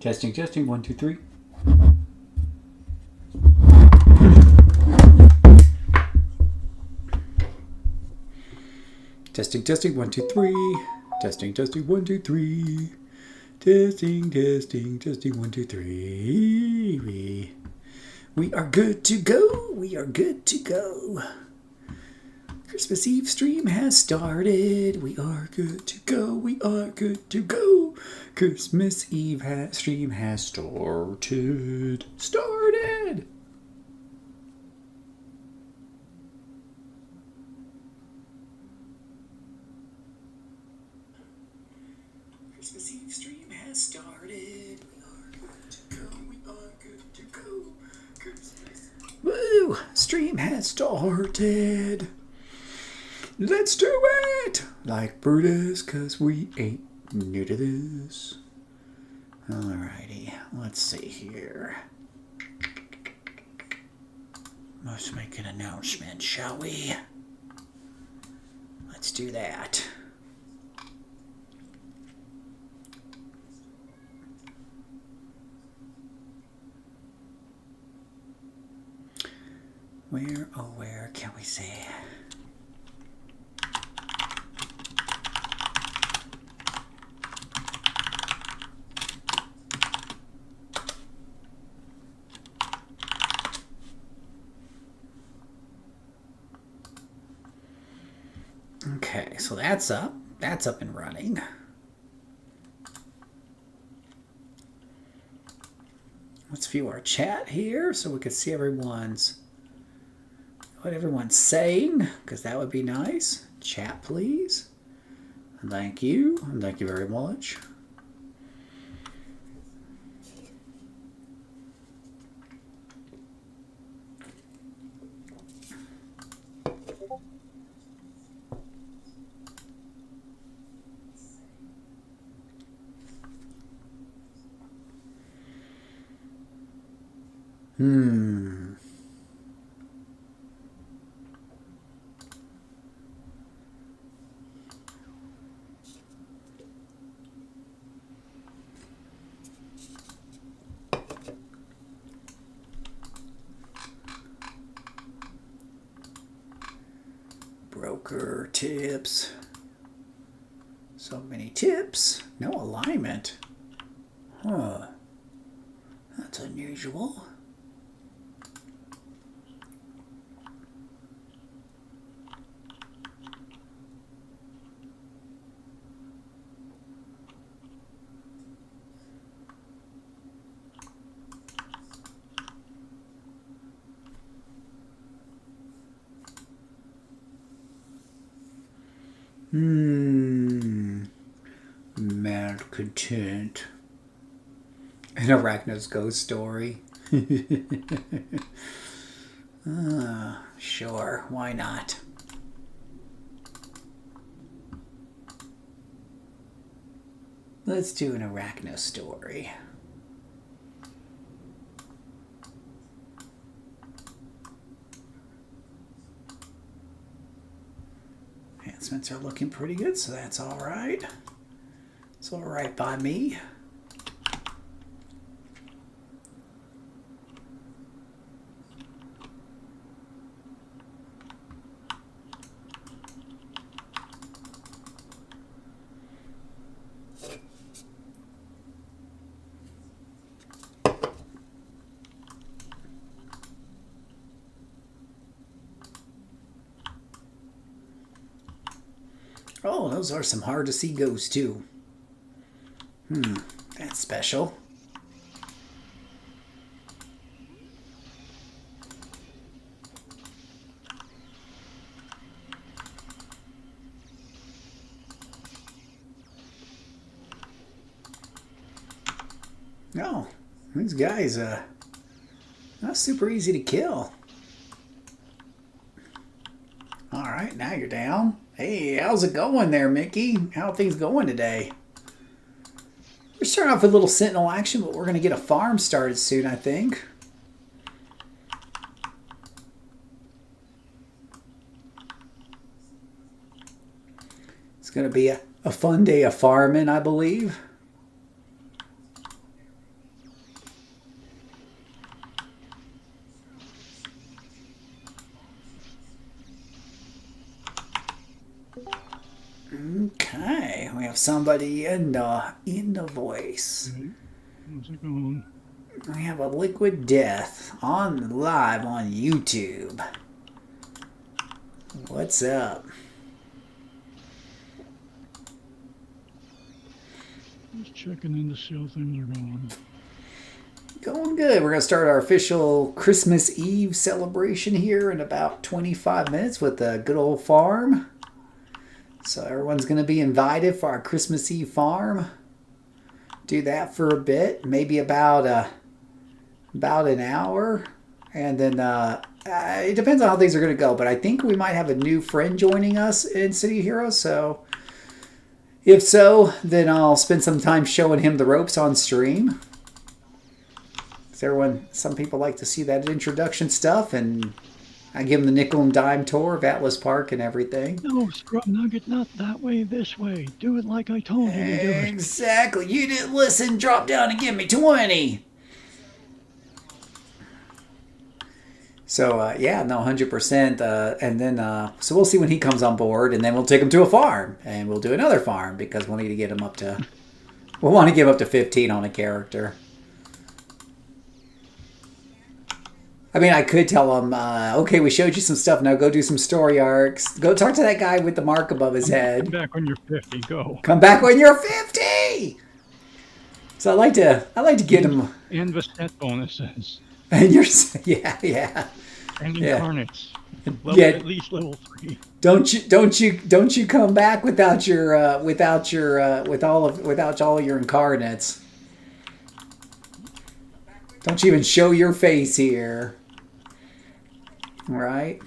Testing, testing, 1, 2, 3. Testing, testing, 1, 2, 3. Testing, testing, 1, 2, 3. Testing, testing, testing, 1, 2, 3. We are good to go. We are good to go. Christmas Eve stream has started. We are good to go. We are good to go. Christmas Eve stream has started. Started. Christmas Eve stream has started. We are good to go. We are good to go. Christmas. Woo! Stream has started. Let's do it! Like Brutus, cause we ain't new to this. Alrighty, let's see here. Let's make an announcement, shall we? Let's do that. Where can we say? Okay, so that's up. That's up and running. Let's view our chat here so we can see what everyone's saying, because that would be nice. Chat, please. Thank you. Thank you very much. Broker tips. So many tips. No alignment. Huh. That's unusual. Malcontent. An Arachno's ghost story. Sure, why not? Let's do an Arachno story. Enhancements are looking pretty good, so that's all right. It's all right by me. Oh, those are some hard to see ghosts too. That's special. Oh, these guys, not super easy to kill. All right, now you're down. Hey, how's it going there, Mickey? How are things going today? We're starting off with a little Sentinel action, but we're going to get a farm started soon, I think. It's going to be a fun day of farming, I believe. Okay, we have somebody in the voice. How's it going? We have a Liquid Death on live on YouTube. What's up? Just checking in to see how things are going. Going good. We're going to start our official Christmas Eve celebration here in about 25 minutes with the good old farm. So everyone's going to be invited for our Christmas Eve farm. Do that for a bit, maybe about an hour. And then it depends on how things are going to go. But I think we might have a new friend joining us in City Heroes. So if so, then I'll spend some time showing him the ropes on stream. Some people like to see that introduction stuff, and I give them the nickel and dime tour of Atlas Park and everything. No, Scrub Nugget, not that way, this way. Do it like I told you to do it. Exactly. You didn't listen. Drop down and give me 20. So, yeah, no, 100%. And then, so we'll see when he comes on board, and then we'll take him to a farm, and we'll do another farm, because we'll need to get him up to, we'll want to give up to 15 on a character. I mean, I could tell him, okay, we showed you some stuff, now go do some story arcs. Go talk to that guy with the mark above his head. Come back when you're 50, go. Come back when you're 50! So I like to get him. And the set bonuses. And you're, yeah. And incarnates. Yeah. At least level 3. Don't you come back without all your incarnates. Don't you even show your face here. Right?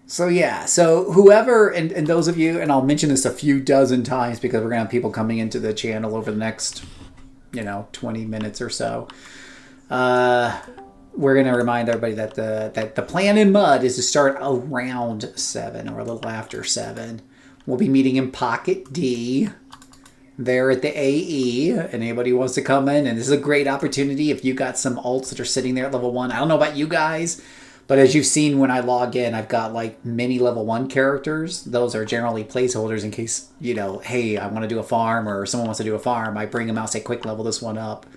So yeah, so whoever, and those of you, and I'll mention this a few dozen times because we're going to have people coming into the channel over the next, 20 minutes or so. We're going to remind everybody that the plan in Mud is to start around 7 or a little after 7. We'll be meeting in Pocket D there at the AE, and anybody who wants to come in, and this is a great opportunity if you got some alts that are sitting there at level 1. I don't know about you guys, but as you've seen when I log in, I've got like many level 1 characters. Those are generally placeholders in case, hey, I want to do a farm, or someone wants to do a farm. I bring them out, say, quick level this one up.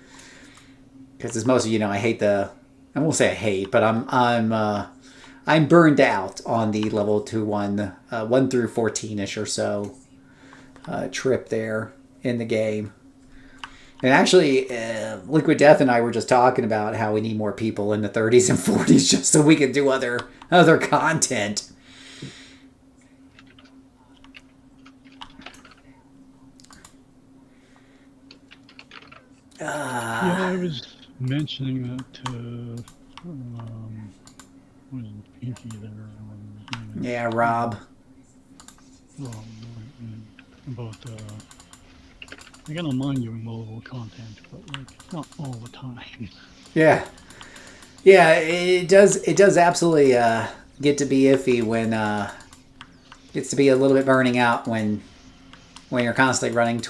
Because as most of you know, I won't say I hate, but I'm burned out on the level 1 through 14ish or so trip there in the game. And actually, Liquid Death and I were just talking about how we need more people in the 30s and 40s just so we can do other content. Yeah, I was mentioning that to was it Pinky there? Yeah, Rob. Rob, about I don't mind doing multiple content, but like not all the time. Yeah, it does absolutely get to be iffy when gets to be a little bit burning out when you're constantly running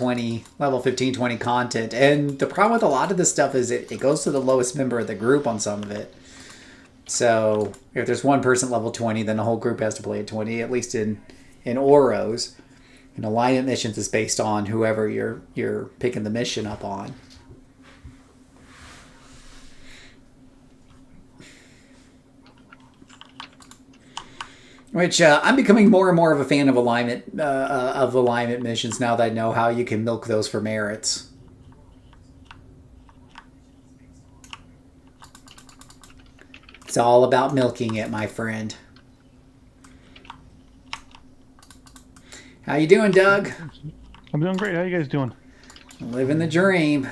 level 15, 20 content. And the problem with a lot of this stuff is it goes to the lowest member of the group on some of it. So if there's one person level 20, then the whole group has to play at 20, at least in Ouro's. And alignment missions is based on whoever you're picking the mission up on. Which I'm becoming more and more of a fan of alignment missions now that I know how you can milk those for merits. It's all about milking it, my friend. How you doing, Doug? I'm doing great. How you guys doing? Living the dream.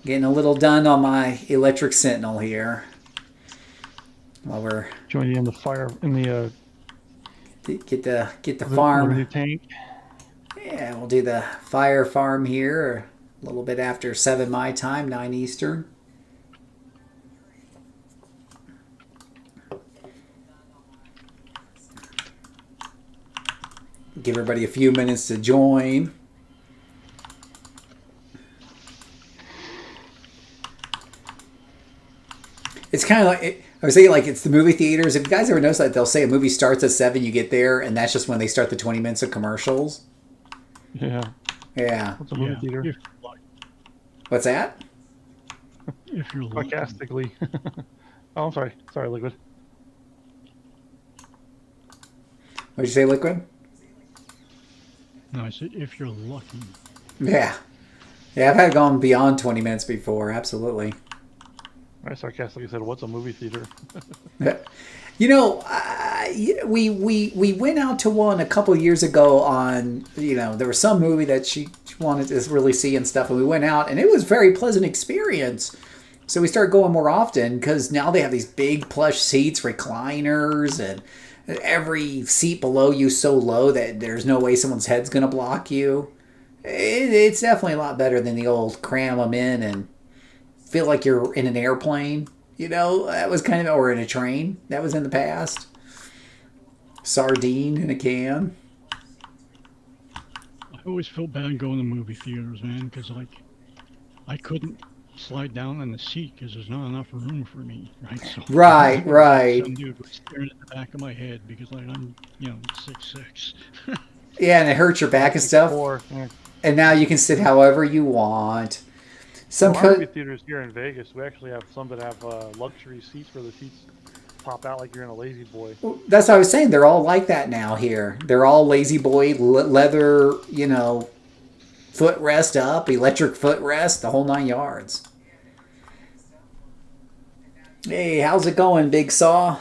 Getting a little done on my electric sentinel here. While we're join you in the fire in the get the farm. The tank. Yeah, we'll do the fire farm here a little bit after 7 my time, 9 Eastern. Give everybody a few minutes to join. It's It's kind of like I was saying, like it's the movie theaters. If you guys ever notice that they'll say a movie starts at 7, you get there, and that's just when they start the 20 minutes of commercials. Yeah. Yeah. What's a movie theater? If you're lucky. What's that? If you're lucky. Sarcastically. Oh, I'm sorry. Sorry, Liquid. What'd you say, Liquid? No, I said if you're lucky. Yeah. Yeah, I've had gone beyond 20 minutes before. Absolutely. I sarcastically said, "What's a movie theater?" You know, we went out to one a couple years ago on, there was some movie that she wanted to really see and stuff, and we went out, and it was a very pleasant experience. So we started going more often because now they have these big plush seats, recliners, and every seat below you so low that there's no way someone's head's going to block you. It's definitely a lot better than the old cram them in and feel like you're in an airplane. That was kind of, or in a train. That was in the past. Sardine in a can. I always felt bad going to movie theaters, man, because I couldn't slide down in the seat because there's not enough room for me, right? So Right. Some dude was staring at the back of my head because I'm 6'6". Yeah, and it hurts your back and stuff. Yeah. And now you can sit however you want. Some Our movie theaters here in Vegas, we actually have some that have luxury seats where the seats pop out like you're in a lazy boy. That's what I was saying. They're all like that now here. They're all lazy boy, leather, footrest up, electric footrest, the whole 9 yards. Hey, how's it going, Big Saw?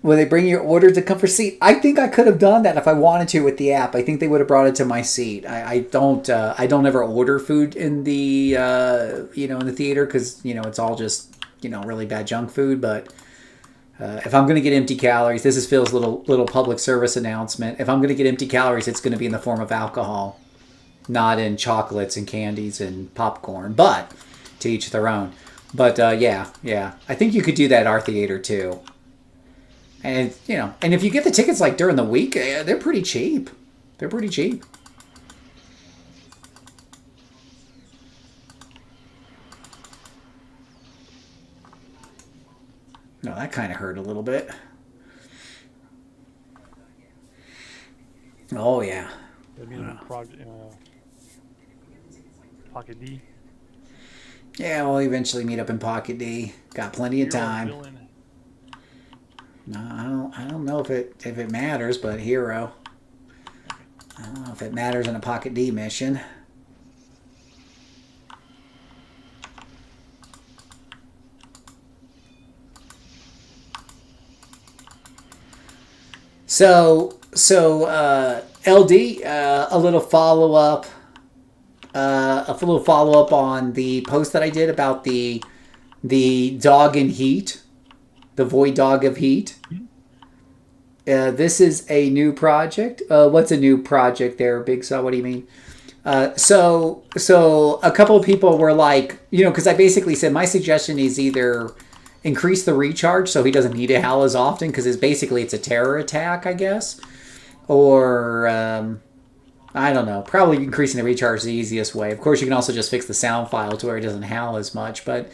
Will they bring your order to come for seat? I think I could have done that if I wanted to with the app. I think they would have brought it to my seat. I don't ever order food in the in the theater because it's all just really bad junk food. But if I'm going to get empty calories, this is Phil's little public service announcement. If I'm going to get empty calories, it's going to be in the form of alcohol, not in chocolates and candies and popcorn. But to each their own. But yeah, I think you could do that at our theater too. And and if you get the tickets like during the week, they're pretty cheap. They're pretty cheap. No, that kind of hurt a little bit. Oh yeah. Pocket D. Yeah, we'll eventually meet up in Pocket D. Got plenty of time. No, I don't know if it matters, but Hero. I don't know if it matters in a Pocket D mission. So LD, a little follow up. A little follow up on the post that I did about the dog in heat. The Void Dog of Heat. This is a new project. What's a new project there, Big Saw? What do you mean? So a couple of people were like, because I basically said my suggestion is either increase the recharge so he doesn't need to howl as often because it's a terror attack, I guess. Or, I don't know. Probably increasing the recharge is the easiest way. Of course, you can also just fix the sound file to where he doesn't howl as much, but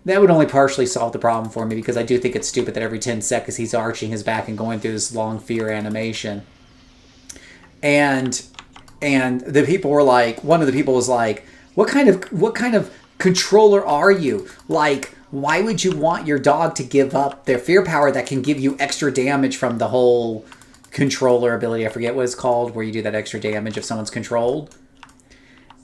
that would only partially solve the problem for me because I do think it's stupid that every 10 seconds he's arching his back and going through this long fear animation. And the people were like, one of the people was like, what kind of controller are you? Like, why would you want your dog to give up their fear power that can give you extra damage from the whole controller ability? I forget what it's called, where you do that extra damage if someone's controlled.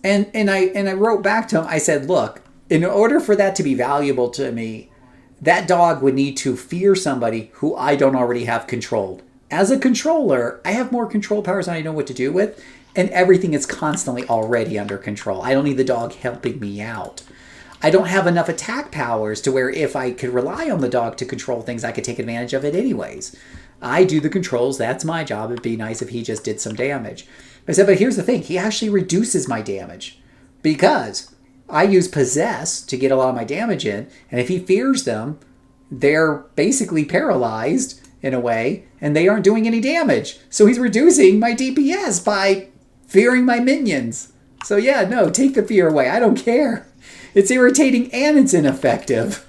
And I wrote back to him. I said, look, in order for that to be valuable to me, that dog would need to fear somebody who I don't already have controlled. As a controller, I have more control powers than I know what to do with, and everything is constantly already under control. I don't need the dog helping me out. I don't have enough attack powers to where if I could rely on the dog to control things, I could take advantage of it anyways. I do the controls. That's my job. It'd be nice if he just did some damage. I said, but here's the thing. He actually reduces my damage because I use Possess to get a lot of my damage in. And if he fears them, they're basically paralyzed in a way, and they aren't doing any damage. So he's reducing my DPS by fearing my minions. So yeah, no, take the fear away. I don't care. It's irritating and it's ineffective.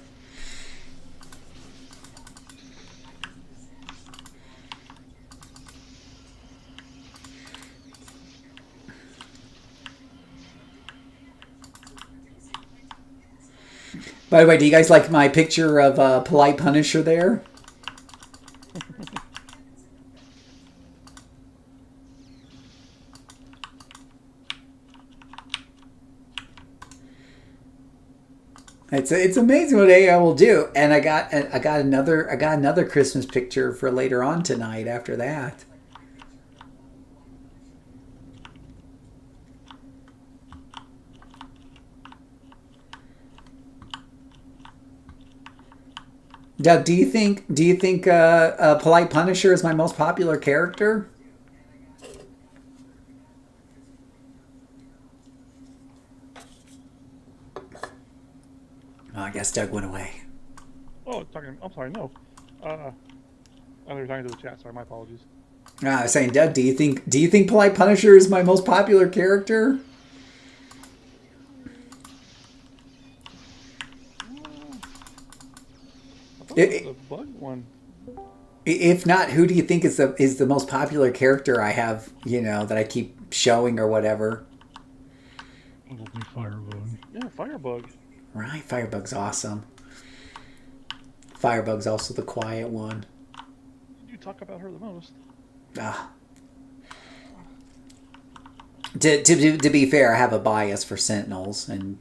By the way, do you guys like my picture of Polite Punisher there? It's amazing what AI will do, and I got another Christmas picture for later on tonight. After that, Doug, do you think Polite Punisher is my most popular character? Oh, I guess Doug went away. Oh, I'm sorry, no. I thought you were talking to the chat. Sorry, my apologies. I was saying, Doug, do you think Polite Punisher is my most popular character? The bug one. If not, who do you think is the most popular character I have? That I keep showing or whatever. Probably Firebug. Yeah, Firebug. Right, Firebug's awesome. Firebug's also the quiet one. You talk about her the most. Ah. To be fair, I have a bias for Sentinels, and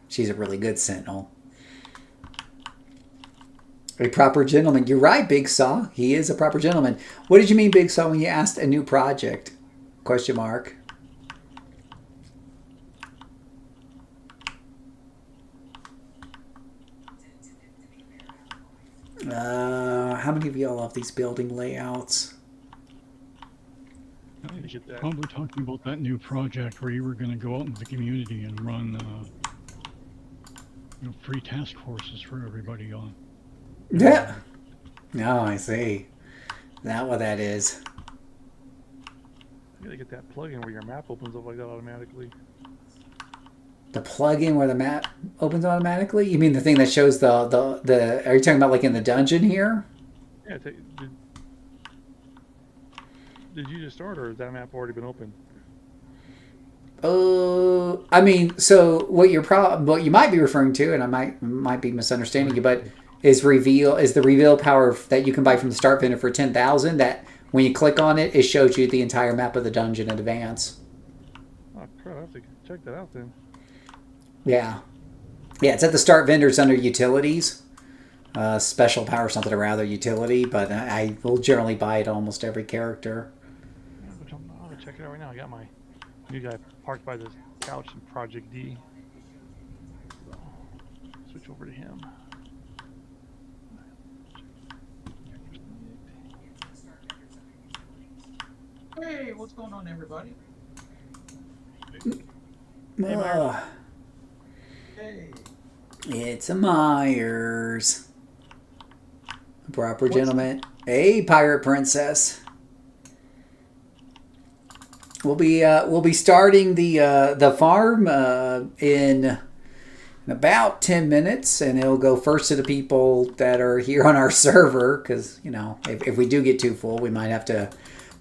she's a really good Sentinel. A proper gentleman. You're right, Big Saw. He is a proper gentleman. What did you mean, Big Saw, when you asked a new project? Question mark. How many of y'all love these building layouts? Probably talking about that new project where you were going to go out into the community and run free task forces for everybody on. Yeah. No, I see. Is that what that is? You gotta get that plugin where your map opens up like that automatically. The plugin where the map opens automatically? You mean the thing that shows the are you talking about like in the dungeon here? Yeah, did you just start, or has that map already been open? I mean, so what you might be referring to, and I might be misunderstanding you, but is the reveal power that you can buy from the start vendor for 10,000. That when you click on it, it shows you the entire map of the dungeon in advance. Oh crap! I have to check that out then. Yeah, it's at the start vendors under utilities. Special power something or other utility, but I will generally buy it almost every character. I'm gonna check it out right now. I got my new guy parked by the couch in Project D. So, switch over to him. Hey, what's going on, everybody? Hey. It's a Myers. A proper gentleman. Hey, pirate princess. We'll be starting the farm in about 10 minutes, and it'll go first to the people that are here on our server, because if we do get too full, we might have to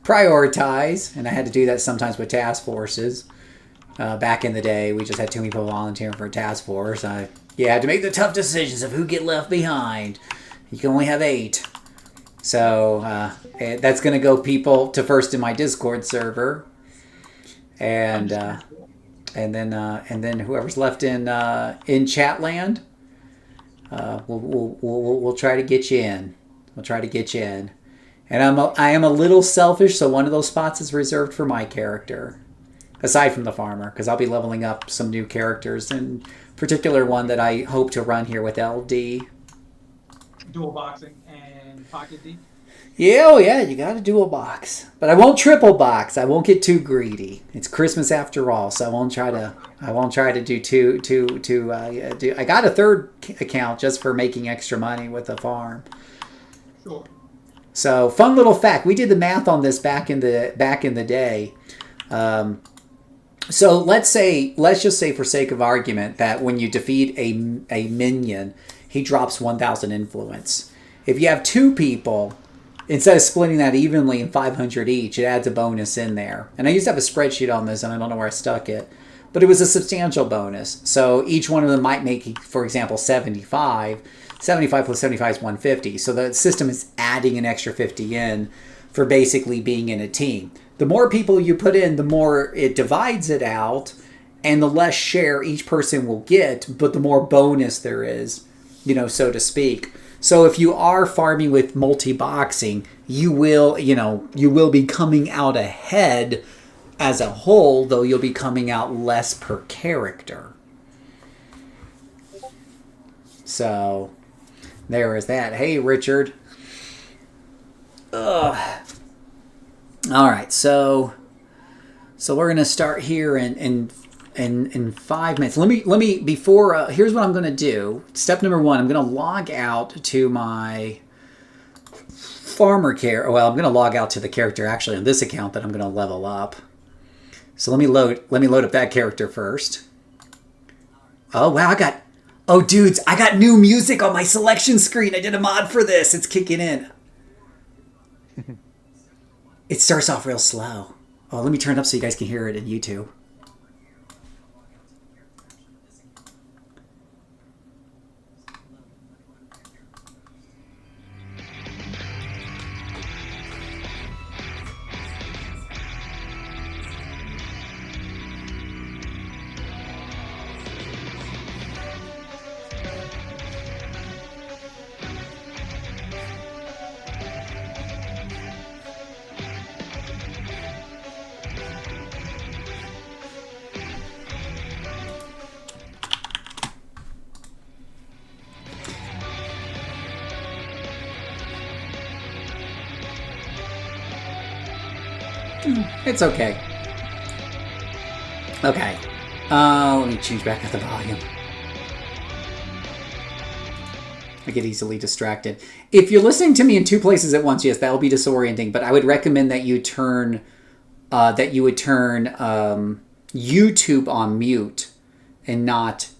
prioritize, and I had to do that sometimes with task forces. Back in the day, we just had too many people volunteering for a task force. You had to make the tough decisions of who get left behind. You can only have 8. So that's going to go people to first in my Discord server, and then whoever's left in Chatland, we'll try to get you in. We'll try to get you in. And I am a little selfish, so one of those spots is reserved for my character, aside from the farmer, because I'll be leveling up some new characters, in particular one that I hope to run here with LD. Dual boxing and pocket D. Yeah, you got to dual box, but I won't triple box. I won't get too greedy. It's Christmas after all, so I won't try to do two. I got a third account just for making extra money with the farm. Sure. So, fun little fact. We did the math on this back in the day. So let's just say for sake of argument that when you defeat a minion, he drops 1,000 influence. If you have 2 people, instead of splitting that evenly in 500 each, it adds a bonus in there. And I used to have a spreadsheet on this, and I don't know where I stuck it. but it was a substantial bonus. So each one of them might make, for example, 75. 75 plus 75 is 150. So the system is adding an extra 50 in for basically being in a team. The more people you put in, the more it divides it out, and the less share each person will get, but the more bonus there is, so to speak. So if you are farming with multi-boxing, you will be coming out ahead as a whole, though you'll be coming out less per character. So there is that. Hey, Richard. Ugh. All right, so we're gonna start here in 5 minutes. Let me before here's what I'm gonna do. Step number 1, I'm gonna log out to my farmer care. Well, I'm gonna log out to the character actually on this account that I'm gonna level up. So let me load up that character first. Oh wow, oh dudes, I got new music on my selection screen. I did a mod for this. It's kicking in. It starts off real slow. Oh, let me turn it up so you guys can hear it in YouTube. It's okay. Okay. Let me change back up the volume. I get easily distracted. If you're listening to me in 2 places at once, yes, that will be disorienting. But I would recommend that you turn, YouTube on mute and not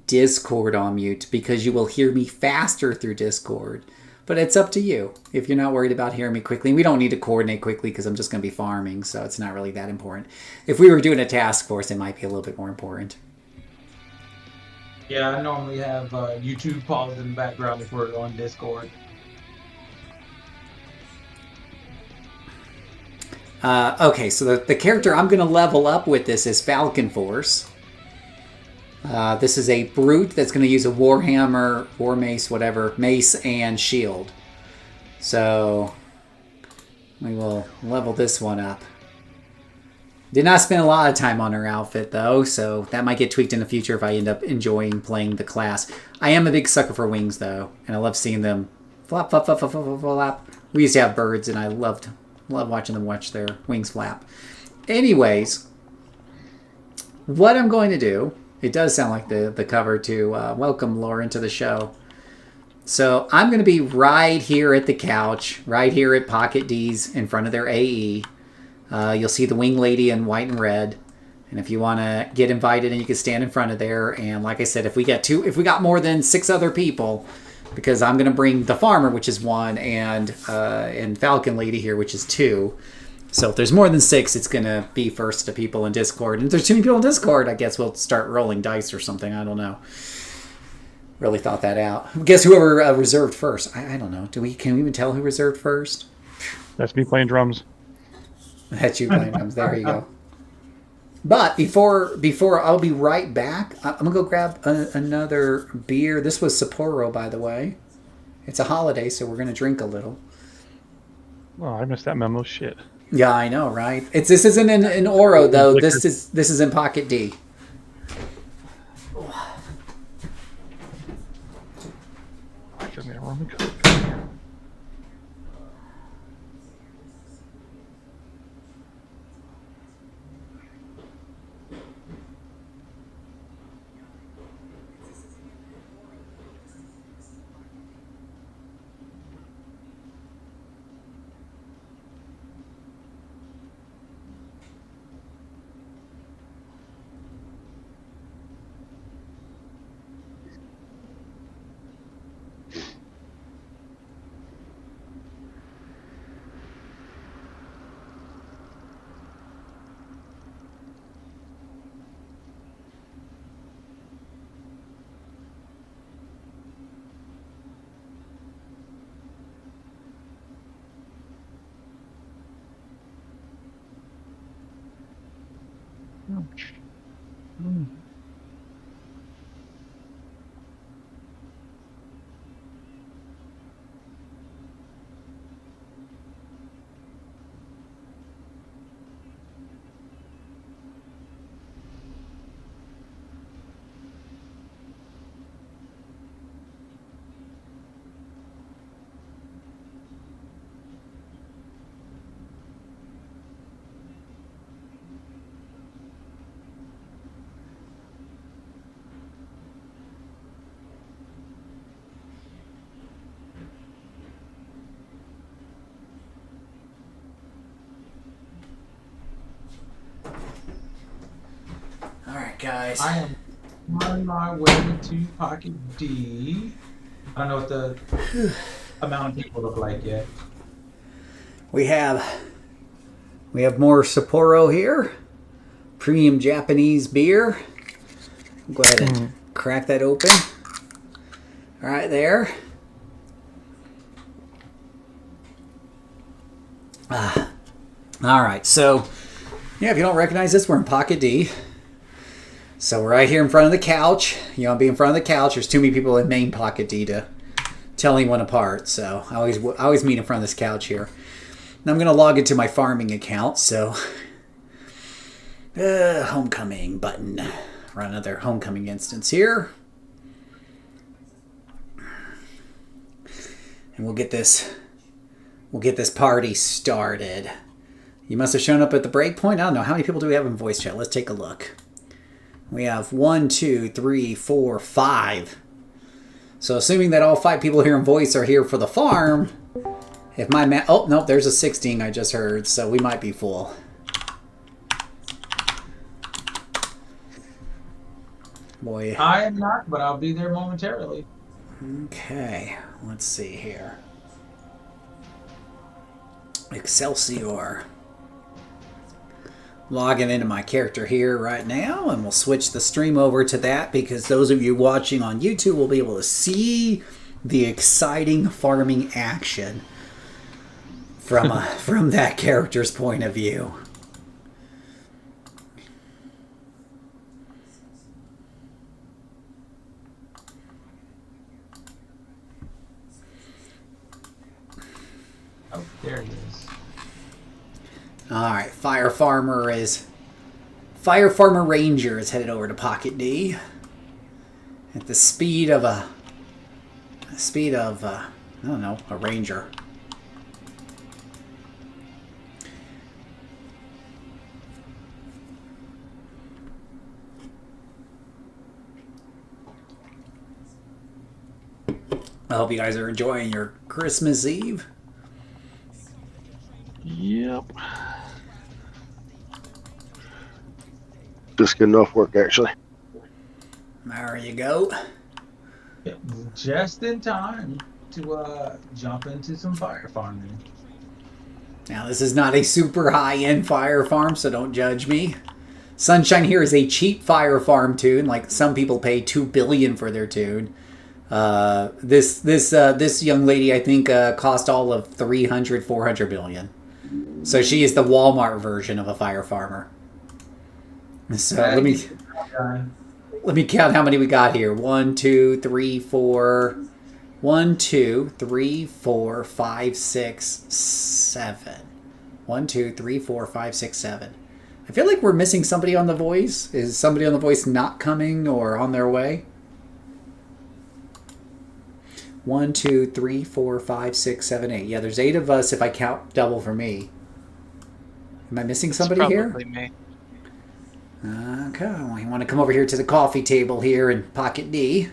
Discord on mute, because you will hear me faster through Discord. But it's up to you if you're not worried about hearing me quickly. And we don't need to coordinate quickly because I'm just going to be farming, so it's not really that important. If we were doing a task force, it might be a little bit more important. Yeah, I normally have YouTube paused in the background if we're on Discord. Okay, so the character I'm going to level up with this is Falcon Force. This is a brute that's going to use a warhammer, war mace, whatever, mace and shield. So we will level this one up. Did not spend a lot of time on her outfit though, so that might get tweaked in the future if I end up enjoying playing the class. I am a big sucker for wings though, and I love seeing them flap, flap, flap, flap, flap, flap. We used to have birds, and I love watching them watch their wings flap. Anyways, what I'm going to do. It does sound like the cover to welcome Lauren to the show. So I'm going to be right here at the couch, right here at Pocket D's in front of their AE. You'll see the wing lady in white and red. And if you want to get invited, and you can stand in front of there. And like I said, if we got more than 6 other people, because I'm going to bring the farmer, which is 1, and Falcon lady here, which is 2. So if there's more than 6, it's going to be first to people in Discord. And if there's too many people in Discord, I guess we'll start rolling dice or something. I don't know. Really thought that out. I guess whoever reserved first. I don't know. Can we even tell who reserved first? That's me playing drums. That's you playing drums. There you go. But before I'll be right back. I'm going to go grab another beer. This was Sapporo, by the way. It's a holiday, so we're going to drink a little. Oh, I missed that memo. Shit. Yeah, I know, right? This isn't in Ouro though. This is in Pocket D. Give me a rum and coke. Ouch. Mm. All right, guys. I am on my way to Pocket D. I don't know what the amount of people look like yet. We have more Sapporo here. Premium Japanese beer. Go ahead and crack that open. All right, there. All right, so yeah, if you don't recognize this, we're in Pocket D. So we're right here in front of the couch. You want to be in front of the couch. There's too many people in main Pocket D to tell anyone apart. So I always meet in front of this couch here. Now I'm going to log into my farming account. So homecoming button. Run another homecoming instance here. And we'll get this party started. You must have shown up at the breakpoint. I don't know. How many people do we have in voice chat? Let's take a look. We have 1, 2, 3, 4, 5. So assuming that all 5 people here in voice are here for the farm, if my oh, nope, there's a 16 I just heard, so we might be full. Boy. I am not, but I'll be there momentarily. Okay, let's see here. Excelsior. Logging into my character here right now, and we'll switch the stream over to that because those of you watching on YouTube will be able to see the exciting farming action from that character's point of view. Oh, there it is. Alright, Fire Farmer Ranger is headed over to Pocket D at the speed of I don't know, a ranger. I hope you guys are enjoying your Christmas Eve. Yep. Just getting off work, actually. There you go. Yep, just in time to jump into some fire farming. Now, this is not a super high-end fire farm, so don't judge me. Sunshine here is a cheap fire farm tune. Like, some people pay $2 billion for their tune. This young lady, I think, cost all of $400 billion. So she is the Walmart version of a fire farmer. So let me count how many we got here. 1, 2, 3, 4. 1, 2, 3, 4, 5, 6, 7. 1, 2, 3, 4, 5, 6, 7. I feel like we're missing somebody on the voice. Is somebody on the voice not coming or on their way? 1, 2, 3, 4, 5, 6, 7, 8. Yeah, there's 8 of us if I count double for me. Am I missing somebody here? Probably me. Okay, well, you want to come over here to the coffee table here in Pocket D.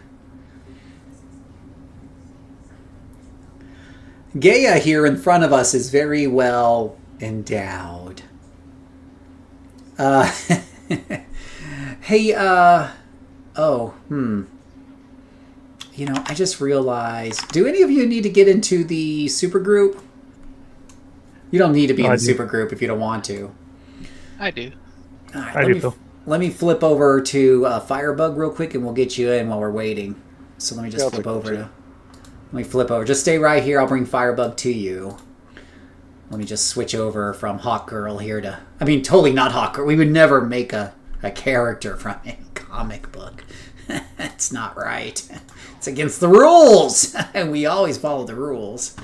Gaia here in front of us is very well endowed. Hey, You know, I just realized, do any of you need to get into the supergroup? You don't need to be in the supergroup if you don't want to. I do. All right, I do, Phil. Let me flip over to Firebug real quick, and we'll get you in while we're waiting. So let me just flip over to... Let me flip over. Just stay right here. I'll bring Firebug to you. Let me just switch over from Hawk Girl here to... I mean, totally not Hawk Girl. We would never make a a character from a comic book. That's not right. It's against the rules. And we always follow the rules.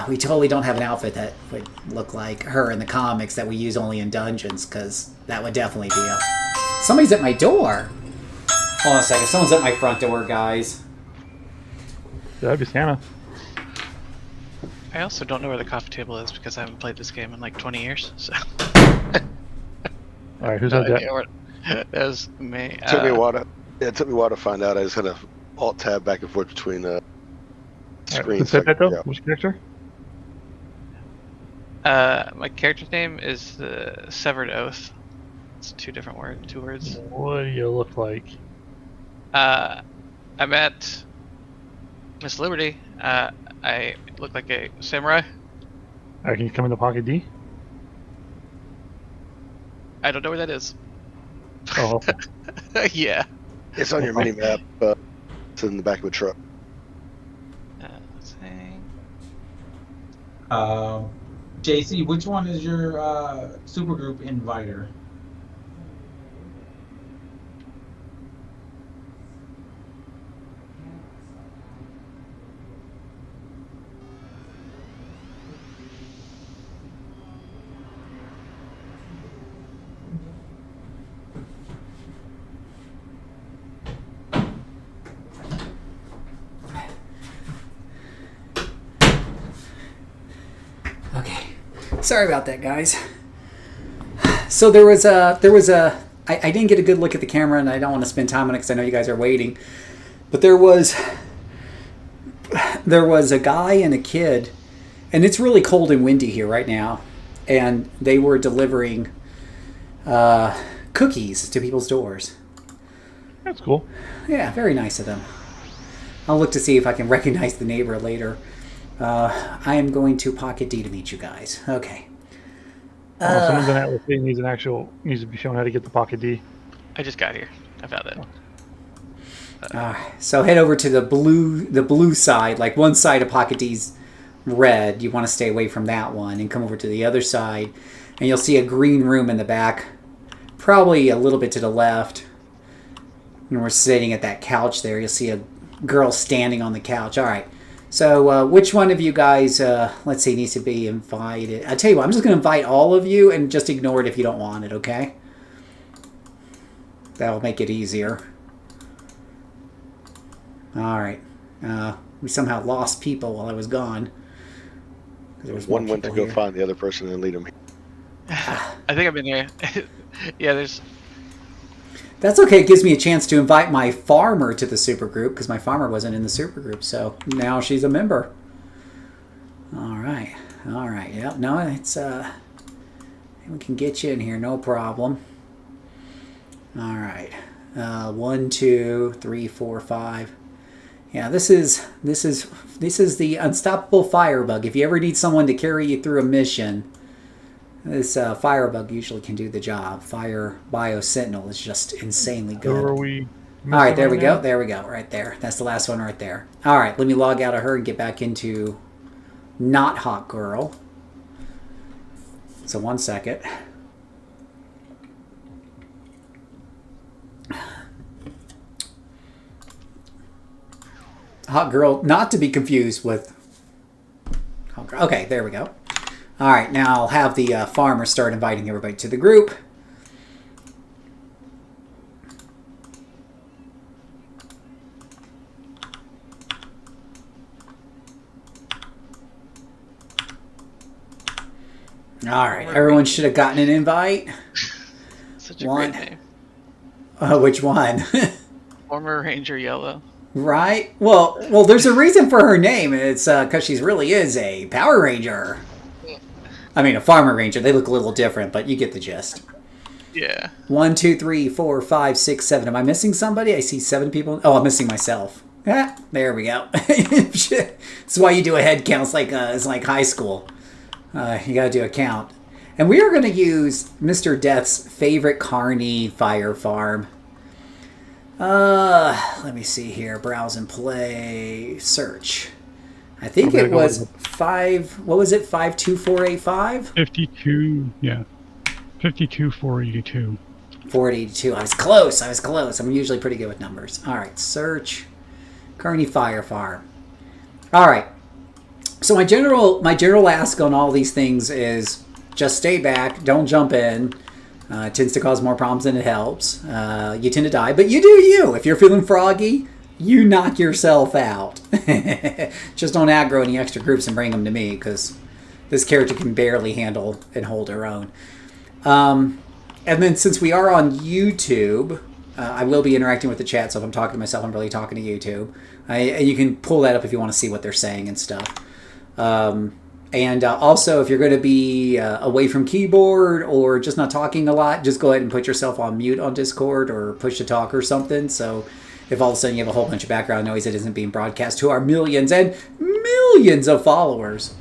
We totally don't have an outfit that would look like her in the comics that we use only in dungeons, because that would definitely be a... Somebody's at my door. Hold on a second. Someone's at my front door, guys. That'd be Santa. I also don't know where the coffee table is because I haven't played this game in like 20 years. So. All right, who's No that? idea where- That was me. Took me a while to, it took me a while to find out. I just had to alt tab back and forth between screens. Who said that though? Yeah. Which character? My character's name is the Severed Oath. It's two words. What do you look like? I met Miss Liberty. I look like a samurai. Can you come in the pocket D? I don't know where that is. Oh, Yeah. It's on your mini map. It's in the back of a truck. Let's see. JC, which one is your supergroup inviter? Okay. Sorry about that, guys. So there was a I didn't get a good look at the camera, and I don't want to spend time on it because I know you guys are waiting. But there was a guy and a kid, and it's really cold and windy here right now, and they were delivering cookies to people's doors. that's cool. Yeah, very nice of them. I'll look to see if I can recognize the neighbor later. I am going to Pocket D to meet you guys. Okay. Someone's an Atlas D needs to be shown how to get the pocket D. I just got here. I found it. So head over to the blue side. Like one side of Pocket D's red. You want to stay away from that one and come over to the other side, and you'll see a green room in the back, probably a little bit to the left. And we're sitting at that couch there. You'll see a girl standing on the couch. All right. So which one of you guys, let's see, needs to be invited? I'll tell you what, I'm just going to invite all of you and just ignore it if you don't want it, okay? That'll make it easier. All right. We somehow lost people while I was gone. There was One more went to people go here. find the other person and lead them. I think I've been here. Yeah, there's. That's okay. It gives me a chance to invite my farmer to the supergroup because my farmer wasn't in the supergroup, so now she's a member. All right. All right. Yep. No, it's we can get you in here, no problem. All right. 1, 2, 3, 4, 5. Yeah, this is the unstoppable firebug. If you ever need someone to carry you through a mission, this firebug usually can do the job. Fire Bio Sentinel is just insanely good. Who are we? All right, there we missing right go. There we go. Right there. That's the last one right there. All right, let me log out of her and get back into Not Hot Girl. So 1 second. Hot Girl, not to be confused with Hot Girl. Okay, there we go. All right, now I'll have the farmer start inviting everybody to the group. All right, everyone should have gotten an invite. Such a One. great name. Which one? Former Ranger Yellow. Right? Well, there's a reason for her name. It's because she really is a Power Ranger. I mean, a Farmer Ranger. They look a little different, but you get the gist. Yeah. 1, 2, 3, 4, 5, 6, 7. Am I missing somebody? I see 7 people. Oh, I'm missing myself. Ah, there we go. That's why you do a head count. It's like high school. You got to do a count. And we are going to use Mr. Death's favorite carny fire farm. Let me see here. Browse and play. Search. I think it was 5. What was it? 52485. 52. Yeah. 52,482. 482. I was close. I was close. I'm usually pretty good with numbers. All right, search. Kearney Fire Farm. All right. So my general ask on all these things is just stay back. Don't jump in. It tends to cause more problems than it helps. You tend to die, but you do you. If you're feeling froggy, you knock yourself out. Just don't aggro any extra groups and bring them to me, because this character can barely handle and hold her own. And then since we are on YouTube, I will be interacting with the chat, so if I'm talking to myself, I'm really talking to YouTube. And you can pull that up if you want to see what they're saying and stuff. And also, if you're going to be away from keyboard or just not talking a lot, just go ahead and put yourself on mute on Discord or push to talk or something. So if all of a sudden you have a whole bunch of background noise that isn't being broadcast to our millions and millions of followers.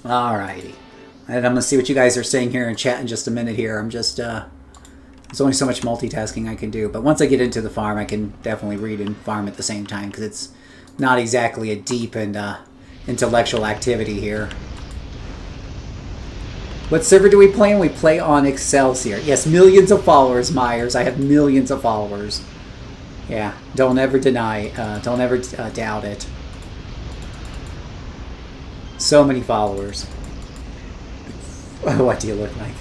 Alrighty. And I'm going to see what you guys are saying here in chat in just a minute here. I'm just, there's only so much multitasking I can do. But once I get into the farm, I can definitely read and farm at the same time, because it's not exactly a deep and intellectual activity here. What server do we play on? We play on Excelsior. Yes, millions of followers, Myers. I have millions of followers. Yeah, don't ever deny, don't ever doubt it. So many followers. What do you look like?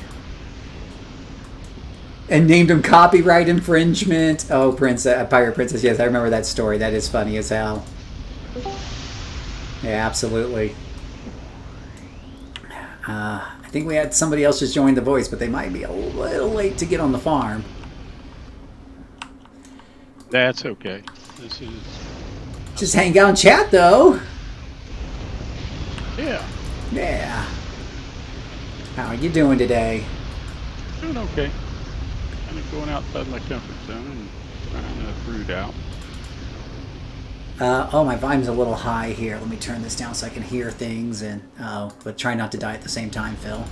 And named him copyright infringement. Oh, Pirate Princess. Yes, I remember that story. That is funny as hell. Yeah, absolutely. I think we had somebody else just join the voice, but they might be a little late to get on the farm. That's okay. This is... Just hang out and chat, though. Yeah. Yeah. How are you doing today? Doing okay. Kind of going outside my comfort zone and trying to brood out. Oh, my volume's a little high here. Let me turn this down so I can hear things, and but try not to die at the same time, Phil.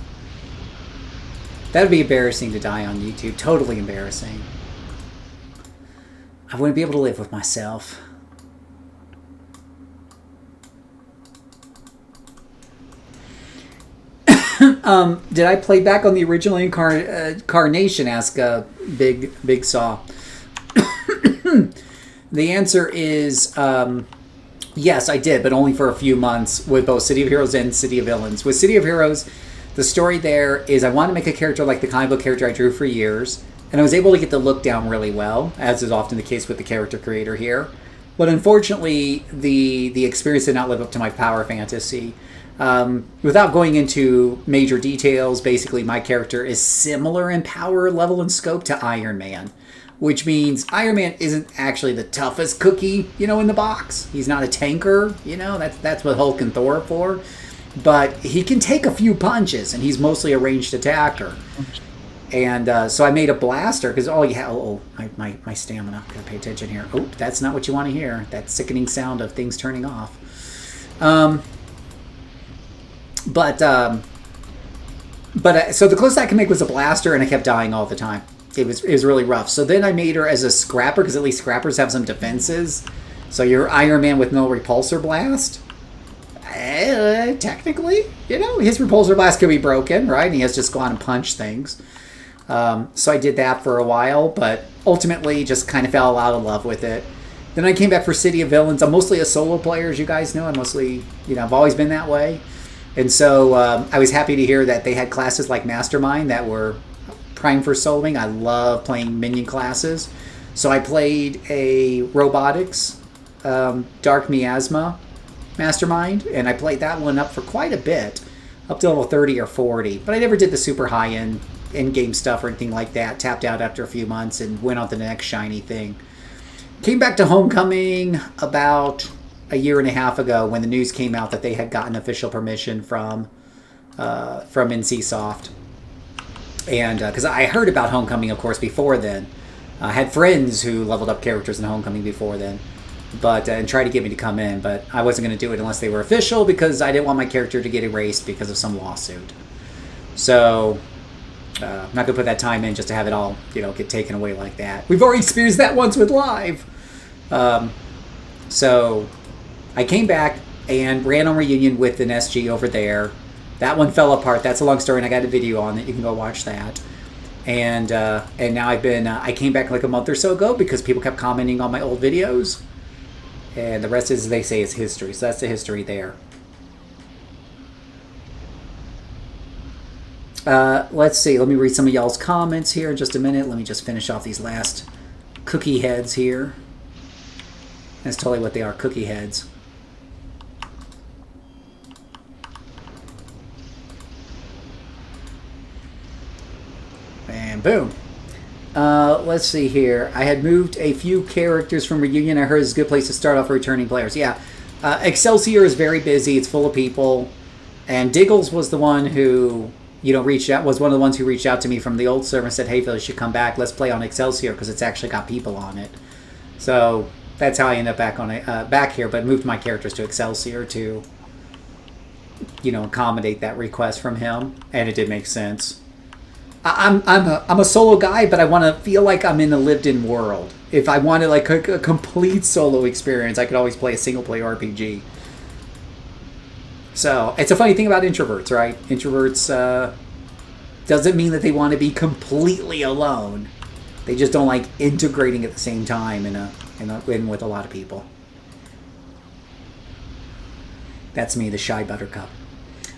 That would be embarrassing to die on YouTube. Totally embarrassing. I wouldn't be able to live with myself. Did I play back on the original incarnation? Ask Big Saw. The answer is yes, I did, but only for a few months with both City of Heroes and City of Villains. With City of Heroes, the story there is I wanted to make a character like the comic book character I drew for years, and I was able to get the look down really well, as is often the case with the character creator here. But unfortunately, the experience did not live up to my power fantasy. Without going into major details, basically my character is similar in power level and scope to Iron Man. Which means Iron Man isn't actually the toughest cookie, in the box. He's not a tanker, that's what Hulk and Thor are for. But he can take a few punches, and he's mostly a ranged attacker. And so I made a blaster, because my stamina. Gotta pay attention here. Oh, that's not what you want to hear. That sickening sound of things turning off. So the closest I could make was a blaster, and I kept dying all the time. It was really rough. So then I made her as a scrapper, because at least scrappers have some defenses. So you're Iron Man with no repulsor blast. Technically, his repulsor blast could be broken, right? And he has to just go on and punch things. So I did that for a while, but ultimately just kind of fell out of love with it. Then I came back for City of Villains. I'm mostly a solo player, as you guys know. I'm mostly, I've always been that way. And so I was happy to hear that they had classes like Mastermind that were prime for soloing. I love playing minion classes. So I played a robotics, Dark Miasma Mastermind, and I played that one up for quite a bit, up to level 30 or 40. But I never did the super high-end in-game stuff or anything like that. Tapped out after a few months and went on to the next shiny thing. Came back to Homecoming about a year and a half ago when the news came out that they had gotten official permission from NCSoft. And because I heard about Homecoming, of course, before then. I had friends who leveled up characters in Homecoming before then, but and tried to get me to come in, but I wasn't going to do it unless they were official, because I didn't want my character to get erased because of some lawsuit. So I'm not going to put that time in just to have it all, get taken away like that. We've already experienced that once with Live. So I came back and ran on Reunion with an SG over there. That one fell apart. That's a long story, and I got a video on it. You can go watch that. And now I've been I came back like a month or so ago because people kept commenting on my old videos, and the rest is, they say, is history. So that's the history there. Let's see. Let me read some of y'all's comments here in just a minute. Let me just finish off these last cookie heads here. That's totally what they are, cookie heads. And boom. Let's see here. I had moved a few characters from Reunion. I heard it's a good place to start off for returning players. Yeah. Excelsior is very busy. It's full of people. And Diggles was the one who, you know, was one of the ones who reached out to me from the old server and said, hey, Phil, you should come back. Let's play on Excelsior because it's actually got people on it. So that's how I ended up back here, but moved my characters to Excelsior to, you know, accommodate that request from him. And it did make sense. I'm a solo guy, but I want to feel like I'm in a lived-in world. If I wanted like a complete solo experience, I could always play a single-player RPG. So it's a funny thing about introverts, right? Introverts doesn't mean that they want to be completely alone. They just don't like integrating at the same time in with a lot of people. That's me, the shy buttercup.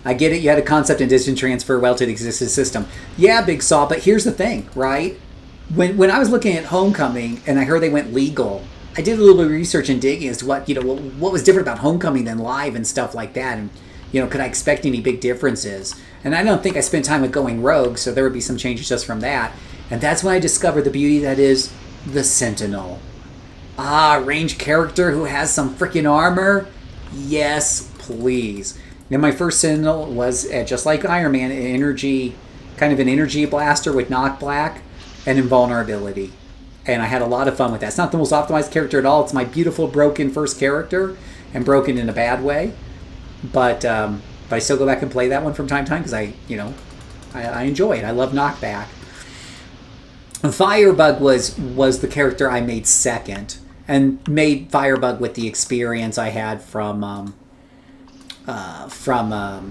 I get it, you had a concept and distance transfer well to the existing system. Yeah, Big Saw, but here's the thing, right? When I was looking at Homecoming and I heard they went legal, I did a little bit of research and digging as to what was different about Homecoming than live and stuff like that. And, you know, could I expect any big differences? And I don't think I spent time with Going Rogue, so there would be some changes just from that. And that's when I discovered the beauty that is the Sentinel. Ah, ranged character who has some freaking armor? Yes, please. Then my first Sentinel was, just like Iron Man, kind of an energy blaster with knockback and invulnerability. And I had a lot of fun with that. It's not the most optimized character at all. It's my beautiful broken first character, and broken in a bad way. But I still go back and play that one from time to time because I enjoy it. I love knockback. Firebug was the character I made second, and made Firebug with the experience I had from the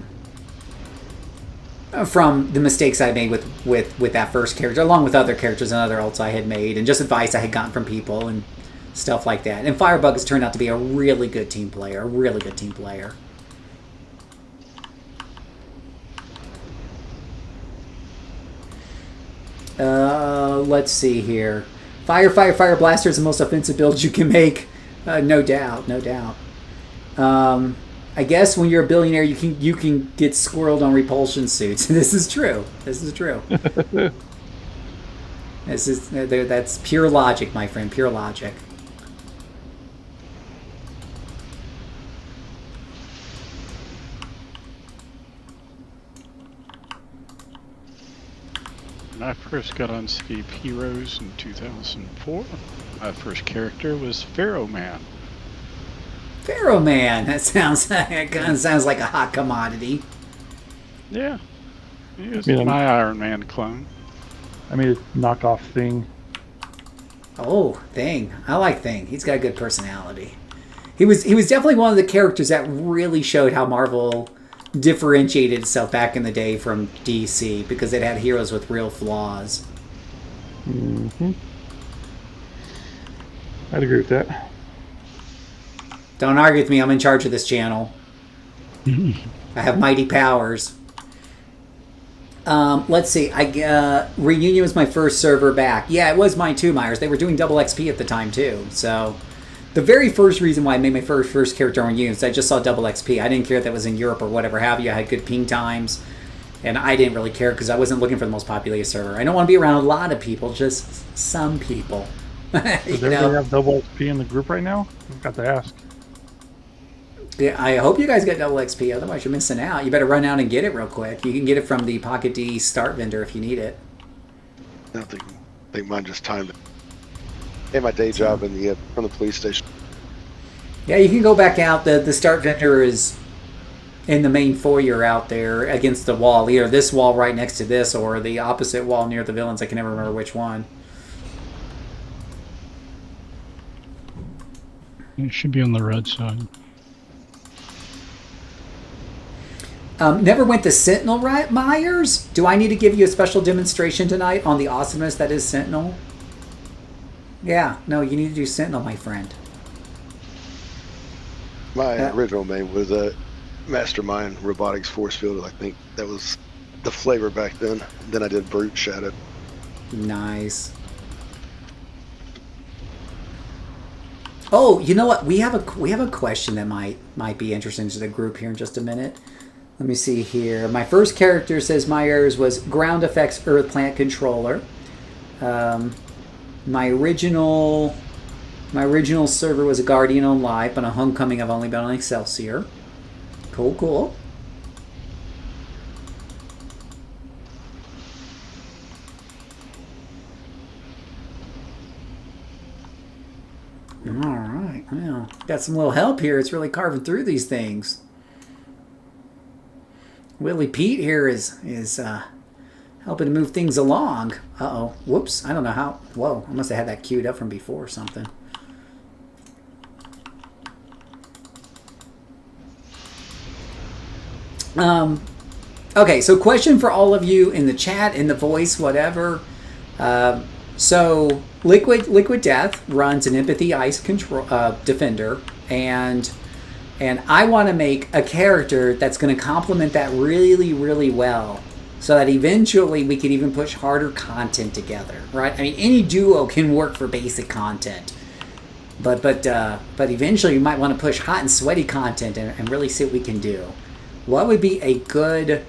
mistakes I made with that first character, along with other characters and other ults I had made, and just advice I had gotten from people and stuff like that. And Firebug has turned out to be a really good team player, Let's see here. Fire Blaster is the most offensive build you can make. No doubt. I guess when you're a billionaire, you can get squirreled on repulsion suits. This is true. That's pure logic, my friend. Pure logic. When I first got on City of Heroes in 2004, my first character was Pharaoh Man. Pharaoh Man. That kind of sounds like a hot commodity. Yeah, he was my Iron Man clone. I made a knockoff Thing. Oh, Thing. I like Thing. He's got a good personality. He was definitely one of the characters that really showed how Marvel differentiated itself back in the day from DC, because it had heroes with real flaws. Mm-hmm. I'd agree with that. Don't argue with me. I'm in charge of this channel. I have mighty powers. Let's see. Reunion was my first server back. Yeah, it was mine too, Myers. They were doing double XP at the time too. So the very first reason why I made my first character on Reunion is I just saw double XP. I didn't care if that was in Europe or whatever have you. I had good ping times. And I didn't really care because I wasn't looking for the most populated server. I don't want to be around a lot of people, just some people. Does everybody have double XP in the group right now? I've got to ask. Yeah, I hope you guys get double XP, otherwise you're missing out. You better run out and get it real quick. You can get it from the Pocket D start vendor if you need it. I don't think mine just timed it. Hey, my day job from the police station. Yeah, you can go back out. The start vendor is in the main foyer out there against the wall. Either this wall right next to this or the opposite wall near the villains. I can never remember which one. It should be on the red side. Never went to Sentinel, right, Myers? Do I need to give you a special demonstration tonight on the awesomeness that is Sentinel? Yeah, no, you need to do Sentinel, my friend. My original main was Mastermind Robotics Force Field. I think that was the flavor back then. Then I did Brute Shadow. Nice. Oh, you know what? We have a question that might be interesting to the group here in just a minute. Let me see here. My first character, says Myers, was Ground Effects Earth Plant Controller. My original server was a Guardian on Live, but on Homecoming I've only been on Excelsior. Cool, cool. All right, well, got some little help here. It's really carving through these things. Willie Pete here is helping to move things along. Uh-oh. Whoops. I don't know how. Whoa. I must have had that queued up from before or something. Okay, so question for all of you in the chat, in the voice, whatever. So Liquid Death runs an Empathy Ice control defender, and I want to make a character that's going to complement that really, really well, so that eventually we could even push harder content together, right? I mean, any duo can work for basic content, but eventually you might want to push hot and sweaty content and really see what we can do. What would be a good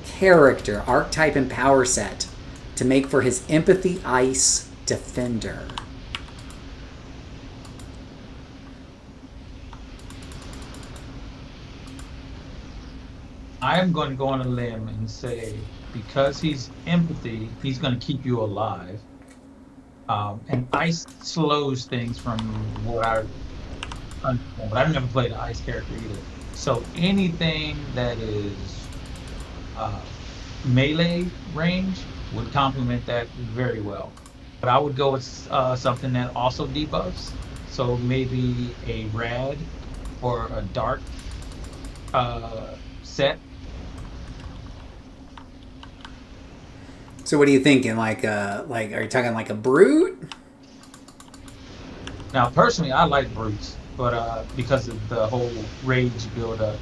character, archetype, and power set to make for his Empathy Ice defender? I am going to go on a limb and say, because he's empathy, he's going to keep you alive. And ice slows things from what I understand, but I've never played an ice character either. So anything that is melee range would complement that very well. But I would go with something that also debuffs. So maybe a rad or a dark set. So what are you thinking? Like are you talking like a brute? Now, personally, I like brutes, but because of the whole rage build-up,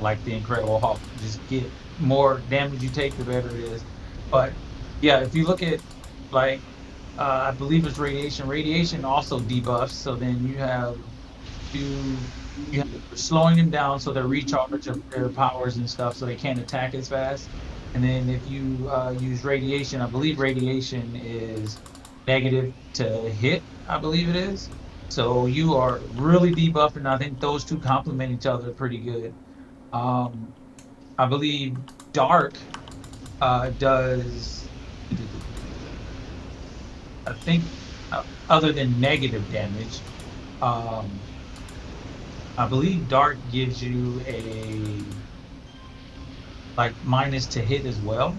like the Incredible Hulk, just get more damage you take, the better it is. But yeah, if you look at like I believe it's radiation. Radiation also debuffs, so then you have slowing them down so they recharge of their powers and stuff, so they can't attack as fast. And then if you use radiation, I believe radiation is negative to hit, I believe it is. So you are really debuffing. I think those two complement each other pretty good. I believe dark does, I think, other than negative damage, I believe dark gives you a like minus to hit as well.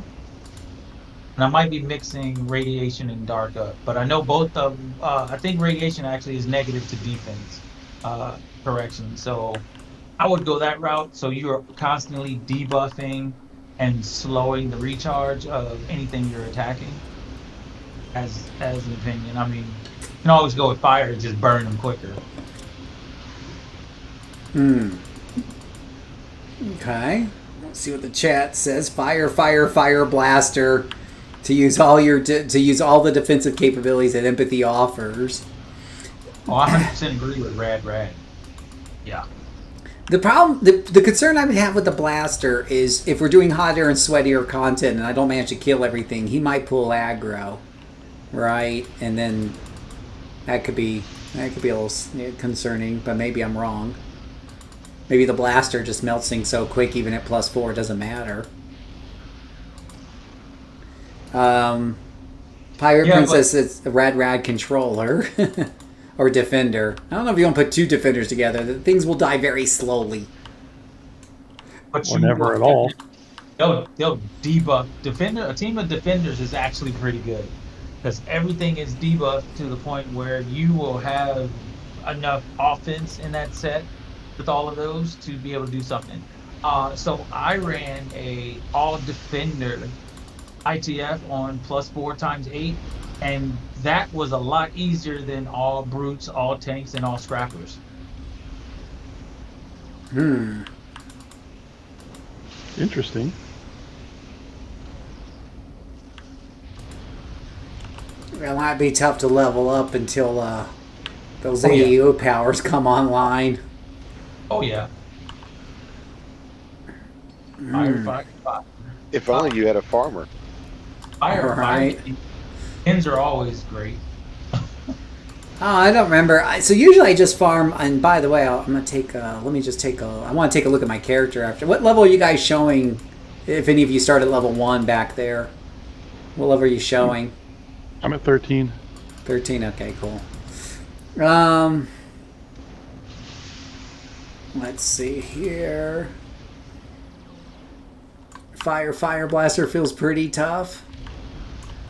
And I might be mixing radiation and dark up, but I know both of them. I think radiation actually is negative to defense correction. So I would go that route. So you are constantly debuffing and slowing the recharge of anything you're attacking. As an opinion, I mean, you can always go with fire and just burn them quicker. Okay. Let's see what the chat says. Fire, fire, fire blaster. To use all the defensive capabilities that empathy offers. Oh, I 100% agree with rad. Yeah. The problem, the concern I would have with the blaster is if we're doing hotter and sweatier content and I don't manage to kill everything, he might pull aggro, right? And then that could be a little concerning, but maybe I'm wrong. Maybe the blaster just melts things so quick, even at +4, it doesn't matter. Pirate Princess is a rad controller or defender. I don't know if you want to put two defenders together. Things will die very slowly. But Or never at all. They'll debuff. A team of defenders is actually pretty good because everything is debuffed to the point where you will have enough offense in that set with all of those to be able to do something. So I ran a all defender ITF on +4 × 8, and that was a lot easier than all brutes, all tanks, and all scrappers. Interesting. It might be tough to level up until those Oh, yeah. AEO powers come online. Oh yeah. Fire. If only you had a farmer. Right. Hens are always great. Oh, I don't remember. So usually I just farm. And by the way, I'm gonna take. Let me just take a. I want to take a look at my character after. What level are you guys showing? If any of you start at level 1 back there, what level are you showing? I'm at 13. 13. Okay, cool. Let's see here. Fire blaster feels pretty tough.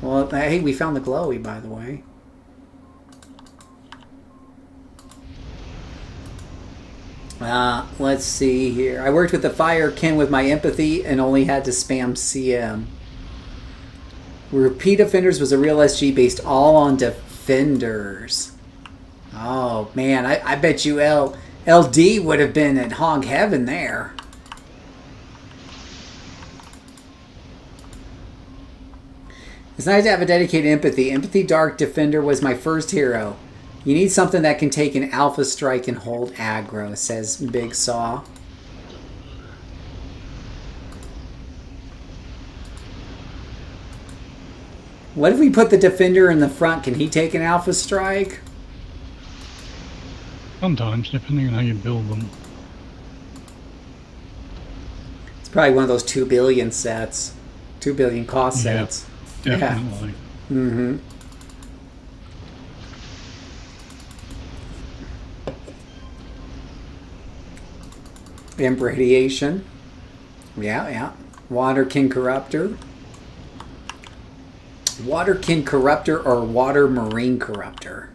Well, hey, we found the glowy, by the way. Let's see here. I worked with the fire kin with my empathy and only had to spam CM. Repeat Offenders was a real SG based all on defenders. Oh, man. I bet you LD would have been at hog heaven there. It's nice to have a dedicated empathy. Empathy Dark Defender was my first hero. You need something that can take an alpha strike and hold aggro, says Big Saw. What if we put the defender in the front? Can he take an alpha strike? Sometimes, depending on how you build them. It's probably one of those 2 billion sets. 2 billion cost Yeah. sets. Definitely. Yeah. Mm-hmm. Imp Radiation. Yeah. Waterkin Corruptor. Waterkin Corruptor or Water Marine Corruptor.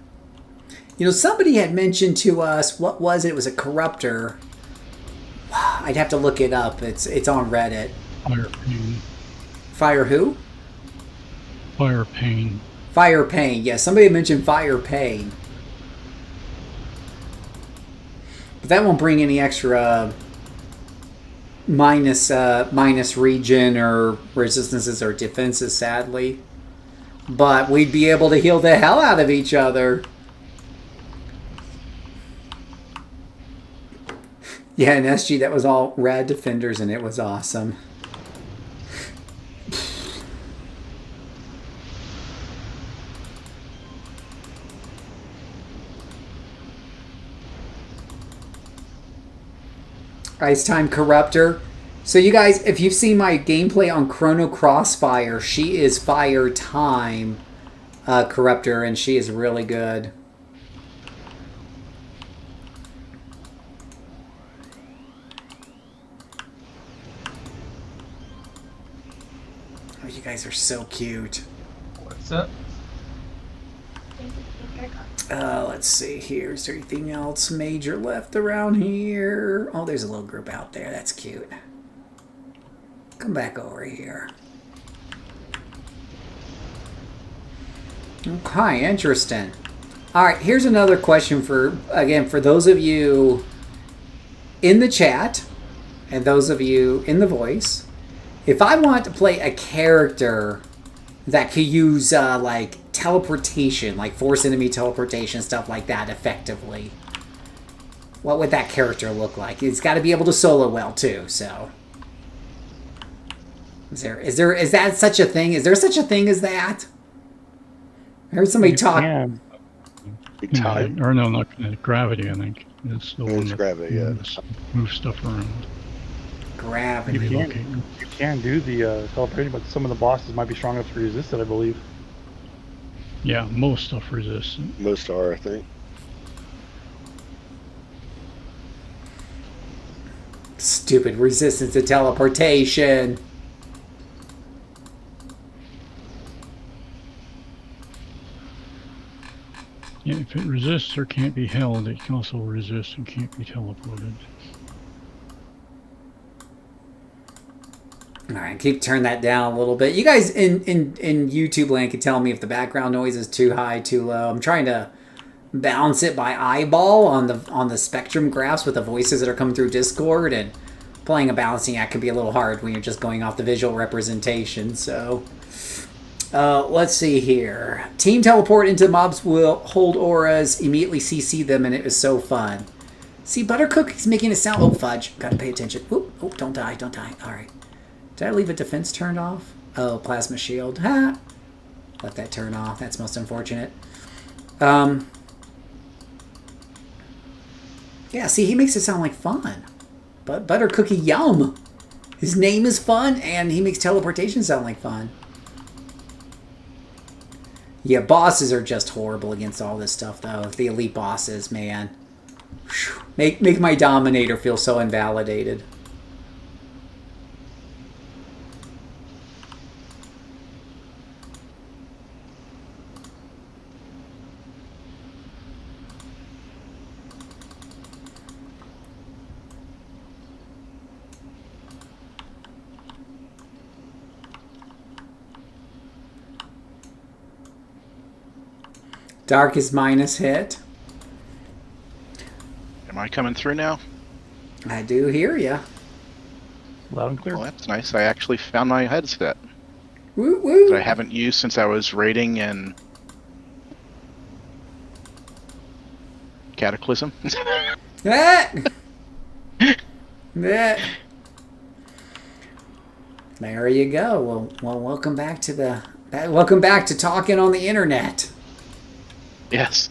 You know, somebody had mentioned to us, what was it? It was a Corruptor. I'd have to look it up. It's on Reddit. Fire Pain. Fire who? Fire Pain. Fire Pain. Yeah, somebody mentioned Fire Pain. But that won't bring any extra minus regen or resistances or defenses, sadly. But we'd be able to heal the hell out of each other. Yeah, in SG that was all rad defenders and it was awesome. Ice Time Corruptor. So you guys, if you've seen my gameplay on Chrono Crossfire, she is Fire Time Corruptor, and she is really good. Oh, you guys are so cute. What's up? Let's see here. Is there anything else major left around here? Oh, there's a little group out there. That's cute. Come back over here. Okay, interesting. All right, here's another question for those of you in the chat and those of you in the voice. If I want to play a character that could use like teleportation, like force enemy teleportation, stuff like that effectively, what would that character look like? It's got to be able to solo well too, so is that such a thing? Is there such a thing as that? I heard somebody talk. Big time. Or no, not Gravity, I think. It's the one It's that Gravity, yeah. moves stuff around. Gravity. You can do the teleportation, but some of the bosses might be strong enough to resist it, I believe. Yeah, most stuff resistant. Most are, I think. Stupid resistance to teleportation. Yeah, if it resists or can't be held, it can also resist and can't be teleported. All right, turn that down a little bit. You guys in YouTube land can tell me if the background noise is too high, too low. I'm trying to balance it by eyeball on the spectrum graphs with the voices that are coming through Discord, and playing a balancing act can be a little hard when you're just going off the visual representation. So let's see here. Team teleport into mobs will hold auras, immediately CC them, and it is so fun. See, Buttercook, he's making it sound... Oh, fudge. Gotta pay attention. Oop, oh, don't die, don't die. All right. Did I leave a defense turned off? Oh, plasma shield. Ha! Let that turn off. That's most unfortunate. Yeah, see, he makes it sound like fun. But Buttercookie, yum! His name is fun, and he makes teleportation sound like fun. Yeah, bosses are just horrible against all this stuff, though. The elite bosses, man. Make my Dominator feel so invalidated. Darkest minus hit. Am I coming through now? I do hear ya. Loud and clear. Well, that's nice. I actually found my headset Woo woo. that I haven't used since I was raiding in Cataclysm. Ah! Ah. There you go. Well, welcome back to talking on the internet. Yes.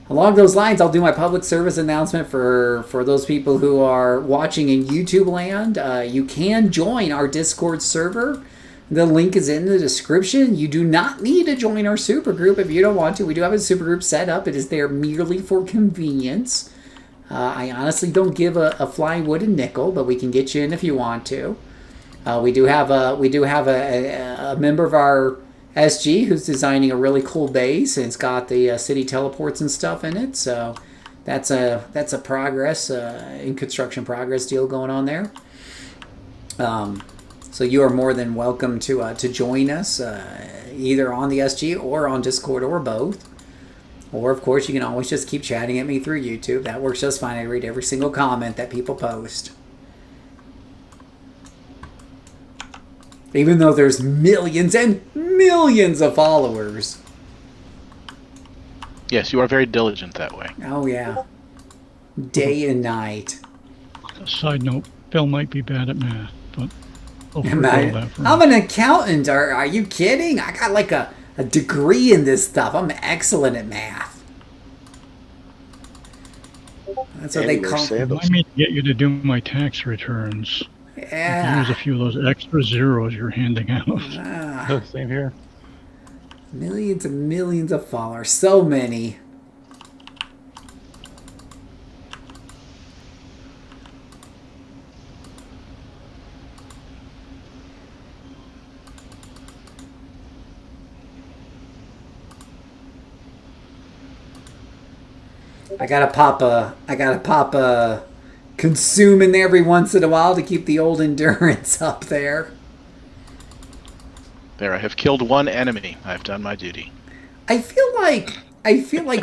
Along those lines, I'll do my public service announcement for those people who are watching in YouTube land. You can join our Discord server. The link is in the description. You do not need to join our supergroup if you don't want to. We do have a supergroup set up. It is there merely for convenience. I honestly don't give a flying wooden nickel, but we can get you in if you want to. We do have a member of our SG who's designing a really cool base, and it's got the city teleports and stuff in it. So that's a progress in construction progress deal going on there. So you are more than welcome to join us either on the SG or on Discord or both. Or of course you can always just keep chatting at me through YouTube. That works just fine. I read every single comment that people post. Even though there's millions and millions of followers. Yes, you are very diligent that way. Oh, yeah. Day and night. Side note, Phil might be bad at math, but I'll forego that for I'm now. an accountant. Are you kidding? I got like a degree in this stuff. I'm excellent at math. That's what they Andy wears call sandals. I mean, to get you to do my tax returns. Yeah. Use a few of those extra zeros you're handing out. Ah, Same here. millions and millions of followers. So many. I gotta pop a consume in there every once in a while to keep the old endurance up there. There, I have killed one enemy. I've done my duty. I feel like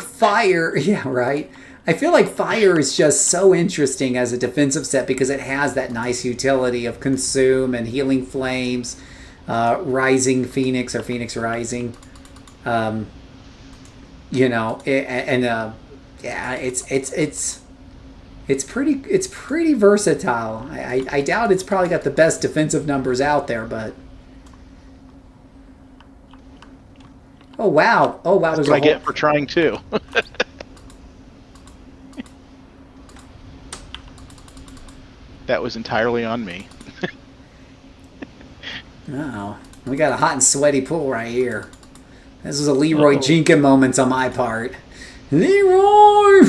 fire. Yeah, right. I feel like fire is just so interesting as a defensive set because it has that nice utility of consume and healing flames, rising phoenix or phoenix rising. Yeah, it's pretty versatile. I doubt it's probably got the best defensive numbers out there, but oh wow, That's there's what I a get for trying too. That was entirely on me. Oh, we got a hot and sweaty pool right here. This was a Leroy Jenkins moment on my part. Leroy!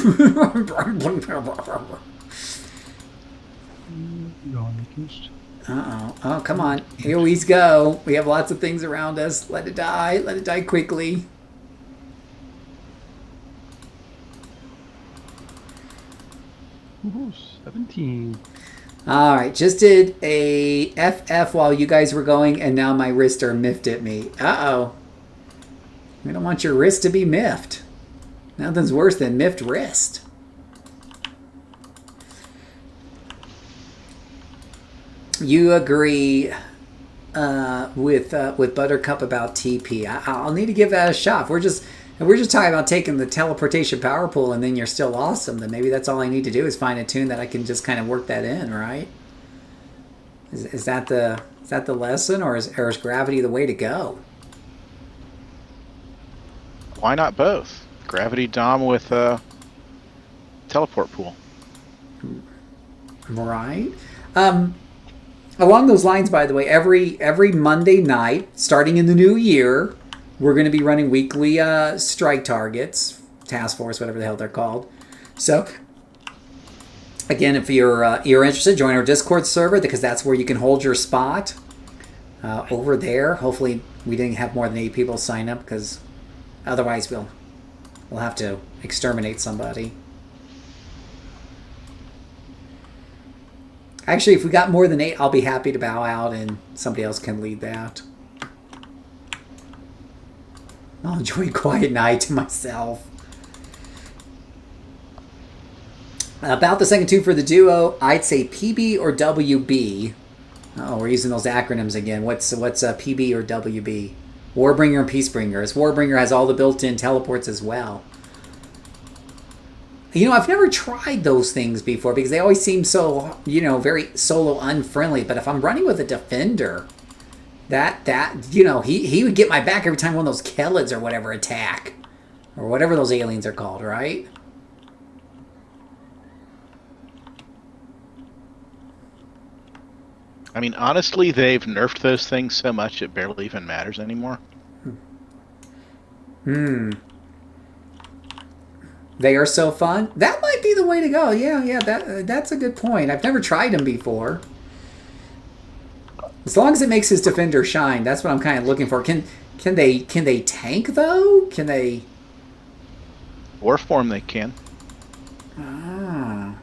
Uh-oh. Oh, come on. Here we go. We have lots of things around us. Let it die. Let it die quickly. Ooh, 17. All right, just did a FF while you guys were going, and now my wrists are miffed at me. Uh-oh. We don't want your wrist to be miffed. Nothing's worse than miffed wrist. You agree with Buttercup about TP. I'll need to give that a shot. If we're just talking about taking the teleportation power pool and then you're still awesome, then maybe that's all I need to do is find a tune that I can just kind of work that in, right? Is that the lesson, or is gravity the way to go? Why not both? Gravity Dom with teleport pool. Right. Along those lines, by the way, every Monday night, starting in the new year, we're going to be running weekly strike targets, task force, whatever the hell they're called. So, again, if you're interested, join our Discord server, because that's where you can hold your spot over there. Hopefully, we didn't have more than 8 people sign up, because otherwise we'll have to exterminate somebody. Actually, if we got more than 8, I'll be happy to bow out and somebody else can lead that. I'll enjoy a quiet night to myself. About the second tune for the duo, I'd say PB or WB. Oh, we're using those acronyms again. What's PB or WB? Warbringer and Peacebringer. As Warbringer has all the built-in teleports as well. You know, I've never tried those things before because they always seem so, very solo unfriendly. But if I'm running with a defender, that he would get my back every time one of those Kellids or whatever attack. Or whatever those aliens are called, right? I mean, honestly, they've nerfed those things so much it barely even matters anymore. They are so fun. That might be the way to go. Yeah, that's a good point. I've never tried them before. As long as it makes his defender shine, that's what I'm kind of looking for. Can they tank though? Can they? War form they can. Ah.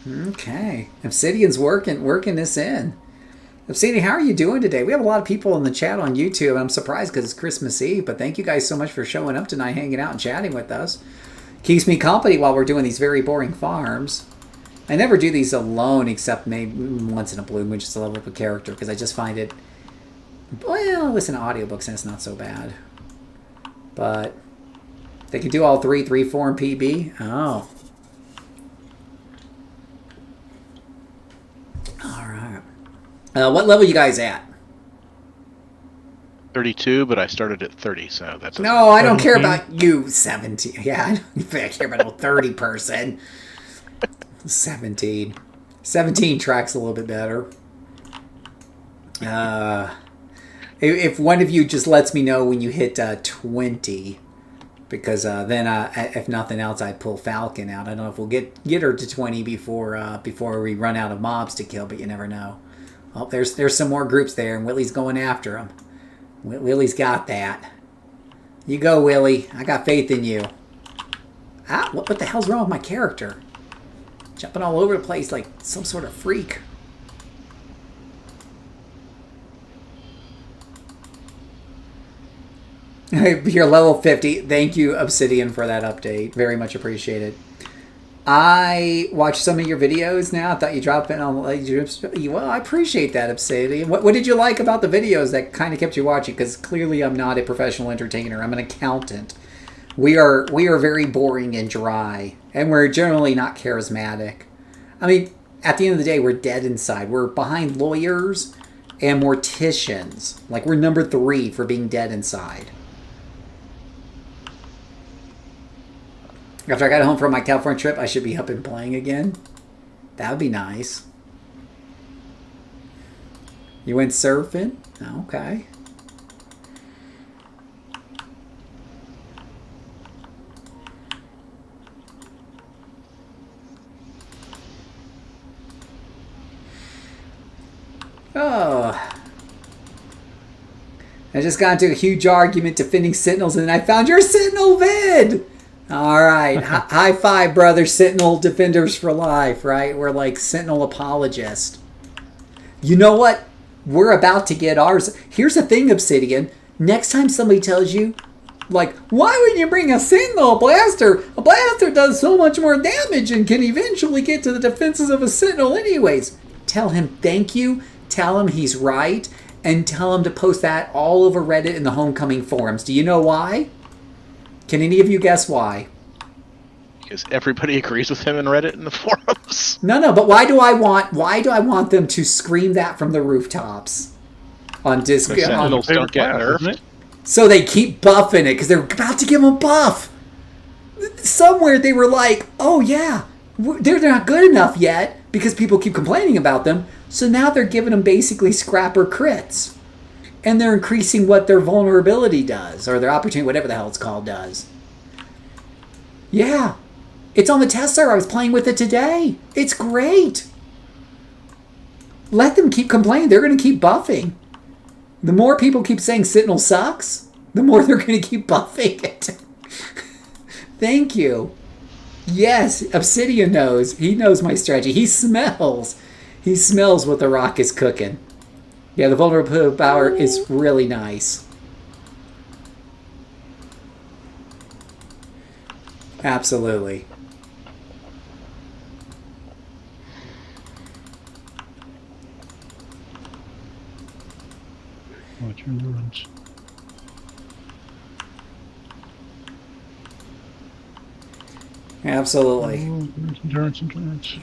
Okay. Obsidian's working this in. Obsidian, how are you doing today? We have a lot of people in the chat on YouTube, and I'm surprised because it's Christmas Eve, but thank you guys so much for showing up tonight, hanging out and chatting with us. Keeps me company while we're doing these very boring farms. I never do these alone except maybe once in a blue moon just to level up a character, because I just find it, well, listen to audiobooks and it's not so bad. But they can do all 3, 4, and PB? Oh. Alright. What level you guys at? 32, but I started at 30, so that's... No, I don't care about you, 17. Yeah, I don't care about a 30 person. 17. 17 tracks a little bit better. If one of you just lets me know when you hit 20, because then if nothing else, I'd pull Falcon out. I don't know if we'll get her to 20 before we run out of mobs to kill, but you never know. Oh, there's some more groups there, and Willie's going after them. Willie's got that. You go, Willie. I got faith in you. Ah, what the hell's wrong with my character? Jumping all over the place like some sort of freak. You're level 50. Thank you, Obsidian, for that update. Very much appreciated. I watched some of your videos now. I thought you dropped in on... Well, I appreciate that, Obsidian. What did you like about the videos that kind of kept you watching? Because clearly I'm not a professional entertainer. I'm an accountant. We are very boring and dry. And we're generally not charismatic. I mean, at the end of the day, we're dead inside. We're behind lawyers and morticians. Like, we're number 3 for being dead inside. After I got home from my California trip, I should be up and playing again. That would be nice. You went surfing? Okay. Oh. I just got into a huge argument defending Sentinels, and then I found your Sentinel vid! All right. High five, brother. Sentinel defenders for life, right? We're like Sentinel apologists. You know what? We're about to get ours. Here's the thing, Obsidian. Next time somebody tells you, like, why would you bring a Sentinel blaster? A blaster does so much more damage and can eventually get to the defenses of a Sentinel anyways. Tell him thank you. Tell him he's right. And tell him to post that all over Reddit in the Homecoming forums. Do you know why? Can any of you guess why? Because everybody agrees with him in Reddit in the forums. No, but why do I want them to scream that from the rooftops on Discord? Sentinels don't get Isn't nerfed. it? So they keep buffing it because they're about to give them a buff. Somewhere they were like, oh yeah, they're not good enough yet because people keep complaining about them. So now they're giving them basically scrapper crits. And they're increasing what their vulnerability does, or their opportunity, whatever the hell it's called, does. Yeah. It's on the test server. I was playing with it today. It's great. Let them keep complaining. They're going to keep buffing. The more people keep saying Sentinel sucks, the more they're going to keep buffing it. Thank you. Yes, Obsidian knows. He knows my strategy. He smells. He smells what the rock is cooking. Yeah, the vulnerability power is really nice. Absolutely. Watch your endurance. Absolutely. Endurance.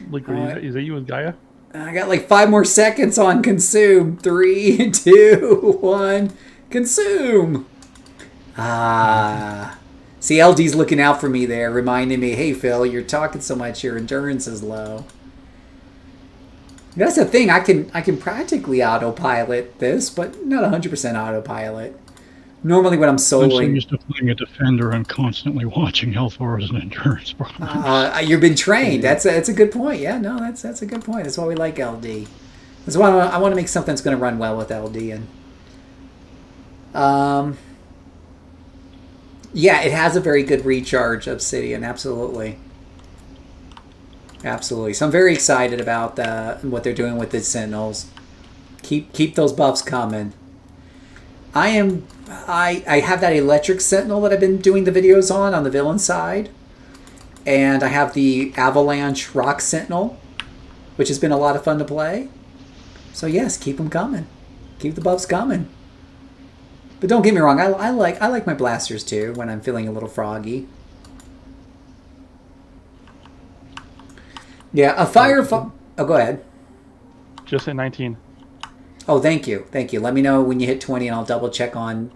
Liquid, is that you and Gaia? I got like 5 more seconds on consume. 3, 2, 1. Consume. See, LD's looking out for me there, reminding me, hey, Phil, you're talking so much, your endurance is low. That's the thing. I can practically autopilot this, but not 100% autopilot. Normally when I'm I'm so soloing... used to playing a defender and constantly watching health bars and endurance problems. You've been trained. That's a good point. Yeah, no, that's a good point. That's why we like LD. That's why I want to make something that's going to run well with LD. And yeah, it has a very good recharge, Obsidian. Absolutely. Absolutely. So I'm very excited about what they're doing with the Sentinels. Keep those buffs coming. I have that electric Sentinel that I've been doing the videos on the villain side. And I have the Avalanche Rock Sentinel, which has been a lot of fun to play. So yes, keep them coming. Keep the buffs coming. But don't get me wrong, I like my blasters too when I'm feeling a little froggy. Yeah, a fire... Oh, go ahead. Just at 19. Oh, thank you. Thank you. Let me know when you hit 20 and I'll double check on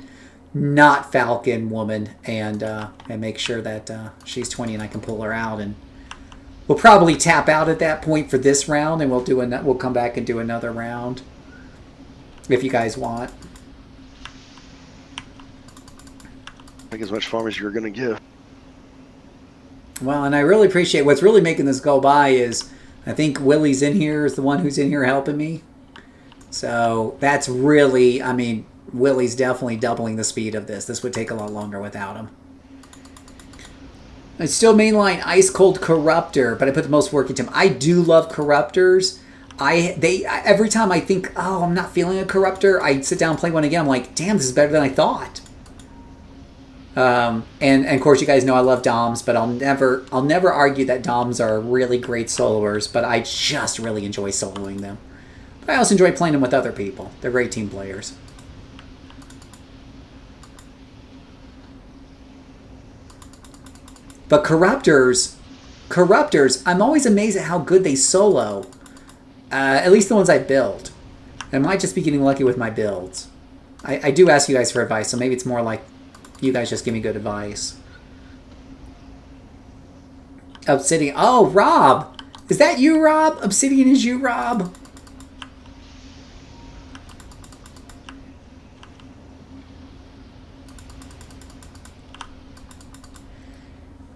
not Falcon Woman and make sure that she's 20 and I can pull her out. And we'll probably tap out at that point for this round and we'll come back and do another round if you guys want. Like as much farm as you're going to give. Well, and I really appreciate what's really making this go by is I think Willie's in here is the one who's in here helping me. So that's really, I mean, Willie's definitely doubling the speed of this. This would take a lot longer without him. I still mainline Ice Cold Corruptor, but I put the most work into him. I do love Corruptors. Every time I think, oh, I'm not feeling a Corruptor, I sit down and play one again. I'm like, damn, this is better than I thought. And of course you guys know I love Doms, but I'll never argue that Doms are really great soloers, but I just really enjoy soloing them. But I also enjoy playing them with other people. They're great team players. But Corruptors, I'm always amazed at how good they solo. At least the ones I build. I might just be getting lucky with my builds. I do ask you guys for advice, so maybe it's more like you guys just give me good advice. Obsidian. Oh, Rob. Is that you, Rob? Obsidian is you, Rob?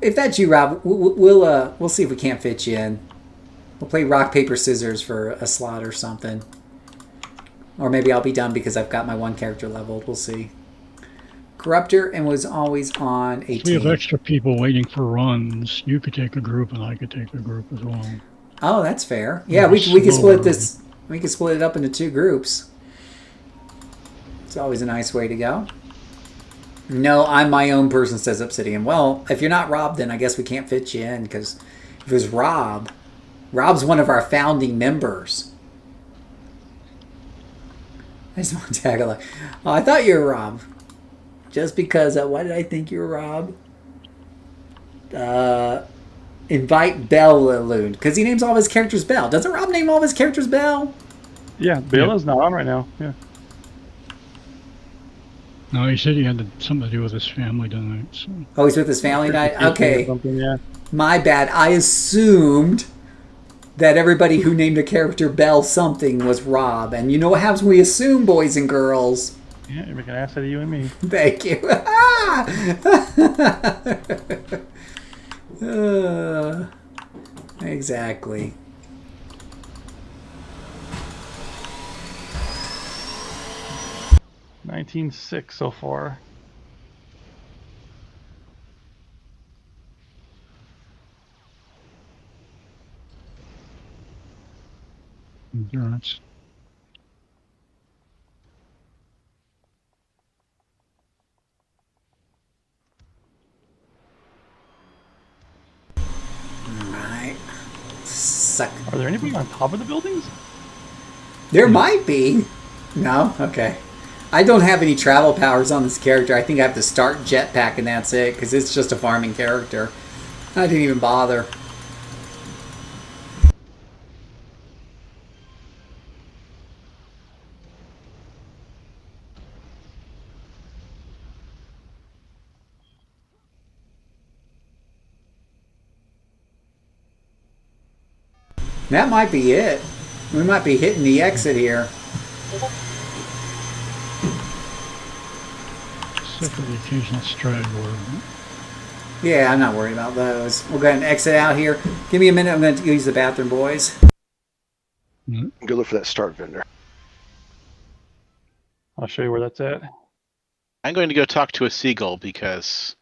If that's you, Rob, we'll see if we can't fit you in. We'll play rock, paper, scissors for a slot or something. Or maybe I'll be done because I've got my one character leveled. We'll see. Corruptor and was always on a We have team. extra people waiting for runs. You could take a group, and I could take a group as well. Oh, that's fair. Yeah, Maybe we could split slower. this. We could split it up into 2 groups. It's always a nice way to go. No, I'm my own person, says Obsidian. Well, if you're not Rob, then I guess we can't fit you in, because if it was Rob, Rob's one of our founding members. I just want to tag along. Oh, I thought you were Rob. Just because, why did I think you were Rob? Invite Bell Laloon, because he names all of his characters Bell. Doesn't Rob name all of his characters Bell? Yeah, Bela's not on right now. Yeah. No, he said he had something to do with his family tonight. So. Oh, he's with his family tonight? Okay. Yeah. My bad. I assumed that everybody who named a character Bell something was Rob. And you know what happens when we assume, boys and girls? Yeah, you're making an ass out of you and me. Thank you. Exactly. $19,600 so far. Endurance. Alright. Suck. Are there anybody on top of the buildings? There might be. No? Okay. I don't have any travel powers on this character. I think I have to start jetpack and that's it, because it's just a farming character. I didn't even bother. That might be it. We might be hitting the exit here. Except for the occasional straggler. Yeah, I'm not worried about those. We'll go ahead and exit out here. Give me a minute. I'm going to use the bathroom, boys. Go look for that start vendor. I'll show you where that's at. I'm going to go talk to a seagull because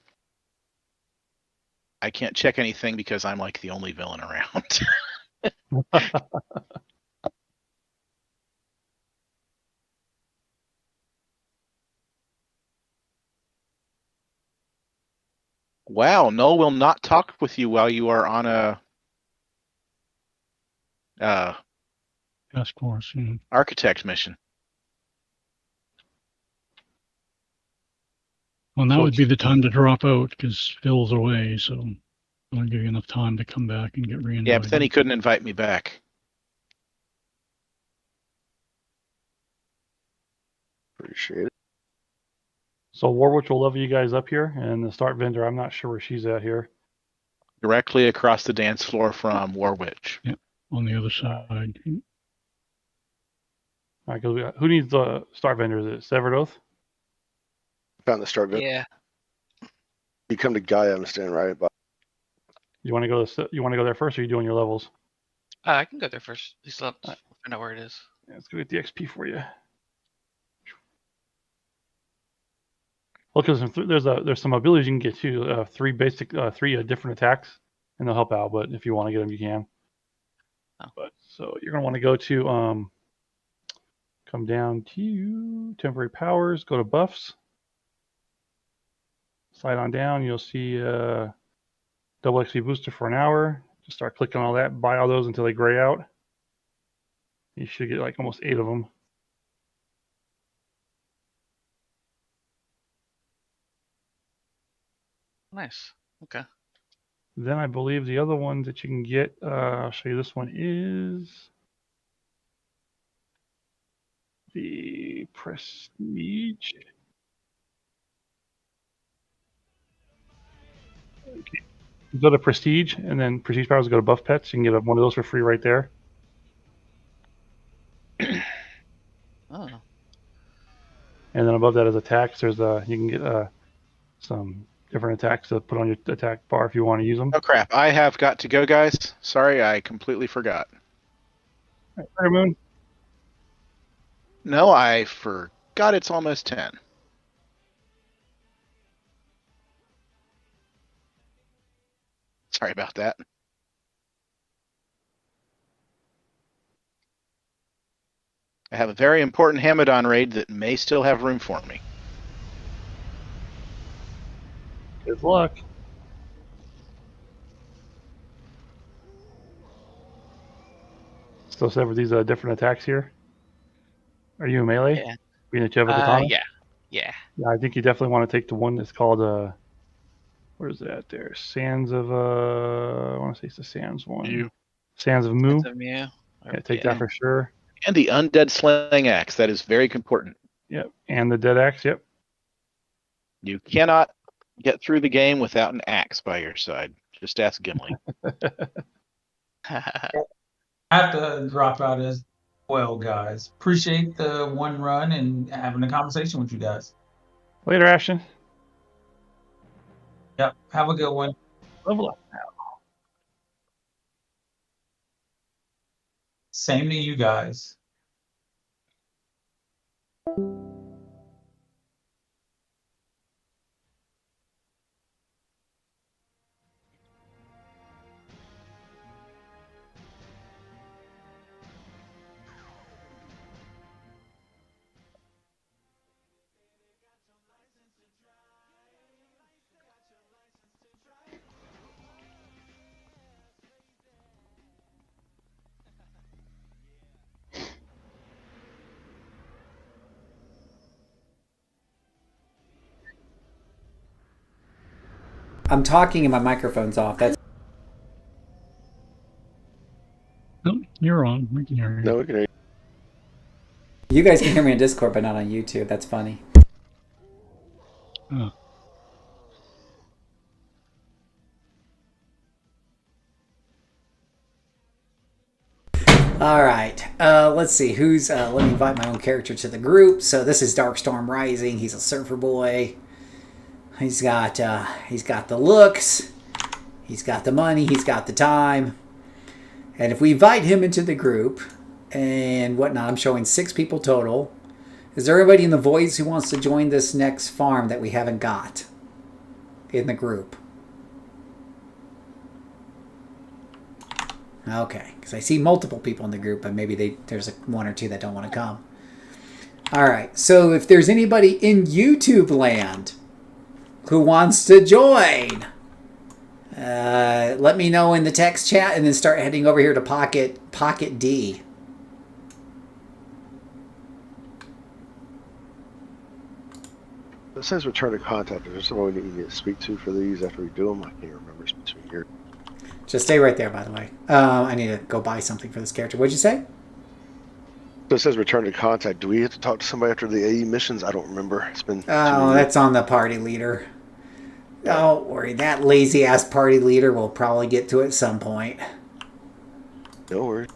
I can't check anything because I'm like the only villain around. Wow, Null will not talk with you while you are on a Task force. Yeah. architect mission. Well, now So would be the time to drop out because Phil's away, so I'll give you enough time to come back and get reinvited. Yeah, but then he couldn't invite me back. Appreciate it. So Warwitch will level you guys up here, and the start vendor, I'm not sure where she's at here. Directly across the dance floor from Warwitch. on the other side. All right, who needs the start vendor? Is it Severed Oath? Found the start vendor. Yeah. You come to Gaia, I'm standing right about. You want to go there first, or are you doing your levels? I can go there first. At least I'll find out where it is. Yeah, let's go get the XP for you. Well, because there's some abilities you can get too. Three different attacks, and they'll help out. But if you want to get them, you can. Oh. But so you're gonna want to go to come down to temporary powers. Go to buffs. Slide on down. You'll see double XP booster for an hour. Just start clicking on all that. Buy all those until they gray out. You should get like almost 8 of them. Nice. Okay. Then I believe the other one that you can get, I'll show you this one, is the Prestige. Okay. You go to Prestige, and then Prestige powers go to Buff Pets. You can get one of those for free right there. Oh. And then above that is attacks. You can get some different attacks to put on your attack bar if you want to use them. Oh crap, I have got to go, guys. Sorry, I completely forgot. All right, Moon. No, I forgot it's almost 10. Sorry about that. I have a very important Hamadon raid that may still have room for me. Good luck. Still set with these different attacks here. Are you a melee? Yeah. Being that you have a katana? Yeah. Yeah. Yeah, I think you definitely want to take the one that's called where is that there? Sands of I want to say it's the Sands one. You. Sands of Mu. Sense of Mew. Yeah, take that for sure. And the undead slaying axe. That is very important. Yep. And the dead axe, yep. You cannot get through the game without an axe by your side. Just ask Gimli. I have to drop out as well, guys. Appreciate the one run and having a conversation with you guys. Later, Ashton. Yep. Have a good one. Level up. Same to you guys. I'm talking and my microphone's off. That's No, you're on. We can hear you. No, we can hear you. you guys can hear me on Discord, but not on YouTube. That's funny. Oh. All right. Let's see who's. Let me invite my own character to the group. So this is Darkstorm Rising. He's a surfer boy. He's got the looks. He's got the money. He's got the time. And if we invite him into the group and whatnot, I'm showing 6 people total. Is there anybody in the voice who wants to join this next farm that we haven't got in the group? Okay, because I see multiple people in the group, but maybe there's one or two that don't want to come. All right, so if there's anybody in YouTube land who wants to join, let me know in the text chat, and then start heading over here to Pocket D. It says return to contact. Is there someone we need to speak to for these after we do them? I can't remember. It's between here. Just stay right there, by the way. I need to go buy something for this character. What'd you say? So it says return to contact. Do we have to talk to somebody after the AE missions? I don't remember. It's been. Oh, that's on the party leader. Don't worry. That lazy-ass party leader will probably get to it at some point. No worries.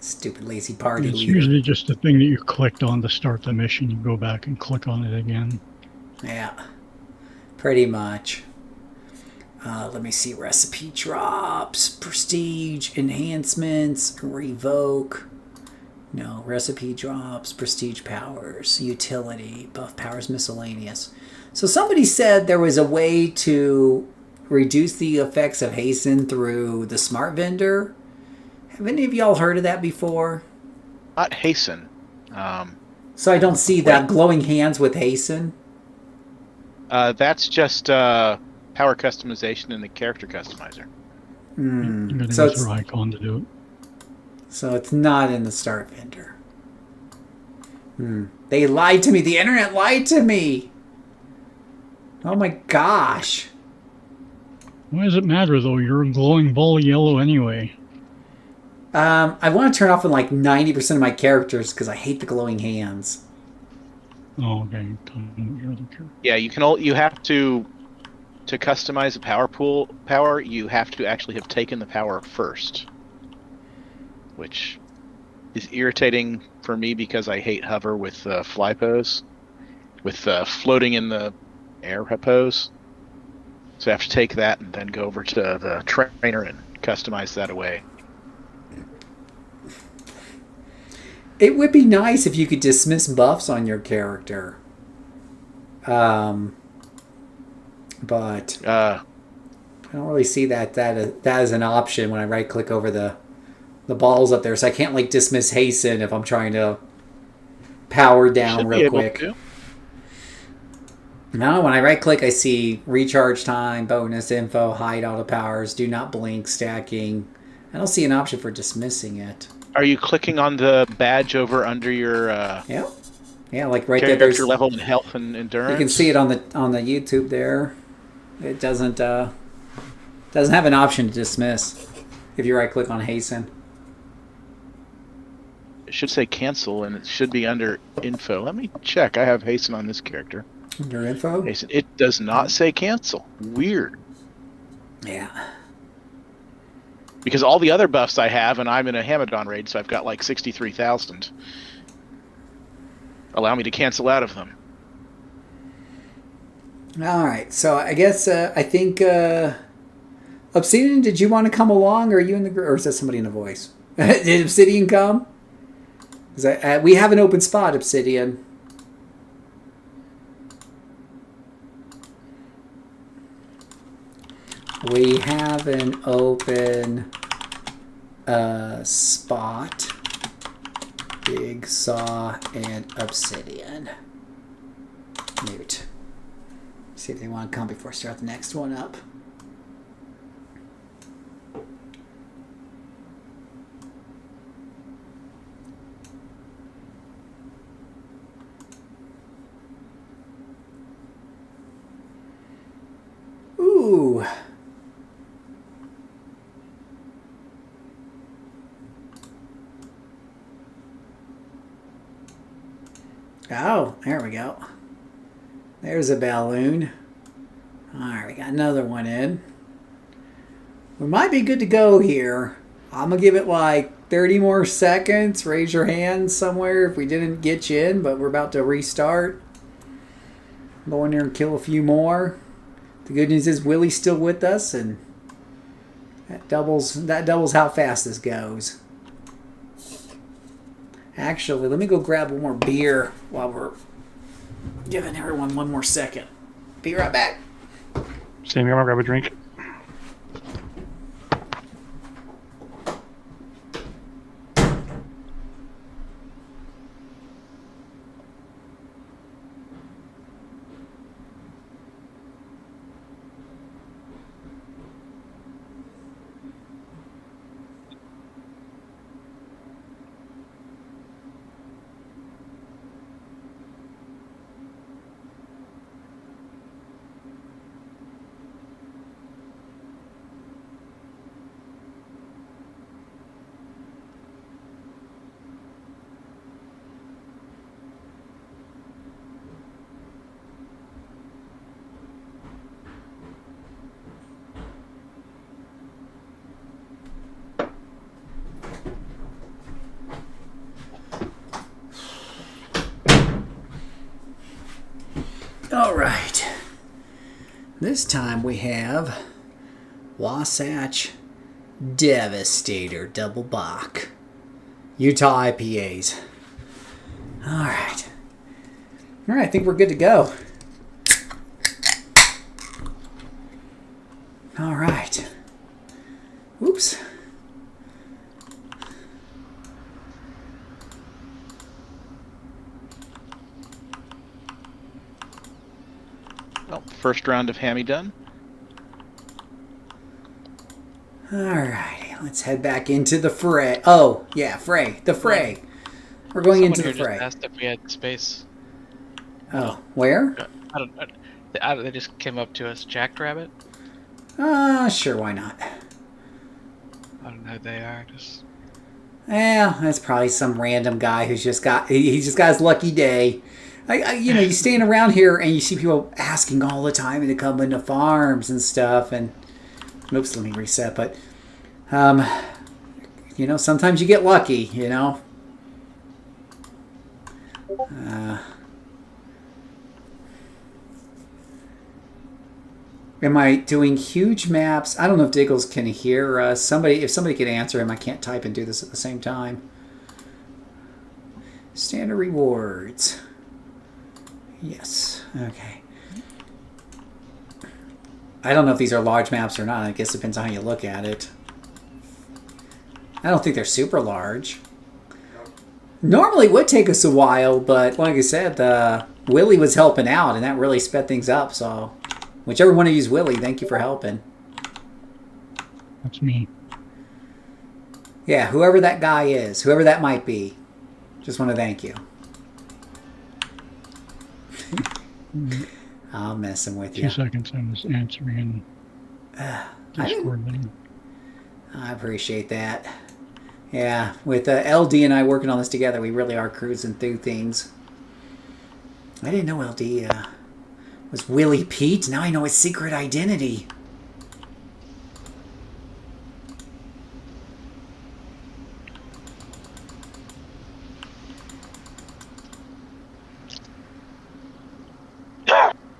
Stupid lazy party It's leader. usually just the thing that you clicked on to start the mission. You go back and click on it again. Yeah, pretty much. Let me see. Recipe drops, prestige enhancements, revoke. No, recipe drops, prestige powers, utility, buff powers, miscellaneous. So somebody said there was a way to reduce the effects of hasten through the smart vendor. Have any of y'all heard of that before? Not hasten. So I don't see that glowing hands with hasten. That's just power customization in the character customizer. You gotta So go it's, through icon to do it. so it's not in the start vendor. They lied to me. The internet lied to me. Oh my gosh. Why does it matter though? You're a glowing ball of yellow anyway. I want to turn off on like 90% of my characters because I hate the glowing hands. Oh, okay. Your other character. Yeah, you have to customize the power, you have to actually have taken the power first. Which is irritating for me because I hate hover with fly pose. With floating in the air pose. So I have to take that and then go over to the trainer and customize that away. It would be nice if you could dismiss buffs on your character. But I don't really see that as an option when I right click over the balls up there, so I can't like dismiss hasten if I'm trying to power down Should be real able quick. to. No, when I right click, I see recharge time, bonus info, hide auto powers, do not blink, stacking. I don't see an option for dismissing it. Are you clicking on the badge over under your Yeah, like right there. There's, character level and health and endurance? you can see it on the YouTube there. It doesn't have an option to dismiss if you right click on hasten. It should say cancel, and it should be under info. Let me check. I have hasten on this character. Your info? Hasten. It does not say cancel. Weird. Yeah. Because all the other buffs I have, and I'm in a Hamadon raid, so I've got like 63,000. Allow me to cancel out of them. All right. So I guess I think Obsidian, did you want to come along, or are you in the group, or is that somebody in the voice? Did Obsidian come? Because we have an open spot, Obsidian. We have an open spot. Big Saw and Obsidian. Mute. See if they want to come before I start the next one up. Ooh. Oh, there we go. There's a balloon. Alright, we got another one in. We might be good to go here. I'm going to give it like 30 more seconds. Raise your hand somewhere if we didn't get you in, but we're about to restart. Go in there and kill a few more. The good news is Willie's still with us, and that doubles how fast this goes. Actually, let me go grab one more beer while we're giving everyone one more second. Be right back. Same here, I'm gonna grab a drink. All right. This time we have Wasatch Devastator Double Bach. Utah IPAs. All right. All right, I think we're good to go. All right. Oops. Well, first round of hammy done. Alrighty, let's head back into the fray. Oh, yeah, fray. The fray. We're going into the Someone here fray. just asked if we had space. Oh, where? I don't, they just came up to us. Jackrabbit? Sure, why not? I don't know who they are. Just Yeah, that's probably some random guy who's just got he's just got his lucky day. You stand around here and you see people asking all the time to come into farms and stuff. And oops, let me reset. But sometimes you get lucky. Am I doing huge maps? I don't know if Diggles can hear if somebody can answer him. I can't type and do this at the same time. Standard rewards. Yes. Okay. I don't know if these are large maps or not. I guess it depends on how you look at it. I don't think they're super large. Normally it would take us a while, but like I said, Willie was helping out, and that really sped things up. So, whichever one of you is Willie, thank you for helping. That's me. Yeah, whoever that guy is, whoever that might be, just want to thank you. I'm messing with you. 2 seconds, I was answering Discord thing. I appreciate that. Yeah, with LD and I working on this together, we really are cruising through things. I didn't know LD was Willie Pete. Now I know his secret identity.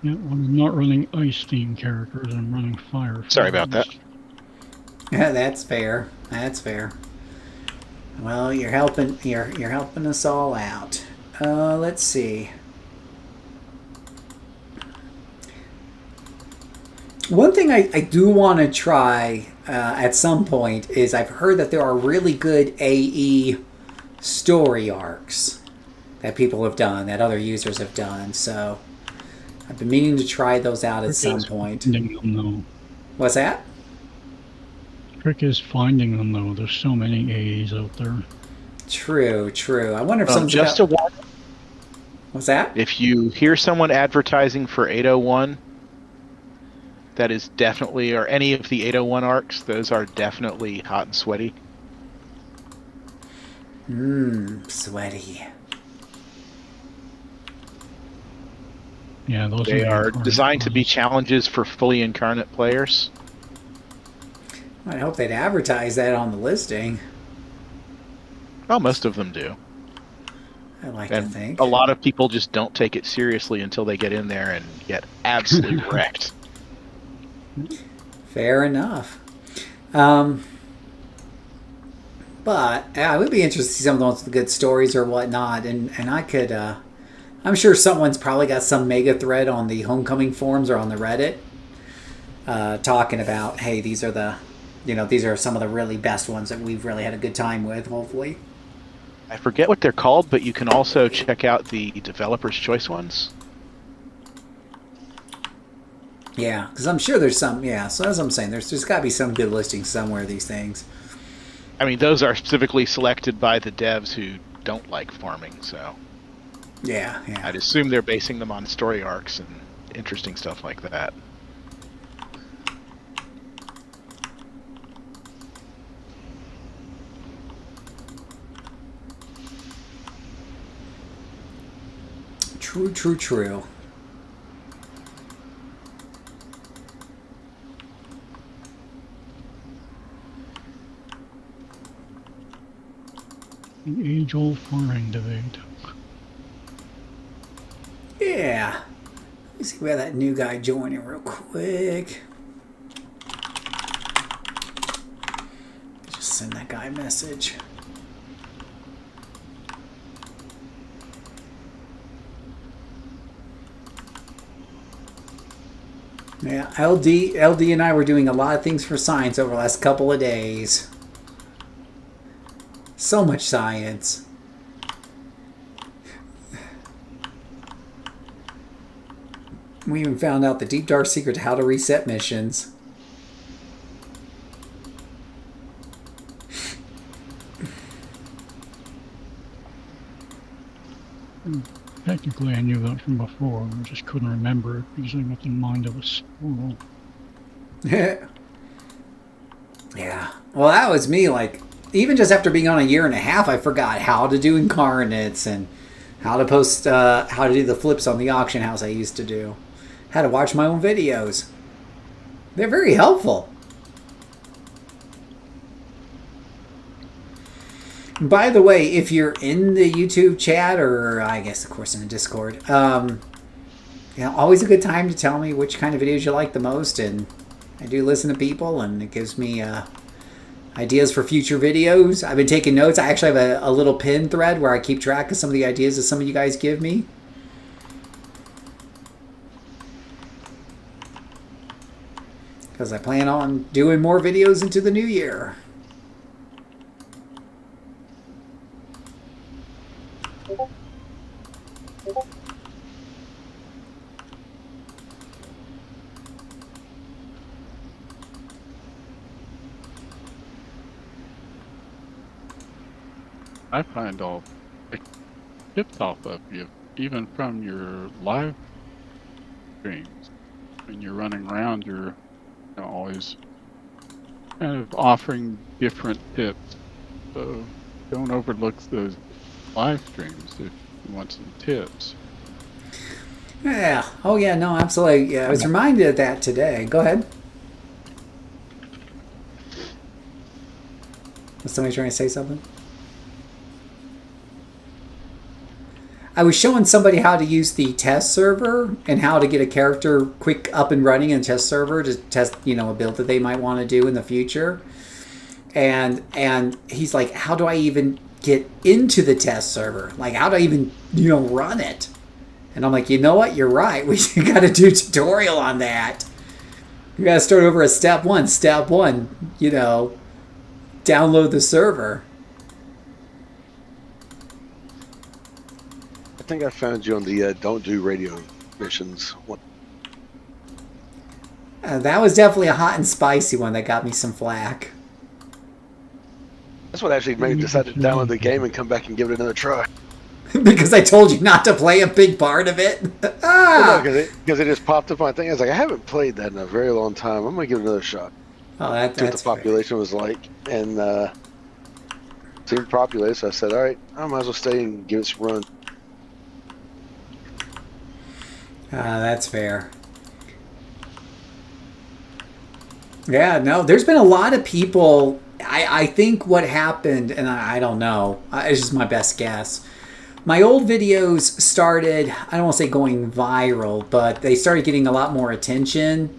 Yeah, when I'm not running ice theme characters, I'm running fire. Sorry about that. Yeah, that's fair. That's fair. Well, you're helping us all out. Let's see. One thing I do want to try at some point is I've heard that there are really good AE story arcs that people have done, that other users have done. So I've been meaning to try those out at some point. Finding them, though. What's that? Trick is finding them, though. There's so many AEs out there. True, true. I wonder if some Just a warning. What's that? If you hear someone advertising for 801, that is definitely, or any of the 801 arcs, those are definitely hot and sweaty. Sweaty. Yeah, those They are incarnate designed to be ones. challenges for fully incarnate players. I hope they'd advertise that on the listing. Well, most of them do. I like And to think. a lot of people just don't take it seriously until they get in there and get absolutely wrecked. Fair enough. But I would be interested to see some of those good stories or whatnot, and I could. I'm sure someone's probably got some mega thread on the Homecoming forums or on the Reddit, talking about, hey, these are these are some of the really best ones that we've really had a good time with. Hopefully. I forget what they're called, but you can also check out the Developer's Choice ones. Yeah, because I'm sure there's some. Yeah, so as I'm saying, there's got to be some good listings somewhere of these things. I mean, those are specifically selected by the devs who don't like farming, so Yeah, yeah. I'd assume they're basing them on story arcs and interesting stuff like that. True, true, true. The age-old farming debate. Yeah. Let me see where that new guy joining real quick. Just send that guy a message. Yeah, LD and I were doing a lot of things for science over the last couple of days. So much science. We even found out the deep dark secret to how to reset missions. Technically, I knew that from before. I just couldn't remember it because I got the mind of a squirrel. Yeah. Well, that was me. Like, even just after being on a year and a half, I forgot how to do incarnates and how to post, how to do the flips on the auction house I used to do. How to watch my own videos. They're very helpful. By the way, if you're in the YouTube chat, or I guess, of course, in the Discord, always a good time to tell me which kind of videos you like the most. And I do listen to people, and it gives me ideas for future videos. I've been taking notes. I actually have a little pin thread where I keep track of some of the ideas that some of you guys give me. because I plan on doing more videos into the new year. I find all tips off of you, even from your live streams. When you're running around, you're always kind of offering different tips. So don't overlook those live streams if you want some tips. Yeah. Oh, yeah. No, absolutely. Yeah, I was reminded of that today. Go ahead. Was somebody trying to say something? I was showing somebody how to use the test server and how to get a character quick up and running in a test server to test, a build that they might want to do in the future. And he's like, how do I even get into the test server? Like, how do I even, run it? And I'm like, you know what? You're right. We got to do a tutorial on that. You got to start over as step one. Step one, download the server. I think I found you on the don't do radio missions. That was definitely a hot and spicy one that got me some flack. That's what actually made me decide to download the game and come back and give it another try. Because I told you not to play a big part of it. Well, no, because it just popped up on my thing. I was like, I haven't played that in a very long time. I'm going to give it another shot. Oh, See what the population was like. And seemed populated, so I said, all right, I might as well stay and give it some run. That's fair. Yeah, no, there's been a lot of people. I think what happened, and I don't know, it's just my best guess. My old videos started, I don't want to say going viral, but they started getting a lot more attention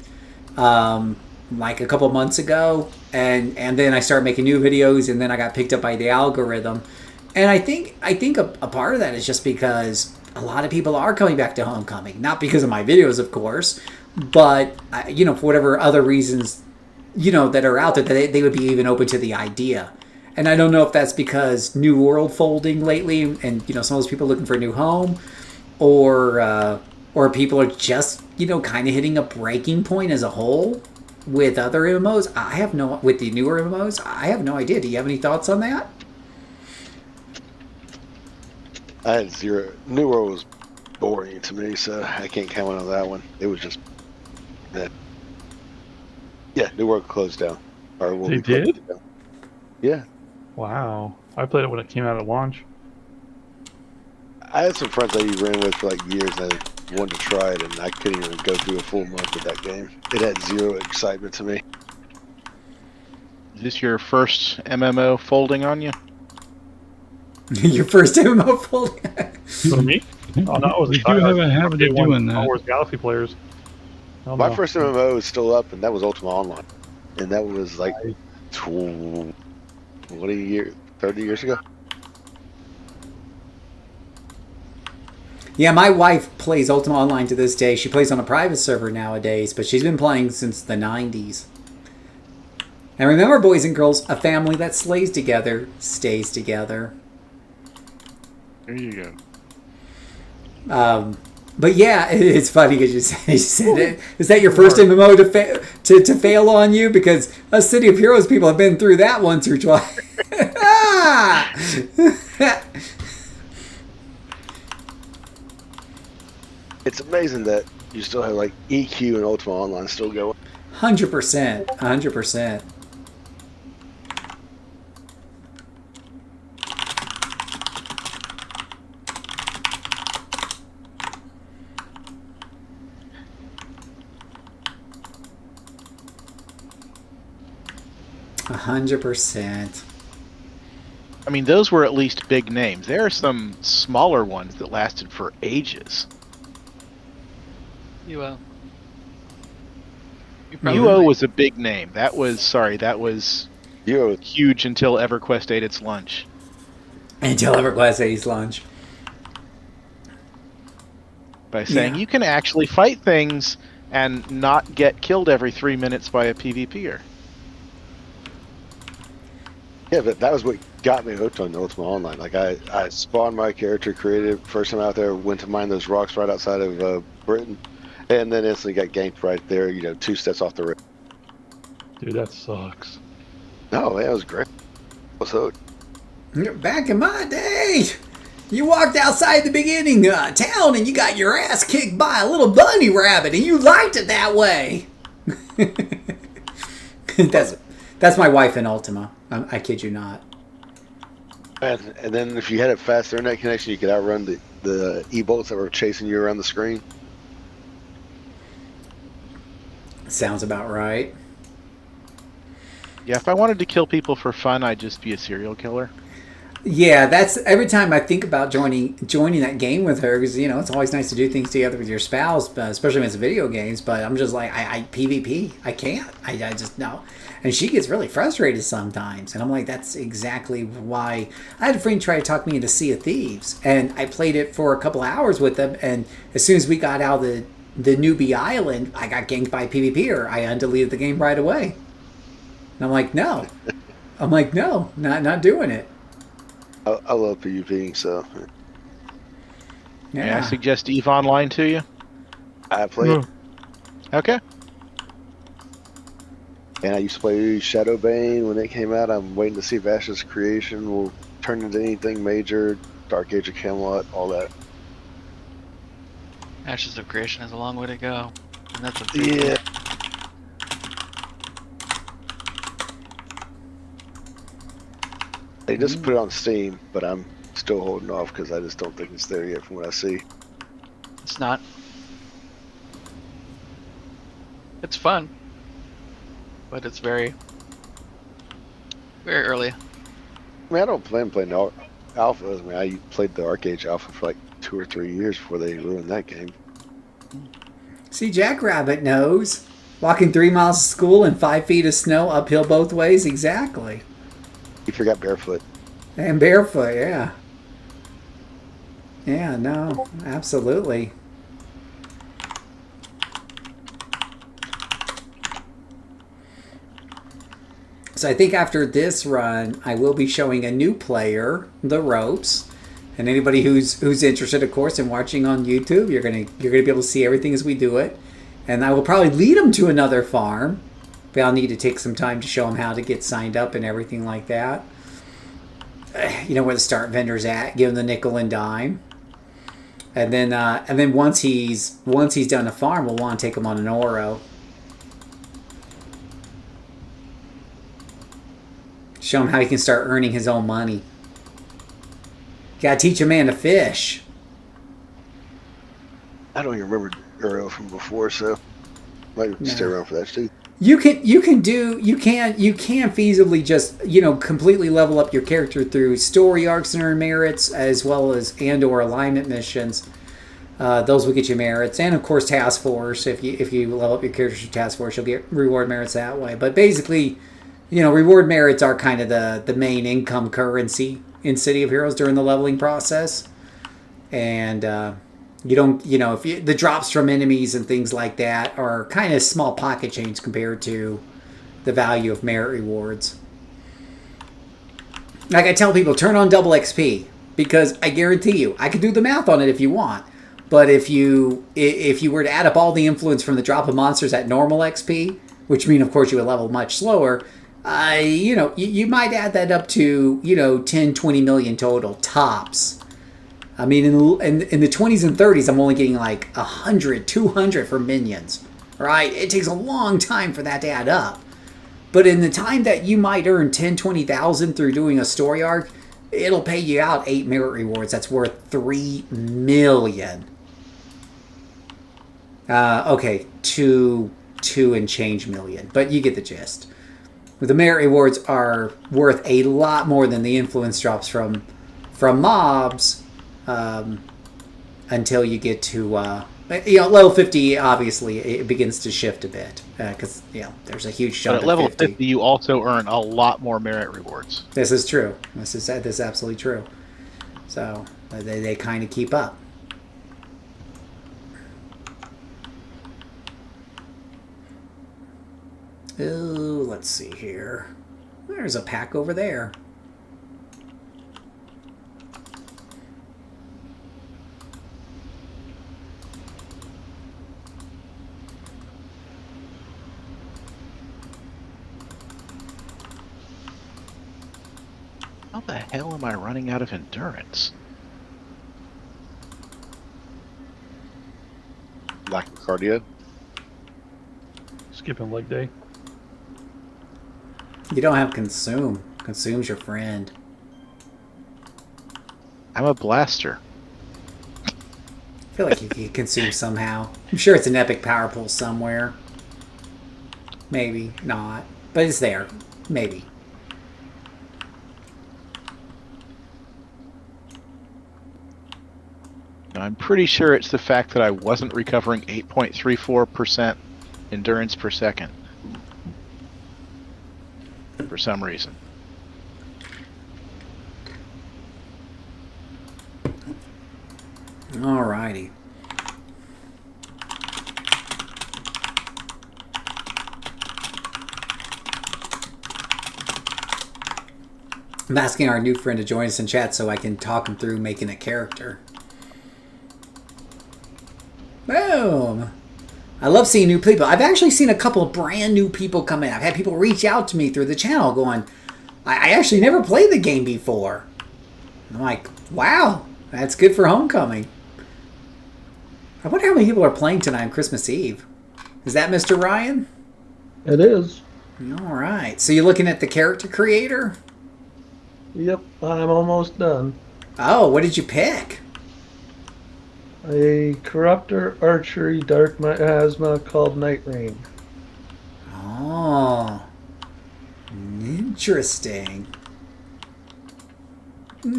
like a couple months ago. And then I started making new videos, and then I got picked up by the algorithm. And I think a part of that is just because a lot of people are coming back to Homecoming. Not because of my videos, of course, but, for whatever other reasons, that are out there, that they would be even open to the idea. And I don't know if that's because New World folding lately, and some of those people looking for a new home, or people are just kind of hitting a breaking point as a whole with other MMOs. With the newer MMOs, I have no idea. Do you have any thoughts on that? I had zero. New World was boring to me, so I can't comment on that one. It was just that. Yeah, New World closed down. Or will They be closing did? down. Yeah. Wow. I played it when it came out at launch. I had some friends that you ran with for like years, and I wanted to try it, and I couldn't even go through a full month with that game. It had zero excitement to me. Is this your first MMO folding on you? Your first MMO folding? For me? Oh, no, it was We do have a habit of doing that. Star Wars Galaxy players. Oh, My no. first MMO is still up, and that was Ultima Online. And that was like 30 years ago? Yeah, my wife plays Ultima Online to this day. She plays on a private server nowadays, but she's been playing since the 90s. And remember, boys and girls, a family that slays together stays together. There you go. But yeah, it's funny because you said it. Is that your first MMO to fail on you? Because us City of Heroes people have been through that once or twice. It's amazing that you still have like EQ and Ultima Online still going. 100%. 100%. %. I mean, those were at least big names. There are some smaller ones that lasted for ages. UO. UO was a big name. That was You huge until EverQuest ate its lunch. Until EverQuest ate its lunch. By saying Yeah. you can actually fight things and not get killed every 3 minutes by a PvPer. Yeah, but that was what got me hooked on Ultima Online. Like I spawned my character, created first time out there, went to mine those rocks right outside of Britain, and then instantly got ganked right there. 2 steps off the road. Dude, that sucks. No, man, it was great. Was hooked. Back in my day, you walked outside the beginning town and you got your ass kicked by a little bunny rabbit, and you liked it that way. That's my wife in Ultima. I kid you not. And then if you had a fast internet connection, you could outrun the E-bolts that were chasing you around the screen. Sounds about right. Yeah, if I wanted to kill people for fun, I'd just be a serial killer. Yeah, that's every time I think about joining that game with her, because it's always nice to do things together with your spouse, especially when it's video games. But I'm just like, I PvP, I can't. I just no. And she gets really frustrated sometimes, and I'm like, that's exactly why I had a friend try to talk me into Sea of Thieves, and I played it for a couple hours with them, and as soon as we got out of the newbie island, I got ganked by a PvPer. I undeleted the game right away. And I'm like, no. Not doing it. I love PvPing, so May I suggest EVE Online to you? I play it. Okay. And I used to play Shadowbane when it came out. I'm waiting to see if Ashes Creation will turn into anything major. Dark Age of Camelot, all that. Ashes of Creation has a long way to go. And that's a Yeah. They just put it on Steam, but I'm still holding off because I just don't think it's there yet from what I see. It's not. It's fun. But it's very, very early. I mean, I don't plan on playing the alphas. I mean, I played the Arcade alpha for like 2 or 3 years before they ruined that game. See, Jackrabbit knows. Walking 3 miles to school in 5 feet of snow, uphill both ways, exactly. You forgot Barefoot. And barefoot, yeah. Yeah, no, absolutely. So I think after this run, I will be showing a new player the ropes, and anybody who's interested, of course, in watching on YouTube, you're gonna be able to see everything as we do it, and I will probably lead them to another farm, but I'll need to take some time to show them how to get signed up and everything like that. Where the start vendor's at, give him the nickel and dime, and then once he's done a farm, we'll want to take him on an Ouro. Show him how he can start earning his own money. Gotta teach a man to fish. I don't even remember Euro from before, so might stay around for that too. You can feasibly just completely level up your character through story arcs and earn merits, as well as or alignment missions. Those will get you merits, and of course task force. If you level up your character through task force, you'll get reward merits that way. But basically, reward merits are kind of the main income currency in City of Heroes during the leveling process. And you don't, if the drops from enemies and things like that are kind of small pocket change compared to the value of merit rewards. Like I tell people, turn on double XP, because I guarantee you, I could do the math on it if you want. But if you were to add up all the influence from the drop of monsters at normal XP, which mean of course you would level much slower, you might add that up to 10, 20 million total tops. I mean, in the 20s and 30s, I'm only getting like 100, 200 for minions, right? It takes a long time for that to add up. But in the time that you might earn 10, 20,000 through doing a story arc, it'll pay you out 8 merit rewards. That's worth 3 million. Okay, 2 and change million, but you get the gist. The merit rewards are worth a lot more than the influence drops from mobs until you get to level 50. Obviously, it begins to shift a bit because there's a huge jump. But at level 50, you also earn a lot more merit rewards. This is true. This is absolutely true. So they kind of keep up. Oh, let's see here. There's a pack over there. How the hell am I running out of endurance? Lack of cardio. Skipping leg day. You don't have consume. Consume's your friend. I'm a blaster. I feel like you can consume somehow. I'm sure it's an epic power pool somewhere. Maybe not, but it's there. Maybe. And I'm pretty sure it's the fact that I wasn't recovering 8.34% endurance per second. For some reason. Alrighty. I'm asking our new friend to join us in chat so I can talk him through making a character. Boom! I love seeing new people. I've actually seen a couple of brand new people come in. I've had people reach out to me through the channel going, I actually never played the game before. And I'm like, wow, that's good for homecoming. I wonder how many people are playing tonight on Christmas Eve. Is that Mr. Ryan? It is. All right. So you're looking at the character creator? Yep, I'm almost done. Oh, what did you pick? A Corruptor Archery Dark Miasma called Night Rain. Oh, interesting. That's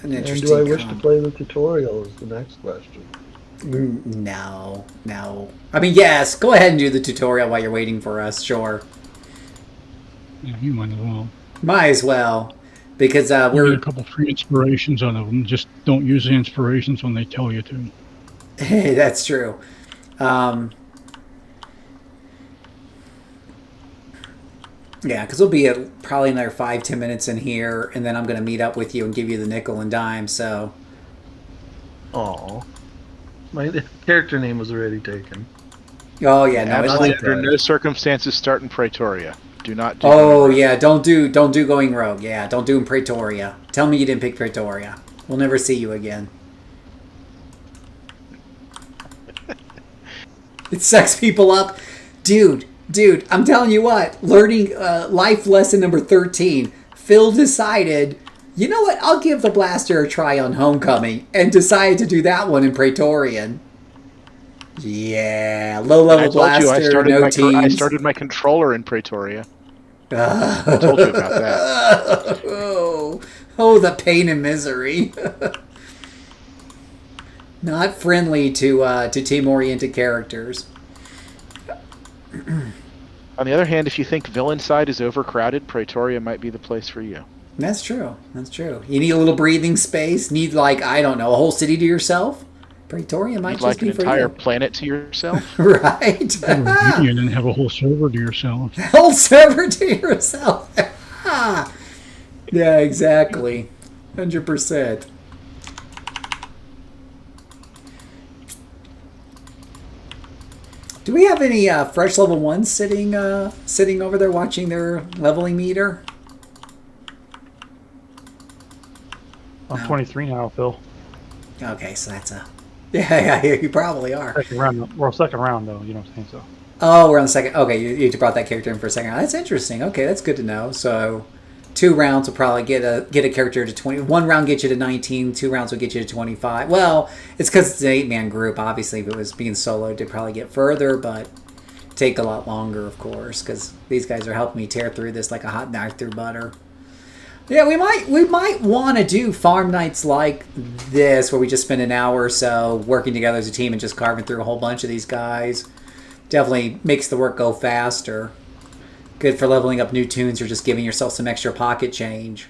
an And interesting do I wish to comp. play the tutorial is the next question. No. I mean, yes, go ahead and do the tutorial while you're waiting for us, sure. Yeah, you might as well. Might as well. Because We're we're... a couple free inspirations out of them. Just don't use the inspirations when they tell you to. Hey, that's true. Yeah, because we'll be at probably another 5-10 minutes in here, and then I'm going to meet up with you and give you the nickel and dime, so... Aw. My character name was already taken. Oh, yeah, no, it's Absolutely like... under no circumstances start in Praetoria. Do not do Oh, yeah, don't do going rogue. Yeah, don't do in Praetoria. Tell me you didn't pick Praetoria. We'll never see you again. It sucks people up. Dude, I'm telling you what. Learning life lesson number 13. Phil decided, you know what? I'll give the blaster a try on Homecoming. And decided to do that one in Praetorian. Yeah, low-level blaster, no teams. I started my controller in Praetoria. I told you about that. Oh, the pain and misery. Not friendly to team-oriented characters. On the other hand, if you think villain side is overcrowded, Praetoria might be the place for you. That's true. You need a little breathing space. Need, like, I don't know, a whole city to yourself? Praetoria might You'd just like be an for entire you. planet to yourself? Right. You didn't have a whole server to yourself. Whole server to yourself. Yeah, exactly. 100%. Do we have any fresh level 1s sitting over there watching their leveling meter? I'm 23 now, Phil. Okay, so that's a... Yeah, you probably are. Second round. Well, second round though. You know what I'm saying? So. Oh, we're on the second. Okay, you brought that character in for a second. That's interesting. Okay, that's good to know. So, 2 rounds will probably get a character to 20. 1 round gets you to 19. 2 rounds will get you to 25. Well, it's because it's an 8-man group. Obviously, if it was being soloed, it'd probably get further, but take a lot longer, of course, because these guys are helping me tear through this like a hot knife through butter. Yeah, we might want to do farm nights like this, where we just spend an hour or so working together as a team and just carving through a whole bunch of these guys. Definitely makes the work go faster. Good for leveling up new tunes or just giving yourself some extra pocket change.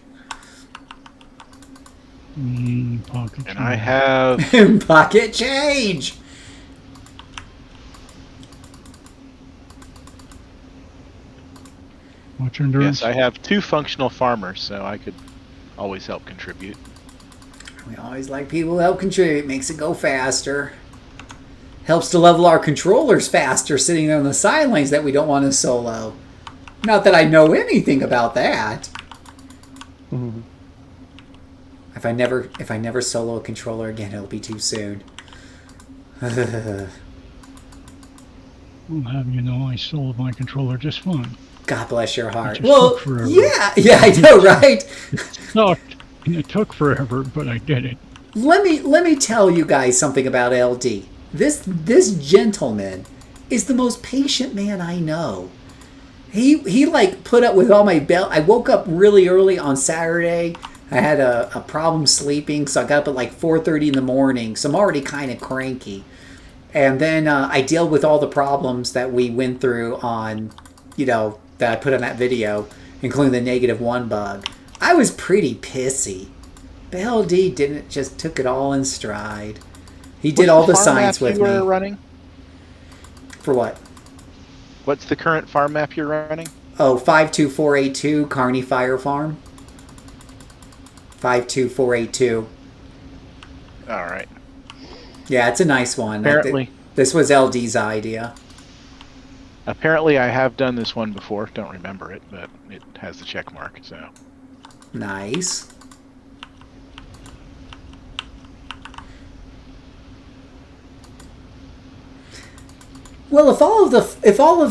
Pocket And I have... Pocket change! What's your endurance? Yes, I have 2 functional farmers, so I could always help contribute. We always like people who help contribute. Makes it go faster. Helps to level our controllers faster sitting there on the sidelines that we don't want to solo. Not that I know anything about that. Mhm. If I never solo a controller again, it'll be too soon. I'll have you know I sold my controller just fine. God bless your heart. just Well, took forever. yeah, I know, right? Sucked, and it took forever, but I did it. Let me tell you guys something about LD. This gentleman is the most patient man I know. He like put up with all my bell. I woke up really early on Saturday. I had a problem sleeping, so I got up at like 4:30 in the morning. So I'm already kind of cranky. And then I dealt with all the problems that we went through on, that I put on that video, including the -1 bug. I was pretty pissy. But LD didn't, just took it all in stride. He did all the farm science map with you me. are running? For what? What's the current farm map you're running? Oh, 52482 Carney Fire Farm. 52482. All right. Yeah, it's a nice one. Apparently. This was LD's idea. Apparently, I have done this one before. Don't remember it, but it has the check mark. So Nice. Well, if all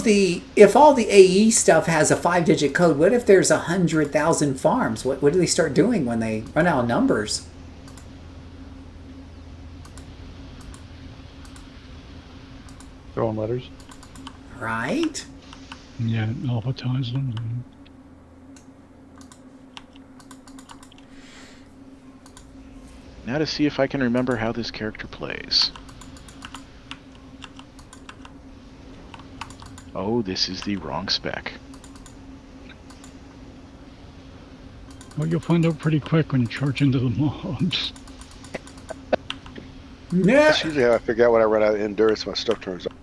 the AE stuff has a 5-digit code, what if there's 100,000 farms? What do they start doing when they run out of numbers? Throwing letters. Right? Yeah, alphabetize them. now to see if I can remember how this character plays. Oh, this is the wrong spec. Well, you'll find out pretty quick when you charge into the mobs. Yeah. That's usually how I figure out when I run out of endurance, my stuff turns off.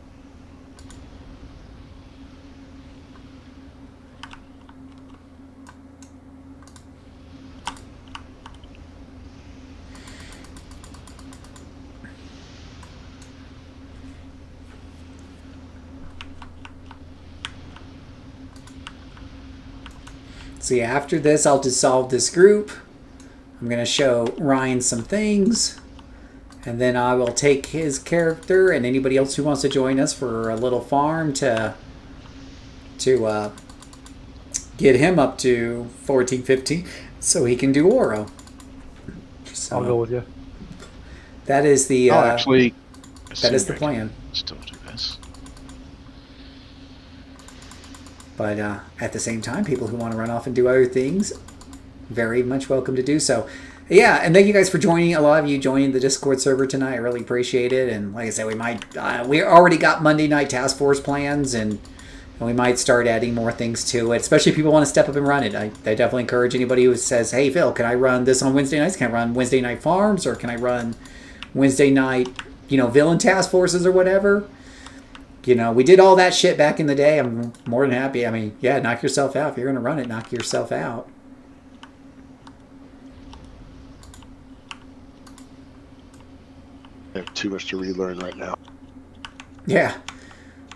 See, after this, I'll dissolve this group. I'm going to show Ryan some things. And then I will take his character and anybody else who wants to join us for a little farm to get him up to 14, 15 so he can do Ouro. So I'll go with you. that is the I'll actually. that is the assume I plan. can Still do this. But at the same time, people who want to run off and do other things, very much welcome to do so. Yeah, and thank you guys for joining. A lot of you joining the Discord server tonight. I really appreciate it. And like I said, we already got Monday night task force plans, and we might start adding more things to it. Especially if people want to step up and run it. I definitely encourage anybody who says, "Hey Phil, can I run this on Wednesday nights? Can I run Wednesday night farms, or can I run Wednesday night, villain task forces or whatever?" We did all that shit back in the day. I'm more than happy. I mean, yeah, knock yourself out. If you're going to run it, knock yourself out. I have too much to relearn right now. Yeah,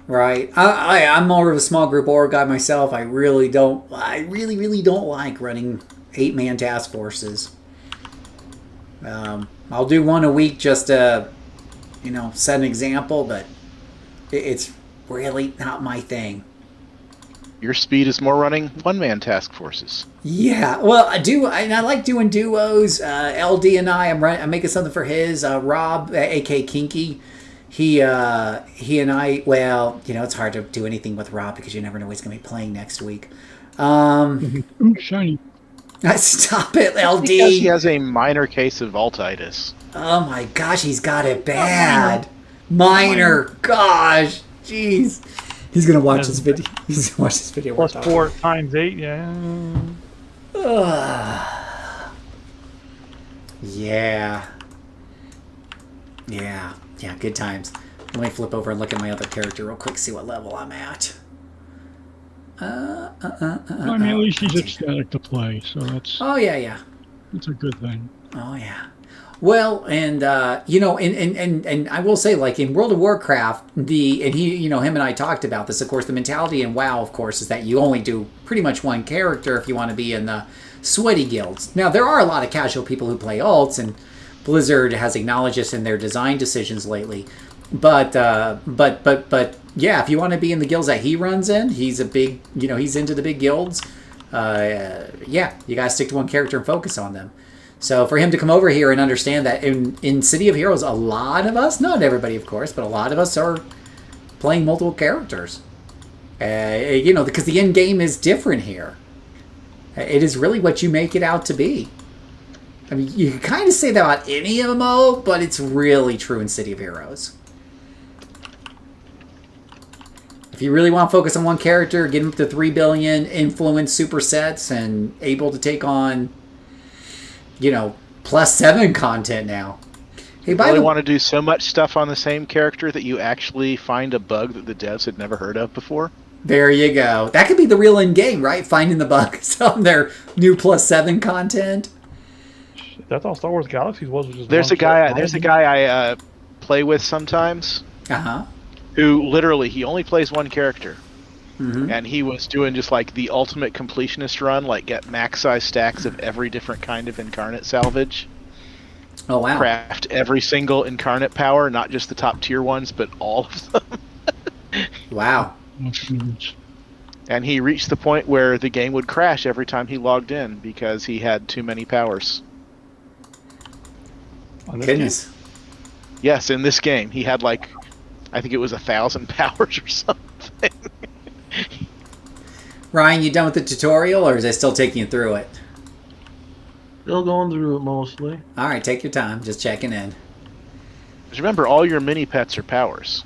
right. I'm more of a small group Ouro guy myself. I really don't like running 8-man task forces. I'll do one a week just to, set an example, but it's really not my thing. Your speed is more running one-man task forces. Yeah, well, I like doing duos. LD and I'm making something for his. Rob, aka Kinky, he and I. Well, it's hard to do anything with Rob because you never know what he's going to be playing next week. Ooh, shiny. Stop it, LD. Because he has a minor case of altitis. Oh my gosh, he's got it bad. Minor. Gosh, jeez. He's gonna watch this video. He's gonna watch this video. Plus 4 times 8, yeah. Yeah. Good times. Let me flip over and look at my other character real quick. See what level I'm at. I mean, at least he's ecstatic to play, so that's Oh, yeah. a good thing. Oh, yeah. Well, and and I will say, like in World of Warcraft, him and I talked about this. Of course, the mentality in WoW, of course, is that you only do pretty much one character if you want to be in the sweaty guilds. Now, there are a lot of casual people who play alts, and Blizzard has acknowledged this in their design decisions lately. But yeah, if you want to be in the guilds that he runs in, he's he's into the big guilds. Yeah, you gotta stick to one character and focus on them. So for him to come over here and understand that in City of Heroes, a lot of us, not everybody of course, but a lot of us are playing multiple characters. Because the end game is different here. It is really what you make it out to be. I mean, you can kind of say that about any MMO, but it's really true in City of Heroes. If you really want to focus on one character, get him up to 3 billion influence supersets and able to take on +7 content now. Hey, You really want to do so much stuff on the same character that you actually find a bug that the devs had never heard of before? There you go. That could be the real end game, right? Finding the bugs on their new +7 content. That's all Star Wars Galaxies was. There's a guy I play with sometimes. Uh-huh. Who literally he only plays one character. Mm-hmm. And he was doing just like the ultimate completionist run, like get max size stacks of every different kind of incarnate salvage. Oh wow. Craft every single incarnate power, not just the top tier ones, but all of them. Wow. And he reached the point where the game would crash every time he logged in because he had too many powers. Goodness. Yes, in this game. He had I think it was 1,000 powers or something. Ryan, you done with the tutorial, or is it still taking you through it? Still going through it mostly. All right, take your time. Just checking in. Just remember, all your mini pets are powers.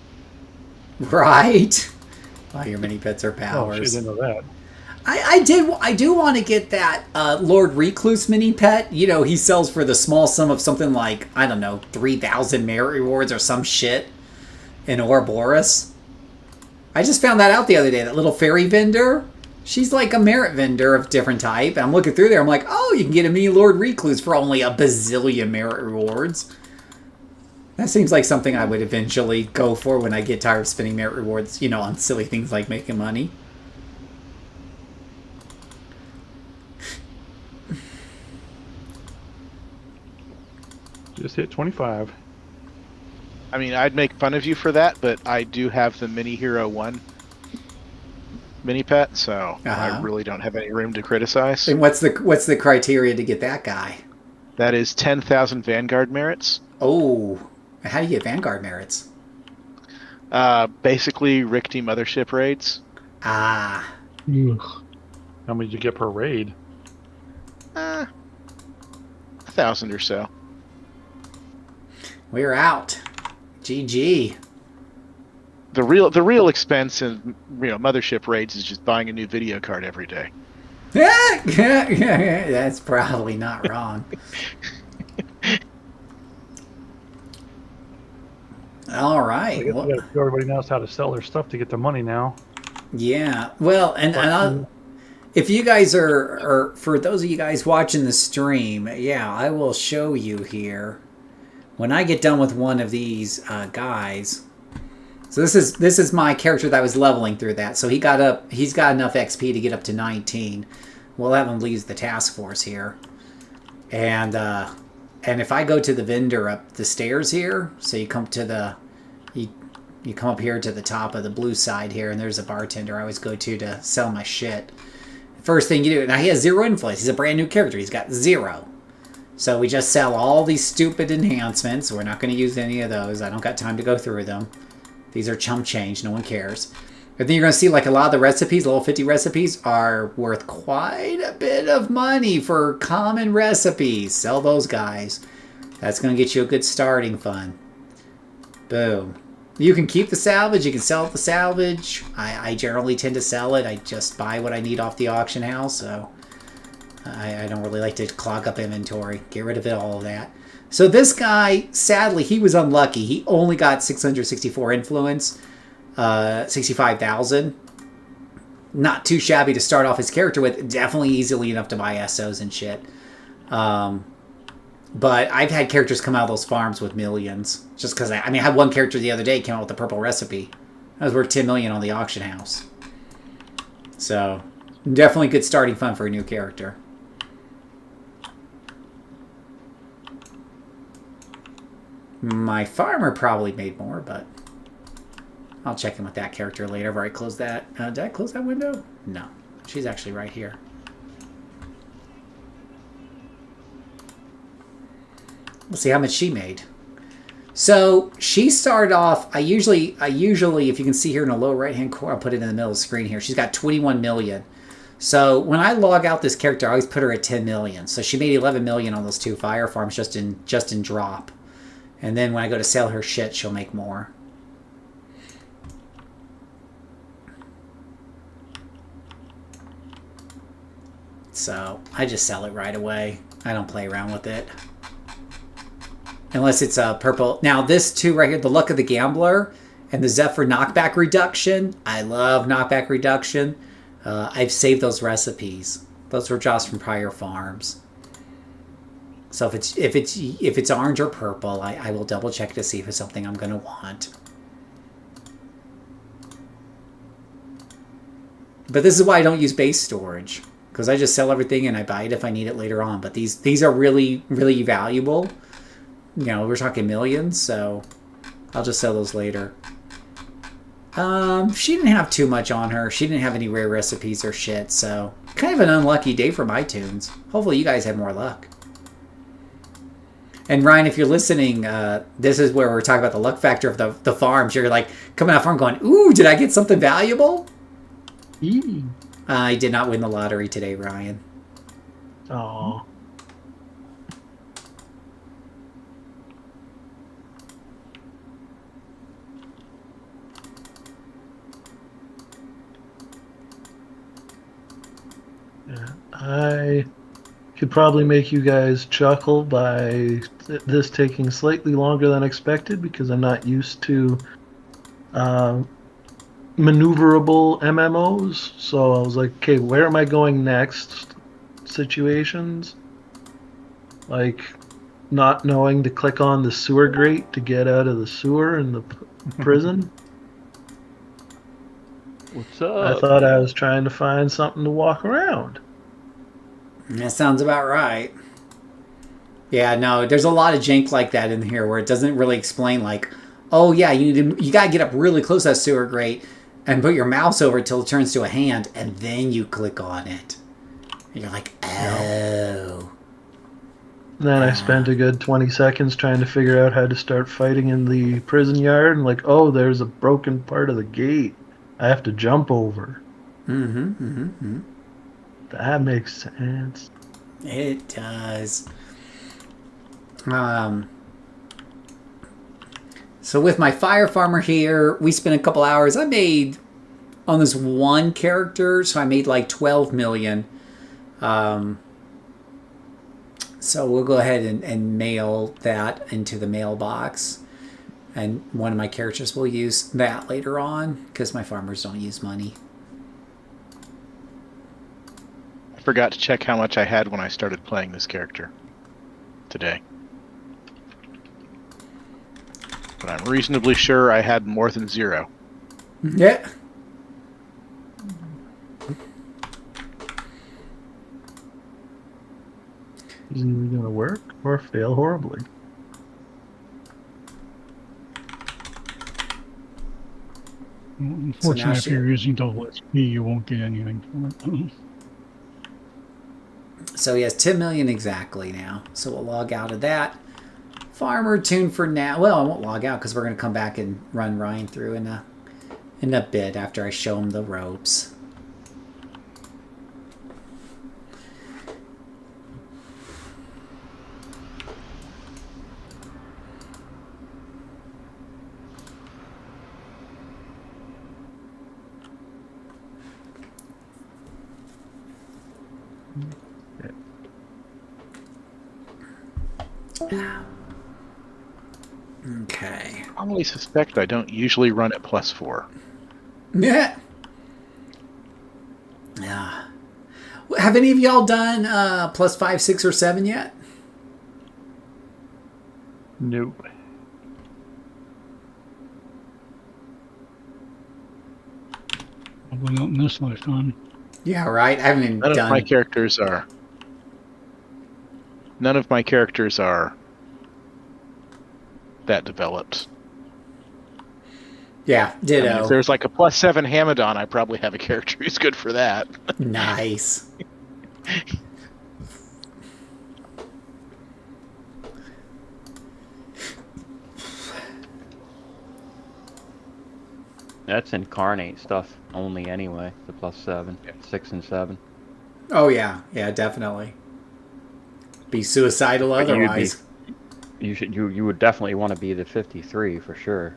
Right. All your mini pets are Oh, powers. shit, didn't know that. I do want to get that Lord Recluse mini pet. He sells for the small sum of something like, I don't know, 3,000 merit rewards or some shit in Ouroboros. I just found that out the other day. That little fairy vendor, she's like a merit vendor of different type. And I'm looking through there. I'm like, oh, you can get a mini Lord Recluse for only a bazillion merit rewards. That seems like something I would eventually go for when I get tired of spending merit rewards, on silly things like making money. Just hit 25. I mean, I'd make fun of you for that, but I do have the Mini Hero 1 mini pet, so I really don't have any room to criticize. And what's the criteria to get that guy? That is 10,000 Vanguard merits. Oh, how do you get Vanguard merits? Basically, Rikti Mothership raids. Ah. Ugh. How many did you get per raid? 1,000 or so. We're out. GG. The real expense in Mothership raids is just buying a new video card every day. That's probably not wrong. All right. Well, Everybody knows how to sell their stuff to get the money now. yeah. Well, and if you guys are for those of you guys watching the stream, yeah, I will show you here when I get done with one of these guys. So this is my character that was leveling through that. So he's got enough XP to get up to 19. Well, that one leaves the task force here. And if I go to the vendor up the stairs here, so you come to you come up here to the top of the blue side here, and there's a bartender I always go to sell my shit. First thing you do, now he has 0 influence. He's a brand new character. He's got 0. So we just sell all these stupid enhancements. We're not going to use any of those. I don't got time to go through them. These are chump change. No one cares. But then you're going to see like a lot of the recipes, the level 50 recipes, are worth quite a bit of money for common recipes. Sell those guys. That's going to get you a good starting fund. Boom. You can keep the salvage. You can sell the salvage. I generally tend to sell it. I just buy what I need off the auction house. So I don't really like to clog up inventory. Get rid of it, all of that. So this guy, sadly, he was unlucky. He only got 664 influence, 65,000. not too shabby to start off his character with. Definitely easily enough to buy SOs and shit. But I've had characters come out of those farms with millions. Just because, I had one character the other day came out with the purple recipe. That was worth 10 million on the auction house. So, definitely good starting fund for a new character. My farmer probably made more, but I'll check in with that character later. I've already closed that. Did I close that window? No. She's actually right here. We'll see how much she made. So she started off, I usually, if you can see here in the lower right-hand corner, I'll put it in the middle of the screen here. She's got 21 million. So when I log out this character, I always put her at 10 million. So she made 11 million on those 2 fire farms just in drop. And then when I go to sell her shit, she'll make more. So I just sell it right away. I don't play around with it. Unless it's a purple. Now this two right here, the Luck of the Gambler and the Zephyr knockback reduction. I love knockback reduction. I've saved those recipes. Those were just from prior farms. So if it's orange or purple, I will double check to see if it's something I'm gonna want. But this is why I don't use base storage, because I just sell everything and I buy it if I need it later on. But these are really, really valuable. You know, we're talking millions, so I'll just sell those later. She didn't have too much on her. She didn't have any rare recipes or shit, so kind of an unlucky day for my tunes. Hopefully you guys have more luck. And Ryan, if you're listening, this is where we're talking about the luck factor of the farms. You're like coming out farm going, ooh, did I get something valuable? I did not win the lottery today, Ryan. Oh. I could probably make you guys chuckle by this taking slightly longer than expected because I'm not used to maneuverable MMOs. So I was like, okay, where am I going next? Situations like not knowing to click on the sewer grate to get out of the sewer in the prison. What's up? I thought I was trying to find something to walk around. That sounds about right. Yeah, no, there's a lot of jank like that in here where it doesn't really explain, like, oh yeah, you gotta get up really close to that sewer grate and put your mouse over it till it turns to a hand, and then you click on it. And you're like, oh. And then I spent a good 20 seconds trying to figure out how to start fighting in the prison yard, and like, oh, there's a broken part of the gate I have to jump over. That makes sense. It does. So with my fire farmer here, we spent a couple hours. I made on this one character, so I made like 12 million. So we'll go ahead and mail that into the mailbox. And one of my characters will use that later on because my farmers don't use money. I forgot to check how much I had when I started playing this character today. But I'm reasonably sure I had more than 0. Yeah. Is it either going to work or fail horribly? Unfortunately, if you're using double SP, you won't get anything from it. So he has 10 million exactly now. So we'll log out of that. Farmer tune for now. Well, I won't log out because we're going to come back and run Ryan through in a bit after I show him the ropes. Okay. I only suspect I don't usually run at +4. Yeah. have any of y'all done +5, 6, or 7 yet? Nope. Probably not in this lifetime. Yeah, right. I haven't even None done. of my characters are. None of my characters are that developed. Yeah, I mean, ditto. if there's like a +7 Hamadon, I probably have a character who's good for that. Nice. That's incarnate stuff only anyway. The +7, 6 and 7. Oh yeah, yeah, definitely. Be suicidal But you'd be- otherwise. You would definitely want to be the 53 for sure.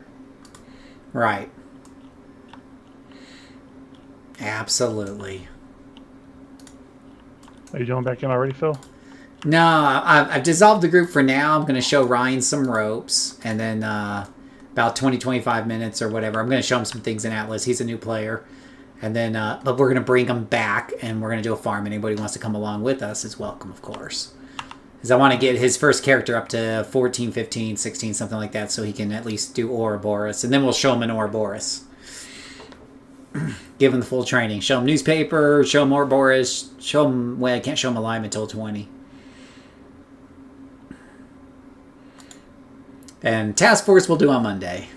Right. Absolutely. Are you going back in already, Phil? No, I've dissolved the group for now. I'm going to show Ryan some ropes, and then about 20, 25 minutes or whatever, I'm going to show him some things in Atlas. He's a new player. And then, but we're going to bring him back, and we're going to do a farm. Anybody who wants to come along with us is welcome, of course. Because I want to get his first character up to 14, 15, 16, something like that, so he can at least do Ouroboros. And then we'll show him an Ouroboros. Give him the full training. Show him newspaper, show him Ouroboros, show him... Well, I can't show him alive until 20. And Task Force we'll do on Monday.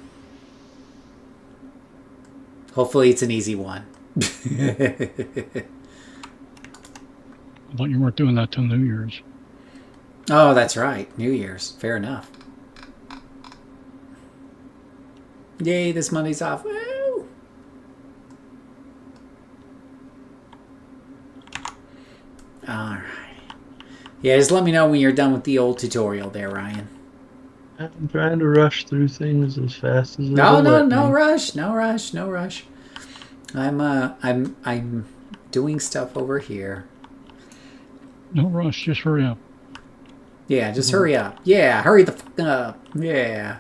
Hopefully it's an easy one. I thought you weren't doing that till New Year's. Oh, that's right. New Year's. Fair enough. Yay, this Monday's off. Woo! Alright. Yeah, just let me know when you're done with the old tutorial there, Ryan. I'm trying to rush through things as fast as No it'll rush. No rush. I'm doing stuff over here. No rush, just hurry up. Yeah, just hurry up. Yeah, hurry the fuck up. Yeah.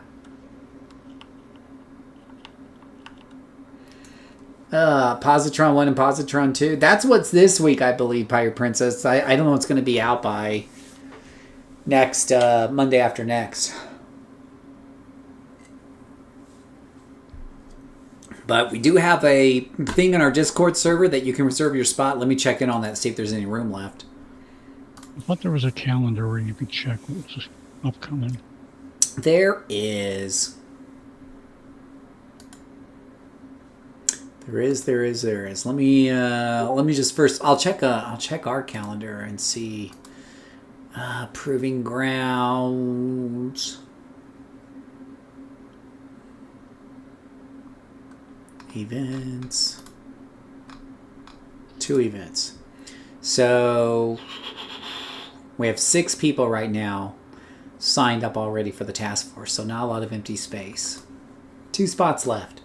Positron 1 and Positron 2. That's what's this week, I believe, Pirate Princess. I don't know what's going to be out by next Monday after next. But we do have a thing on our Discord server that you can reserve your spot. Let me check in on that, see if there's any room left. I thought there was a calendar where you could check what was upcoming. There is. There is. Let me just first. I'll check our calendar and see. Proving Grounds. Events. 2 events. So we have 6 people right now signed up already for the task force. So not a lot of empty space. 2 spots left.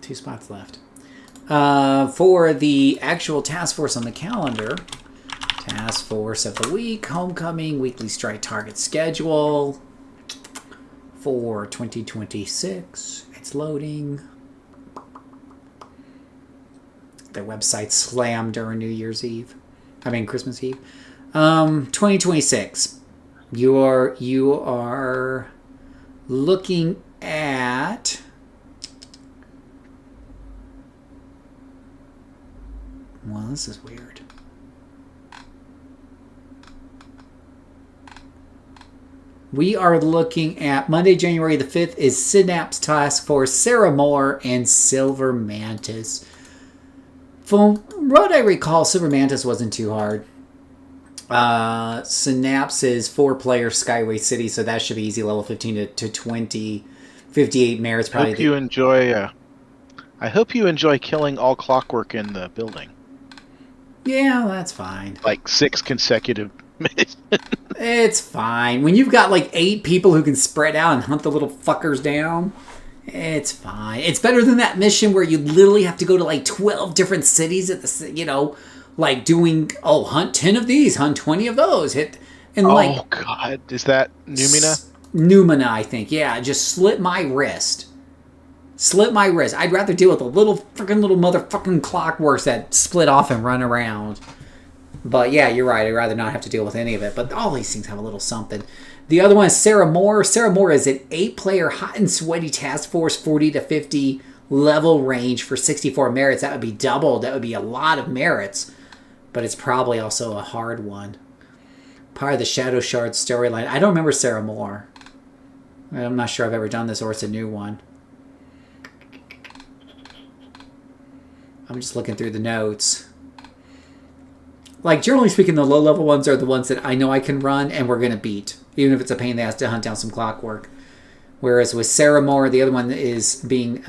2 spots left. For the actual task force on the calendar, task force of the week, homecoming, weekly strike target schedule for 2026. It's loading. Their website slammed during Christmas Eve. 2026. You are looking at. Well, this is weird. We are looking at Monday, January the 5th is Synapse Task Force, Sarah Moore, and Silver Mantis. From what I recall, Silver Mantis wasn't too hard. Synapse is 4-player Skyway City, so that should be easy, level 15 to 20. 58 merits probably. I hope you enjoy killing all clockwork in the building. Yeah, that's fine. Like 6 consecutive minutes. It's fine. When you've got like 8 people who can spread out and hunt the little fuckers down, it's fine. It's better than that mission where you literally have to go to like 12 different cities at the, like doing, hunt 10 of these, hunt 20 of those. Oh, God. Is that Numina? Numina, I think. Yeah, just slit my wrist. Slit my wrist. I'd rather deal with a little motherfucking clockworks that split off and run around. But yeah, you're right. I'd rather not have to deal with any of it. But all these things have a little something. The other one is Sarah Moore. Sarah Moore is an 8-player hot and sweaty task force 40 to 50 level range for 64 merits. That would be doubled. That would be a lot of merits. But it's probably also a hard one. Part of the Shadow Shard storyline. I don't remember Sarah Moore. I'm not sure I've ever done this or it's a new one. I'm just looking through the notes. Like, generally speaking, the low-level ones are the ones that I know I can run and we're going to beat. Even if it's a pain in the ass to hunt down some clockwork. Whereas with Sarah Moore, the other one is being...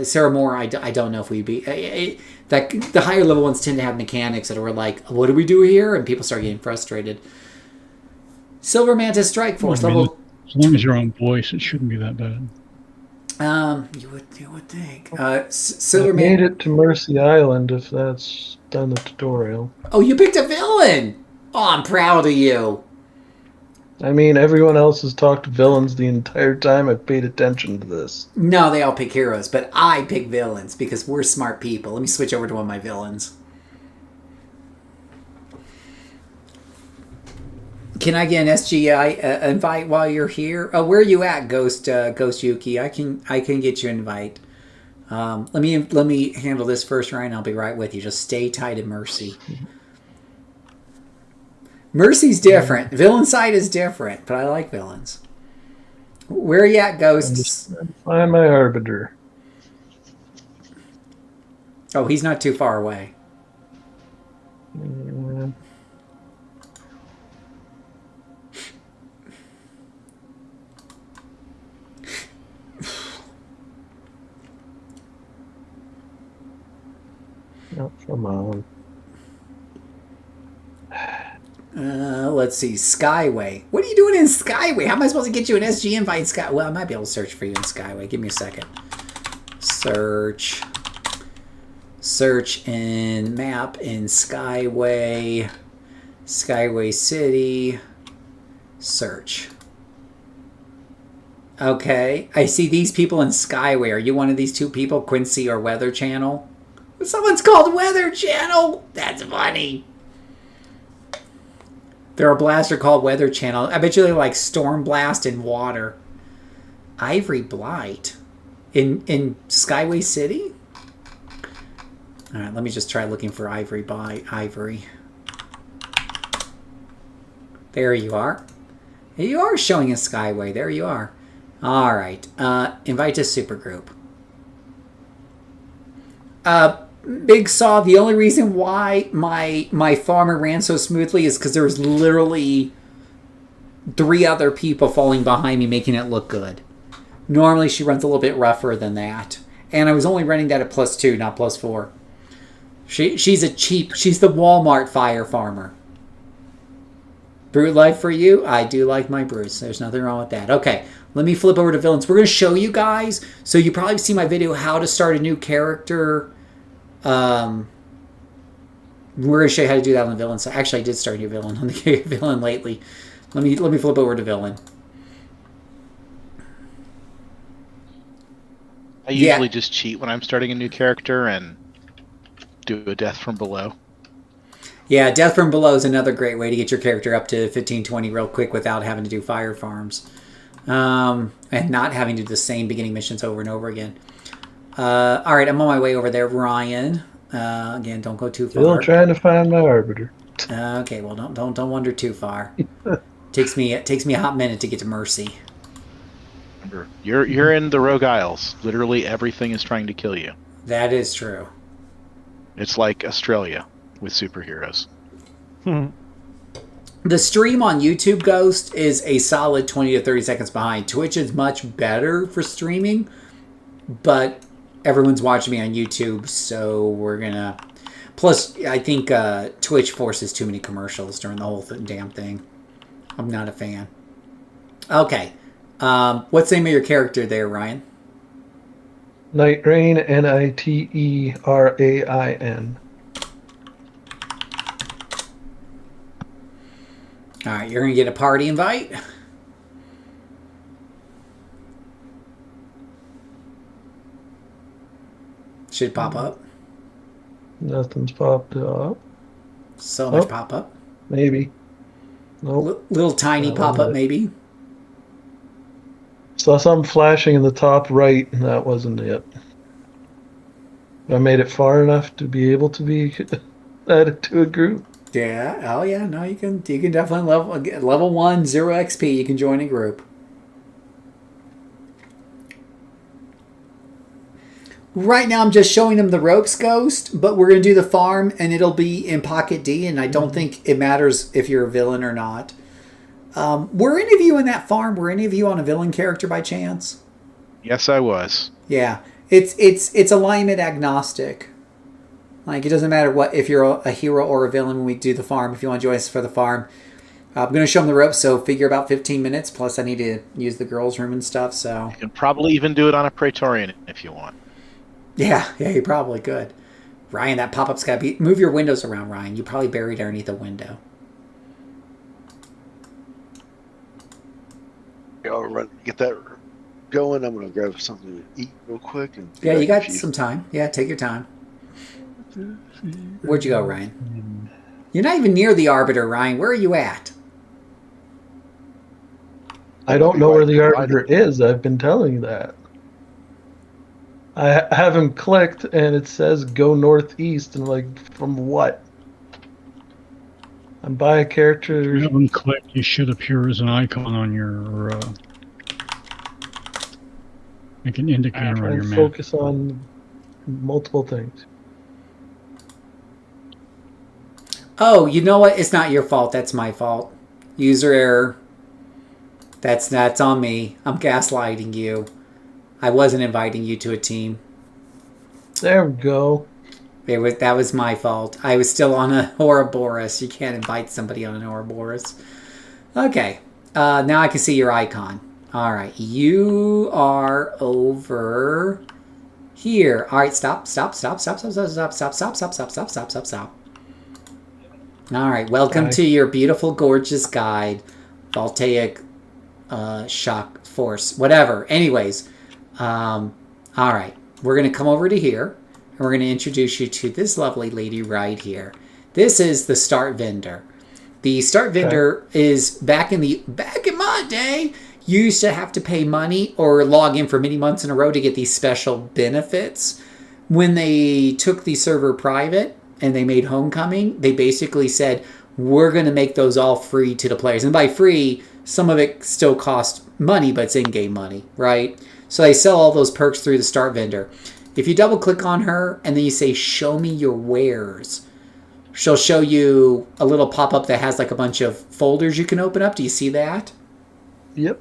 Sarah Moore, I don't know if we beat... the higher level ones tend to have mechanics that are like, what do we do here? And people start getting frustrated. Silver Mantis Strike Force, level... As long as you're on voice, it shouldn't be that bad. You would think. I Silver made it to Mercy Island if that's done the tutorial. Oh, you picked a villain! Oh, I'm proud of you. I mean, everyone else has talked villains the entire time I've paid attention to this. No, they all pick heroes, but I pick villains because we're smart people. Let me switch over to one of my villains. Can I get an SGI invite while you're here? Oh, where are you at, Ghost Yuki? I can get you an invite. Let me handle this first, Ryan. I'll be right with you. Just stay tight in Mercy. Mercy's different. Villain side is different, but I like villains. Where are you at, Ghosts? Find my Arbiter. Oh, he's not too far away. Oh, come on. Let's see. Skyway. What are you doing in Skyway? How am I supposed to get you an SG invite? Well, I might be able to search for you in Skyway. Give me a second. Search in map in Skyway. Skyway City. Search. Okay. I see these people in Skyway. Are you one of these two people? Quincy or Weather Channel? Someone's called Weather Channel. That's funny. They're a blaster called Weather Channel. I bet you they like Storm Blast and Water. Ivory Blight. In Skyway City? Alright, let me just try looking for Ivory by Ivory. There you are. You are showing in Skyway. There you are. Alright. Invite to supergroup. Big Saw, the only reason why my farmer ran so smoothly is because there was literally 3 other people falling behind me making it look good. Normally she runs a little bit rougher than that. And I was only running that at +2, not +4. She's the Walmart fire farmer. Brute life for you? I do like my brutes. There's nothing wrong with that. Okay, let me flip over to villains. We're going to show you guys. So you probably see my video, how to start a new character. We're going to show you how to do that on the villain side. Actually, I did start a new villain on the villain lately. Let me flip over to villain. I usually just cheat when I'm starting a new character and do a death from below. Yeah, death from below is another great way to get your character up to 15-20 real quick without having to do fire farms. And not having to do the same beginning missions over and over again. Alright, I'm on my way over there, Ryan. Again, don't go too far. Still trying to find my Arbiter. Okay, well, don't wander too far. Takes me a hot minute to get to Mercy. Remember, you're in the Rogue Isles. Literally everything is trying to kill you. That is true. It's like Australia with superheroes. The stream on YouTube, Ghost, is a solid 20 to 30 seconds behind. Twitch is much better for streaming, but everyone's watching me on YouTube, so we're gonna... Plus, I think Twitch forces too many commercials during the whole damn thing. I'm not a fan. Okay. What's the name of your character there, Ryan? Night Rain, Niterain. Alright, you're gonna get a party invite. Should pop up. Nothing's popped up. So much Oh. pop up. Maybe. Nope. Little tiny That pop wasn't up, it. maybe. Saw something flashing in the top right, and that wasn't it. I made it far enough to be able to be added to a group. Yeah. Oh yeah. No, you can definitely level 1 0 XP. You can join a group. Right now, I'm just showing them the ropes, Ghost, but we're going to do the farm, and it'll be in Pocket D, and I don't think it matters if you're a villain or not. Were any of you in that farm? Were any of you on a villain character by chance? Yes, I was. Yeah. It's alignment agnostic. Like, it doesn't matter what if you're a hero or a villain when we do the farm. If you want to join us for the farm, I'm going to show them the ropes, so figure about 15 minutes, plus I need to use the girls' room and stuff, so... You can probably even do it on a Praetorian if you want. Yeah, you probably could. Ryan, that pop-up's got to be... Move your windows around, Ryan. You probably buried underneath a window. I'll run, get that going. I'm going to grab something to eat real quick. And Yeah, you got some time. Yeah, take your time. Where'd you go, Ryan? You're not even near the Arbiter, Ryan. Where are you at? I don't know where the Arbiter is. I've been telling you that. I haven't clicked, and it says go northeast, and like, from what? I'm by a character. If you haven't clicked, you should appear as an icon on your, like an indicator on your and map. focus on multiple things. Oh, you know what? It's not your fault. That's my fault. User error. That's on me. I'm gaslighting you. I wasn't inviting you to a team. There we go. That was my fault. I was still on a Ouroboros. You can't invite somebody on an Ouroboros. Okay. Now I can see your icon. All right. You are over here. All right. Stop. All right. Welcome to your beautiful, gorgeous guide, Voltaic Shock Force. Whatever. Anyways. All right. We're going to come over to here. And we're going to introduce you to this lovely lady right here. This is the start vendor. The start vendor is back in my day, you used to have to pay money or log in for many months in a row to get these special benefits. When they took the server private and they made Homecoming, they basically said, we're going to make those all free to the players. And by free, some of it still costs money, but it's in-game money, right? So they sell all those perks through the start vendor. If you double click on her and then you say, show me your wares, she'll show you a little pop-up that has like a bunch of folders you can open up. Do you see that? Yep.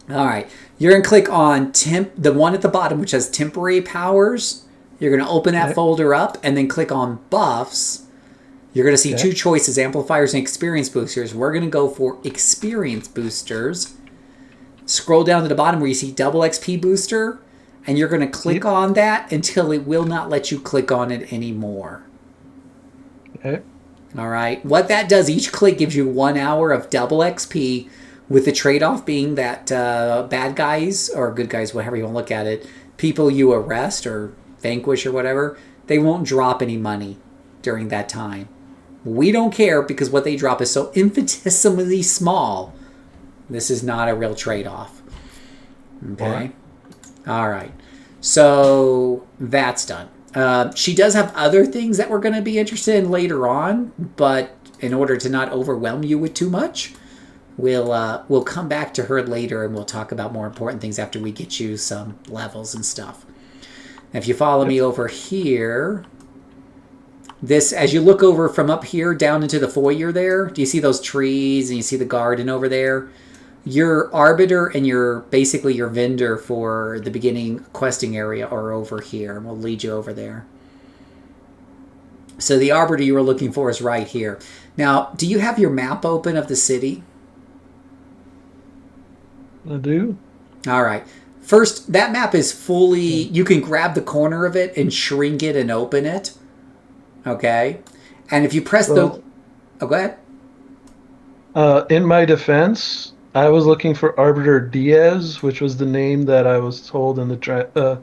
All right. You're going to click on the one at the bottom, which has temporary powers. You're going to open that folder up and then click on buffs. You're going to see two choices, amplifiers and experience boosters. We're going to go for experience boosters. Scroll down to the bottom where you see double XP booster. And you're going to click on that until it will not let you click on it anymore. Okay. All right. What that does, each click gives you 1 hour of double XP, with the trade-off being that bad guys, or good guys, whatever you want to look at it, people you arrest or vanquish or whatever, they won't drop any money during that time. We don't care because what they drop is so infinitesimally small. This is not a real trade-off. Okay? All right. So that's done. She does have other things that we're going to be interested in later on, but in order to not overwhelm you with too much, we'll come back to her later and we'll talk about more important things after we get you some levels and stuff. Now, if you follow me over here, this, as you look over from up here down into the foyer there, do you see those trees and you see the garden over there? Your arbiter and basically your vendor for the beginning questing area are over here. We'll lead you over there. So the arbiter you were looking for is right here. Now, do you have your map open of the city? I do. All right. First, that map is fully... You can grab the corner of it and shrink it and open it. Okay? And if you press the... Oh, go ahead. In my defense... I was looking for Arbiter Diaz, which was the name that I was told in the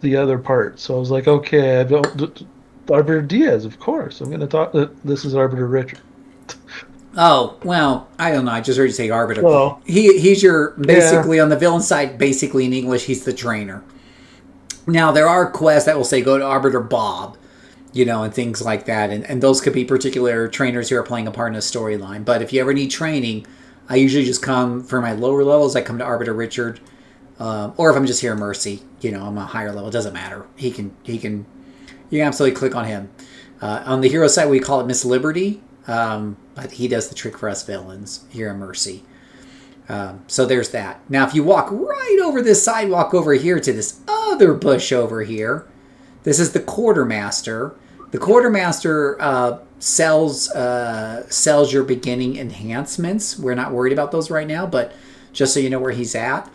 the other part. So I was like, okay, I don't. Arbiter Diaz, of course. I'm going to talk. This is Arbiter Richard. Oh, well, I don't know. I just heard you say Arbiter. So He's your, basically, on the villain side, basically in English, he's the trainer. Now, there are quests that will say go to Arbiter Bob, and things like that. And those could be particular trainers who are playing a part in a storyline. But if you ever need training, I usually just come, for my lower levels, I come to Arbiter Richard. Or if I'm just here in Mercy, I'm a higher level. It doesn't matter. You can absolutely click on him. On the hero side, we call it Miss Liberty. But he does the trick for us villains here in Mercy. So there's that. Now, if you walk right over this sidewalk over here to this other bush over here, this is the Quartermaster. The Quartermaster sells your beginning enhancements. We're not worried about those right now, but just so you know where he's at.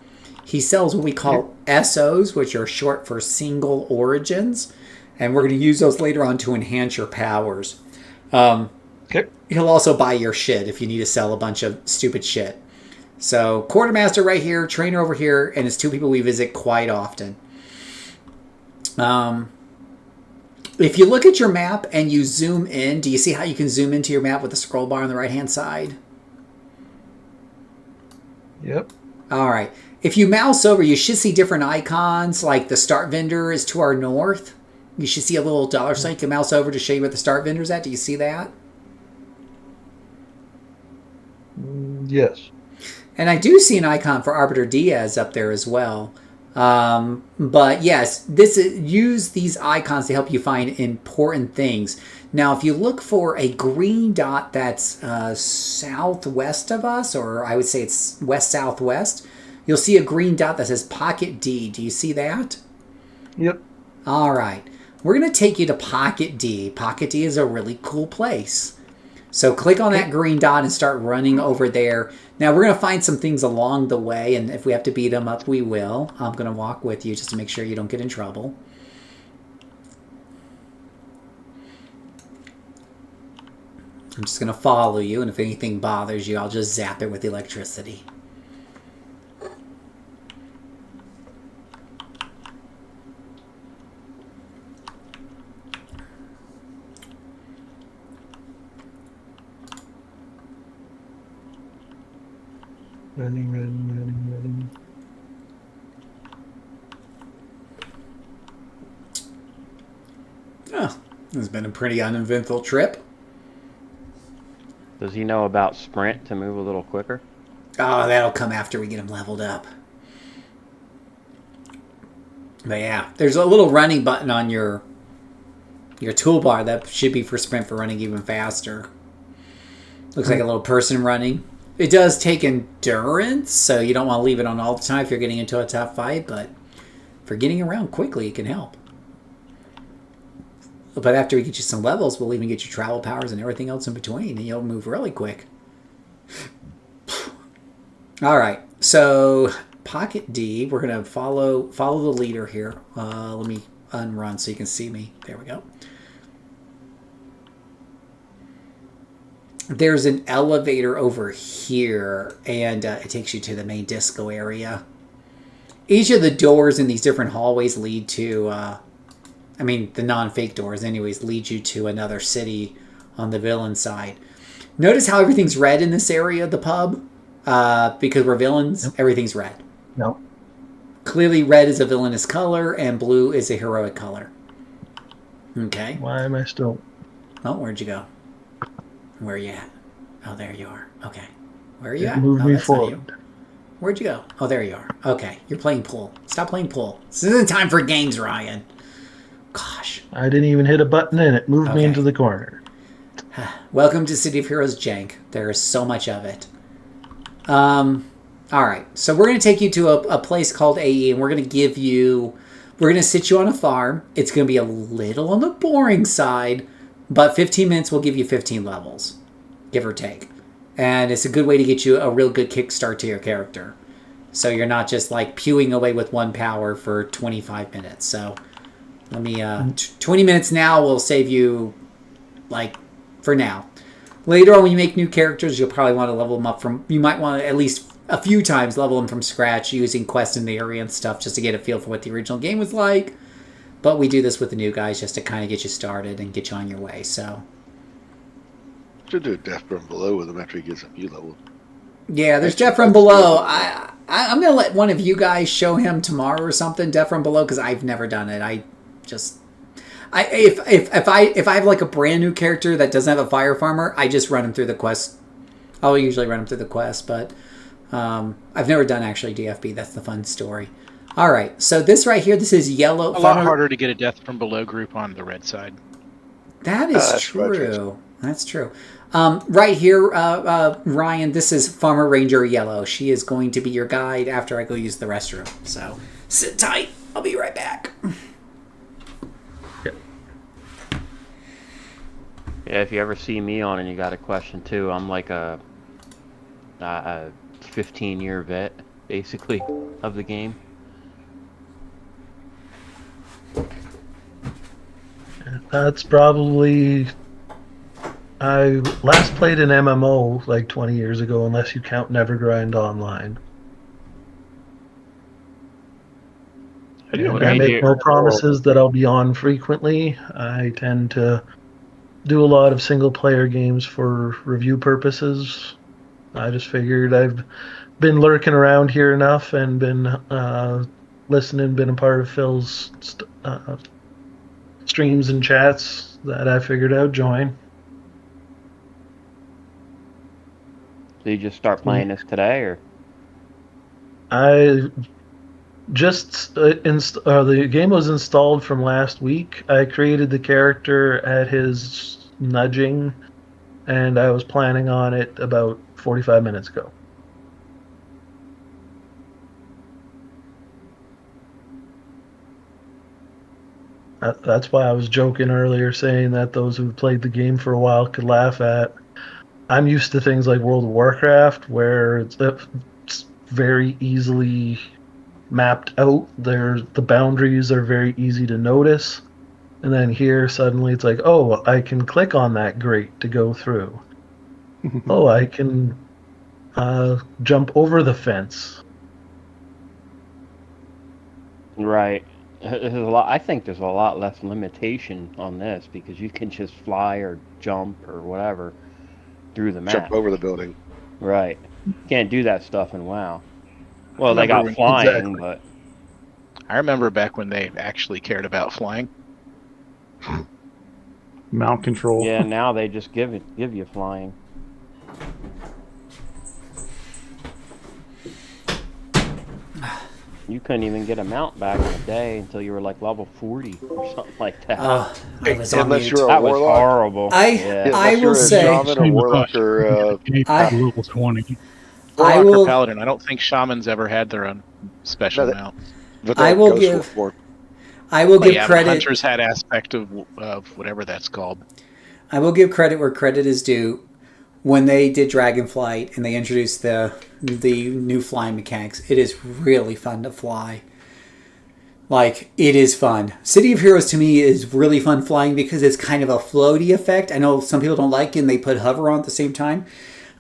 He sells what we call SOs, which are short for single origins. And we're going to use those later on to enhance your powers. Okay. He'll also buy your shit if you need to sell a bunch of stupid shit. So, Quartermaster right here, Trainer over here, and it's two people we visit quite often. If you look at your map and you zoom in, do you see how you can zoom into your map with the scroll bar on the right-hand side? Yep. All right. If you mouse over, you should see different icons, like the start vendor is to our north. You should see a little dollar sign. You can mouse over to show you where the start vendor's at. Do you see that? Yes. And I do see an icon for Arbiter Diaz up there as well. But yes, use these icons to help you find important things. Now, if you look for a green dot that's southwest of us, or I would say it's west-southwest, you'll see a green dot that says Pocket D. Do you see that? Yep. All right. We're going to take you to Pocket D. Pocket D is a really cool place. So click on that green dot and start running over there. Now, we're going to find some things along the way, and if we have to beat them up, we will. I'm going to walk with you just to make sure you don't get in trouble. I'm just going to follow you, and if anything bothers you, I'll just zap it with electricity. Running. Oh, this has been a pretty uneventful trip. Does he know about sprint to move a little quicker? Oh, that'll come after we get him leveled up. But yeah, there's a little running button on your toolbar that should be for sprint for running even faster. Looks like a little person running. It does take endurance, so you don't want to leave it on all the time if you're getting into a tough fight, but for getting around quickly, it can help. But after we get you some levels, we'll even get you travel powers and everything else in between, and you'll move really quick. All right, so Pocket D, we're going to follow the leader here. Let me unrun so you can see me. There we go. There's an elevator over here, and it takes you to the main disco area. Each of the doors in these different hallways lead to, the non-fake doors anyways, lead you to another city on the villain side. Notice how everything's red in this area of the pub? Because we're villains, yep. Everything's red. No. Clearly red is a villainous color, and blue is a heroic color. Okay. Why am I still... Oh, where'd you go? Where are you at? Oh, there you are. Okay. Where are you at? Move me forward. Where'd you go? Oh, there you are. Okay. You're playing pool. Stop playing pool. This isn't time for games, Ryan. Gosh. I didn't even hit a button and it moved me into the corner. Welcome to City of Heroes Jank. There is so much of it. All right. So we're going to take you to a place called AE, and we're going to sit you on a farm. It's going to be a little on the boring side, but 15 minutes will give you 15 levels, give or take. And it's a good way to get you a real good kickstart to your character. So you're not just like pewing away with one power for 25 minutes. So let me, 20 minutes now will save you, for now. Later on when you make new characters, you'll probably want to level them up you might want to at least a few times level them from scratch using quests in the area and stuff just to get a feel for what the original game was like. but we do this with the new guys just to kind of get you started and get you on your way. So Should do a Death from Below with him after he gets a few level. yeah, there's Actually, Death from that's Below. good. I'm gonna let one of you guys show him tomorrow or something. Death from Below, because I've never done it. If I have like a brand new character that doesn't have a fire farmer, I just run him through the quest. I'll usually run him through the quest, but I've never done actually DFB. That's the fun story. All right, so this right here, this is yellow. A lot harder to get a Death from Below group on the red side. That is that's true. That's true. Right here, Ryan, this is Farmer Ranger Yellow. She is going to be your guide after I go use the restroom. So sit tight. I'll be right back. Yeah, if you ever see me on and you got a question too, I'm like a 15-year vet, basically, of the game. That's probably... I last played an MMO like 20 years ago, unless you count Nevergrind Online. I make no promises that I'll be on frequently. I tend to do a lot of single-player games for review purposes. I just figured I've been lurking around here enough and been listening, been a part of Phil's streams and chats that I figured I'd join. So you just start playing this today, or? I just the game was installed from last week. I created the character at his nudging, and I was planning on it about 45 minutes ago. That's why I was joking earlier, saying that those who've played the game for a while could laugh at. I'm used to things like World of Warcraft, where it's very easily mapped out. The boundaries are very easy to notice. And then here, suddenly it's like, oh, I can click on that grate to go through. Oh, I can jump over the fence. Right. There's a lot. I think there's a lot less limitation on this because you can just fly or jump or whatever through the map. Jump over the building. Right. You can't do that stuff in WoW. Well, they got flying, exactly. but I remember back when they actually cared about flying. Mount control. yeah, now they just give you flying. You couldn't even get a mount back in the day until you were like level 40 or something like that. I was on Unless mute. you're a That was warlock. horrible. I Unless will you're a say, shaman, a warlock, or level 20. I Warlock will- or Paladin. I don't think shamans ever had their own special No, mount. but I that will goes give- for I will give Yeah, but credit. hunters had aspect of whatever that's called. I will give credit where credit is due. When they did Dragonflight and they introduced the new flying mechanics, it is really fun to fly. Like, it is fun. City of Heroes to me is really fun flying because it's kind of a floaty effect. I know some people don't like it and they put hover on at the same time.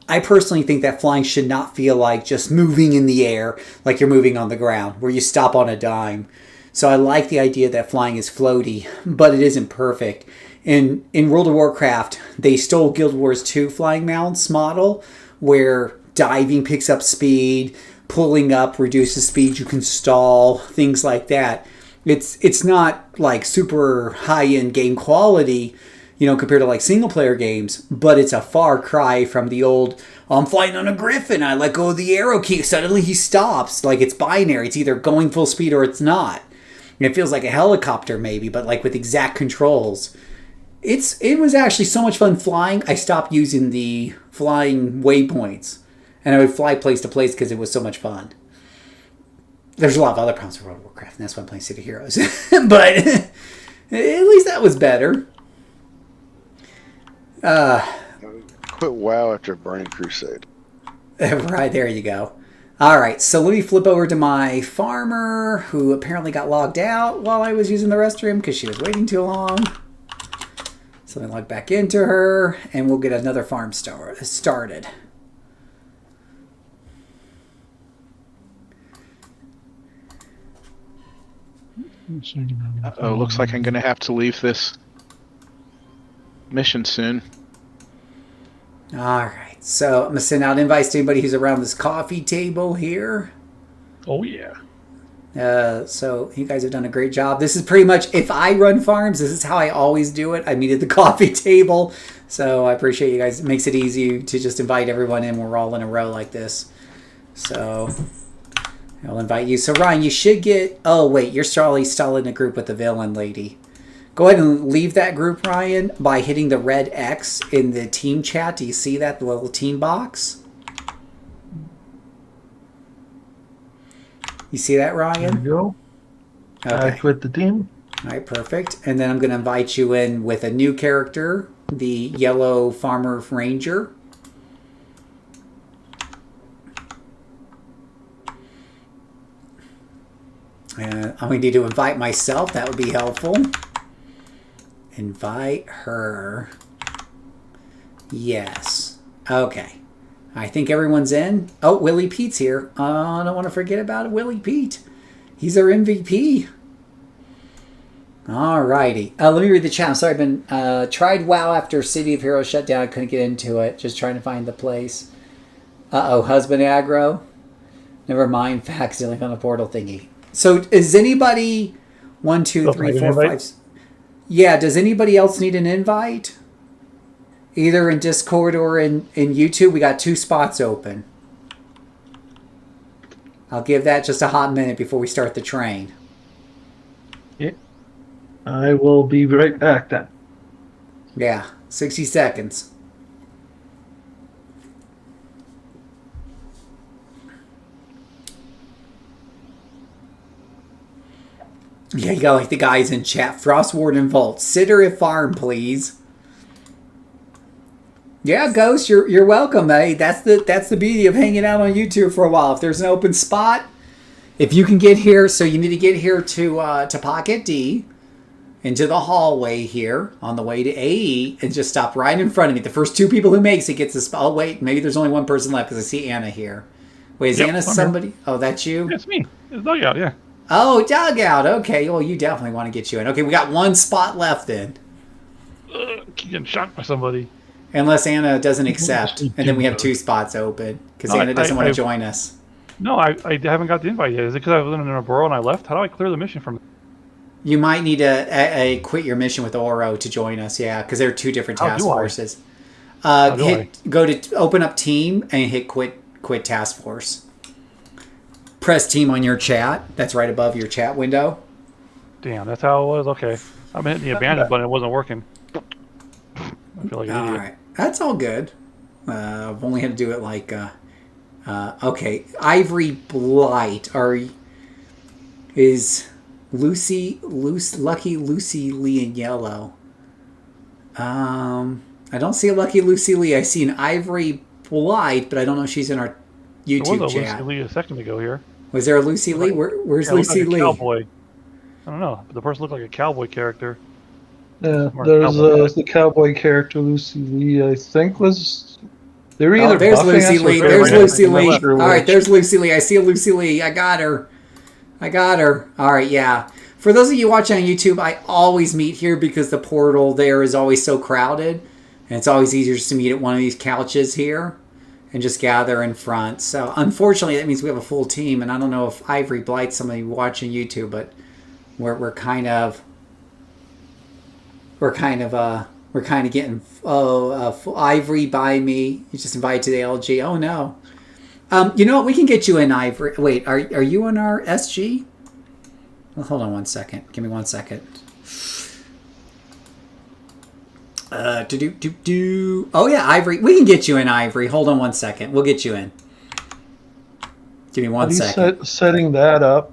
I personally think that flying should not feel like just moving in the air like you're moving on the ground, where you stop on a dime. So I like the idea that flying is floaty, but it isn't perfect. In World of Warcraft, they stole Guild Wars 2 flying mounts model, where diving picks up speed, pulling up reduces speed, you can stall, things like that. It's not like super high-end game quality, compared to like single-player games, but it's a far cry from the old, I'm flying on a griffin, I let go of the arrow key, suddenly he stops. Like, it's binary, it's either going full speed or it's not. And it feels like a helicopter maybe, but like with exact controls. It was actually so much fun flying, I stopped using the flying waypoints. And I would fly place to place because it was so much fun. There's a lot of other problems with World of Warcraft, and that's why I'm playing City of Heroes. But at least that was better. quit WoW after Burning Crusade. Right, there you go. All right, so let me flip over to my farmer, who apparently got logged out while I was using the restroom because she was waiting too long. So let me log back into her, and we'll get another farm started. Oh, looks like I'm going to have to leave this mission soon. All right. So I'm going to send out invites to anybody who's around this coffee table here. Oh, yeah. So you guys have done a great job. This is pretty much, if I run farms, this is how I always do it. I meet at the coffee table. So I appreciate you guys. It makes it easy to just invite everyone in. We're all in a row like this. So I'll invite you. So Ryan, you should get, oh wait, you're still in a group with the villain lady. Go ahead and leave that group, Ryan, by hitting the red X in the team chat. Do you see that, the little team box? You see that, Ryan? There you go. Okay. I quit the team. All right, perfect. And then I'm going to invite you in with a new character, the Yellow Farmer Ranger. And I need to invite myself. That would be helpful. Invite her. Yes. Okay. I think everyone's in. Oh, Willie Pete's here. I don't want to forget about Willie Pete. He's our MVP. Alrighty. Let me read the chat. I'm sorry, I've been tried WoW after City of Heroes shut down. I couldn't get into it. Just trying to find the place. Uh-oh, husband aggro. Never mind. Facts dealing on a portal thingy. So is anybody 1, 2, 3, 4, 5? Yeah, does anybody else need an invite? Either in Discord or in YouTube. We got 2 spots open. I'll give that just a hot minute before we start the train. Yeah. I will be right back then. Yeah, 60 seconds. Yeah, you got like the guys in chat. Frostward and Vault. Sitter if farm, please. Yeah, Ghost, you're welcome, eh? That's the beauty of hanging out on YouTube for a while. If there's an open spot, if you can get here, so you need to get here to Pocket D, into the hallway here on the way to AE, and just stop right in front of me. The first 2 people who makes it gets a spot. Oh wait, maybe there's only 1 person left because I see Anna here. Wait, is Anna somebody? Oh, that's you? Yeah, it's me. It's Dugout, yeah. Oh, Dugout. Okay, well, you definitely want to get you in. Okay, we got 1 spot left then. Keep getting shot by somebody. Unless Anna doesn't accept, and then we have 2 spots open because Anna doesn't want to join us. No, I haven't got the invite yet. Is it because I was in a burrow and I left? How do I clear the mission from? You might need to quit your mission with Ouro to join us, yeah, because there are 2 different task forces. Go to open up team and hit quit task force. Press team on your chat. That's right above your chat window. Damn, that's how it was? Okay. I'm hitting the abandon button. It wasn't working. I feel like an idiot. All right. That's all good. I've only had to do it like... okay. Ivory Blight. Is Lucky Lucy Lee in yellow. I don't see a Lucky Lucy Lee. I see an Ivory Blight, but I don't know if she's in our YouTube there was a chat. Lucy Lee a second ago here. Was there a Lucy Lee? Where's Lucy like Lee? Cowboy. I don't know. But the person looked like a cowboy character. Yeah, there's the cowboy character Lucy Lee. I think was they were either. There's Lucy Lee. There's Lucy Lee. All right, there's Lucy Lee. I see a Lucy Lee. I got her. All right, yeah. For those of you watching on YouTube, I always meet here because the portal there is always so crowded, and it's always easier just to meet at one of these couches here and just gather in front. So unfortunately, that means we have a full team, and I don't know if Ivory Blight's somebody watching YouTube, but we're kind of getting Ivory by me. You just invited to the LG. Oh no. You know what? We can get you in, Ivory. Wait, are you on our SG? Well, hold on 1 second. Give me 1 second. Oh yeah, Ivory. We can get you in, Ivory. Hold on 1 second. We'll get you in. Give me 1 second. Setting that up,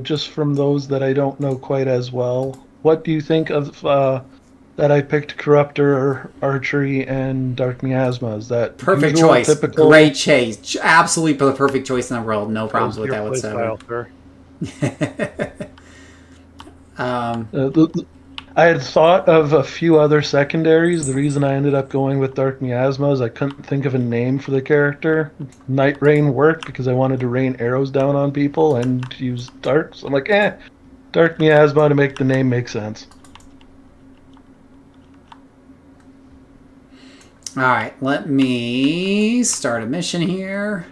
just from those that I don't know quite as well. What do you think of that I picked Corruptor, Archery, and Dark Miasma? Is that perfect usual, choice? Typical? Great chase. Absolutely the perfect choice in the world. No problems with that whatsoever. I had thought of a few other secondaries. The reason I ended up going with Dark Miasma is I couldn't think of a name for the character. Night Rain worked because I wanted to rain arrows down on people and use dark. So I'm like, Dark Miasma to make the name make sense. All right, let me start a mission here.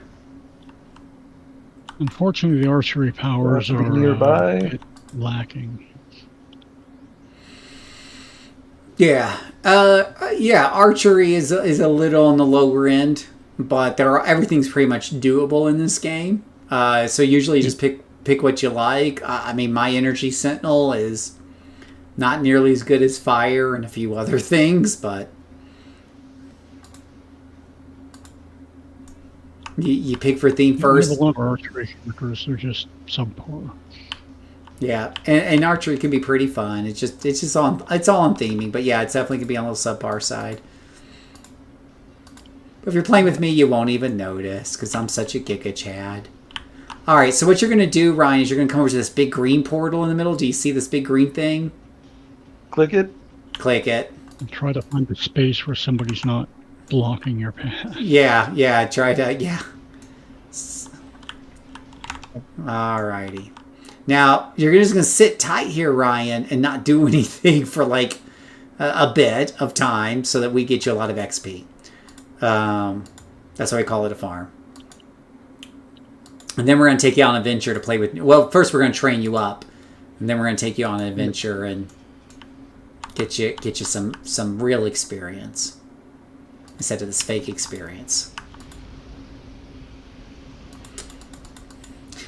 Unfortunately, the archery powers Be are nearby. a bit lacking. Yeah, yeah. Archery is a little on the lower end, but everything's pretty much doable in this game. So usually you just pick what you like. I mean, my energy sentinel is not nearly as good as fire and a few other things, but you pick for theme We first. have a lot of archery characters. They're just subpar. Yeah, and archery can be pretty fun. It's all on theming, but yeah, it's definitely gonna be on the subpar side. But if you're playing with me, you won't even notice because I'm such a Giga Chad. All right, so what you're gonna do, Ryan, is you're gonna come over to this big green portal in the middle. Do you see this big green thing? Click it. Click it. And try to find a space where somebody's not blocking your path. Yeah. Try to Alrighty. Now you're just gonna sit tight here, Ryan, and not do anything for like a bit of time, so that we get you a lot of XP. That's why we call it a farm. And then we're gonna take you on an adventure to play with. Well, first we're gonna train you up, and then we're gonna take you on an adventure and get you some real experience instead of this fake experience.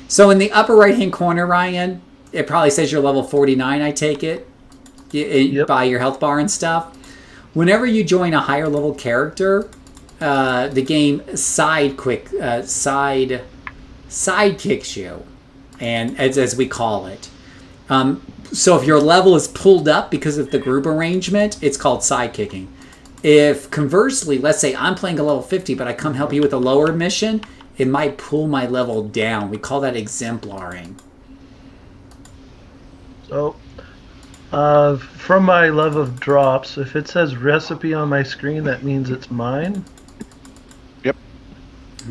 So in the upper right-hand corner, Ryan, it probably says you're level 49, I take it, by your health bar and stuff. Whenever you join a higher level character, the game side kicks you, and as we call it. So if your level is pulled up because of the group arrangement, it's called side kicking. If conversely, let's say I'm playing a level 50, but I come help you with a lower mission, it might pull my level down. We call that exemplaring. So, from my love of drops, if it says recipe on my screen, that means it's mine. Yep.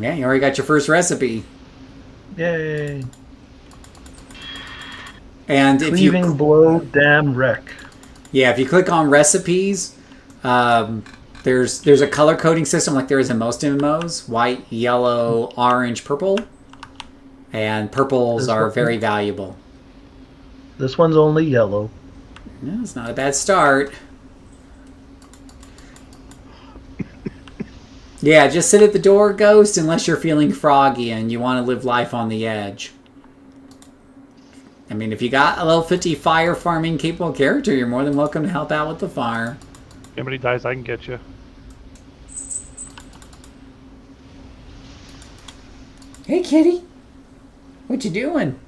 Yeah, you already got your first recipe. Yay. And if you Cleaving blow, damn wreck. Yeah, if you click on recipes, there's a color coding system like there is in most MMOs: white, yellow, orange, purple, and purples are very valuable. This one's only yellow. Yeah, it's not a bad start. Yeah, just sit at the door, Ghost, unless you're feeling froggy and you want to live life on the edge. I mean, if you got a level 50 fire farming capable character, you're more than welcome to help out with the farm. If anybody dies, I can get you. Hey, kitty. What you doing?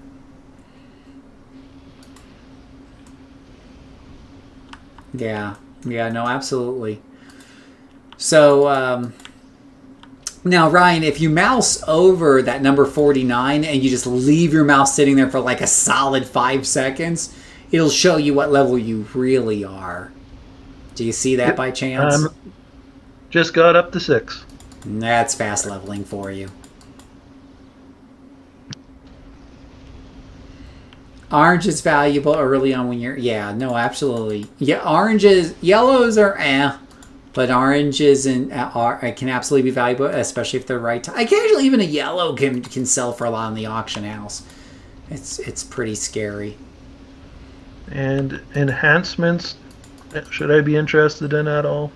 Yeah, no, absolutely. So, now, Ryan, if you mouse over that number 49 and you just leave your mouse sitting there for like a solid 5 seconds, it'll show you what level you really are. Do you see that by chance? Just got up to 6. That's fast leveling for you. Orange is valuable early on when you're... Yeah, no, absolutely. Yeah, yellows are but oranges can absolutely be valuable, especially if they're right. Occasionally, even a yellow can sell for a lot in the auction house. It's pretty scary. And enhancements, should I be interested in at all?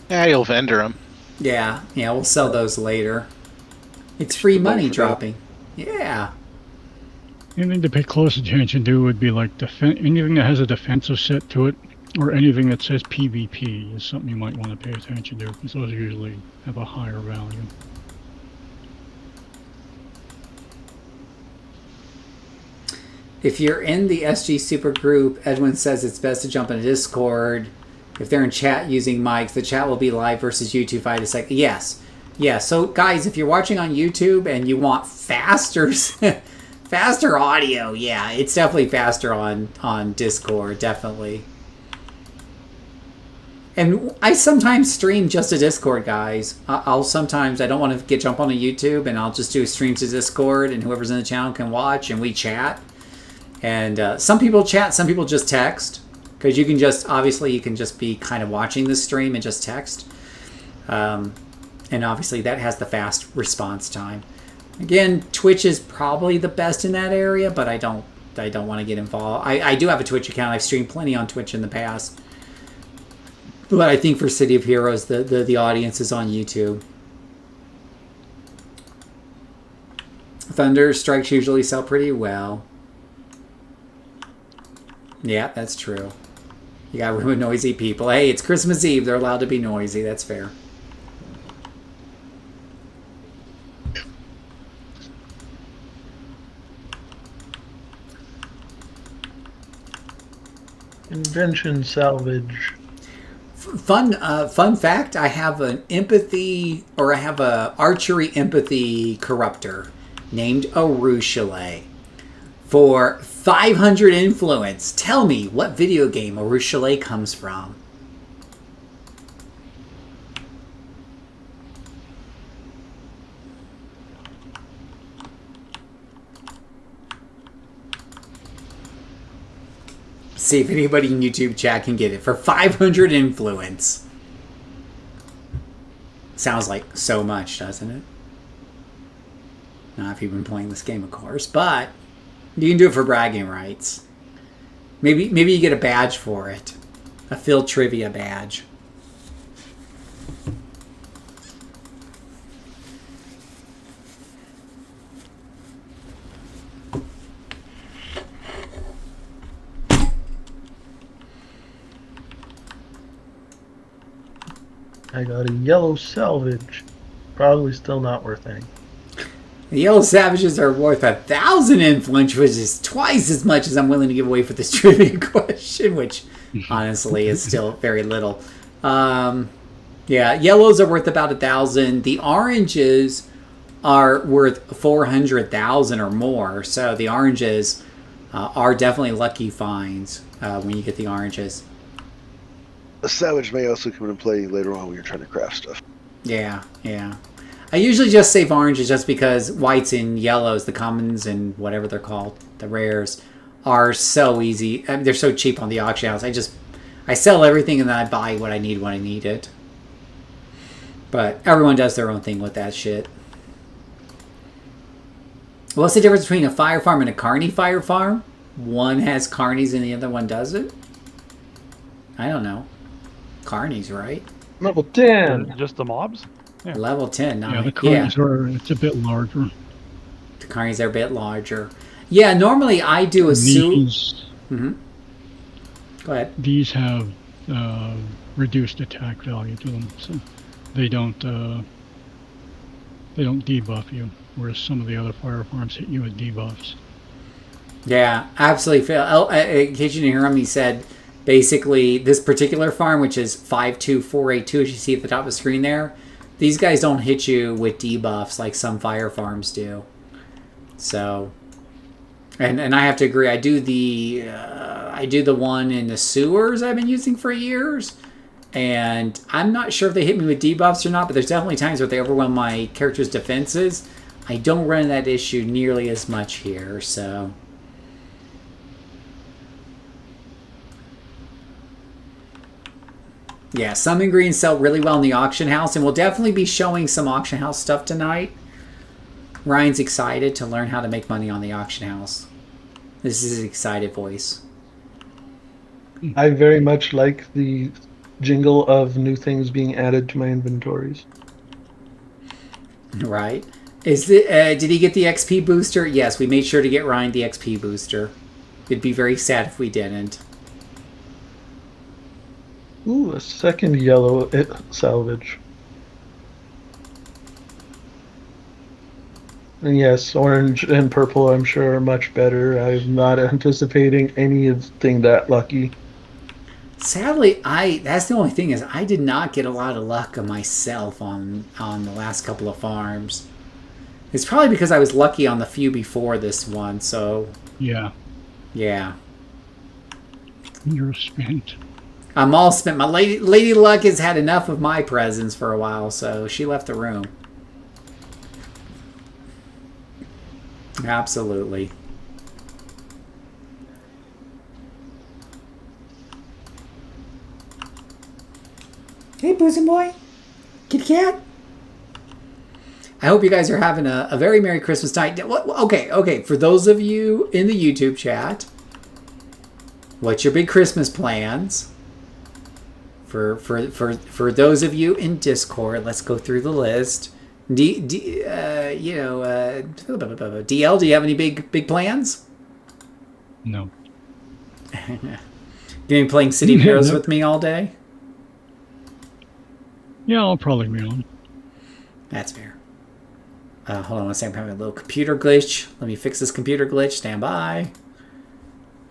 Yeah, you'll vendor them. Yeah, we'll sell those later. It's free money dropping. Yeah. Anything to pay close attention to would be like anything that has a defensive set to it, or anything that says PvP is something you might want to pay attention to, because those usually have a higher value. If you're in the SG Super Group, Edwin says it's best to jump in Discord. If they're in chat using mics, the chat will be live versus YouTube 5 to 2 seconds. Yes. Yeah, so guys, if you're watching on YouTube and you want faster audio, yeah, it's definitely faster on Discord, definitely. And I sometimes stream just to Discord, guys. I'll sometimes, I don't want to jump on a YouTube, and I'll just do streams to Discord, and whoever's in the channel can watch, and we chat. And some people chat, some people just text. Because you can just, obviously, you can just be kind of watching the stream and just text. And obviously that has the fast response time. Again, Twitch is probably the best in that area, but I don't want to get involved. I do have a Twitch account. I've streamed plenty on Twitch in the past. But I think for City of Heroes, the audience is on YouTube. Thunder Strikes usually sell pretty well. Yeah, that's true. You got room with noisy people. Hey, it's Christmas Eve. They're allowed to be noisy. That's fair. Invention salvage. Fun fact, I have an empathy, or I have a archery empathy corruptor named Ouro for 500 influence. Tell me what video game Ouro comes from. See if anybody in YouTube chat can get it. For 500 influence. Sounds like so much, doesn't it? Not if you've been playing this game, of course. But you can do it for bragging rights. Maybe you get a badge for it. A Phil Trivia badge. I got a yellow salvage. Probably still not worth anything. The Yellow Savages are worth 1,000 influence, which is twice as much as I'm willing to give away for this trivia question, which honestly is still very little. Yeah, yellows are worth about 1,000. The oranges are worth 400,000 or more. So the oranges are definitely lucky finds when you get the oranges. A salvage may also come into play later on when you're trying to craft stuff. Yeah, yeah. I usually just save oranges just because whites and yellows, the commons and whatever they're called, the rares, are so easy. I mean, they're so cheap on the auction house. I sell everything and then I buy what I need when I need it. But everyone does their own thing with that shit. What's the difference between a fire farm and a carny fire farm? One has carnies and the other one doesn't? I don't know. Carnies, right? Level 10. Just the mobs? Yeah. Level 10. Yeah, the carnies are, it's a bit larger. The carnies are a bit larger. Yeah, normally I do a suit. Mm-hmm. Go ahead. These have reduced attack value to them, so they don't debuff you, whereas some of the other fire farms hit you with debuffs. Yeah, absolutely. In case you didn't hear him, he said basically this particular farm, which is 52482, as you see at the top of the screen there, these guys don't hit you with debuffs like some fire farms do. So, and I have to agree. I do the one in the sewers I've been using for years, and I'm not sure if they hit me with debuffs or not. But there's definitely times where they overwhelm my character's defenses. I don't run that issue nearly as much here, so. Yeah, some ingredients sell really well in the auction house, and we'll definitely be showing some auction house stuff tonight. Ryan's excited to learn how to make money on the auction house. This is his excited voice. I very much like the jingle of new things being added to my inventories. Right. Did he get the XP booster? Yes, we made sure to get Ryan the XP booster. It'd be very sad if we didn't. Ooh, a second yellow salvage. And yes, orange and purple I'm sure are much better. I'm not anticipating anything that lucky. Sadly, that's the only thing is I did not get a lot of luck on myself on the last couple of farms. It's probably because I was lucky on the few before this one, so... Yeah. Yeah. You're spent. I'm all spent. My Lady Luck has had enough of my presents for a while, so she left the room. Absolutely. Hey, bosom boy. Kitty cat. I hope you guys are having a very Merry Christmas night. Okay. For those of you in the YouTube chat, what's your big Christmas plans? For those of you in Discord, let's go through the list. DL, do you have any big plans? No. You gonna be playing City of Heroes with me all day? Yeah, I'll probably be on. That's fair. Hold on one second. I'm having a little computer glitch. Let me fix this computer glitch. Stand by.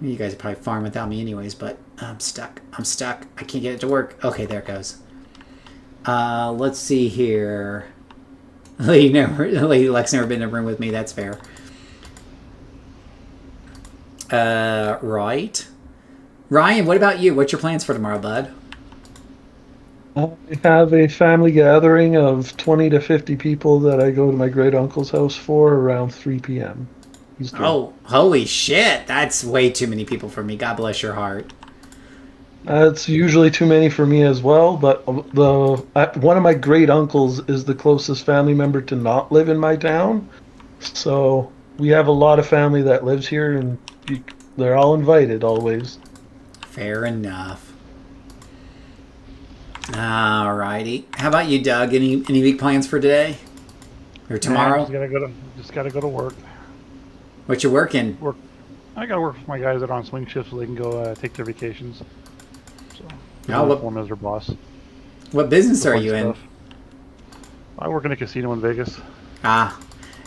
You guys are probably farming without me anyways, but I'm stuck. I can't get it to work. Okay, there it goes. Let's see here. Lady Lex never been in a room with me. That's fair. Right. Ryan, what about you? What's your plans for tomorrow, bud? I have a family gathering of 20 to 50 people that I go to my great uncle's house for around 3 p.m. Oh, holy shit. That's way too many people for me. God bless your heart. It's usually too many for me as well, but one of my great uncles is the closest family member to not live in my town. So we have a lot of family that lives here, and they're all invited always. Fair enough. Alrighty. How about you, Doug? Any big plans for today or tomorrow? Just gotta go to work. What you working? I gotta work with my guys that are on swing shifts so they can go take their vacations. So I'm as their boss. What business are you in? I work in a casino in Vegas. Yeah.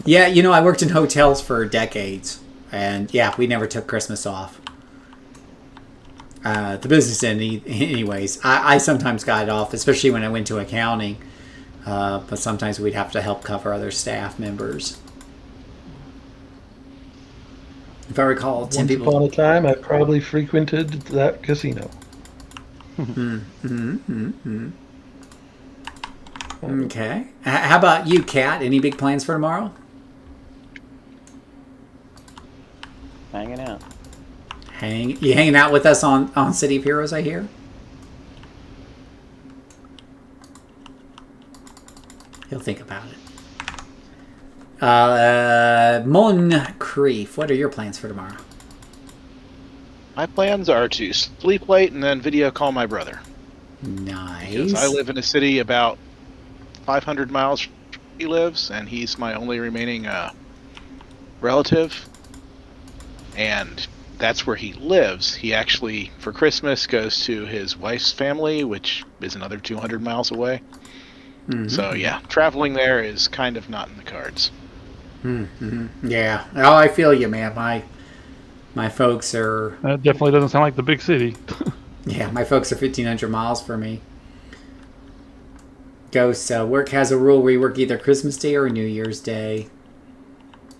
I worked in hotels for decades, and yeah, we never took Christmas off. The business anyways. I sometimes got it off, especially when I went to accounting. But sometimes we'd have to help cover other staff members. If I recall, 10 people. Once upon a time, I probably frequented that casino. Okay. How about you, Kat? Any big plans for tomorrow? Hanging out. You hanging out with us on City of Heroes, I hear? He'll think about it. Moncrief, what are your plans for tomorrow? My plans are to sleep late and then video call my brother. Nice. Because I live in a city about 500 miles from where he lives, and he's my only remaining relative. And that's where he lives. He actually, for Christmas, goes to his wife's family, which is another 200 miles away. Mm-hmm. So, yeah, traveling there is kind of not in the cards. Mm-hmm. Yeah. Oh, I feel you, man. My folks are... That definitely doesn't sound like the big city. Yeah, my folks are 1,500 miles from me. Ghost, work has a rule where you work either Christmas Day or New Year's Day.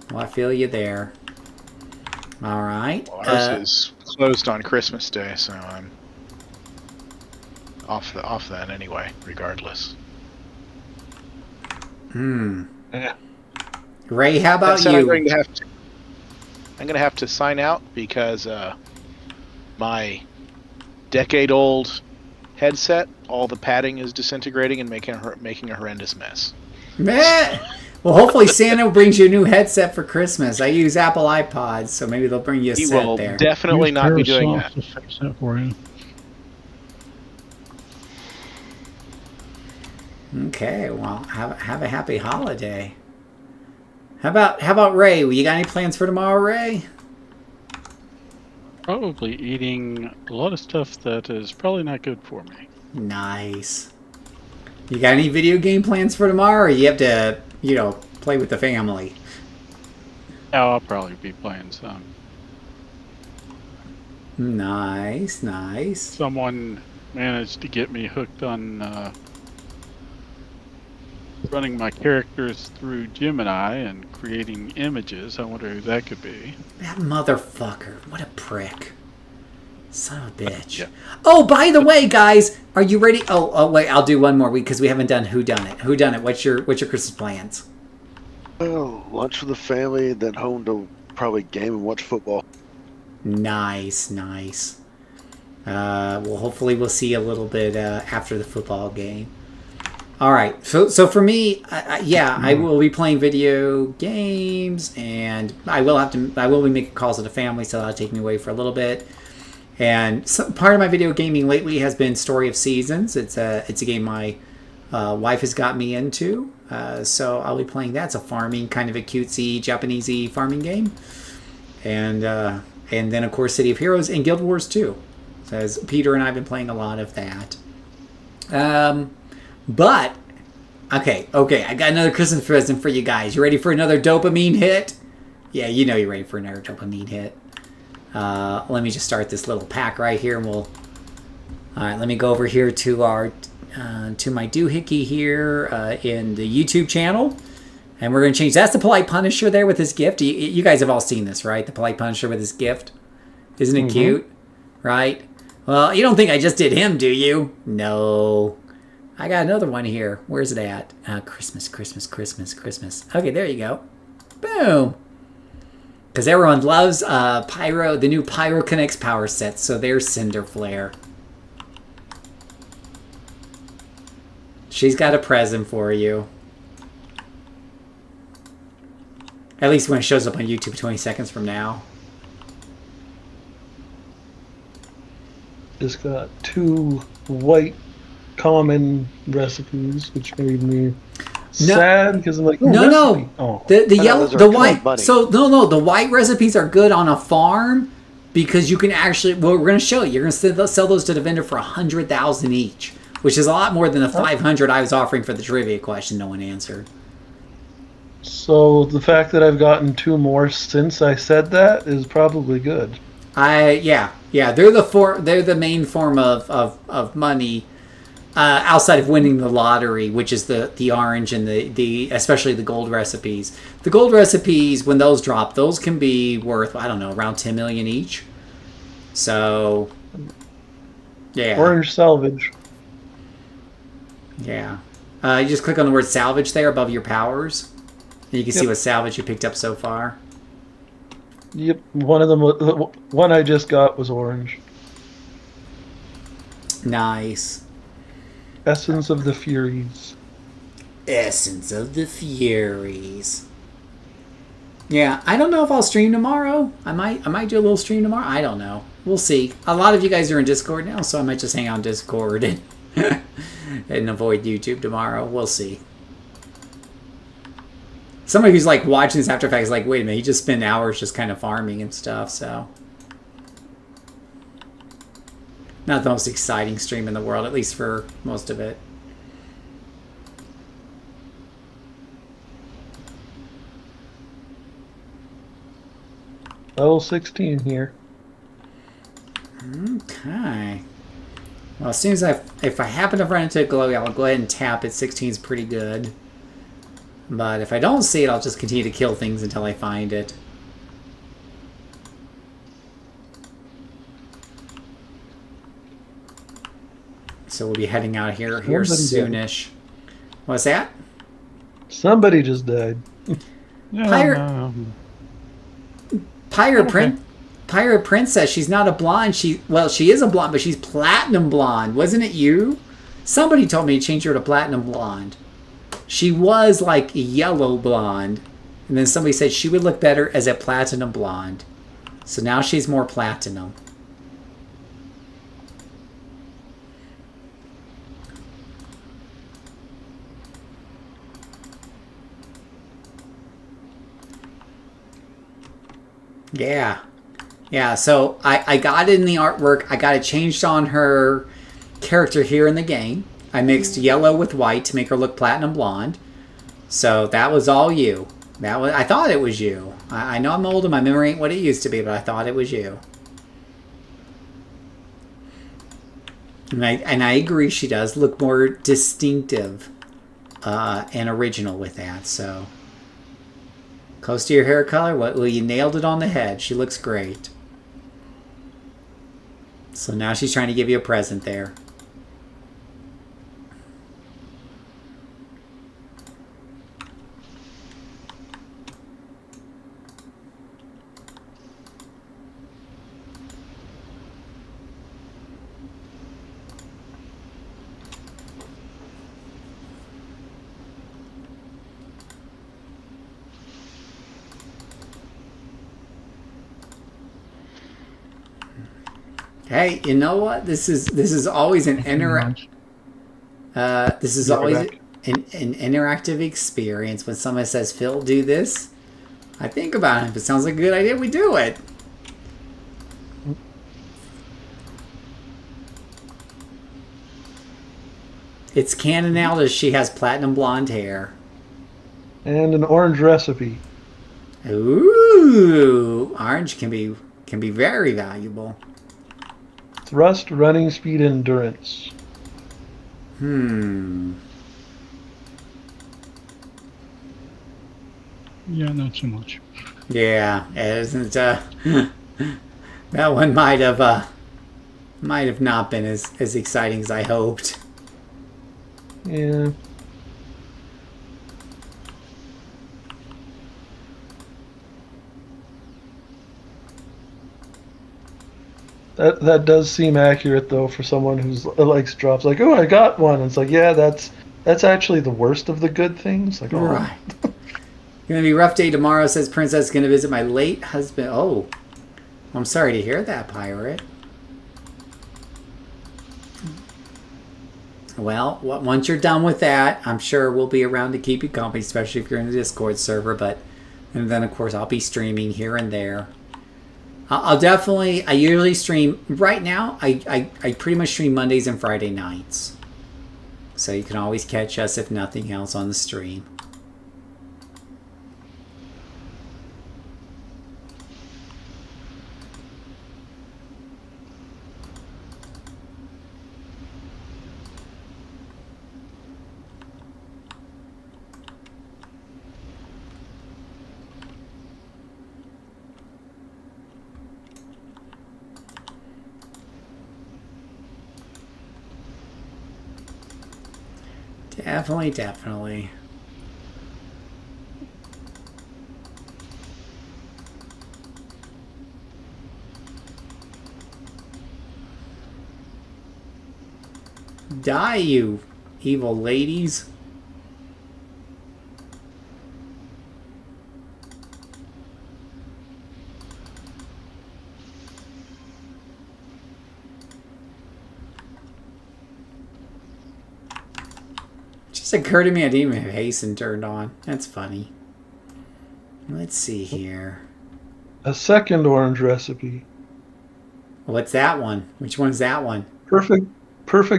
Well, I feel you there. All right. Well, ours is closed on Christmas Day, so I'm off that anyway, regardless. Yeah. Ray, how about you? I'm going to have to sign out because my decade-old headset, all the padding is disintegrating and making a horrendous mess. Well, hopefully Santa brings you a new headset for Christmas. I use Apple iPods, so maybe they'll bring you a set will there. Definitely not be doing that. To fix that for you. Okay, well, have a happy holiday. How about Ray? You got any plans for tomorrow, Ray? Probably eating a lot of stuff that is probably not good for me. Nice. You got any video game plans for tomorrow, or you have to, play with the family? Oh, I'll probably be playing some. Nice. Someone managed to get me hooked on running my characters through Gemini and creating images. I wonder who that could be. That motherfucker. What a prick. Son of a bitch. Yeah. Oh, by the way, guys, are you ready? Oh, wait, I'll do one more week because we haven't done Who Done It. Who Done It? What's your Christmas plans? Oh, lunch with the family, then home to probably game and watch football. Nice. Well, hopefully we'll see a little bit after the football game. All right. So for me, I will be playing video games, and I will be making calls to the family, so that'll take me away for a little bit. And part of my video gaming lately has been Story of Seasons. It's a game my wife has got me into, so I'll be playing that. It's a farming, kind of a cutesy Japanesey farming game, and then of course City of Heroes and Guild Wars 2. So as Peter and I have been playing a lot of that. But okay, I got another Christmas present for you guys. You ready for another dopamine hit? Yeah, you know you're ready for another dopamine hit. Let me just start this little pack right here, and all right, let me go over here to our to my doohickey here in the YouTube channel, and we're going to change. That's the Polite Punisher there with his gift. You guys have all seen this, right? The Polite Punisher with his gift. Isn't it cute? Right? Well, you don't think I just did him, do you? No. I got another one here. Where's it at? Christmas. Okay, there you go. Boom. Because everyone loves Pyro, the new Pyrokinex power set. So there's Cinder Flare. She's got a present for you. At least when it shows up on YouTube 20 seconds from now. Just got 2 white common recipes, which made me sad because I'm like, no. Oh. The yellow, the white. money. So no, the white recipes are good on a farm because you can actually. Well, we're going to show you. You're going to sell those to the vendor for 100,000 each, which is a lot more than the 500 I was offering for the trivia question. No one answered. So the fact that I've gotten 2 more since I said that is probably good. Yeah. They're the main form of money. Outside of winning the lottery, which is the orange and the especially the gold recipes. The gold recipes, when those drop, those can be worth, I don't know, around 10 million each. So, yeah. Orange salvage. Yeah. You just click on the word salvage there above your powers. And you can see what salvage you picked up so far. Yep, one of them, the one I just got was orange. Nice. Essence of the Furies. Essence of the Furies. Yeah, I don't know if I'll stream tomorrow. I might do a little stream tomorrow. I don't know. We'll see. A lot of you guys are in Discord now, so I might just hang out on Discord and avoid YouTube tomorrow. We'll see. Somebody who's like watching this after fact is like, wait a minute, he just spent hours just kind of farming and stuff, so. Not the most exciting stream in the world, at least for most of it. Level 16 here. Okay. Well, as soon as if I happen to run into a glowy, I'll go ahead and tap it. 16 is pretty good. But if I don't see it, I'll just continue to kill things until I find it. So we'll be heading out here soonish. What's that? Somebody just died. Pirate Princess, she's not a blonde. She is a blonde, but she's platinum blonde. Wasn't it you? Somebody told me to change her to platinum blonde. She was like yellow blonde. And then somebody said she would look better as a platinum blonde. So now she's more platinum. Yeah, so I got it in the artwork. I got it changed on her character here in the game. I mixed yellow with white to make her look platinum blonde. So that was all you. I thought it was you. I know I'm old and my memory ain't what it used to be, but I thought it was you. And I agree, she does look more distinctive and original with that, so... Close to your hair color? Well, you nailed it on the head. She looks great. So now she's trying to give you a present there. Hey, you know what? This is always an this is Be right always back. an interactive experience. When someone says, "Phil, do this," I think about it. If it sounds like a good idea, we do it. It's canon out as she has platinum blonde hair. And an orange recipe. Ooh, orange can be very valuable. Thrust, running speed, endurance. Yeah, not so much. Yeah, it isn't. That one might have not been as exciting as I hoped. Yeah. That does seem accurate though for someone who's likes drops. Like, oh, I got one. It's like, yeah, that's actually the worst of the good things. Like, oh, Right. Gonna be a rough day tomorrow, says Princess. Gonna visit my late husband. Oh, I'm sorry to hear that, pirate. Well, once you're done with that, I'm sure we'll be around to keep you company, especially if you're in the Discord server. And then of course I'll be streaming here and there. I'll definitely. I usually stream right now. I pretty much stream Mondays and Friday nights, so you can always catch us if nothing else on the stream. Definitely. Die, you evil ladies. Just occurred to me I didn't even have hasten turned on. That's funny. Let's see here. a second orange recipe. What's that one? Which one's that one? Perfect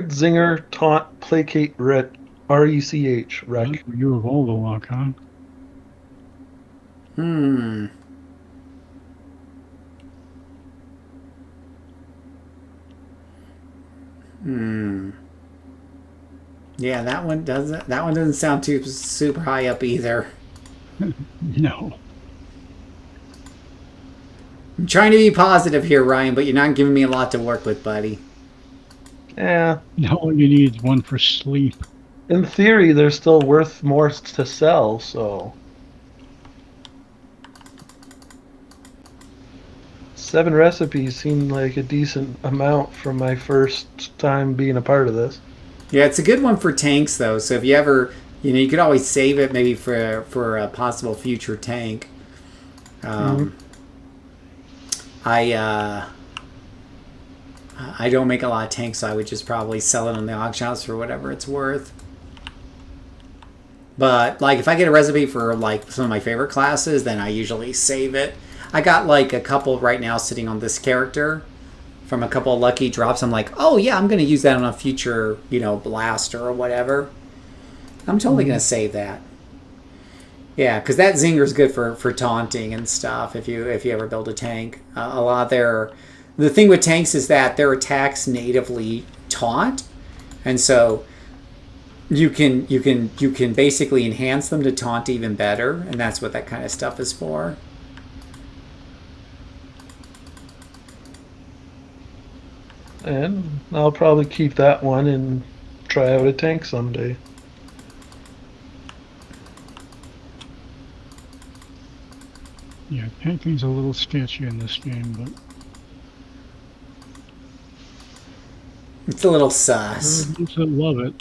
zinger, taunt, placate, rech. Rech. You have all the luck, huh? Yeah, that one doesn't sound too super high up either. No. I'm trying to be positive here, Ryan, but you're not giving me a lot to work with, buddy. Yeah. No, all you need is one for sleep. In theory, they're still worth more to sell, so. 7 recipes seemed like a decent amount from my first time being a part of this. Yeah, it's a good one for tanks, though. So if you ever, you could always save it maybe for a possible future tank. I don't make a lot of tanks, so I would just probably sell it on the auction house for whatever it's worth. But like, if I get a recipe for like some of my favorite classes, then I usually save it. I got like a couple right now sitting on this character from a couple of lucky drops. I'm like, oh yeah, I'm going to use that on a future, blaster or whatever. I'm totally going to save that. Yeah, because that zinger is good for taunting and stuff. If you ever build a tank, a lot the thing with tanks is that their attacks natively taunt, and so you can basically enhance them to taunt even better, and that's what that kind of stuff is for. And I'll probably keep that one and try out a tank someday. Yeah, tanking's a little sketchy in this game, but It's a little sus. those that love it.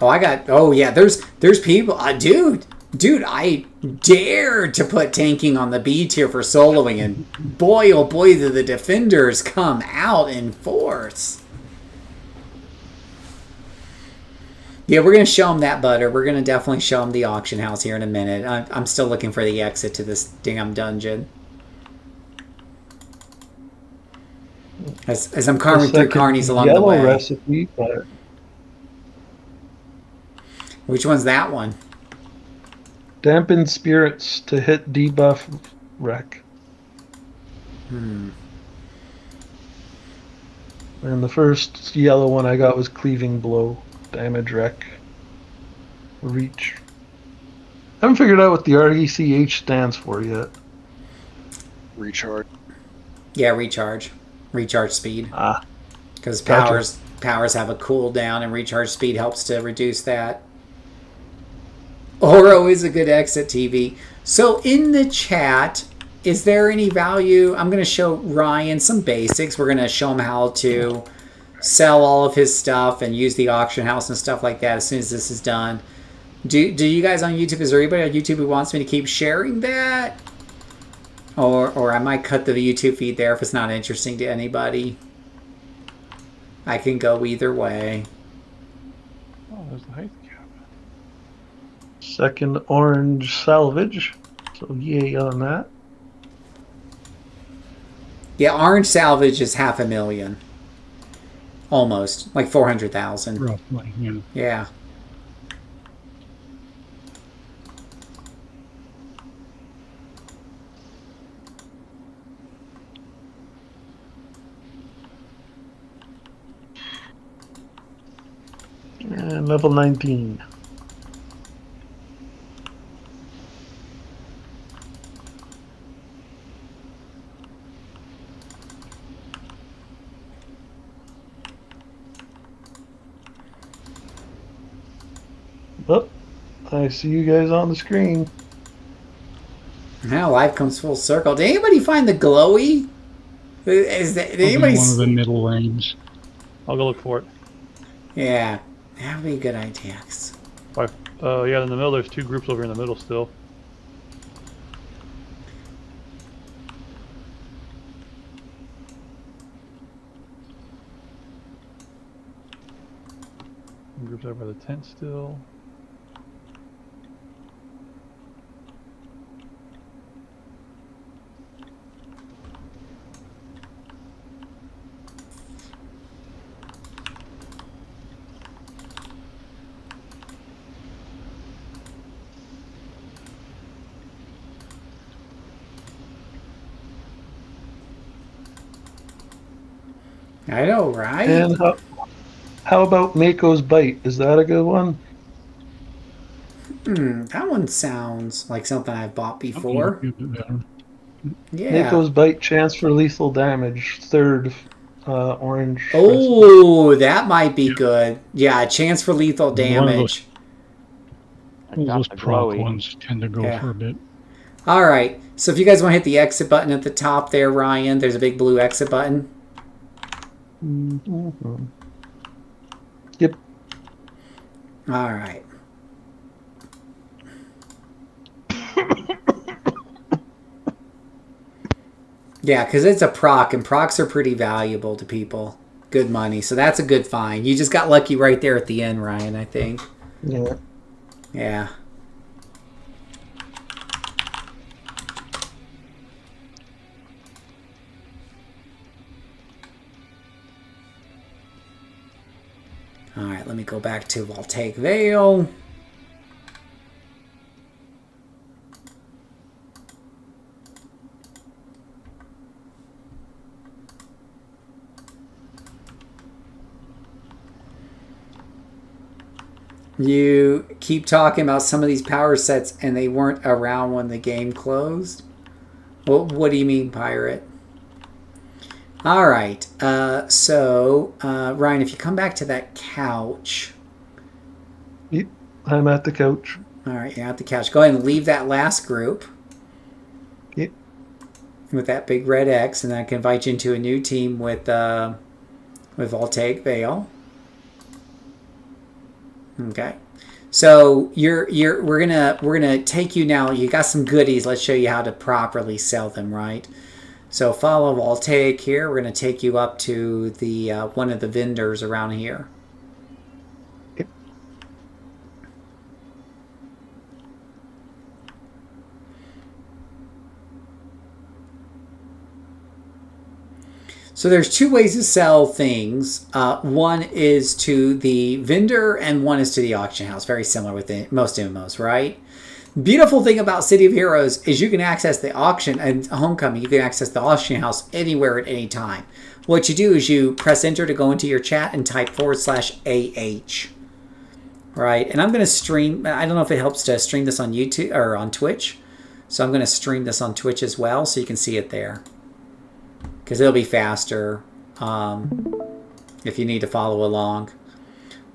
Oh, yeah, there's people, dude. Dude, I dared to put tanking on the B tier for soloing, and boy, oh boy, do the defenders come out in force. Yeah, we're going to show them that butter. We're going to definitely show them the auction house here in a minute. I'm still looking for the exit to this damn dungeon. As I'm carving through carnies along the way. Yellow recipe, but Which one's that one? dampened spirits to hit debuff wreck. Hmm. And the first yellow one I got was cleaving blow, damage wreck, reach. Haven't figured out what the RECH stands for yet. Recharge. Yeah, recharge. Recharge speed. Ah, Because Gotcha. powers have a cooldown, and recharge speed helps to reduce that. Ouro is a good exit TV. So in the chat, is there any value? I'm going to show Ryan some basics. We're going to show him how to sell all of his stuff and use the auction house and stuff like that as soon as this is done. Do you guys on YouTube, is there anybody on YouTube who wants me to keep sharing that? Or I might cut the YouTube feed there if it's not interesting to anybody. I can go either way. Oh, there's the height cap. second orange salvage. So yay on that. Yeah, orange salvage is 500,000. Almost. Like 400,000. Roughly, yeah. Yeah. And level 19. Oh, I see you guys on the screen. Now life comes full circle. Did anybody find the glowy? Did anybody? One of the middle lanes. I'll go look for it. Yeah, that would be a good idea. Yeah, in the middle, there's two groups over in the middle still. Groups over by the tent still. I know, right? And how about Mako's Bite? Is that a good one? That one sounds like something I've bought before. Yeah. Mako's Bite, chance for lethal damage. Third orange. Oh, that might be good. Yeah, a chance for lethal damage. Those proc ones tend to go for a bit. All right. So if you guys want to hit the exit button at the top there, Ryan, there's a big blue exit button. Mm-hmm. Yep. All right. Yeah, because it's a proc, and procs are pretty valuable to people. Good money. So that's a good find. You just got lucky right there at the end, Ryan, I think. Yeah. Yeah. All right, let me go back to Voltaic Veil. You keep talking about some of these power sets and they weren't around when the game closed? Well, what do you mean, Pirate? All right, Ryan, if you come back to that couch. Yep, I'm at the couch. All right, you're at the couch. Go ahead and leave that last group. Yep. With that big red X, and then I can invite you into a new team with Voltaic Veil. Okay. So we're gonna take you now. You got some goodies. Let's show you how to properly sell them, right? So follow Voltaic here. We're gonna take you up to the one of the vendors around here. So there's two ways to sell things. One is to the vendor and one is to the auction house. Very similar with most MMOs, right? Beautiful thing about City of Heroes is you can access the auction and Homecoming. You can access the auction house anywhere at any time. What you do is you press enter to go into your chat and type /AH. Right? And I'm going to stream. I don't know if it helps to stream this on YouTube or on Twitch. So I'm going to stream this on Twitch as well so you can see it there. Because it'll be faster if you need to follow along.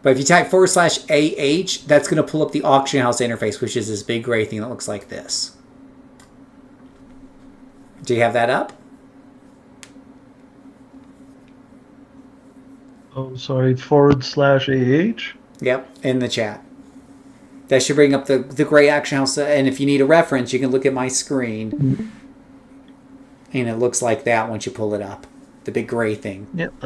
But if you type /AH, that's going to pull up the auction house interface, which is this big gray thing that looks like this. Do you have that up? Oh, sorry, /AH? Yep, in the chat. That should bring up the gray auction house. And if you need a reference, you can look at my screen. Mm-hmm. And it looks like that once you pull it up. The big gray thing. Yep.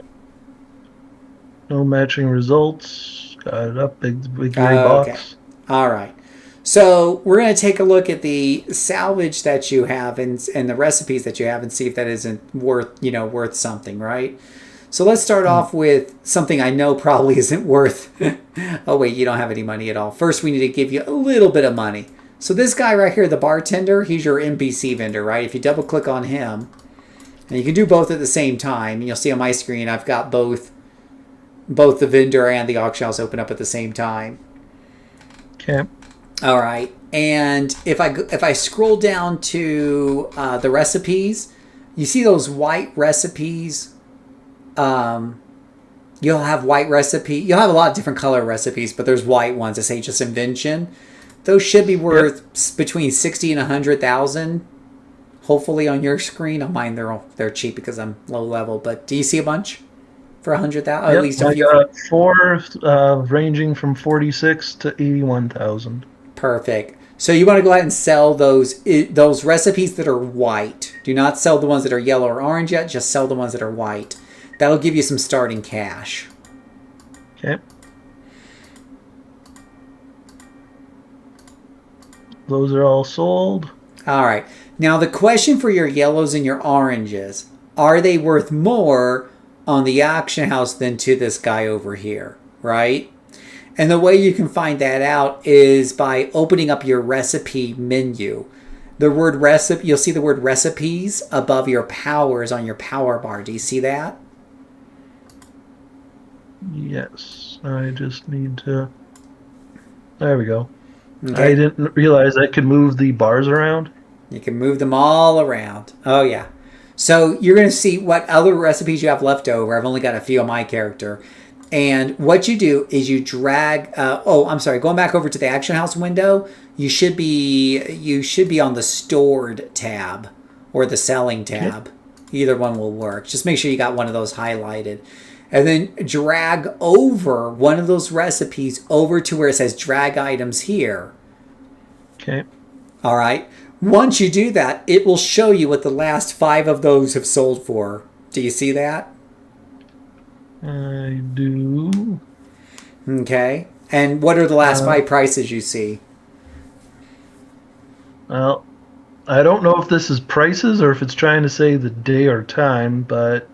No matching results. Got it up. Big gray box. Okay. All right. So we're going to take a look at the salvage that you have and the recipes that you have and see if that isn't worth something, right? So let's start off with something I know probably isn't worth. Oh, wait, you don't have any money at all. First, we need to give you a little bit of money. So this guy right here, the bartender, he's your NPC vendor, right? If you double click on him, and you can do both at the same time, and you'll see on my screen I've got both the vendor and the auction house open up at the same time. Okay. All right. And if I scroll down to the recipes, you see those white recipes. You'll have white recipe. You'll have a lot of different color recipes, but there's white ones that say just invention. Those should be worth between 60 and 100,000. Hopefully on your screen. On mine, they're cheap because I'm low level. But do you see a bunch for 100,000? Yep, At least a I few. got 4 ranging from 46 to 81,000. Perfect. So you want to go ahead and sell those recipes that are white. Do not sell the ones that are yellow or orange yet. Just sell the ones that are white. That'll give you some starting cash. Okay. Those are all sold. All right. Now the question for your yellows and your oranges, are they worth more on the auction house than to this guy over here, right? And the way you can find that out is by opening up your recipe menu. The word recipe, you'll see the word recipes above your powers on your power bar. Do you see that? Yes. I just need to... There we go. Okay. I didn't realize I could move the bars around. You can move them all around. Oh, yeah. So you're going to see what other recipes you have left over. I've only got a few on my character. And what you do is you drag... going back over to the Action House window, you should be on the Stored tab or the Selling tab. Either one will work. Just make sure you got one of those highlighted. And then drag over one of those recipes over to where it says drag items here. Okay. All right. Once you do that, it will show you what the last 5 of those have sold for. Do you see that? I do. Okay. And what are the last 5 prices you see? Well, I don't know if this is prices or if it's trying to say the day or time, but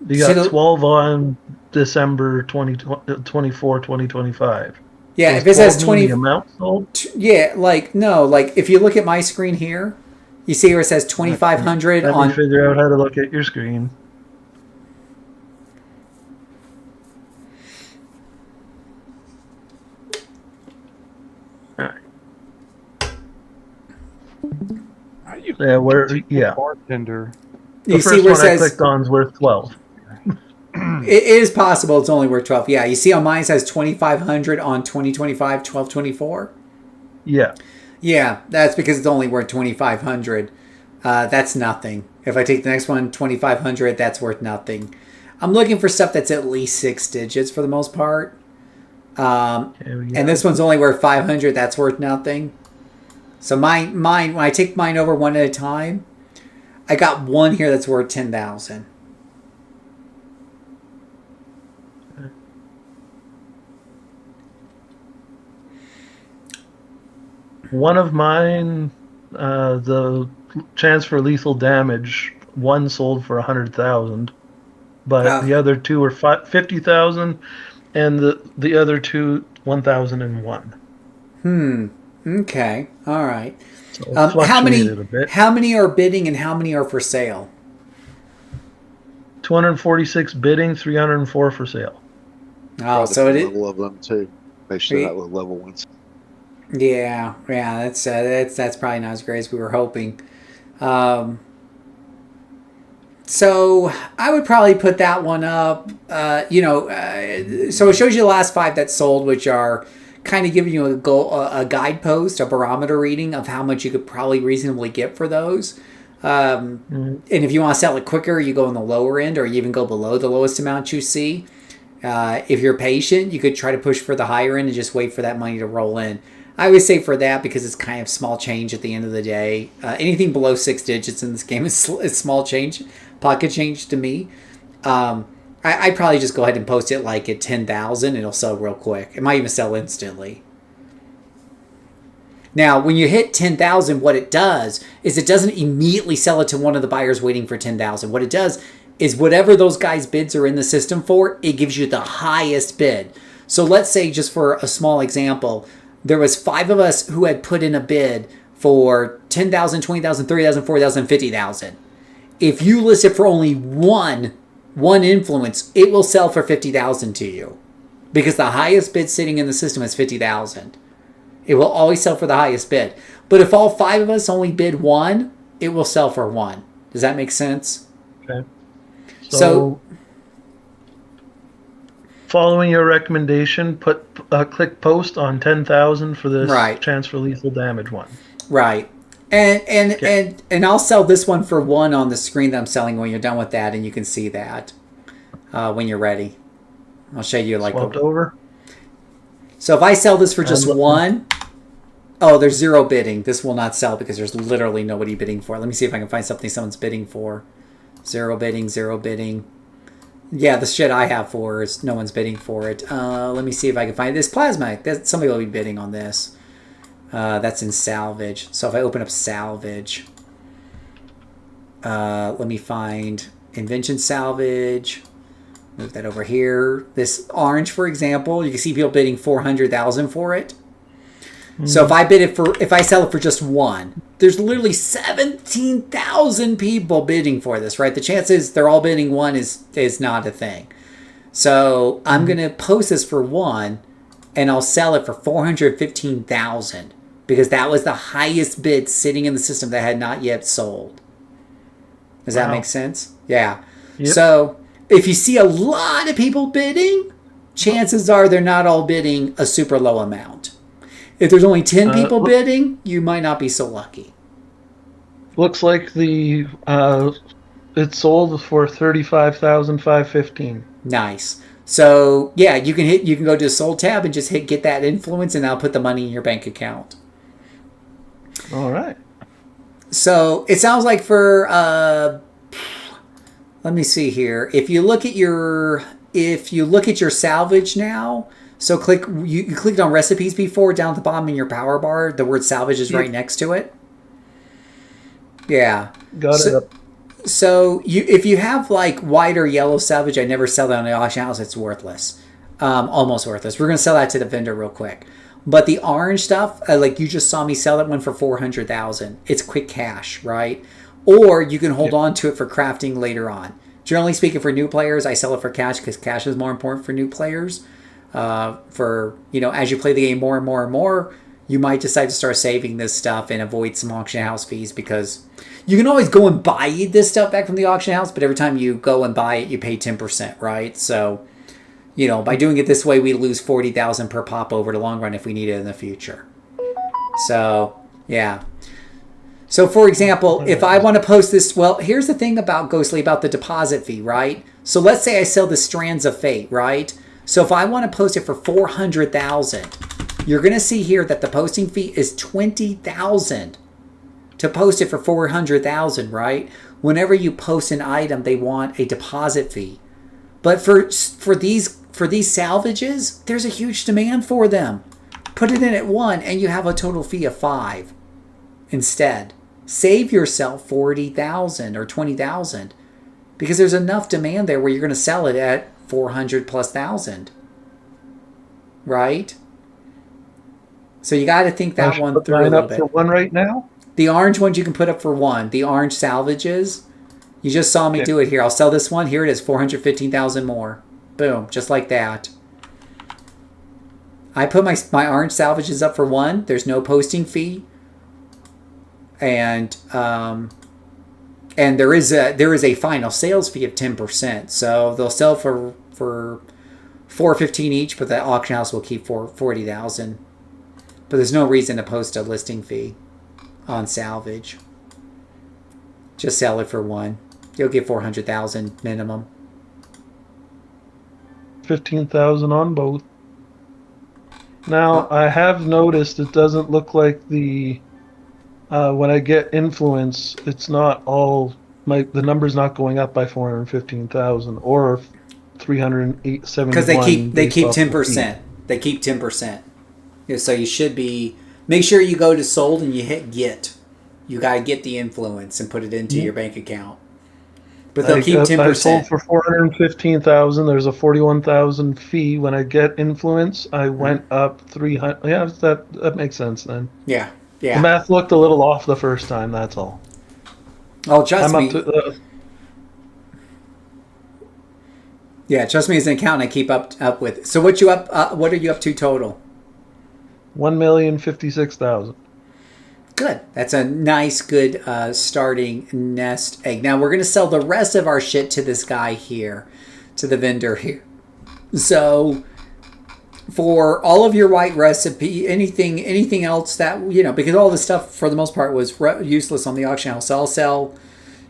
we got 12 on December 24, 2025. Yeah, if it says 20 the amount sold? Yeah, if you look at my screen here, you see where it says 2,500 Let on me figure out how to look at your screen. Bartender. You The see first where one it I says clicked on is worth 12. it is possible it's only worth 12. Yeah, you see on mine it says 2,500 on 2025 12/24. Yeah. Yeah, that's because it's only worth 2,500. That's nothing. If I take the next one, 2,500, that's worth nothing. I'm looking for stuff that's at least 6 digits for the most part. Okay, And this one's only worth 500. That's worth nothing. So mine, when I take mine over one at a time, I got one here that's worth 10,000. One of mine, the chance for lethal damage, one sold for 100,000, but the other two were 50,000, and the other two 1,001. Okay. All right. So it fluctuated a bit. How many are bidding and how many are for sale? 246 bidding, 304 for sale. Oh, so it is. Level of them too. Make sure that with level ones. Yeah. That's probably not as great as we were hoping. So I would probably put that one up. So it shows you the last 5 that sold, which are kind of giving you a guidepost, a barometer reading of how much you could probably reasonably get for those. And if you want to sell it quicker, you go on the lower end, or you even go below the lowest amount you see. If you're patient, you could try to push for the higher end and just wait for that money to roll in. I would say for that, because it's kind of small change at the end of the day. Anything below 6 digits in this game is small change, pocket change to me. I'd probably just go ahead and post it like at 10,000. It'll sell real quick. It might even sell instantly. Now, when you hit 10,000, what it does is it doesn't immediately sell it to one of the buyers waiting for 10,000. What it does is whatever those guys' bids are in the system for, it gives you the highest bid. So let's say, just for a small example, there was 5 of us who had put in a bid for 10,000, 20,000, 30,000, 40,000, 50,000. If you list it for only one influence, it will sell for 50,000 to you, because the highest bid sitting in the system is 50,000. It will always sell for the highest bid. But if all 5 of us only bid 1, it will sell for 1. Does that make sense? Okay. So following your recommendation, click post on 10,000 for this chance for lethal damage one. Right. And I'll sell this one for 1 on the screen that I'm selling when you're done with that, and you can see that when you're ready. I'll show you Swapped over. So if I sell this for just 1, there's 0 bidding. This will not sell because there's literally nobody bidding for it. Let me see if I can find something someone's bidding for. 0 bidding, 0 bidding. Yeah, the shit I have for is no one's bidding for it. Let me see if I can find this plasma. Somebody will be bidding on this. That's in salvage. So if I open up salvage, let me find invention salvage. Move that over here. This orange, for example, you can see people bidding 400,000 for it. So if I sell it for just 1, there's literally 17,000 people bidding for this, right? The chances they're all bidding 1 is not a thing. So I'm gonna post this for 1, and I'll sell it for 415,000 because that was the highest bid sitting in the system that had not yet sold. Does that make sense? Yeah. Yep. So if you see a lot of people bidding, chances are they're not all bidding a super low amount. If there's only 10 people bidding, you might not be so lucky. Looks like it sold for 35,515. Nice. So yeah, you can go to the sold tab and just hit get that influence, and that'll put the money in your bank account. All right. So it sounds like for let me see here. If you look at your salvage now, so you clicked on recipes before down at the bottom in your power bar. The word salvage is right next to it. Yeah. Got it up. So if you have like white or yellow salvage, I never sell that on the auction house. It's worthless, almost worthless. We're gonna sell that to the vendor real quick. But the orange stuff, like you just saw me sell that one for 400,000. It's quick cash, right? Or you can hold on to it for crafting later on. Generally speaking, for new players, I sell it for cash because cash is more important for new players. As you play the game more and more and more, you might decide to start saving this stuff and avoid some auction house fees, because you can always go and buy this stuff back from the auction house, but every time you go and buy it, you pay 10%, right? So, by doing it this way, we lose 40,000 per pop over the long run if we need it in the future. So, yeah. So, for example, if I want to post this, well, here's the thing about Ghostly, about the deposit fee, right? So let's say I sell the Strands of Fate, right? So if I want to post it for 400,000, you're going to see here that the posting fee is 20,000 to post it for 400,000, right? Whenever you post an item, they want a deposit fee. But for these salvages, there's a huge demand for them. Put it in at 1 and you have a total fee of 5 instead. Save yourself 40,000 or 20,000 because there's enough demand there where you're going to sell it at 400 plus thousand. Right? So you got to think that one through a little bit. For 1 right now? The orange ones you can put up for 1. The orange salvages. You just saw me do it here. I'll sell this one. Here it is, 415,000 more. Boom, just like that. I put my orange salvages up for 1. There's no posting fee. And there is a final sales fee of 10%. So they'll sell for $415 each, but the auction house will keep 40,000. But there's no reason to post a listing fee on salvage. Just sell it for 1. You'll get 400,000 minimum. 15,000 on both. Now I have noticed it doesn't look like the when I get influence, it's not all the number's not going up by 415,000 or 371. Because they keep 10%. They keep 10%. So you should be. Make sure you go to sold and you hit get. You gotta get the influence and put it into your bank account. But they'll keep 10%. I sold for 415,000. There's a 41,000 fee. When I get influence, I went up 300. Yeah, that makes sense then. Yeah. The math looked a little off the first time. That's all. Oh, trust me. Trust me as an accountant, I keep up with. So what are you up to total? 1,056,000. Good. That's a nice, good starting nest egg. Now we're going to sell the rest of our shit to this guy here, to the vendor here. So for all of your white recipe, anything else that, because all this stuff for the most part was useless on the auction house. So I'll sell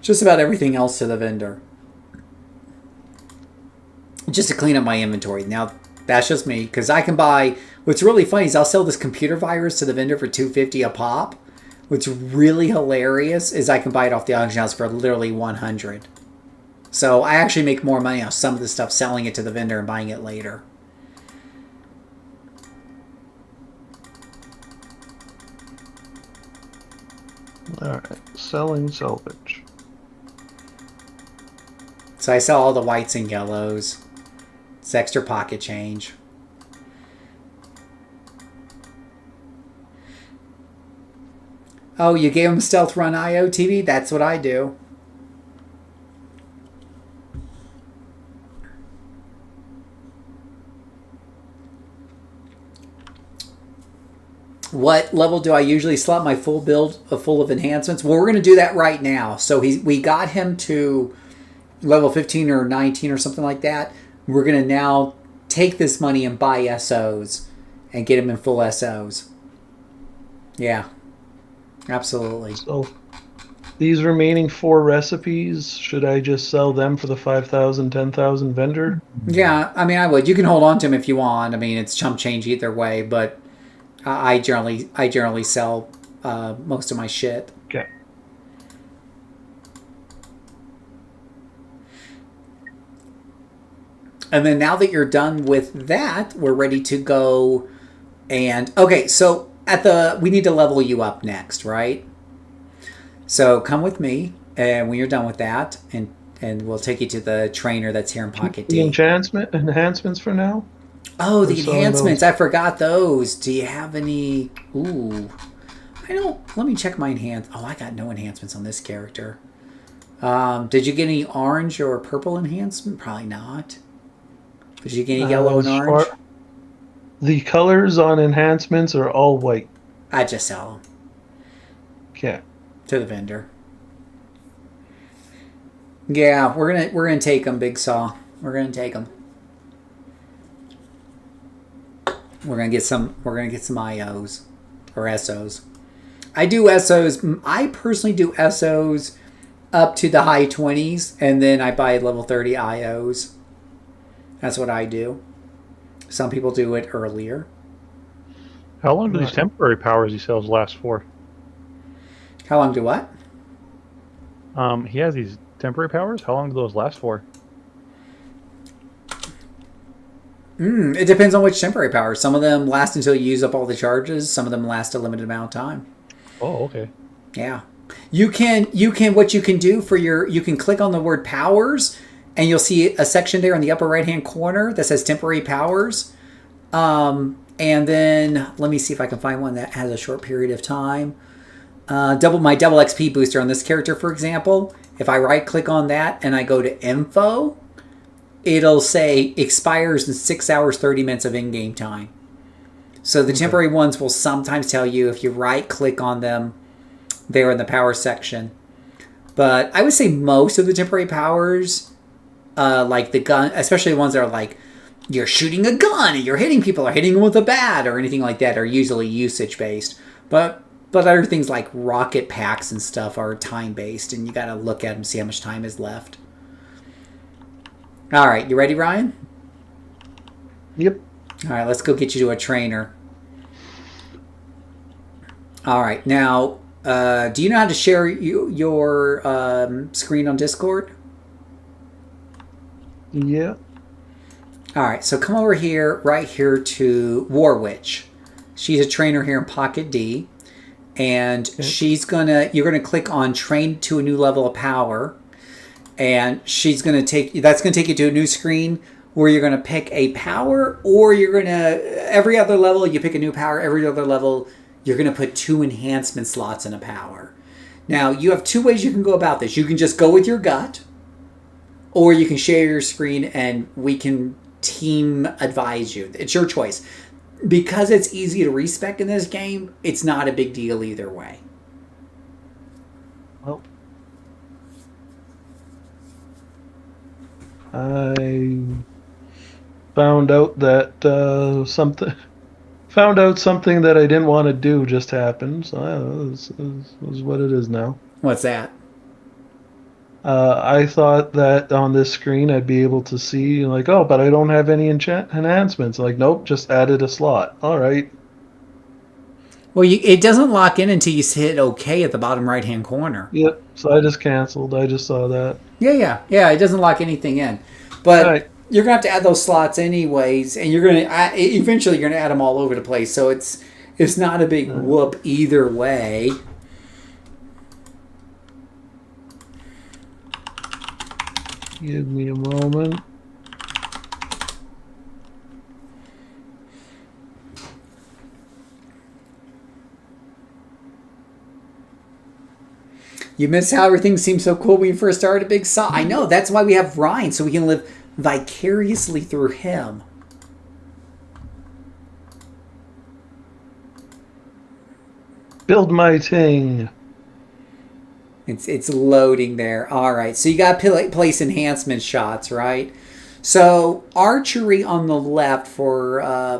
just about everything else to the vendor. Just to clean up my inventory. Now, that's just me, because I can buy, what's really funny is I'll sell this computer virus to the vendor for $250 a pop. What's really hilarious is I can buy it off the auction house for literally $100. So I actually make more money off some of the stuff selling it to the vendor and buying it later. Alright, selling salvage. So I sell all the whites and yellows. It's extra pocket change. Oh, you gave him stealth run IO TV? That's what I do. What level do I usually slot my full build full of enhancements? Well, we're going to do that right now. So we got him to level 15 or 19 or something like that. We're going to now take this money and buy SOs and get him in full SOs. Yeah. Absolutely. So these remaining 4 recipes, should I just sell them for the 5,000, 10,000 vendor? Yeah, I mean, I would. You can hold on to them if you want. I mean, it's chump change either way, but I generally sell most of my shit. Okay. And then now that you're done with that, we're ready to go. And okay, so we need to level you up next, right? So come with me, and when you're done with that, and we'll take you to the trainer that's here in Pocket D. The enhancements for now? Oh, the enhancements. I forgot those. Do you have any? Ooh. I don't. Let me check my Oh, I got no enhancements on this character. Did you get any orange or purple enhancement? Probably not. Did you get any yellow and orange? The colors on enhancements are all white. I just sell them. Okay. To the vendor. Yeah, we're gonna take them, Big Saw. We're gonna take them. We're gonna get some IOs or SOs. I do SOs. I personally do SOs up to the high 20s, and then I buy level 30 IOs. That's what I do. Some people do it earlier. How long do these temporary powers he sells last for? How long do what? He has these temporary powers. How long do those last for? It depends on which temporary powers. Some of them last until you use up all the charges. Some of them last a limited amount of time. Oh, okay. Yeah. You can what you can do for you can click on the word powers and you'll see a section there in the upper right hand corner that says temporary powers. And then let me see if I can find one that has a short period of time. My double XP booster on this character, for example. If I right click on that and I go to info, it'll say expires in 6 hours 30 minutes of in-game time. So the temporary ones will sometimes tell you if you right click on them there in the power section. But I would say most of the temporary powers, like the gun, especially the ones that are like you're shooting a gun and you're hitting people or hitting them with a bat or anything like that, are usually usage based. But other things like rocket packs and stuff are time based, and you got to look at them, see how much time is left. All right, you ready, Ryan? Yep. All right, let's go get you to a trainer. All right, now, do you know how to share your screen on Discord? Yeah. All right, so come over here, right here to War Witch. She's a trainer here in Pocket D, and you're gonna click on Train to a new level of power. And that's going to take you to a new screen where you're going to pick a power, or you're going to, every other level, you pick a new power. Every other level, you're going to put 2 enhancement slots in a power. Now, you have 2 ways you can go about this. You can just go with your gut, or you can share your screen and we can team advise you. It's your choice. Because it's easy to respec in this game, it's not a big deal either way. Well, I found out that something that I didn't want to do just happened. So this is what it is now. What's that? I thought that on this screen I'd be able to see like, oh, but I don't have any enhancements. Like, nope, just added a slot. All right. Well, it doesn't lock in until you hit OK at the bottom right-hand corner. Yep. So I just canceled. I just saw that. Yeah. It doesn't lock anything in, but right. You're gonna have to add those slots anyways, and eventually you're gonna add them all over the place. So it's not a big whoop either way. Give me a moment. You miss how everything seemed so cool when you first started Big Saw. I know, that's why we have Ryan, so we can live vicariously through him. Build my thing. It's loading there. All right, so you got to place enhancement shots, right? So archery on the left for a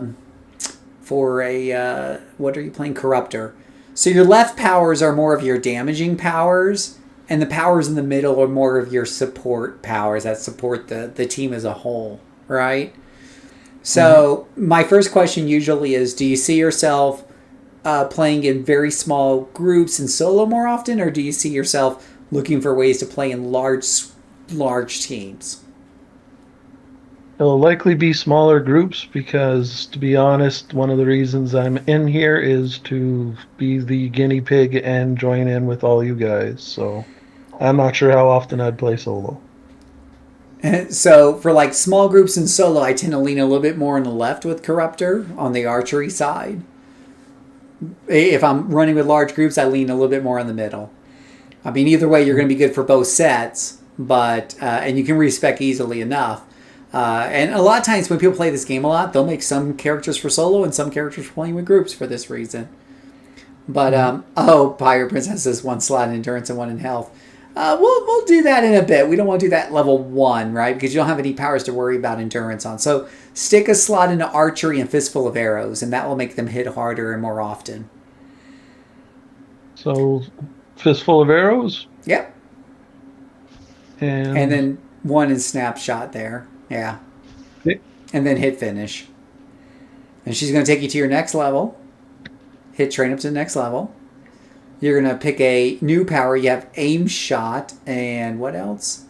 what are you playing? Corruptor. So your left powers are more of your damaging powers, and the powers in the middle are more of your support powers that support the team as a whole, right? So my first question usually is, do you see yourself playing in very small groups and solo more often, or do you see yourself looking for ways to play in large teams? It'll likely be smaller groups because, to be honest, one of the reasons I'm in here is to be the guinea pig and join in with all you guys. So I'm not sure how often I'd play solo. And so for like small groups and solo, I tend to lean a little bit more on the left with Corruptor on the archery side. If I'm running with large groups, I lean a little bit more in the middle. I mean, either way, you're going to be good for both sets, but and you can respec easily enough. And a lot of times when people play this game a lot, they'll make some characters for solo and some characters for playing with groups for this reason. But, Pirate Princess has 1 slot in endurance and 1 in health. We'll do that in a bit. We don't want to do that level 1, right? Because you don't have any powers to worry about endurance on. So stick a slot into archery and fistful of arrows, and that will make them hit harder and more often. So fistful of arrows? Yep. And then 1 in snapshot there. Yeah. Okay. And then hit finish. And she's going to take you to your next level. Hit train up to the next level. You're going to pick a new power. You have aim shot and what else?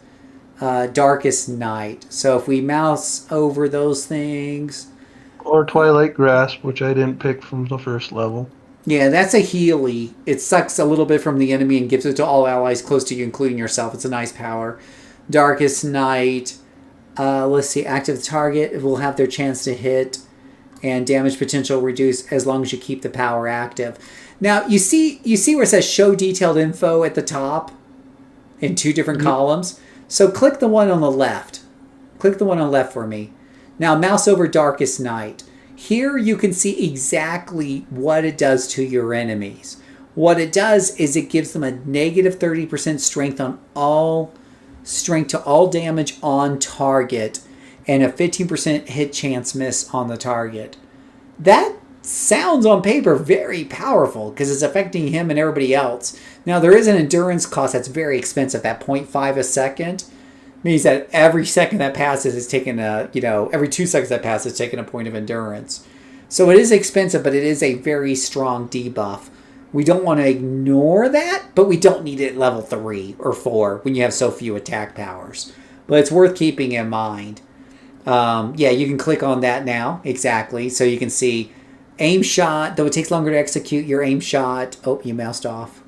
Darkest night. So if we mouse over those things. Or Twilight Grasp, which I didn't pick from the first level. Yeah, that's a Healy. It sucks a little bit from the enemy and gives it to all allies close to you, including yourself. It's a nice power. Darkest night. Let's see. Active target will have their chance to hit. And damage potential reduced as long as you keep the power active. Now, you see where it says show detailed info at the top in 2 different columns? So click the one on the left. Click the one on the left for me. Now, mouse over Darkest Night. Here you can see exactly what it does to your enemies. What it does is it gives them a negative 30% strength to all damage on target and a 15% hit chance miss on the target. That sounds on paper very powerful because it's affecting him and everybody else. Now there is an endurance cost that's very expensive. That 0.5 a second means that every second that passes is taking every 2 seconds that passes is taking a point of endurance. So it is expensive, but it is a very strong debuff. We don't want to ignore that, but we don't need it at level 3 or 4 when you have so few attack powers. But it's worth keeping in mind. You can click on that now. Exactly. So you can see aim shot, though it takes longer to execute your aim shot. Oh, you moused off.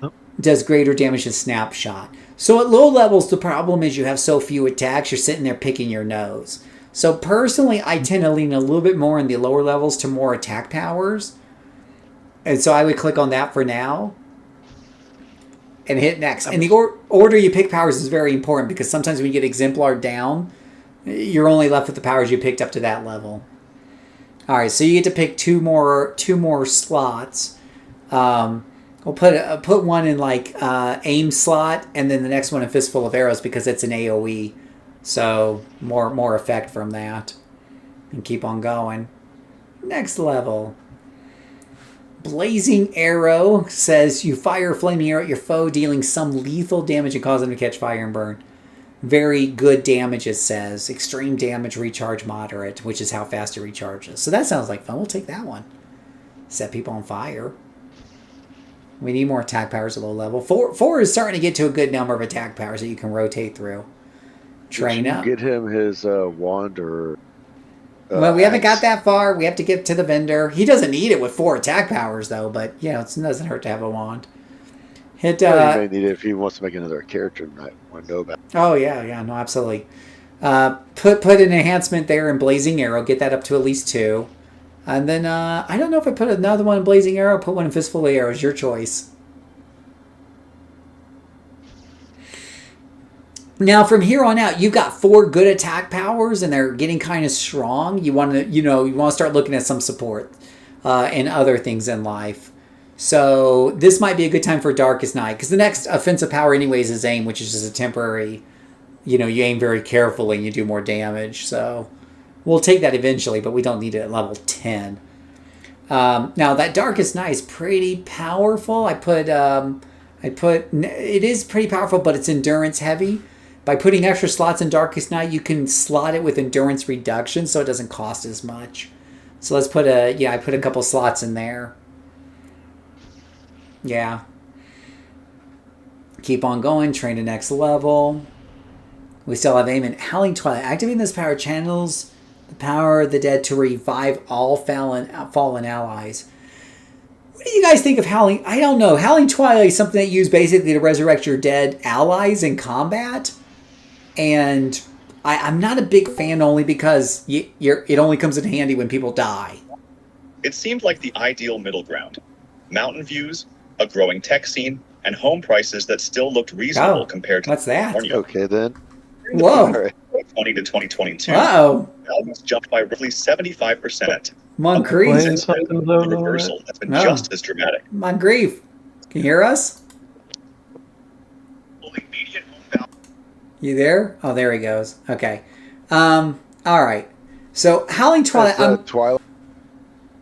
Oh. Does greater damage than snapshot. So at low levels, the problem is you have so few attacks, you're sitting there picking your nose. So personally, I tend to lean a little bit more in the lower levels to more attack powers. And so I would click on that for now. And hit next. And the order you pick powers is very important because sometimes when you get exemplar down, you're only left with the powers you picked up to that level. All right, so you get to pick two more slots. We'll put one in aim slot, and then the next one in fistful of arrows because it's an AOE. So more effect from that, and keep on going. Next level. Blazing Arrow says you fire a flaming arrow at your foe, dealing some lethal damage and cause them to catch fire and burn. Very good damage, it says. Extreme damage, recharge moderate, which is how fast it recharges. So that sounds like fun. We'll take that one. Set people on fire. We need more attack powers at low level. 4 is starting to get to a good number of attack powers that you can rotate through. Train up. Get him his wand or... well, we haven't got that far. We have to get to the vendor. He doesn't need it with 4 attack powers, though. But, it doesn't hurt to have a wand. Hit. He may need it if he wants to make another character. I want to know about. Oh yeah, no, absolutely. Put an enhancement there in Blazing Arrow. Get that up to at least 2, and then I don't know if I put another one in Blazing Arrow. Put one in Fistful of Arrows. Your choice. Now from here on out, you've got 4 good attack powers, and they're getting kind of strong. You want to start looking at some support and other things in life. So this might be a good time for Darkest Night, because the next offensive power anyways is aim, which is just a temporary, you aim very carefully and you do more damage. So we'll take that eventually, but we don't need it at level 10. Now that Darkest Night is pretty powerful. It is pretty powerful, but it's endurance heavy. By putting extra slots in Darkest Night, you can slot it with endurance reduction, so it doesn't cost as much. So let's put I put a couple slots in there. Yeah. Keep on going. Train to next level. We still have aim and Howling Twilight. Activating this power channels the power of the dead to revive all fallen allies. What do you guys think of Howling? I don't know. Howling Twilight is something that you use basically to resurrect your dead allies in combat. And I'm not a big fan only because it only comes in handy when people die. It seemed like the ideal middle ground. Mountain views, a growing tech scene, and home prices that still looked reasonable compared to what's that? California. Okay, then. Whoa. 2020 to 2022. Uh-oh. Values jumped by roughly 75%. Moncrief. The reversal has been just as dramatic. Moncrief. Can you hear us? You there? Oh, there he goes. Okay. All right. So, Howling Twilight... Twilight.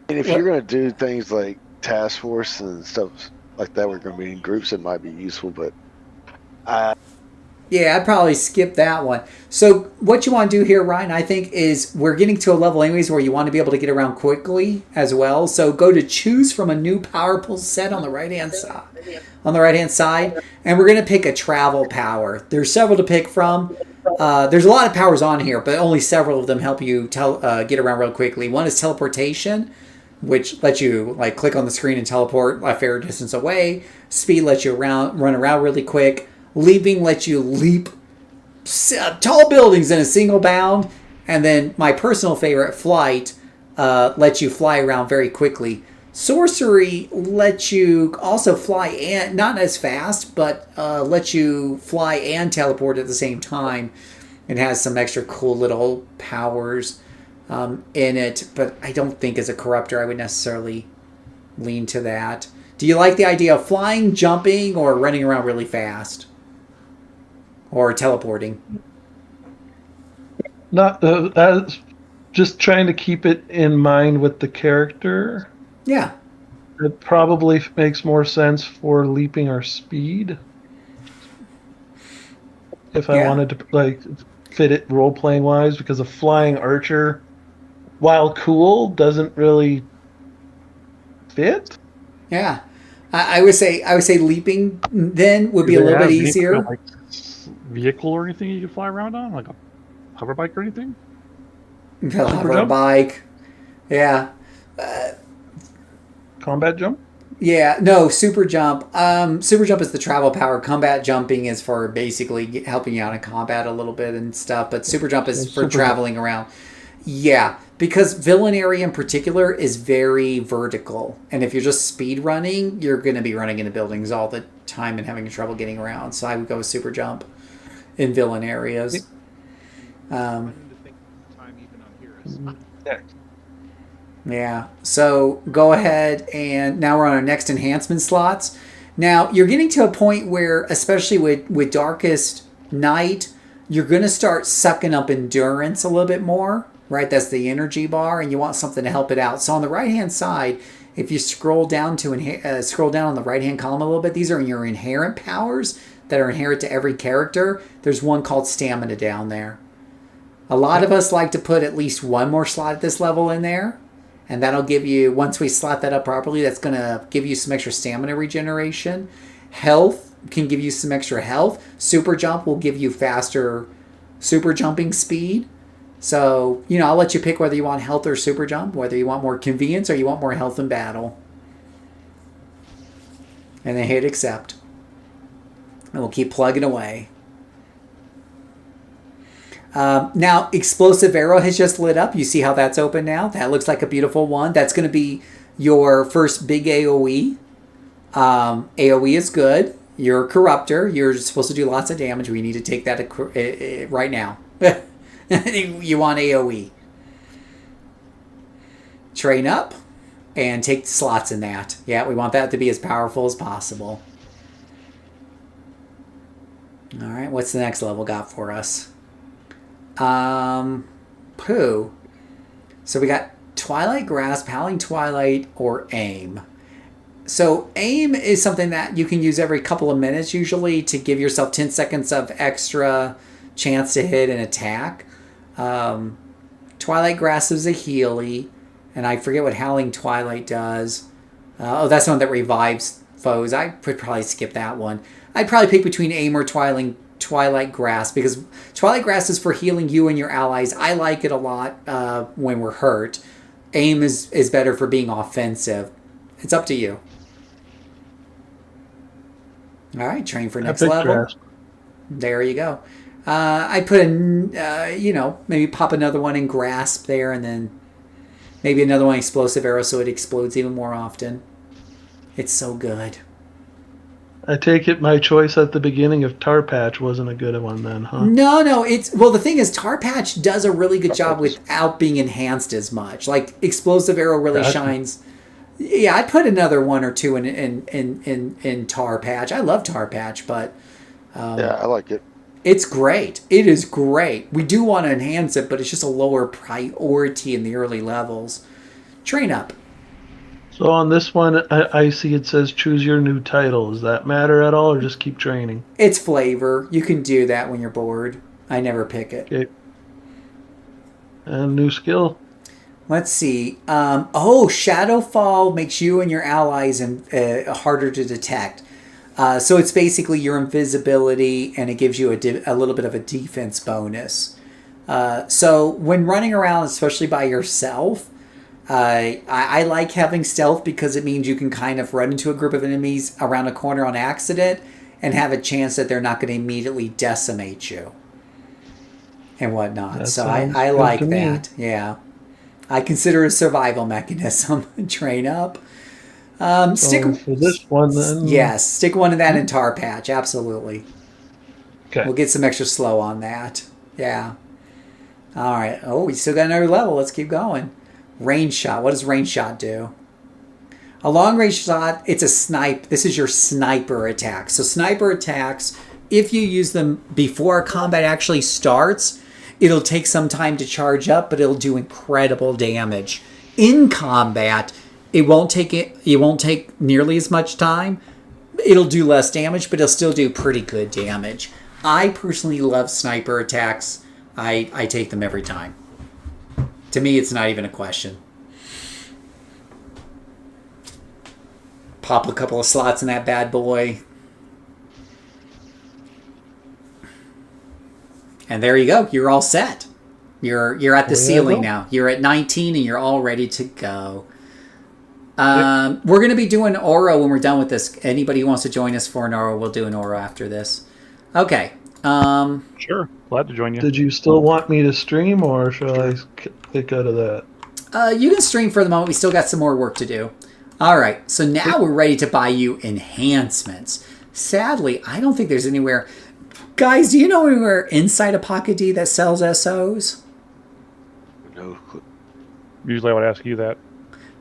And if you're going to do things like task force and stuff like that, we're going to be in groups, it might be useful, but Yeah, I'd probably skip that one. So what you want to do here, Ryan, I think, is we're getting to a level anyways where you want to be able to get around quickly as well. So go to choose from a new power pool set on the right-hand side. And we're going to pick a travel power. There's several to pick from. There's a lot of powers on here, but only several of them help you get around real quickly. One is teleportation, which lets you like click on the screen and teleport a fair distance away. Speed lets you run around really quick. Leaping lets you leap tall buildings in a single bound. And then my personal favorite, flight, lets you fly around very quickly. Sorcery lets you also fly and not as fast, but lets you fly and teleport at the same time. It has some extra cool little powers in it, but I don't think as a corruptor I would necessarily lean to that. Do you like the idea of flying, jumping, or running around really fast? Or teleporting? Not just trying to keep it in mind with the character. Yeah. It probably makes more sense for leaping or speed. If I wanted to like fit it role playing wise, because a flying archer, while cool, doesn't really fit. Yeah. I would say leaping then would be a little bit easier. Vehicle or anything you can fly around on, like a hover bike or anything? Hover bike. Yeah. Combat jump? Yeah, no, super jump. Super jump is the travel power. Combat jumping is for basically helping you out in combat a little bit and stuff. But super jump is for traveling around. Yeah, because villain area in particular is very vertical. And if you're just speed running, you're going to be running into buildings all the time and having trouble getting around. So I would go with super jump in villain areas. Yeah, so go ahead, and now we're on our next enhancement slots. Now, you're getting to a point where, especially with Darkest Night, you're going to start sucking up endurance a little bit more, right? That's the energy bar, and you want something to help it out. So on the right-hand side, if you scroll down scroll down on the right-hand column a little bit, these are your inherent powers that are inherent to every character. There's one called Stamina down there. A lot of us like to put at least one more slot at this level in there. And that'll give you, once we slot that up properly, that's going to give you some extra stamina regeneration. Health can give you some extra health. Super jump will give you faster super jumping speed. So, I'll let you pick whether you want health or super jump, whether you want more convenience or you want more health in battle. And then hit accept. And we'll keep plugging away. Now, Explosive Arrow has just lit up. You see how that's open now? That looks like a beautiful one. That's going to be your first big AoE. AoE is good. You're a corruptor. You're supposed to do lots of damage. We need to take that right now. You want AoE. Train up and take slots in that. Yeah, we want that to be as powerful as possible. All right, what's the next level got for us? Pooh. So we got Twilight Grasp, Howling Twilight, or Aim. So Aim is something that you can use every couple of minutes usually to give yourself 10 seconds of extra chance to hit an attack. Twilight Grasp is a Healy, and I forget what Howling Twilight does. That's the one that revives foes. I would probably skip that one. I'd probably pick between Aim or Twilight Grasp, because Twilight Grasp is for healing you and your allies. I like it a lot when we're hurt. Aim is better for being offensive. It's up to you. All right, train for next level. Grasp. There you go. I put maybe pop another one in Grasp there, and then maybe another one Explosive Arrow so it explodes even more often. It's so good. I take it my choice at the beginning of Tar Patch wasn't a good one then, huh? No. The thing is, Tar Patch does a really good job without being enhanced as much. Like Explosive Arrow really shines. Yeah, I'd put another one or two in Tar Patch. I love Tar Patch, but yeah, I like it. It's great. It is great. We do want to enhance it, but it's just a lower priority in the early levels. Train up. So on this one, I see it says choose your new title. Does that matter at all, or just keep training? It's flavor. You can do that when you're bored. I never pick it. Okay. And new skill. Let's see. Shadowfall makes you and your allies harder to detect. So it's basically your invisibility, and it gives you a little bit of a defense bonus. So when running around, especially by yourself, I like having stealth because it means you can kind of run into a group of enemies around a corner on accident and have a chance that they're not going to immediately decimate you and whatnot. So I like that. Yeah. I consider a survival mechanism. Train up. Stick for this one then. Yes, stick one in that in tar patch. Absolutely. Okay. We'll get some extra slow on that. Yeah. All right. Oh, we still got another level. Let's keep going. Range shot. What does range shot do? A long range shot, it's a snipe. This is your sniper attack. So sniper attacks, if you use them before combat actually starts, it'll take some time to charge up, but it'll do incredible damage. In combat, it won't take nearly as much time. It'll do less damage, but it'll still do pretty good damage. I personally love sniper attacks. I take them every time. To me, it's not even a question. Pop a couple of slots in that bad boy. And there you go. You're all set. You're at the ceiling now. You're at 19 and you're all ready to go. We're going to be doing Ouro when we're done with this. Anybody who wants to join us for an Ouro, we'll do an Ouro after this. Okay. Sure. Glad to join you. Did you still want me to stream, or should I kick out of that? You can stream for the moment. We still got some more work to do. All right. So now we're ready to buy you enhancements. Sadly, I don't think there's anywhere... Guys, do you know anywhere inside of Pocket D that sells SOs? No. Usually I would ask you that.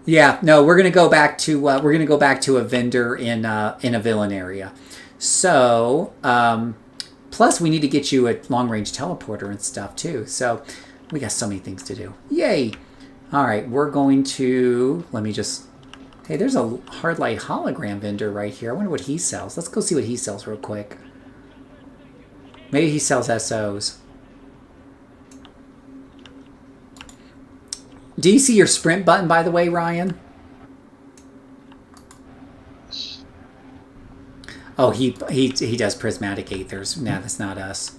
Yeah, no, we're gonna go back to a vendor in a villain area. So, plus we need to get you a long range teleporter and stuff too. So, we got so many things to do. Yay! All right, we're going to Hey, there's a hard light hologram vendor right here. I wonder what he sells. Let's go see what he sells real quick. Maybe he sells SOs. Do you see your sprint button, by the way, Ryan? Oh, he does prismatic aethers. Nah, that's not us.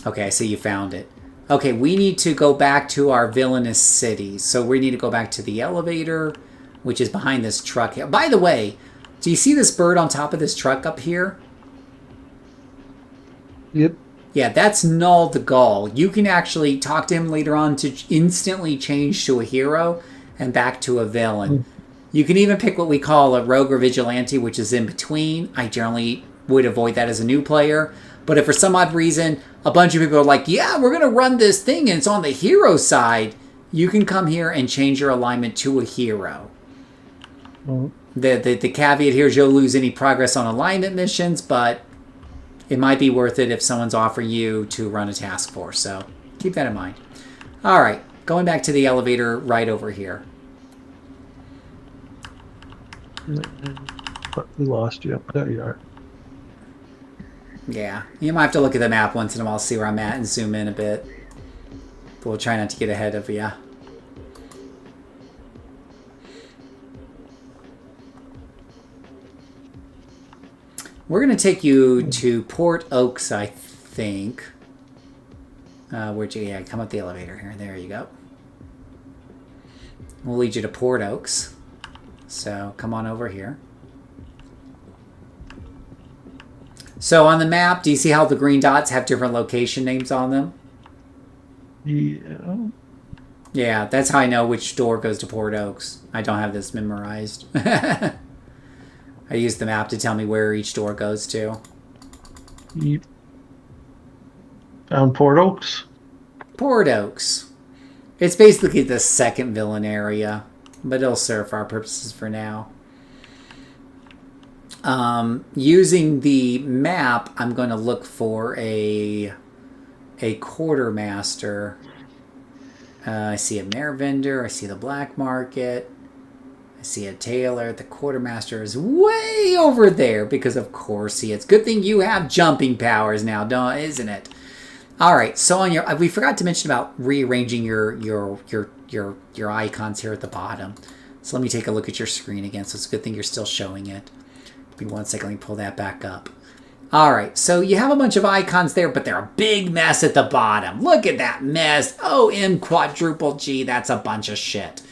Okay, I see you found it. Okay, we need to go back to our villainous city. So we need to go back to the elevator, which is behind this truck. By the way, do you see this bird on top of this truck up here? Yep. Yeah, that's Null the Gaul. You can actually talk to him later on to instantly change to a hero and back to a villain. You can even pick what we call a rogue or vigilante, which is in between. I generally would avoid that as a new player. But if for some odd reason, a bunch of people are like, yeah, we're going to run this thing and it's on the hero side, you can come here and change your alignment to a hero. The caveat here is you'll lose any progress on alignment missions, but it might be worth it if someone's offering you to run a task force. So keep that in mind. All right, going back to the elevator right over here. We lost you. There you are. Yeah, you might have to look at the map once in a while, see where I'm at, and zoom in a bit. But we'll try not to get ahead of you. We're going to take you to Port Oaks, I think. Where'd you... Yeah, come up the elevator here. There you go. We'll lead you to Port Oaks. So, come on over here. So, on the map, do you see how the green dots have different location names on them? Yeah. Yeah, that's how I know which door goes to Port Oaks. I don't have this memorized. I use the map to tell me where each door goes to. Yep. Found Port Oaks? Port Oaks. It's basically the second villain area, but it'll serve our purposes for now. Using the map, I'm going to look for a quartermaster. I see a mare vendor. I see the black market. see a tailor. The quartermaster is way over there because, of course, it's good thing you have jumping powers now, isn't it? All right. So on your, we forgot to mention about rearranging your icons here at the bottom. So let me take a look at your screen again. So it's a good thing you're still showing it. Give me 1 second. Let me pull that back up. All right. So you have a bunch of icons there, but they're a big mess at the bottom. Look at that mess. OM quadruple G. That's a bunch of shit.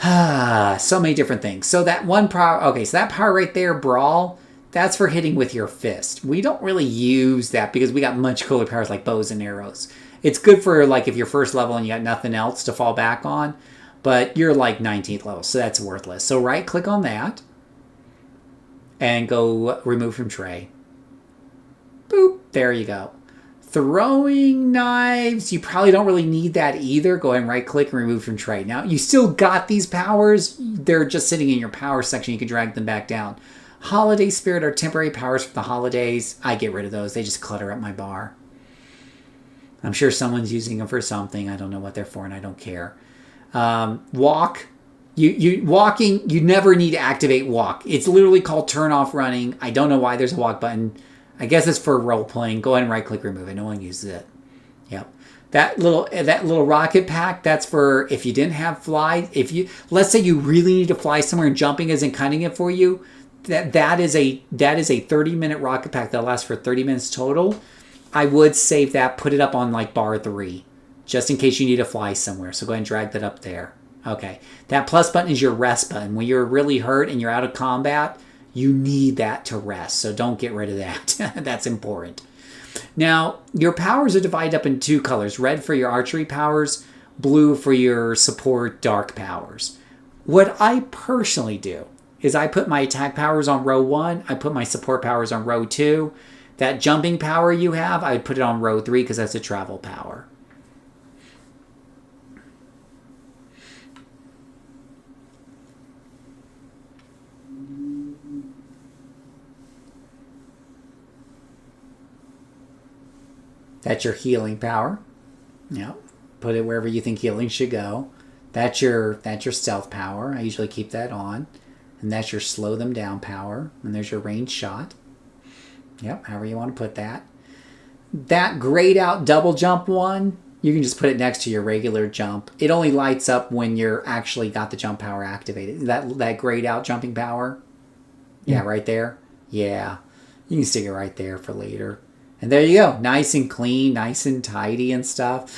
So many different things. So that one power, okay, so that power right there, Brawl, that's for hitting with your fist. We don't really use that because we got much cooler powers like bows and arrows. It's good for like if you're first level and you got nothing else to fall back on, but you're like 19th level, so that's worthless. So right click on that and go remove from tray. Boop, there you go. Throwing knives, you probably don't really need that either. Go ahead and right click and remove from tray. Now, you still got these powers. They're just sitting in your power section. You can drag them back down. Holiday Spirit are temporary powers from the holidays. I get rid of those. They just clutter up my bar. I'm sure someone's using them for something. I don't know what they're for and I don't care. Walk. Walking, you never need to activate walk. It's literally called turn off running. I don't know why there's a walk button. I guess it's for role playing. Go ahead and right click remove it. No one uses it. Yep. That little rocket pack, that's for if you didn't have fly. If you, let's say you really need to fly somewhere and jumping isn't cutting it for you, that is a 30-minute rocket pack that lasts for 30 minutes total. I would save that, put it up on like bar 3, just in case you need to fly somewhere. So go ahead and drag that up there. Okay. That plus button is your rest button. When you're really hurt and you're out of combat, you need that to rest, so don't get rid of that. That's important. Now, your powers are divided up in 2 colors. Red for your archery powers, blue for your support dark powers. What I personally do is I put my attack powers on row 1. I put my support powers on row 2. That jumping power you have, I would put it on row 3 because that's a travel power. That's your healing power. Yep. Put it wherever you think healing should go. That's your stealth power. I usually keep that on. And that's your slow them down power. And there's your ranged shot. Yep, however you want to put that. That grayed out double jump one, you can just put it next to your regular jump. It only lights up when you're actually got the jump power activated. That grayed out jumping power. Yeah, right there. Yeah. You can stick it right there for later. And there you go. Nice and clean, nice and tidy and stuff.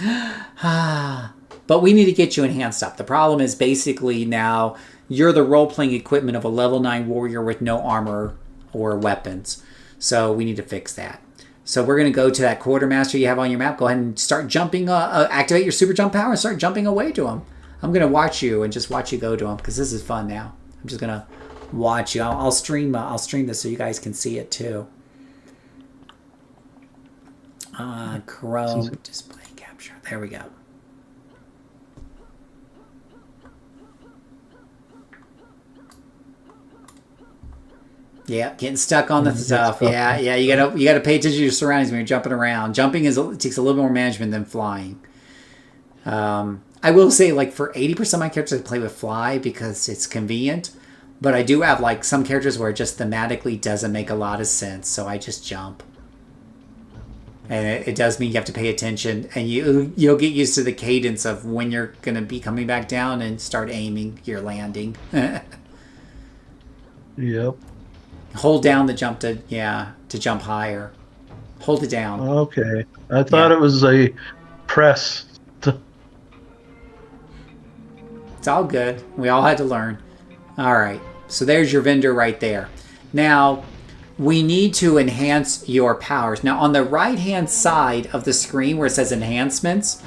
But we need to get you enhanced up. The problem is basically now you're the role-playing equipment of a level 9 warrior with no armor or weapons. So we need to fix that. So we're going to go to that quartermaster you have on your map. Go ahead and start jumping. Activate your super jump power and start jumping away to him. I'm going to watch you and just watch you go to him because this is fun now. I'm just going to watch you. I'll stream this so you guys can see it too. Chrome display capture. There we go. Yeah, getting stuck on the stuff. Yeah. You gotta pay attention to your surroundings when you're jumping around. Jumping takes a little more management than flying. I will say, like for 80% of my characters, I play with fly because it's convenient. But I do have like some characters where it just thematically doesn't make a lot of sense, so I just jump. And it does mean you have to pay attention, and you'll get used to the cadence of when you're gonna be coming back down and start aiming your landing. Yep. Hold down the jump to jump higher. Hold it down. Okay. I thought it was a press. It's all good. We all had to learn. All right. So there's your vendor right there. Now, we need to enhance your powers. Now, on the right-hand side of the screen where it says enhancements,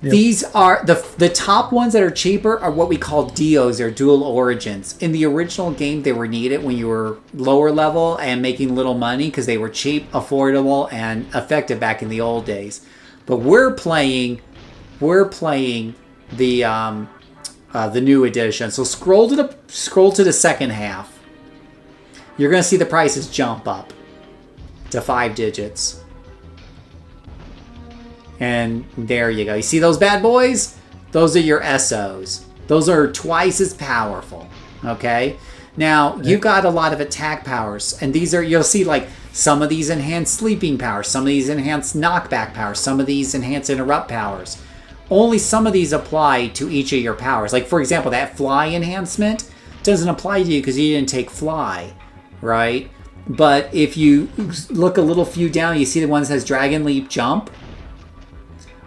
these are the top ones that are cheaper are what we call DOs, or dual origins. In the original game, they were needed when you were lower level and making little money because they were cheap, affordable, and effective back in the old days. But we're playing the new edition. So scroll to the second half. You're going to see the prices jump up to 5 digits. And there you go. You see those bad boys? Those are your SOs. Those are twice as powerful. Okay? Now, you've got a lot of attack powers, and these are, you'll see, like, some of these enhance sleeping powers, some of these enhance knockback powers, some of these enhance interrupt powers. Only some of these apply to each of your powers. Like, for example, that fly enhancement doesn't apply to you because you didn't take fly, right? But if you look a little few down, you see the one that says Dragon Leap Jump.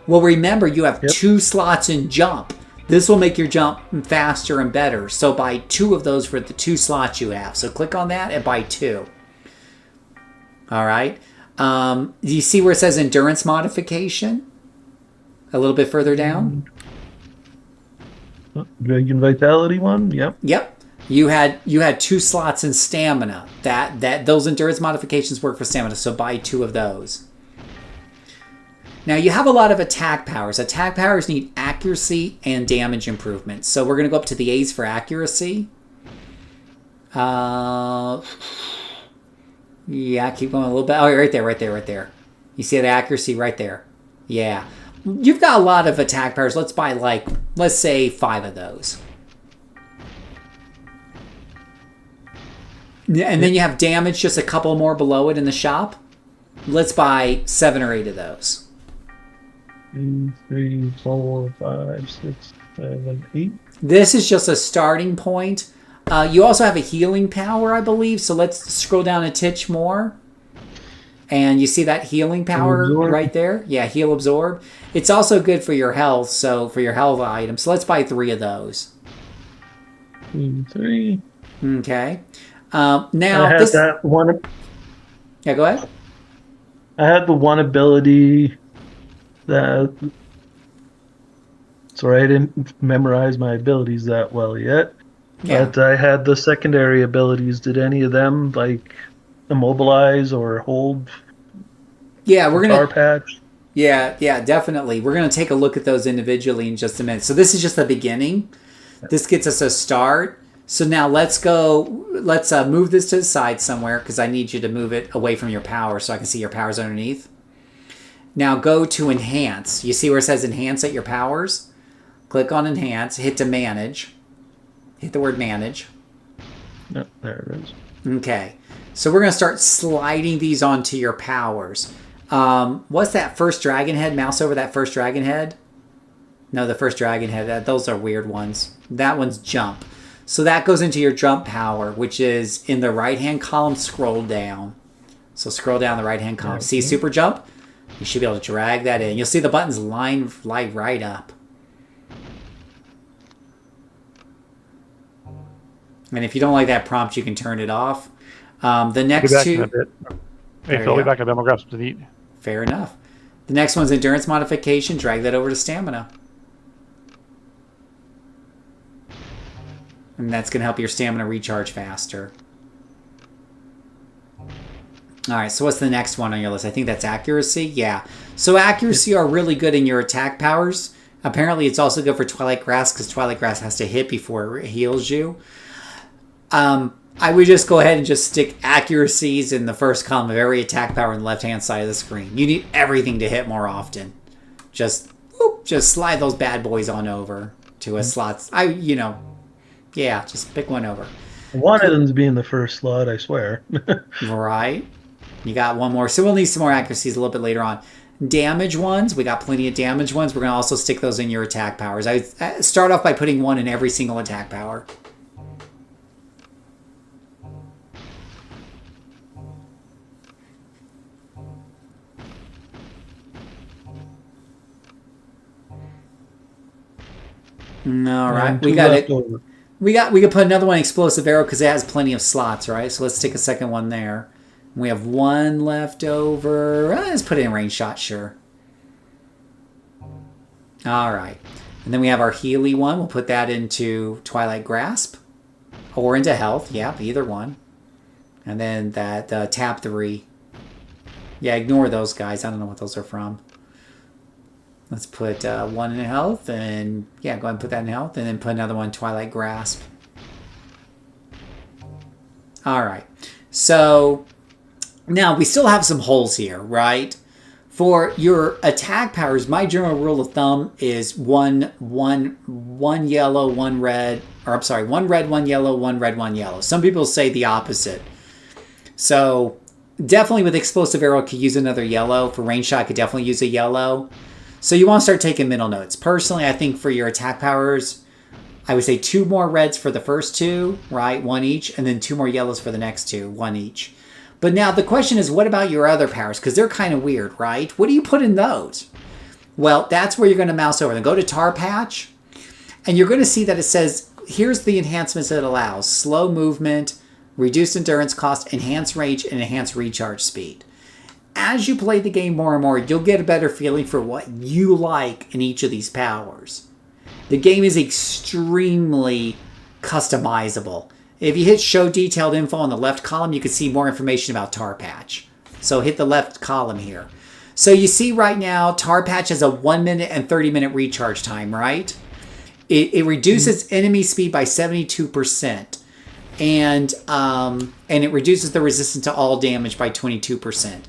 Well, remember, you have 2 slots in jump. This will make your jump faster and better. So buy 2 of those for the 2 slots you have. So click on that and buy 2. All right. Do you see where it says endurance modification? A little bit further down. Dragon Vitality one. Yep. Yep. You had 2 slots in stamina. Those endurance modifications work for stamina. So buy 2 of those. Now, you have a lot of attack powers. Attack powers need accuracy and damage improvement. So we're going to go up to the A's for accuracy. Yeah, keep going a little bit. Oh, right there. You see the accuracy right there? Yeah. You've got a lot of attack powers. Let's buy, like, let's say 5 of those. And then you have damage just a couple more below it in the shop. Let's buy 7 or 8 of those. 2, 3, 4, 5, 6, 7, 8. This is just a starting point. You also have a healing power, I believe. So let's scroll down a titch more. And you see that healing power right there? Yeah, heal absorb. It's also good for your health, so for your health items. So let's buy 3 of those. 2, 3. Okay. Now I had that one. Yeah, go ahead. I had the one ability that. Sorry, I didn't memorize my abilities that well yet. Yeah. But I had the secondary abilities. Did any of them like immobilize or hold? Yeah, we're Power gonna. patch. Yeah, definitely. We're gonna take a look at those individually in just a minute. So this is just the beginning. This gets us a start. So now let's go. Let's move this to the side somewhere because I need you to move it away from your power so I can see your powers underneath. Now go to enhance. You see where it says enhance at your powers? Click on enhance. Hit to manage. Hit the word manage. Yep, there it is. Okay. So we're going to start sliding these onto your powers. What's that first dragon head? Mouse over that first dragon head. No, the first dragon head. Those are weird ones. That one's jump. So that goes into your jump power, which is in the right-hand column. Scroll down. So scroll down the right-hand column. Okay. See super jump? You should be able to drag that in. You'll see the buttons light right up. And if you don't like that prompt, you can turn it off. The next back 2... in a bit. Hey, Phil, I'll be back in a bit. I'll grab something to eat. Fair enough. The next one's endurance modification. Drag that over to stamina. And that's going to help your stamina recharge faster. All right, so what's the next one on your list? I think that's accuracy. Yeah. So accuracy are really good in your attack powers. Apparently, it's also good for Twilight Grass because Twilight Grass has to hit before it heals you. I would just go ahead and just stick accuracies in the first column of every attack power on the left-hand side of the screen. You need everything to hit more often. Just slide those bad boys on over to a slot. Yeah, just pick one over. I wanted them to be in the first slot, I swear. Right. You got one more. So we'll need some more accuracies a little bit later on. Damage ones. We got plenty of damage ones. We're going to also stick those in your attack powers. I start off by putting 1 in every single attack power. All right. We could put another one explosive arrow because it has plenty of slots, right? So let's stick a second one there. We have 1 left over. Let's put it in range shot, sure. All right. And then we have our Healy one. We'll put that into Twilight Grasp. Or into Health. Yep, either one. And then that Tap 3. Yeah, ignore those guys. I don't know what those are from. Let's put 1 in Health. And yeah, go ahead and put that in Health. And then put another one in Twilight Grasp. All right. So now we still have some holes here, right? For your attack powers, my general rule of thumb is one yellow, one red, or I'm sorry, one red, one yellow, one red, one yellow. Some people say the opposite. So definitely with explosive arrow, could use another yellow. For range shot, could definitely use a yellow. So you want to start taking mental notes. Personally, I think for your attack powers, I would say 2 more reds for the first 2, right? 1 each, and then 2 more yellows for the next 2, 1 each. But now the question is, what about your other powers? Because they're kind of weird, right? What do you put in those? Well, that's where you're going to mouse over. Then go to Tar Patch, and you're going to see that it says, here's the enhancements that it allows. Slow movement, reduced endurance cost, enhanced range, and enhanced recharge speed. As you play the game more and more, you'll get a better feeling for what you like in each of these powers. The game is extremely customizable. If you hit show detailed info on the left column, you can see more information about Tar Patch. So hit the left column here. So you see right now, Tar Patch has a 1 minute and 30 minute recharge time, right? It reduces enemy speed by 72%. And it reduces the resistance to all damage by 22%.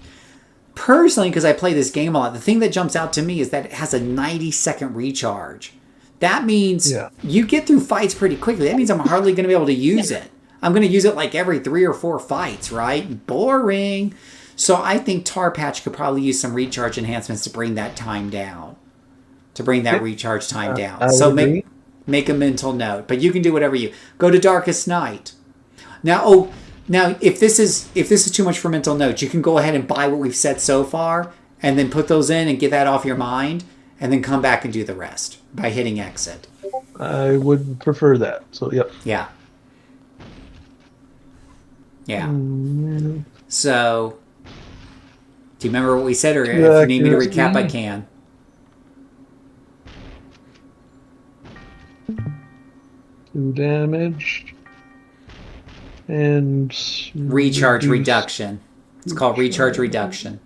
Personally, because I play this game a lot, the thing that jumps out to me is that it has a 90-second recharge. That means you get through fights pretty quickly. That means I'm hardly going to be able to use it. I'm going to use it like every 3 or 4 fights, right? Boring. So I think Tar Patch could probably use some recharge enhancements to bring that time down. To bring that recharge time down. So make a mental note. But you can do whatever you... Go to Darkest Night. Now, if this is too much for mental notes, you can go ahead and buy what we've said so far, and then put those in and get that off your mind, and then come back and do the rest by hitting exit. I would prefer that. So, yep. Yeah. So, do you remember what we said, or if you need me to recap, I can. 2 damage. And recharge reduction. It's called recharge reduction.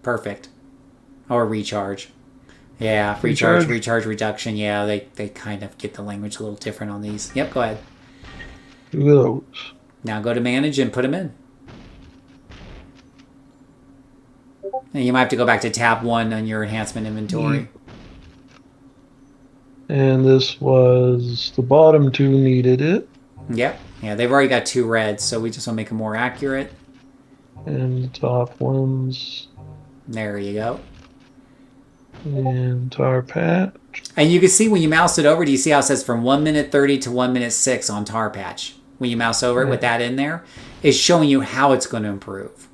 Perfect. Or recharge. Yeah, recharge reduction. Yeah, they kind of get the language a little different on these. Yep, go ahead. 2 of those. Now go to manage and put them in. And you might have to go back to tab 1 on your enhancement inventory. And this was the bottom 2 needed it. Yep. Yeah, they've already got 2 reds, so we just want to make them more accurate. And the top ones. There you go. And Tar Patch. And you can see when you mouse it over, do you see how it says from 1 minute 30 to 1 minute 6 on Tar Patch? When you mouse over it with that in there, it's showing you how it's going to improve.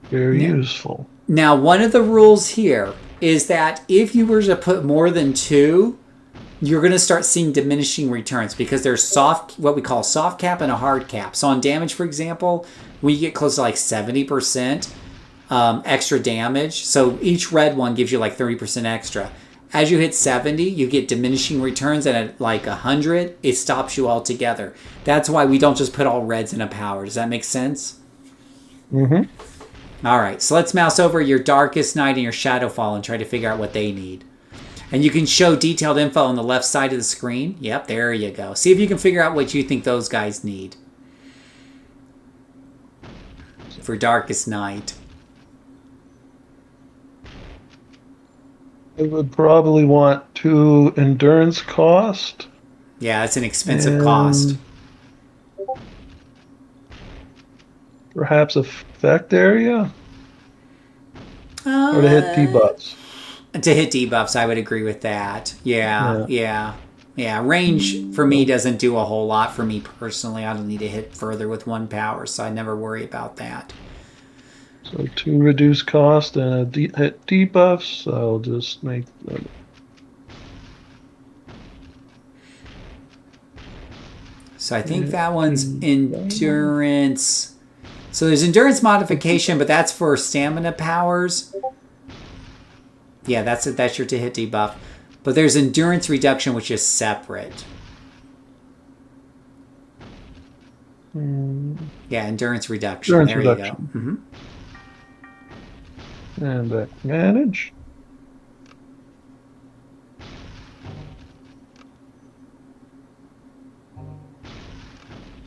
Very useful. Now, one of the rules here is that if you were to put more than 2, you're going to start seeing diminishing returns because there's what we call soft cap and a hard cap. So on damage, for example, when you get close to like 70% extra damage, so each red one gives you like 30% extra. As you hit 70, you get diminishing returns, and at like 100, it stops you altogether. That's why we don't just put all reds in a power. Does that make sense? All right, so let's mouse over your Darkest Night and your Shadowfall and try to figure out what they need. And you can show detailed info on the left side of the screen. Yep, there you go. See if you can figure out what you think those guys need for Darkest Night. I would probably want 2 endurance cost. Yeah, it's an expensive cost. Perhaps effect area? Or to hit debuffs? To hit debuffs, I would agree with that. Yeah. Range, for me, doesn't do a whole lot for me personally. I don't need to hit further with 1 power, so I never worry about that. So 2 reduced cost and a hit debuffs. So I'll just make them. So I think that one's endurance. So there's endurance modification, but that's for stamina powers. Yeah, that's it. That's your to hit debuff. But there's endurance reduction, which is separate. Yeah, endurance reduction. There you go. And manage.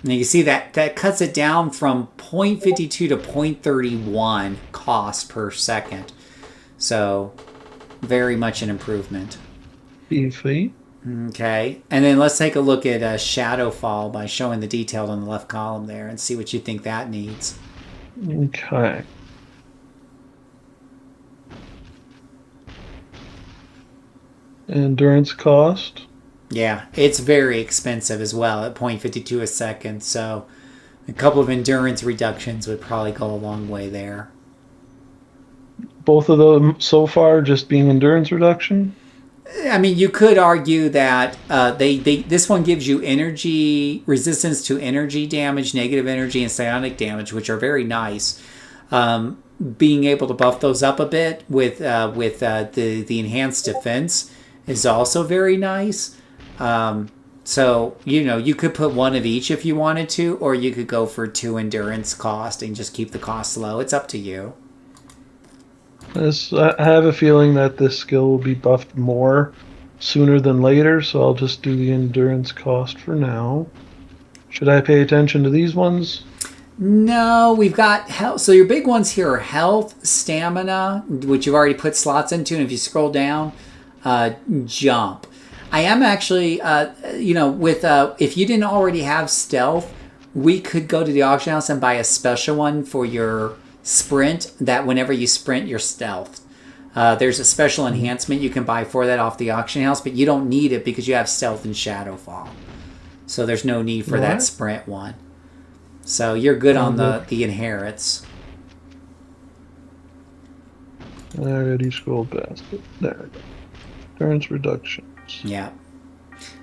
And you can see that cuts it down from 0.52 to 0.31 cost per second. So very much an improvement. Beefy. Okay, and then let's take a look at Shadowfall by showing the detail on the left column there and see what you think that needs. Okay. Endurance cost. Yeah, it's very expensive as well at 0.52 a second, so a couple of endurance reductions would probably go a long way there. Both of them so far just being endurance reduction? I mean, you could argue that this one gives you energy resistance to energy damage, negative energy, and psionic damage, which are very nice. Being able to buff those up a bit with the enhanced defense is also very nice. So you could put one of each if you wanted to, or you could go for 2 endurance cost and just keep the cost low. It's up to you. I have a feeling that this skill will be buffed more sooner than later, so I'll just do the endurance cost for now. Should I pay attention to these ones? No, we've got health. So your big ones here are health, stamina, which you've already put slots into, and if you scroll down, jump. I am actually, if you didn't already have stealth, we could go to the auction house and buy a special one for your sprint, that whenever you sprint, you're stealth. There's a special enhancement you can buy for that off the auction house, but you don't need it because you have stealth and Shadowfall. So there's no need for that sprint one. So you're good on the inherits. I already scrolled past it. There we go. Endurance reductions. Yeah.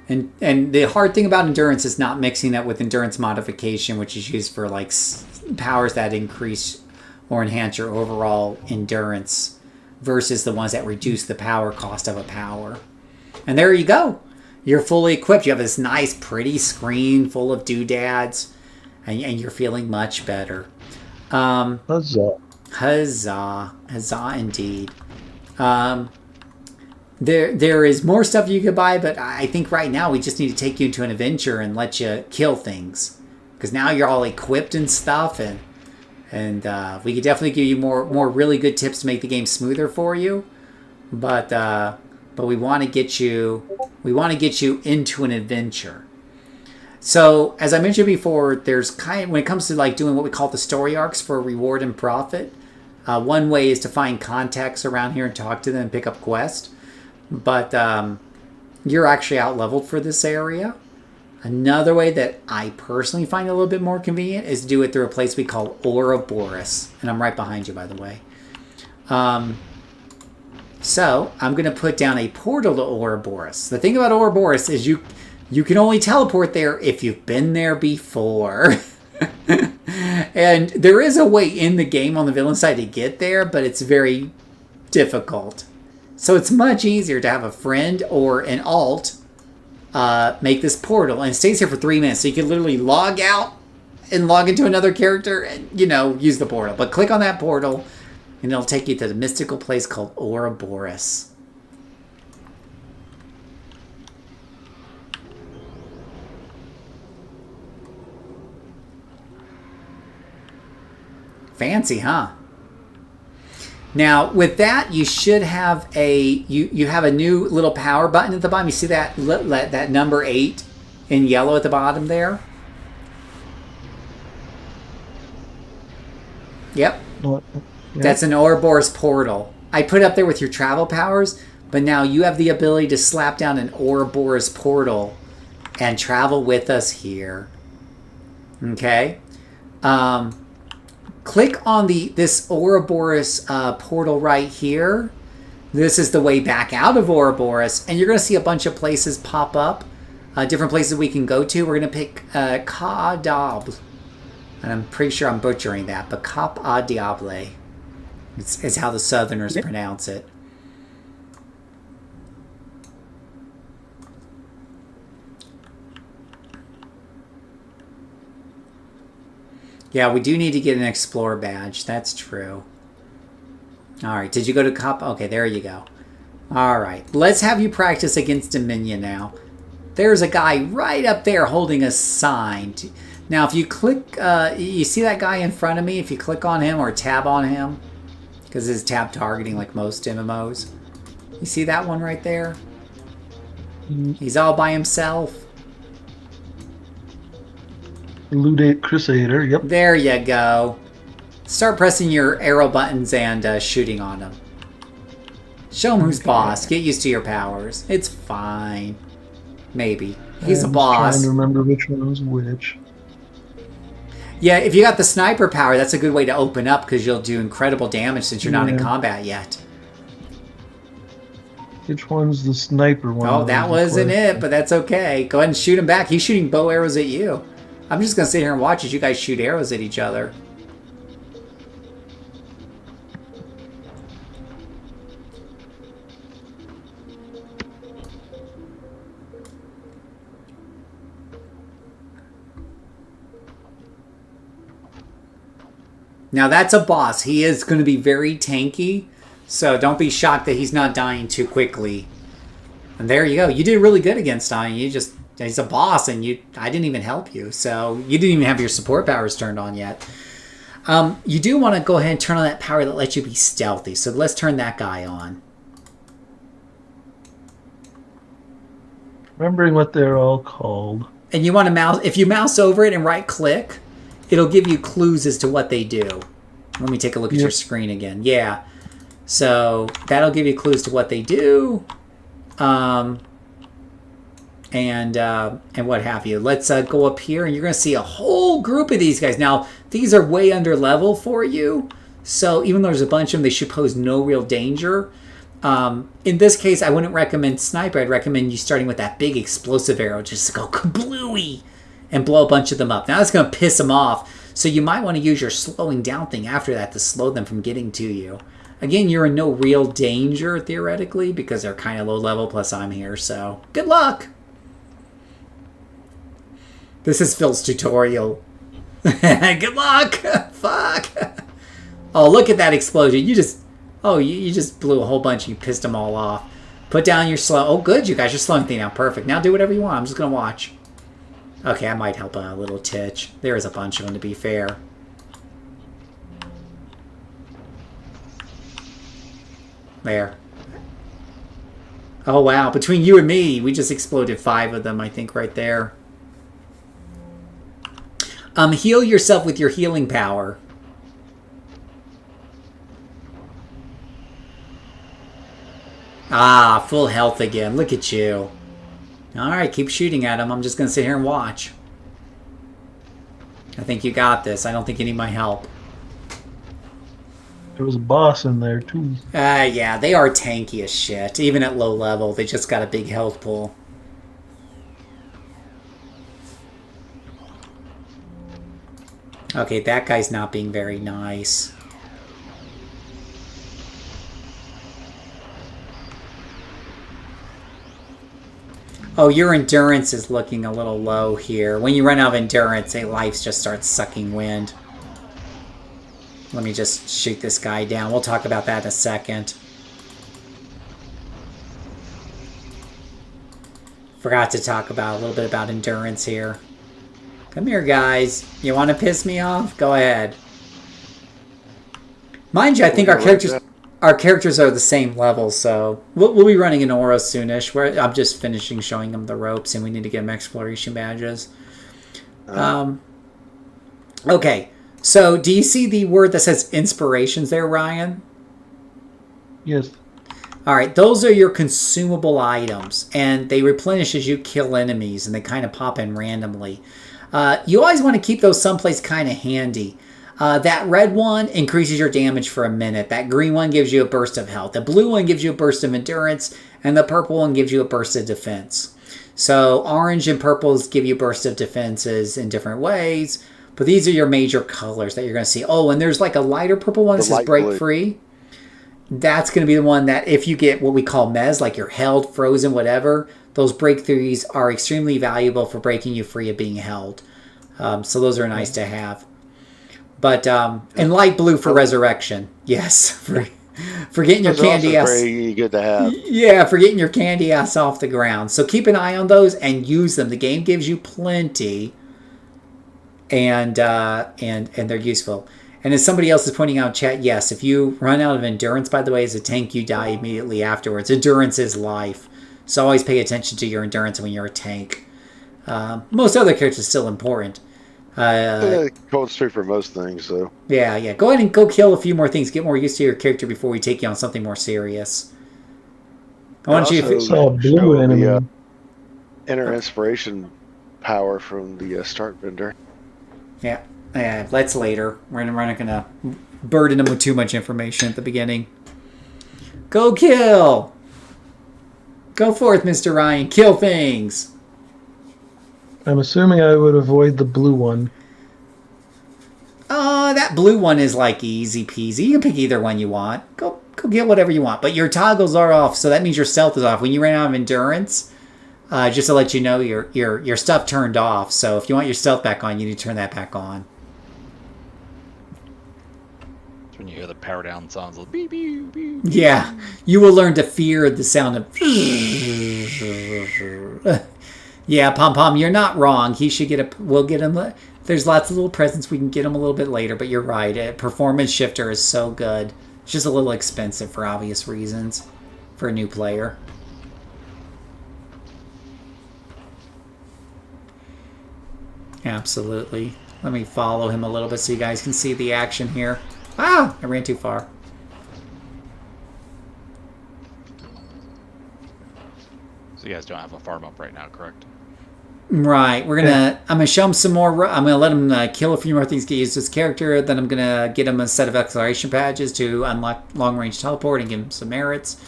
And the hard thing about endurance is not mixing that with endurance modification, which is used for like powers that increase or enhance your overall endurance versus the ones that reduce the power cost of a power. And there you go. You're fully equipped. You have this nice, pretty screen full of doodads, and you're feeling much better. Huzzah. Huzzah. Huzzah indeed. There is more stuff you could buy, but I think right now we just need to take you into an adventure and let you kill things. Because now you're all equipped and stuff, and we could definitely give you more really good tips to make the game smoother for you. But we want to get you into an adventure. So as I mentioned before, there's when it comes to like doing what we call the story arcs for reward and profit. One way is to find contacts around here and talk to them and pick up quests. But you're actually out leveled for this area. Another way that I personally find a little bit more convenient is to do it through a place we call Ouroboros. And I'm right behind you, by the way. So I'm going to put down a portal to Ouroboros. The thing about Ouroboros is you can only teleport there if you've been there before. And there is a way in the game on the villain side to get there, but it's very difficult. So it's much easier to have a friend or an alt make this portal, and it stays here for 3 minutes. So you can literally log out and log into another character and, use the portal. But click on that portal, and it'll take you to the mystical place called Ouroboros. Fancy, huh? Now, with that, you should have you have a new little power button at the bottom. You see that number 8 in yellow at the bottom there? Yep. That's an Ouroboros portal. I put it up there with your travel powers, but now you have the ability to slap down an Ouroboros portal and travel with us here. Okay? Click on this Ouroboros portal right here. This is the way back out of Ouroboros, and you're going to see a bunch of places pop up, different places we can go to. We're going to pick Ka Diable, and I'm pretty sure I'm butchering that, but Cap a Diable is how the Southerners pronounce it. Yeah, we do need to get an Explorer badge. That's true. All right, did you go to Cop? Okay, there you go. All right, let's have you practice against Dominion now. There's a guy right up there holding a sign. Now, if you click, you see that guy in front of me? If you click on him or tab on him, because it's tab targeting like most MMOs. You see that one right there? He's all by himself. Ludate Crusader, yep. There you go. Start pressing your arrow buttons and shooting on him. Show him who's boss. Get used to your powers. It's fine. Maybe. He's a boss. Trying to remember which one was which. Yeah, if you got the sniper power, that's a good way to open up because you'll do incredible damage since you're not in combat yet. Which one's the sniper one? Oh, that wasn't it, but that's okay. Go ahead and shoot him back. He's shooting bow arrows at you. I'm just going to sit here and watch as you guys shoot arrows at each other. Now that's a boss. He is going to be very tanky, so don't be shocked that he's not dying too quickly. And there you go. You did really good against dying. He's a boss, and I didn't even help you, so you didn't even have your support powers turned on yet. You do want to go ahead and turn on that power that lets you be stealthy, so let's turn that guy on. Remembering what they're all called. And you want to mouse, if you mouse over it and right click, it'll give you clues as to what they do. Let me take a look at your screen again. Yeah. So that'll give you clues to what they do. And what have you. Let's go up here, and you're going to see a whole group of these guys. Now, these are way under level for you. So even though there's a bunch of them, they should pose no real danger. In this case, I wouldn't recommend sniper. I'd recommend you starting with that big explosive arrow. Just to go kablooey and blow a bunch of them up. Now that's going to piss them off. So you might want to use your slowing down thing after that to slow them from getting to you. Again, you're in no real danger, theoretically, because they're kind of low level, plus I'm here, so good luck! This is Phil's tutorial. Good luck! Fuck! Oh, look at that explosion. You just blew a whole bunch and you pissed them all off. Put down your slow... Oh, good, you guys are slowing things down. Perfect. Now do whatever you want. I'm just going to watch. Okay, I might help a little titch. There is a bunch of them, to be fair. There. Oh, wow. Between you and me, we just exploded 5 of them, I think, right there. Heal yourself with your healing power. Ah, full health again. Look at you. Alright, keep shooting at him. I'm just going to sit here and watch. I think you got this. I don't think you need my help. There was a boss in there, too. Yeah, they are tanky as shit. Even at low level, they just got a big health pool. Okay, that guy's not being very nice. Oh, your endurance is looking a little low here. When you run out of endurance, life just starts sucking wind. Let me just shoot this guy down. We'll talk about that in a second. Forgot to talk about a little bit about endurance here. Come here, guys. You want to piss me off? Go ahead. Mind you, I think our characters are the same level, so we'll be running an Ouro soonish. I'm just finishing showing them the ropes, and we need to get them exploration badges. Okay, so do you see the word that says inspirations there, Ryan? Yes. All right, those are your consumable items, and they replenish as you kill enemies, and they kind of pop in randomly. You always want to keep those someplace kind of handy. That red one increases your damage for a minute. That green one gives you a burst of health. The blue one gives you a burst of endurance, and the purple one gives you a burst of defense. So orange and purples give you burst of defenses in different ways, but these are your major colors that you're going to see. Oh, and there's like a lighter purple one that says break free. That's going to be the one that if you get what we call mez, like you're held, frozen, whatever, those breakthroughs are extremely valuable for breaking you free of being held. So those are nice to have. But, and light blue for resurrection. Yes. For getting your candy ass. Very good to have. Yeah, for getting your candy ass off the ground. So keep an eye on those and use them. The game gives you plenty and they're useful. And as somebody else is pointing out in chat, yes, if you run out of endurance, by the way, as a tank, you die immediately afterwards. Endurance is life. So always pay attention to your endurance when you're a tank. Most other characters are still important. Cold streak for most things, so. Yeah. Go ahead and go kill a few more things. Get more used to your character before we take you on something more serious. I want you to Saw a blue enemy. The inner inspiration power from the start vendor. Yeah, that's later. We're not going to burden them with too much information at the beginning. Go kill! Go forth, Mr. Ryan. Kill things! I'm assuming I would avoid the blue one. That blue one is like easy peasy. You can pick either one you want. Go get whatever you want. But your toggles are off, so that means your stealth is off. When you ran out of endurance, just to let you know, your stuff turned off. So if you want your stealth back on, you need to turn that back on. That's when you hear the power down sounds like beep, beep, beep. Yeah, you will learn to fear the sound of... Yeah, Pom Pom, you're not wrong. He should get a... We'll get him... There's lots of little presents. We can get him a little bit later, but you're right. A performance shifter is so good. It's just a little expensive for obvious reasons for a new player. Absolutely. Let me follow him a little bit so you guys can see the action here. Ah! I ran too far. So you guys don't have a farm up right now, correct? Right. I'm gonna show him some more. I'm gonna let him kill a few more things, get used to his character. Then I'm gonna get him a set of acceleration badges to unlock long range teleport and give him some merits.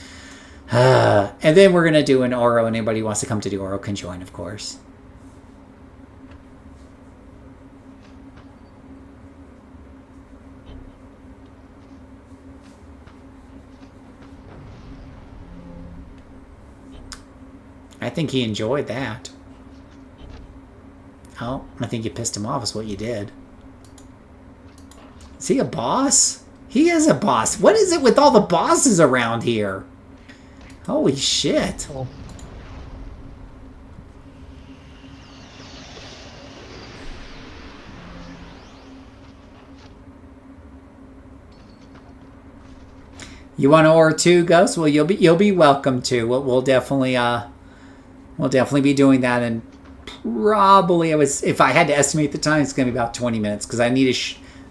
And then we're gonna do an Ouro. Anybody who wants to come to do Ouro can join, of course. I think he enjoyed that. Oh, I think you pissed him off is what you did. Is he a boss? He is a boss. What is it with all the bosses around here? Holy shit. Oh. You want Ouro 2, Ghost? Well, you'll be welcome to. We'll definitely be doing that, and probably if I had to estimate the time, it's going to be about 20 minutes because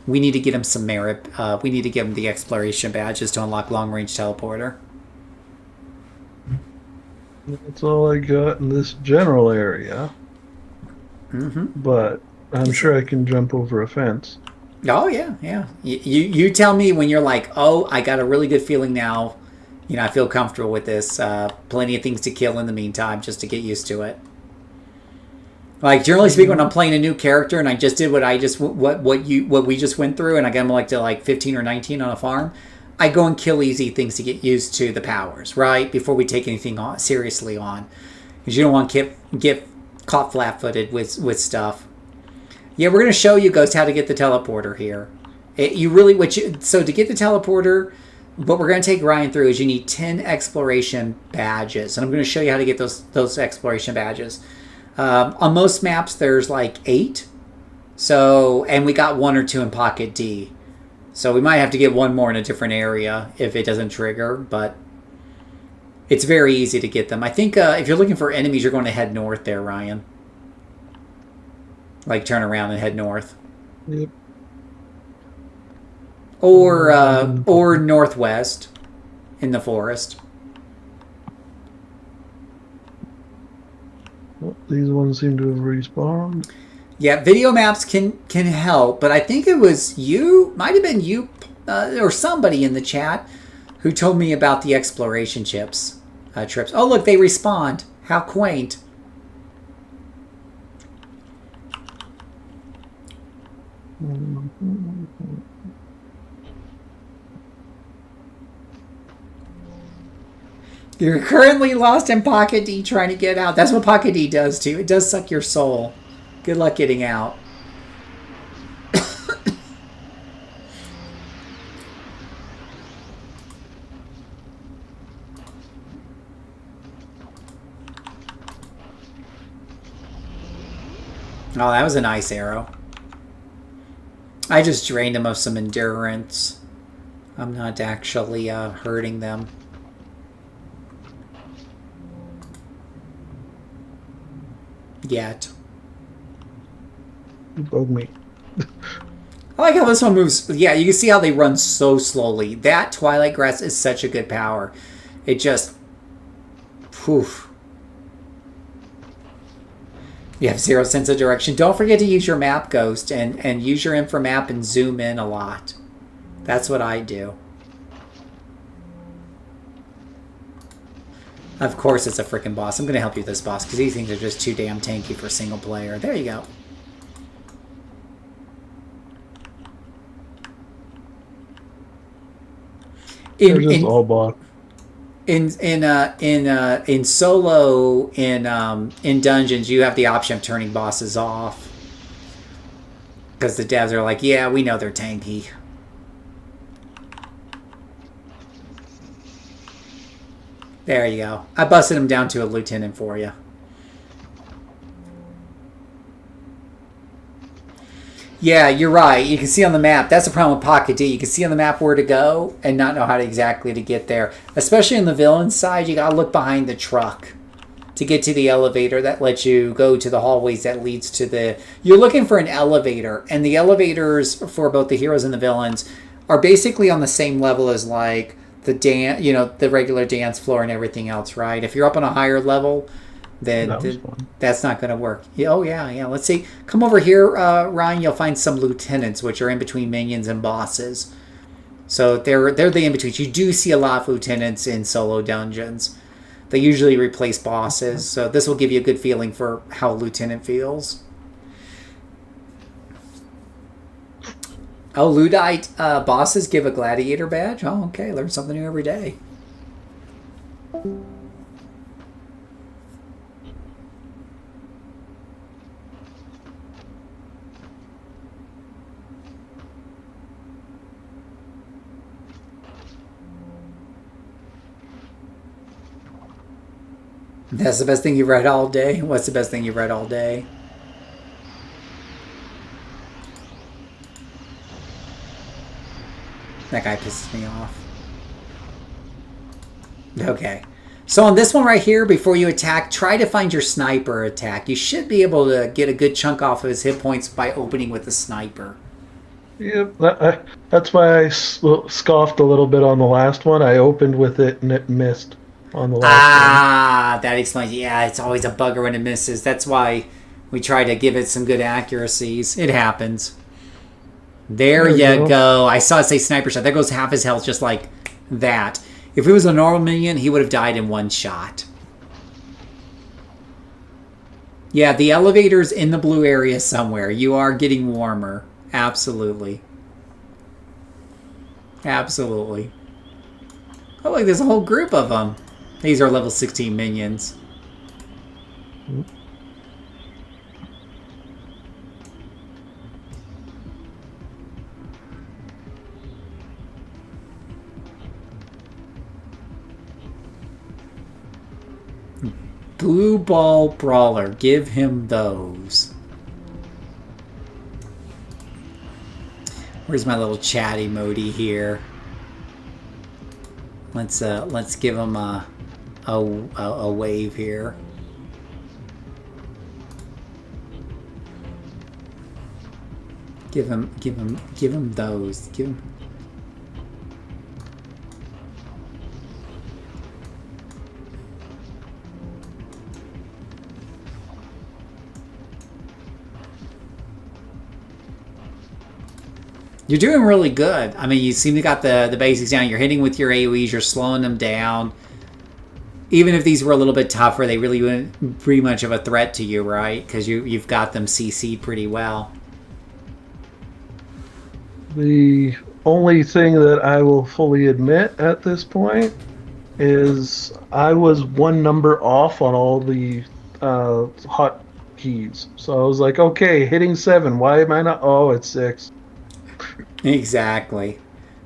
we need to get him some merit. We need to give him the exploration badges to unlock long range teleporter. That's all I got in this general area. But I'm sure I can jump over a fence. Oh yeah. You tell me when you're like, oh, I got a really good feeling now. You know, I feel comfortable with this. Plenty of things to kill in the meantime, just to get used to it. Like generally speaking, when I'm playing a new character and I just did what we just went through, and I got them like to 15 or 19 on a farm, I go and kill easy things to get used to the powers, right? Before we take anything seriously on, because you don't want to get caught flat-footed with stuff. Yeah, we're going to show you, Ghost, how to get the teleporter here. So to get the teleporter, what we're going to take Ryan through is you need 10 exploration badges. And I'm going to show you how to get those exploration badges. On most maps, there's like 8. And we got 1 or 2 in Pocket D. So we might have to get 1 more in a different area if it doesn't trigger. But it's very easy to get them. I think if you're looking for enemies, you're going to head north there, Ryan. Like turn around and head north. Yep. Or northwest in the forest. Well, these ones seem to have respawned. Yeah, video maps can help, but I think it was might have been you, or somebody in the chat who told me about the exploration trips. Oh, look, they respawned. How quaint. You're currently lost in Pocket D trying to get out. That's what Pocket D does too. It does suck your soul. Good luck getting out. Oh, that was a nice arrow. I just drained them of some endurance. I'm not actually hurting them. Yet. You bug me. I like how this one moves. Yeah, you can see how they run so slowly. That Twilight Grass is such a good power. It just... Poof. You have zero sense of direction. Don't forget to use your map ghost and use your infra map and zoom in a lot. That's what I do. Of course it's a freaking boss. I'm going to help you with this boss because these things are just too damn tanky for single player. There you go. All bot. In solo in dungeons, you have the option of turning bosses off because the devs are like, yeah, we know they're tanky. There you go. I busted him down to a lieutenant for you. Yeah, you're right. You can see on the map. That's the problem with Pocket D. You can see on the map where to go and not know how to exactly to get there. Especially in the villain side, you gotta look behind the truck to get to the elevator that lets you go to the hallways that leads to the... You're looking for an elevator, and the elevators for both the heroes and the villains are basically on the same level as like the the regular dance floor and everything else, right? If you're up on a higher level, then that's not going to work. Oh, yeah. Let's see. Come over here, Ryan. You'll find some lieutenants, which are in between minions and bosses. So they're the in-betweens. You do see a lot of lieutenants in solo dungeons. They usually replace bosses. So this will give you a good feeling for how a lieutenant feels. Oh, Ludite bosses give a gladiator badge? Oh, okay. Learn something new every day. That's the best thing you've read all day? What's the best thing you've read all day? That guy pisses me off. Okay. So on this one right here, before you attack, try to find your sniper attack. You should be able to get a good chunk off of his hit points by opening with the sniper. Yep, that's why I scoffed a little bit on the last one. I opened with it and it missed on the last one. That explains. Yeah, it's always a bugger when it misses. That's why we try to give it some good accuracies. It happens. There you go. I saw it say sniper shot. There goes half his health just like that. If it was a normal minion, he would have died in one shot. Yeah, the elevator's in the blue area somewhere. You are getting warmer. Absolutely. Absolutely. Oh, look, there's a whole group of them. These are level 16 minions. Blue Ball Brawler. Give him those. Where's my little chat emoji here? Let's give him a wave here. Give him those. Give him. You're doing really good. I mean, you seem to got the basics down. You're hitting with your AoEs. You're slowing them down. Even if these were a little bit tougher, they really wouldn't be much of a threat to you, right? Because you've got them CC'd pretty well. The only thing that I will fully admit at this point is I was one number off on all the hot keys. So I was like, okay, hitting 7. Why am I not? Oh, it's 6. Exactly.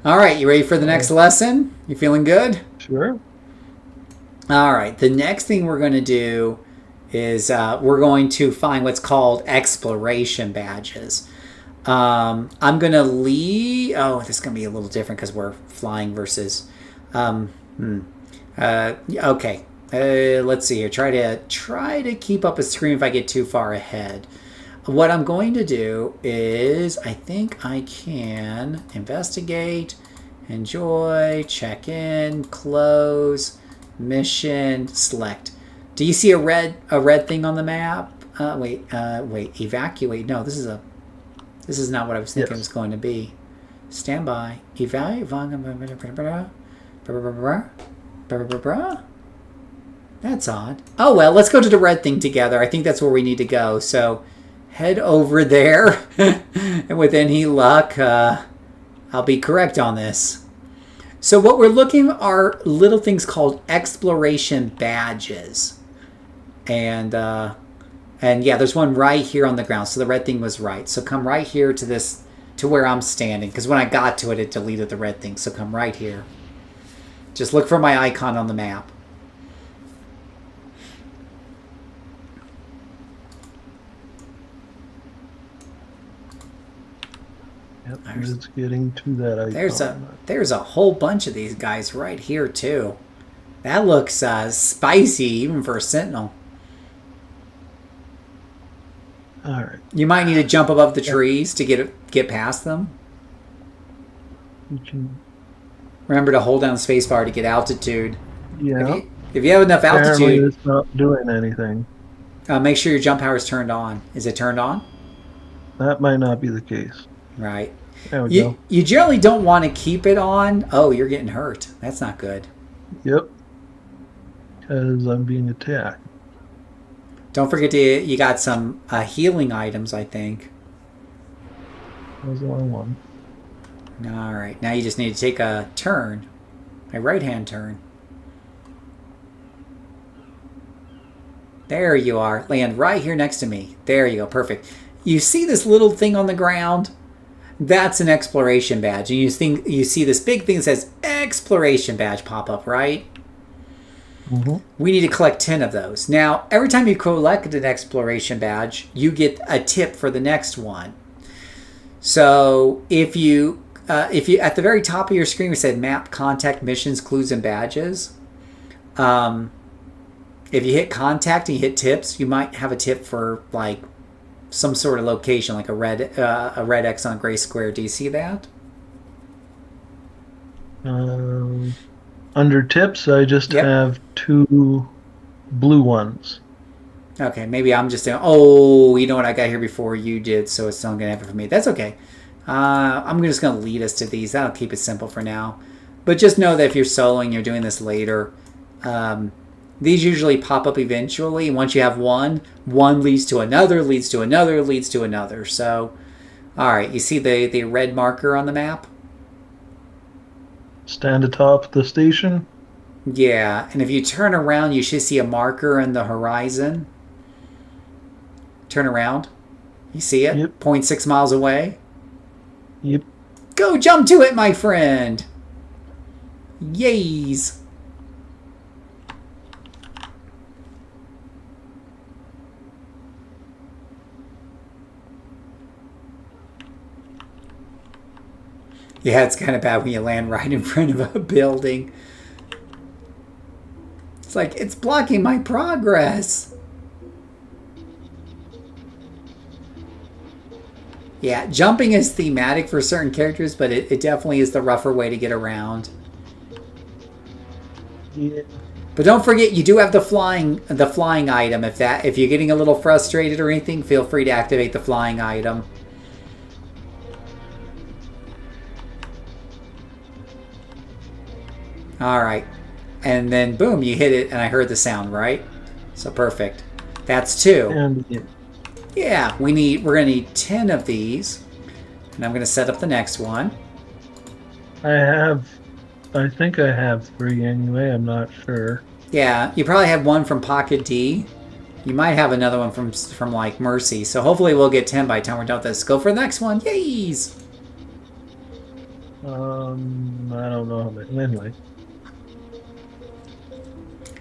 All right, you ready for the next lesson? You feeling good? Sure. All right, the next thing we're going to do is we're going to find what's called exploration badges. I'm going to leave. Oh, this is going to be a little different because we're flying versus. Okay. Let's see here. Try to keep up a screen if I get too far ahead. What I'm going to do is I think I can investigate, enjoy, check in, close, mission, select. Do you see a red thing on the map? Wait, evacuate. No, this is not what I was thinking it was going to be. Stand by. Evaluate. That's odd. Oh well, let's go to the red thing together. I think that's where we need to go. So head over there. And with any luck, I'll be correct on this. So what we're looking are little things called exploration badges. And yeah, there's one right here on the ground. So the red thing was right. So come right here to where I'm standing. Because when I got to it, it deleted the red thing. So come right here. Just look for my icon on the map. Yep, it's getting to that icon. There's a whole bunch of these guys right here too. That looks spicy even for a sentinel. All right. You might need to jump above the trees to get past them. Remember to hold down spacebar to get altitude. Yeah. If you have enough altitude, apparently it's not doing anything. Make sure your jump power is turned on. Is it turned on? That might not be the case. Right. There we go. You generally don't want to keep it on. Oh, you're getting hurt. That's not good. Yep. Because I'm being attacked. Don't forget you got some healing items, I think. That was the only one. All right. Now you just need to take a turn. A right-hand turn. There you are. Land right here next to me. There you go. Perfect. You see this little thing on the ground? That's an exploration badge. And you see this big thing that says exploration badge pop up, right? Mm-hmm. We need to collect 10 of those. Now, every time you collect an exploration badge, you get a tip for the next one. So if you at the very top of your screen, we said map, contact, missions, clues, and badges. If you hit contact and you hit tips, you might have a tip for like some sort of location, like a red X on a gray square. Do you see that? Under tips, I just have 2 blue ones. Okay, maybe I'm just saying, oh, you know what, I got here before you did, so it's not going to have it for me. That's okay. I'm just going to lead us to these. That'll keep it simple for now. But just know that if you're soloing, you're doing this later, these usually pop up eventually. Once you have one leads to another, leads to another, leads to another. So, all right, you see the red marker on the map? Stand atop the station? Yeah, and if you turn around, you should see a marker on the horizon. Turn around. You see it? Yep. 0.6 miles away. Yep. Go jump to it, my friend. Yays. Yeah, it's kind of bad when you land right in front of a building. It's like, it's blocking my progress. Yeah, jumping is thematic for certain characters, but it definitely is the rougher way to get around. Yeah. But don't forget, you do have the flying item. If you're getting a little frustrated or anything, feel free to activate the flying item. All right, and then boom, you hit it, and I heard the sound, right? So perfect. That's 2. And yeah, we're gonna need 10 of these, and I'm gonna set up the next one. I think I have 3 anyway. I'm not sure. Yeah, you probably have one from Pocket D. You might have another one from like Mercy. So hopefully we'll get 10 by the time we're done with this. Go for the next one. Yays! I don't know how many. Anyway.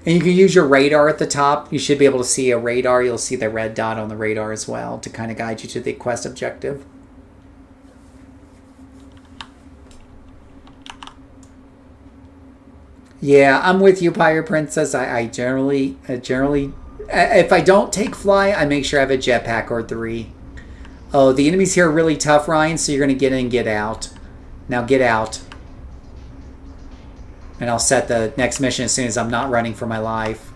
And you can use your radar at the top. You should be able to see a radar. You'll see the red dot on the radar as well to kind of guide you to the quest objective. Yeah, I'm with you, Pirate Princess. I generally, if I don't take fly, I make sure I have a jetpack or 3. Oh, the enemies here are really tough, Ryan, so you're going to get in and get out. Now get out. And I'll set the next mission as soon as I'm not running for my life.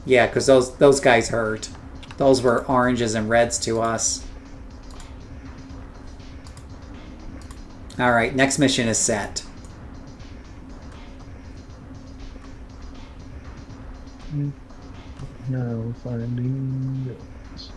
Yeah, because those guys hurt. Those were oranges and reds to us. Alright, next mission is set. Now finding notes.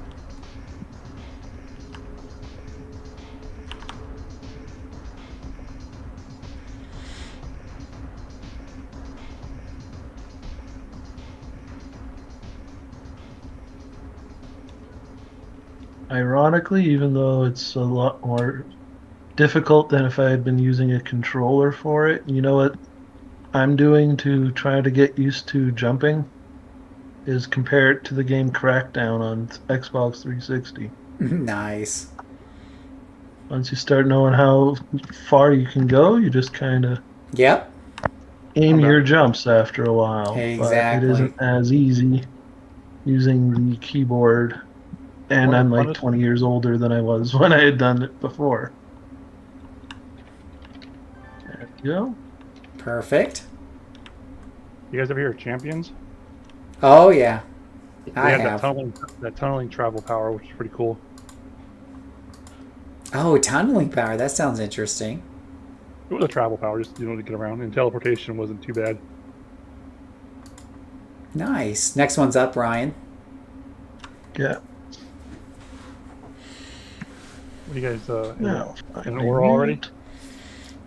Ironically, even though it's a lot more difficult than if I had been using a controller for it, you know what I'm doing to try to get used to jumping is compare it to the game Crackdown on Xbox 360. Nice. Once you start knowing how far you can go, you just kind of Yep. aim your jumps after a while. Exactly. But it isn't as easy using the keyboard. And I'm like 20 years older than I was when I had done it before. There we go. Perfect. You guys ever hear of Champions? Oh, yeah. They I have have. that tunneling travel power, which is pretty cool. Oh, tunneling power. That sounds interesting. It was a travel power, just to get around, and teleportation wasn't too bad. Nice. Next one's up, Ryan. Yeah. What do you guys No, in Ouro already?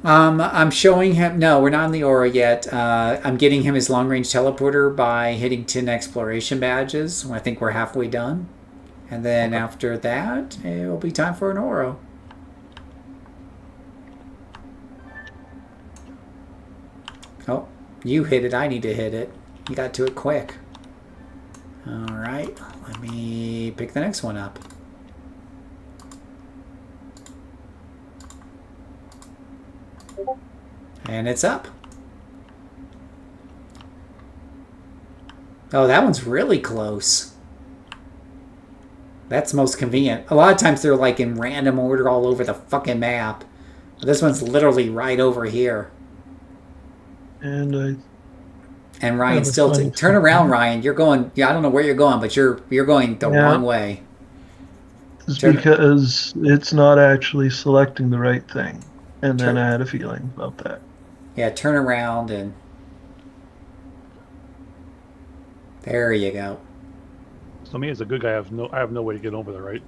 I'm showing him. No, we're not in the Ouro yet. I'm getting him his long-range teleporter by hitting 10 exploration badges. I think we're halfway done. And then after that, it will be time for an Ouro. Oh, you hit it. I need to hit it. You got to it quick. All right. Let me pick the next one up. And it's up. Oh, that one's really close. That's most convenient. A lot of times they're like in random order all over the fucking map. This one's literally right over here. And Ryan's still turn around, Ryan. You're going. Yeah, I don't know where you're going, but you're going the wrong way. It's because it's not actually selecting the right thing, and then I had a feeling about that. Yeah, turn around and there you go. So me as a good guy, I have no way to get over there, right?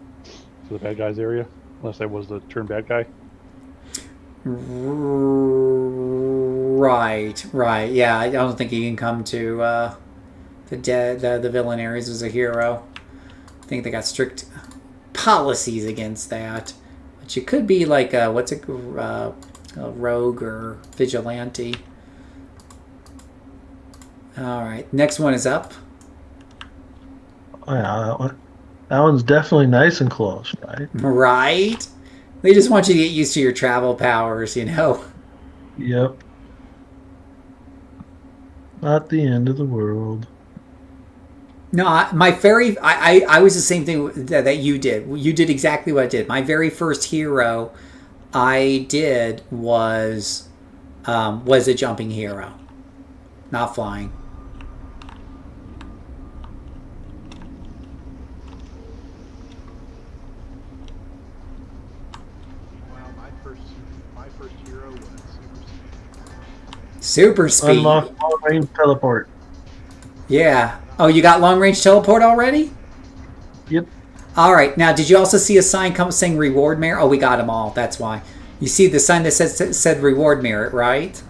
To the bad guys area, unless I was the turn bad guy. Right. Yeah, I don't think you can come to the villain areas as a hero. I think they got strict policies against that. But you could be like a rogue or vigilante. All right, next one is up. Oh, yeah, that one's definitely nice and close, right? Right. They just want you to get used to your travel powers, you know. Yep. Not the end of the world. No, I was the same thing that you did. You did exactly what I did. My very first hero I did was a jumping hero, not flying. Well, my first hero was Super speed. Unlock long range teleport. Yeah. Oh, you got long range teleport already? Yep. All right. Now, did you also see a sign come saying reward merit? Oh, we got them all. That's why. You see the sign that said reward merit, right?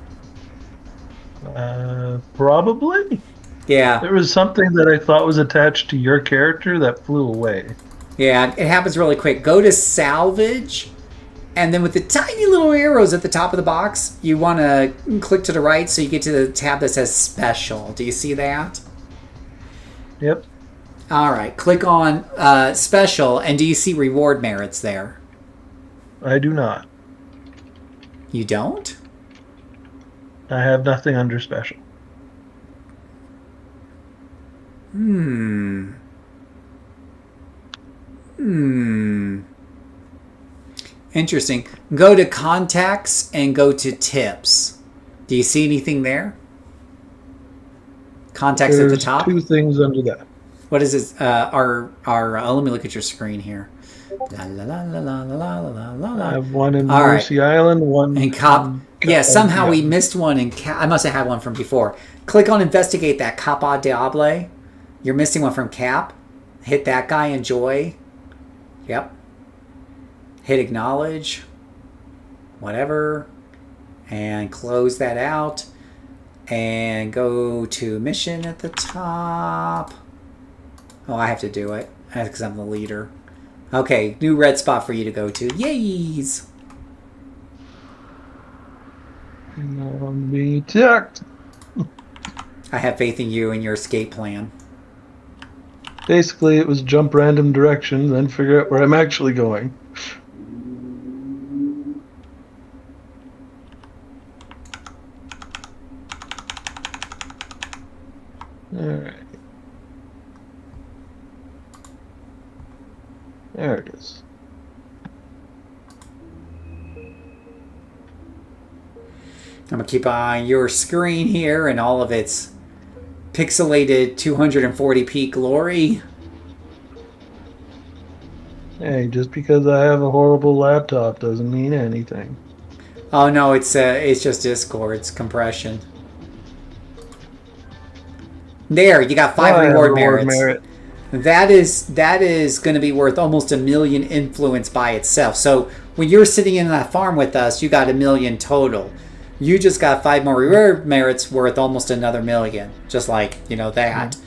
Probably. Yeah. There was something that I thought was attached to your character that flew away. Yeah, it happens really quick. Go to salvage, and then with the tiny little arrows at the top of the box, you want to click to the right so you get to the tab that says special. Do you see that? Yep. All right. Click on special, and do you see reward merits there? I do not. You don't? I have nothing under special. Interesting. Go to contacts and go to tips. Do you see anything there? Contacts at the There's top? 2 things under that. What is this? Let me look at your screen here. La, la, la, la, la, la, la, la, la. I have one in All right. Mercy Island, one And cop. in Yeah, somehow we Diablo. missed one in I must have had one from before. Click on investigate that Capa Diable. You're missing one from Cap. Hit that guy, enjoy. Yep. Hit acknowledge. Whatever. And close that out. And go to mission at the top. Oh, I have to do it. That's because I'm the leader. Okay, new red spot for you to go to. Yays! I'm being attacked. I have faith in you and your escape plan. Basically, it was jump random direction, then figure out where I'm actually going. Alright. There it is. I'm going to keep on your screen here and all of its pixelated 240p glory. Hey, just because I have a horrible laptop doesn't mean anything. Oh no, it's just Discord. It's compression. There, you got 5 reward merits. That is going to be worth almost 1 million influence by itself. So when you're sitting in that farm with us, you got 1 million total. You just got 5 more reward merits worth almost another 1 million. Just like, that.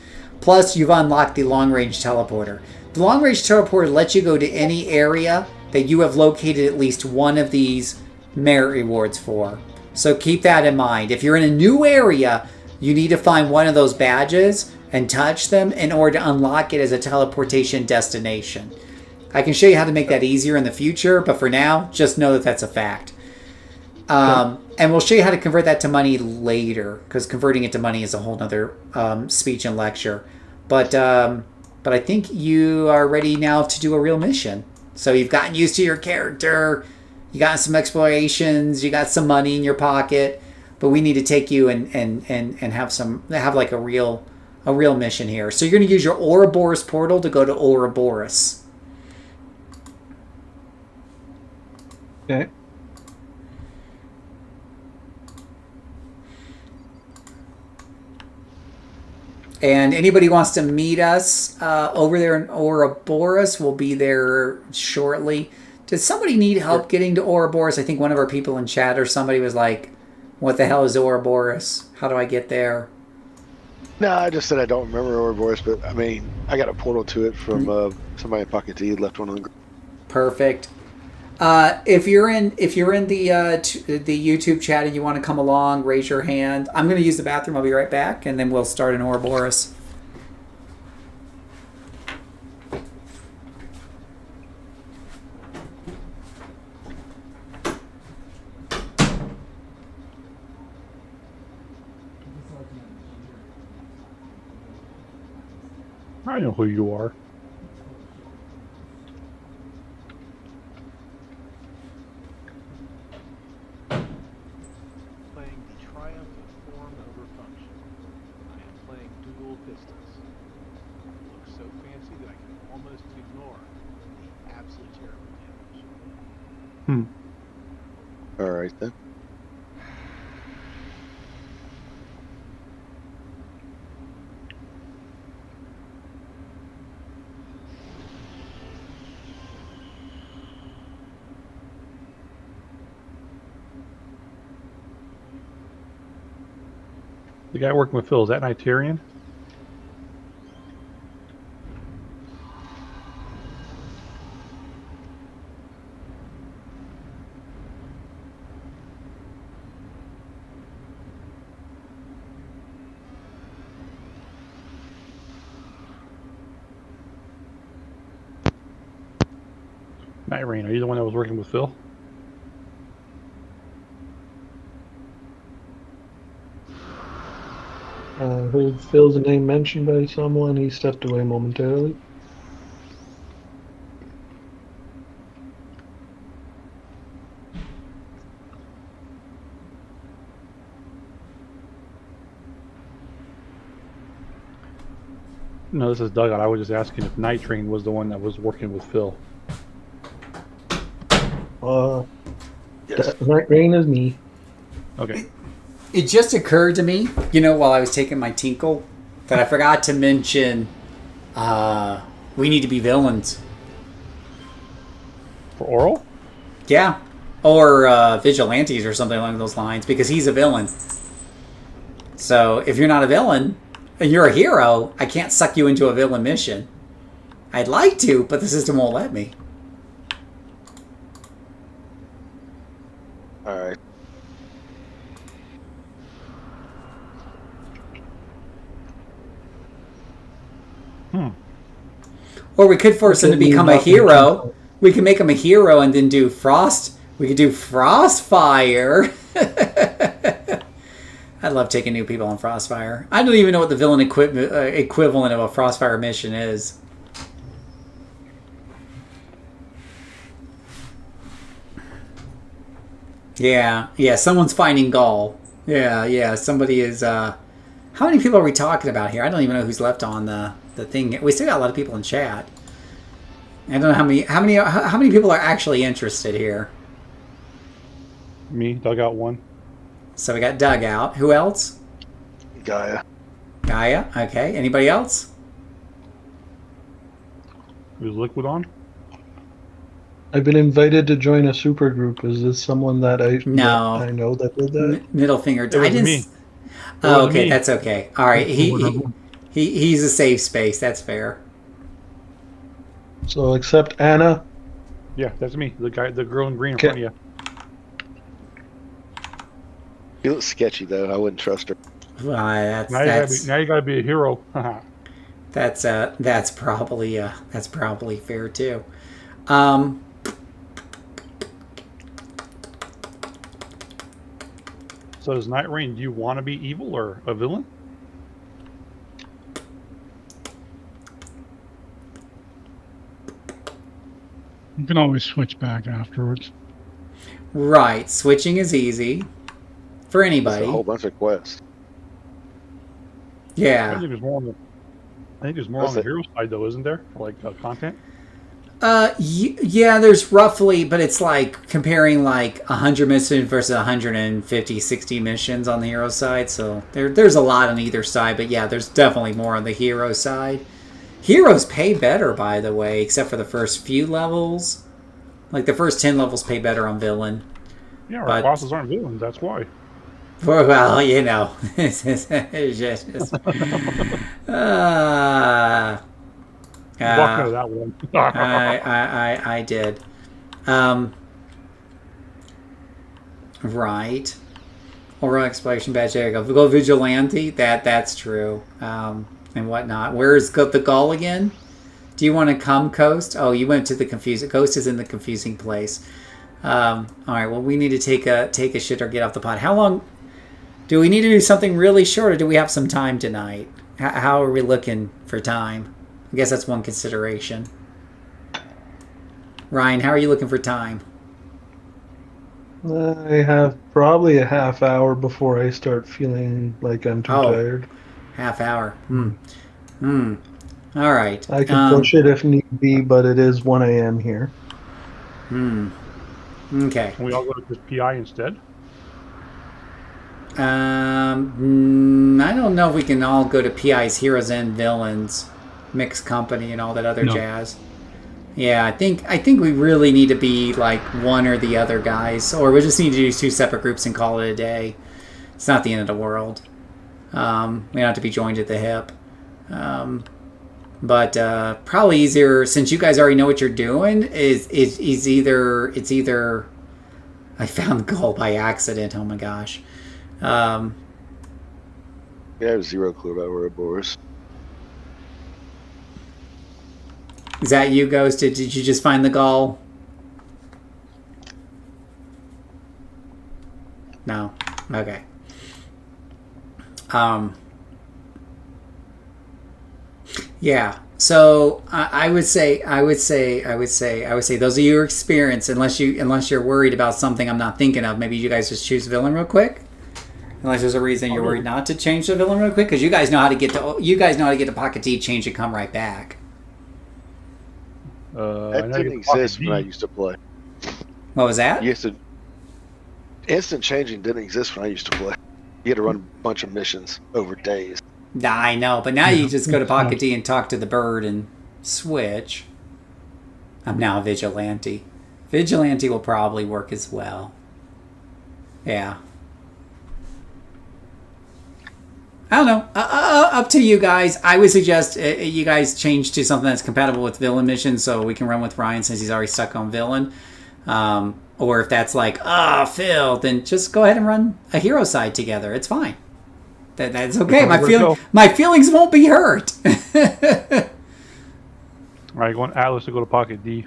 Plus, you've unlocked the long-range teleporter. The long-range teleporter lets you go to any area that you have located at least one of these merit rewards for. So keep that in mind. If you're in a new area, you need to find one of those badges and touch them in order to unlock it as a teleportation destination. I can show you how to make that easier in the future, but for now, just know that that's a fact. And we'll show you how to convert that to money later, because converting it to money is a whole other speech and lecture. But I think you are ready now to do a real mission. So you've gotten used to your character, you got some explorations, you got some money in your pocket, but we need to take you and have like a real mission here. So you're going to use your Ouroboros portal to go to Ouroboros. Okay. And anybody who wants to meet us over there in Ouroboros, we'll be there shortly. Does somebody need help getting to Ouroboros? I think one of our people in chat or somebody was like, what the hell is Ouroboros? How do I get there? No, I just said I don't remember Ouroboros, but I mean, I got a portal to it from somebody in Pocket D left one on the. Perfect. If you're in the YouTube chat and you want to come along, raise your hand. I'm going to use the bathroom. I'll be right back, and then we'll start in Ouroboros. I know who you are. Playing the triumph of form over function. I am playing dual pistols. It looks so fancy that I can almost ignore the absolute terrible damage. All right then. The guy working with Phil, is that Nigerian? Night Rain, are you the one that was working with Phil? Heard Phil's name mentioned by someone. He stepped away momentarily. No, this is Dugout. I was just asking if Night Train was the one that was working with Phil. Yes. Night Rain is me. Okay. It just occurred to me, while I was taking my tinkle, that I forgot to mention we need to be villains. For Oral? Yeah. Or vigilantes or something along those lines, because he's a villain. So if you're not a villain and you're a hero, I can't suck you into a villain mission. I'd like to, but the system won't let me. All right. Or we could force him to become a hero. We can make him a hero and then do Frost. We could do Frostfire. I love taking new people on Frostfire. I don't even know what the villain equivalent of a Frostfire mission is. Yeah, someone's finding Gaul. Yeah, somebody is... How many people are we talking about here? I don't even know who's left on the thing. We still got a lot of people in chat. I don't know how many people are actually interested here. Me, Dugout 1. So we got Dugout. Who else? Gaia. Okay. Anybody else? Is Liquid on? I've been invited to join a super group. Is this someone that I know that did that? Middle finger. It was me. Oh, okay. That's okay. All right. He's a safe space. That's fair. So except Anna. Yeah, that's me. The girl in green in front of you. She looks sketchy though. I wouldn't trust her. Now you gotta be a hero. That's probably fair too. So does Night Rain, do you want to be evil or a villain? You can always switch back afterwards. Right. Switching is easy for anybody. It's a whole bunch of quests. Yeah. I think there's more on the hero side though, isn't there? Like content. Yeah, there's roughly, but it's like comparing like 100 missions versus 150, 60 missions on the hero side. So there's a lot on either side, but yeah, there's definitely more on the hero side. Heroes pay better, by the way, except for the first few levels. Like the first 10 levels pay better on villain. Yeah, our bosses aren't villains, that's why. Well, it's just Walk out of that one. I did. Right. Oral exploration badge. There you go. Go vigilante. That's true. And whatnot. Where's the Gaul again? Do you want to come, Coast? Oh, you went to the confusing. Coast is in the confusing place. All right. Well, we need to take a shit or get off the pot. How long? Do we need to do something really short, or do we have some time tonight? How are we looking for time? I guess that's one consideration. Ryan, how are you looking for time? I have probably a half hour before I start feeling like I'm too tired. Half hour. All right. I can push it if need be, but it is 1 a.m. here. Okay. Can we all go to PI instead? I don't know if we can all go to PI's Heroes and Villains, Mixed Company, and all that other jazz. Yeah, I think we really need to be like one or the other, guys, or we just need to do 2 separate groups and call it a day. It's not the end of the world. We don't have to be joined at the hip. But probably easier, since you guys already know what you're doing, is either I found Gaul by accident. Oh my gosh. I have zero clue about Ouroboros. Is that you, Ghost? Did you just find the Gaul? No. Okay. Yeah. So I would say those of you experienced, unless you're worried about something I'm not thinking of, maybe you guys just choose villain real quick. Unless there's a reason you're worried not to change the villain real quick, because you guys know how to get to pocket D, change and come right back. That didn't exist when I used to play. What was that? Instant changing didn't exist when I used to play. You had to run a bunch of missions over days. I know, but now you just go to pocket D and talk to the bird and switch. I'm now a vigilante. Vigilante will probably work as well. Yeah. I don't know. Up to you guys. I would suggest you guys change to something that's compatible with villain missions, so we can run with Ryan since he's already stuck on villain. Or if that's like, Phil, then just go ahead and run a hero side together. It's fine. That's okay. My feelings won't be hurt. All right, you want Atlas to go to pocket D.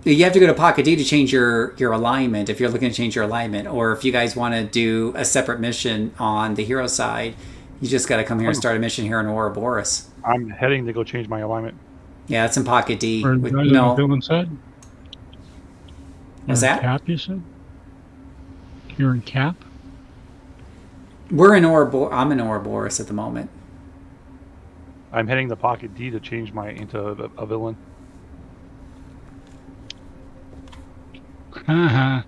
You have to go to pocket D to change your alignment if you're looking to change your alignment. Or if you guys want to do a separate mission on the hero side, you just got to come here and start a mission here in Ouroboros. I'm heading to go change my alignment. Yeah, it's in pocket D. Or With on the villain side? What's that? Cap, you said? You're in Cap? We're in Ouroboros. I'm in Ouroboros at the moment. I'm heading to pocket D to change into a villain. Well,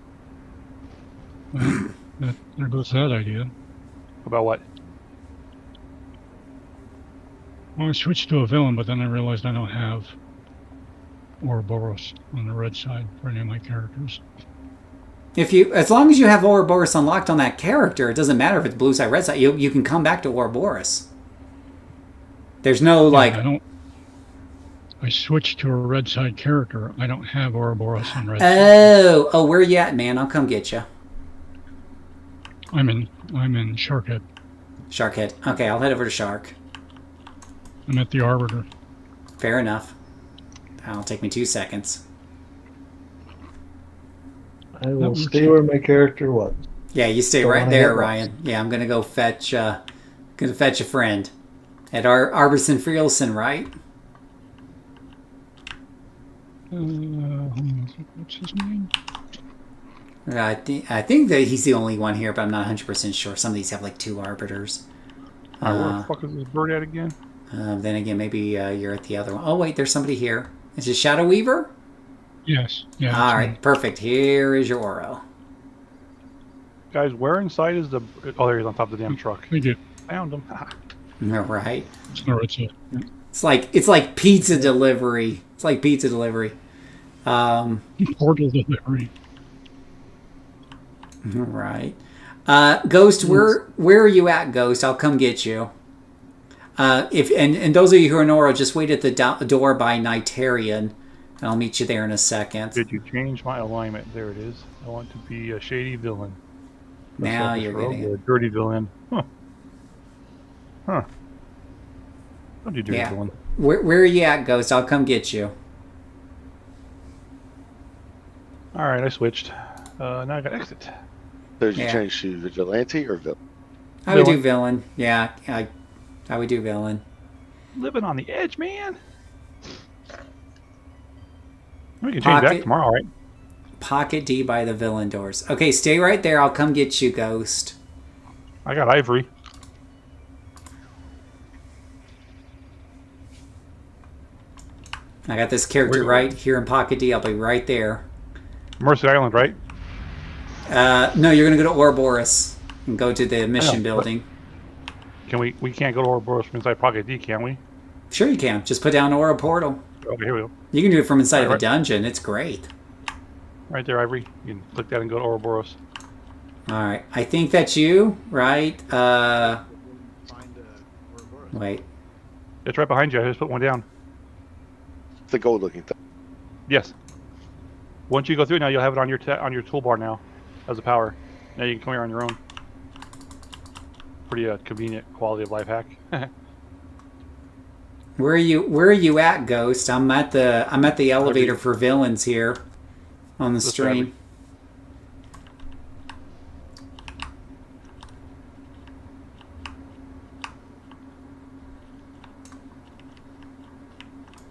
there goes that idea. About what? Well, I switched to a villain, but then I realized I don't have Ouroboros on the red side for any of my characters. As long as you have Ouroboros unlocked on that character, it doesn't matter if it's blue side, red side. You can come back to Ouroboros. There's no I switched to a red side character. I don't have Ouroboros on red side. Oh, where you at, man? I'll come get you. I'm in Sharkhead. Sharkhead. Okay, I'll head over to Shark. I'm at the Arbiter. Fair enough. That'll take me 2 seconds. I will stay where my character was. Yeah, you stay right there, Ryan. Yeah, I'm gonna go fetch. Gonna fetch a friend at Arberson Frielson, right? What's his name? I think that he's the only one here, but I'm not 100% sure. Some of these have like 2 arbiters. Where the fuck is this bird at again? Then again, maybe you're at the other one. Oh wait, there's somebody here. Is it Shadow Weaver? Yes. Yeah. All right, perfect. Here is your Ouro. Guys, where inside is the... Oh, there he is on top of the damn truck. Thank you. Found him. All right. It's right. It's like pizza delivery. It's like pizza delivery. Portal delivery. All right. Ghost, where are you at, Ghost? I'll come get you. And those of you who are in Ouro, just wait at the door by Nightarian, and I'll meet you there in a second. Did you change my alignment? There it is. I want to be a shady villain. Now you're getting a dirty villain. Huh. Don't you do villain? Where are you at, Ghost? I'll come get you. All right, I switched. Now I got exit. So did you change to vigilante or villain? I would do villain. Yeah, I would do villain. Living on the edge, man. We can change that tomorrow, right? Pocket D by the villain doors. Okay, stay right there. I'll come get you, Ghost. I got Ivory. I got this character right here in Pocket D. I'll be right there. Mercy Island, right? No, you're going to go to Ouroboros and go to the mission building. Can we can't go to Ouroboros from inside Pocket D, can we? Sure you can. Just put down Ouro Portal. Okay, here we go. You can do it from inside of a dungeon. It's great. Right there, Ivory. You can click that and go to Ouroboros. All right. I think that's you, right? Wait. It's right behind you. I just put one down. The gold-looking thing. Yes. Once you go through it now, you'll have it on your toolbar now as a power. Now you can come here on your own. Pretty convenient quality of life hack. Where are you at, Ghost? I'm at the elevator for villains here on the stream.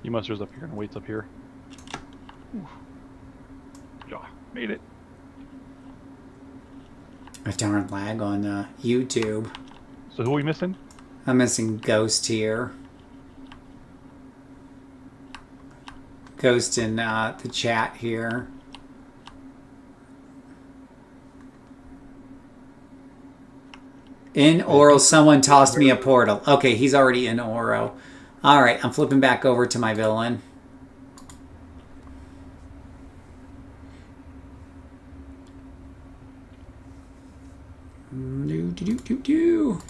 You muster's up here and waits up here. Oof. Yeah, made it. I darn lag on YouTube. So who are we missing? I'm missing Ghost here. Ghost in the chat here. In Ouro, someone tossed me a portal. Okay, he's already in Ouro. Alright, I'm flipping back over to my villain. Do.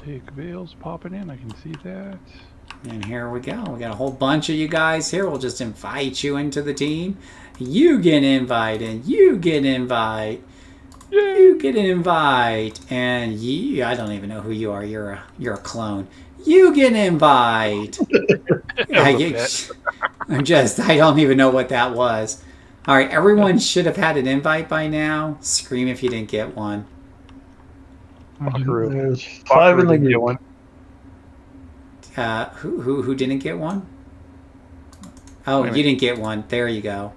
Take veils popping in. I can see that. And here we go. We got a whole bunch of you guys here. We'll just invite you into the team. You get an invite, and you get an invite. You get an invite, and I don't even know who you are. You're a clone. You get an invite. I don't even know what that was. All right, everyone should have had an invite by now. Scream if you didn't get one. There's 5 in the group. Who didn't get one? Oh, you didn't get one. There you go.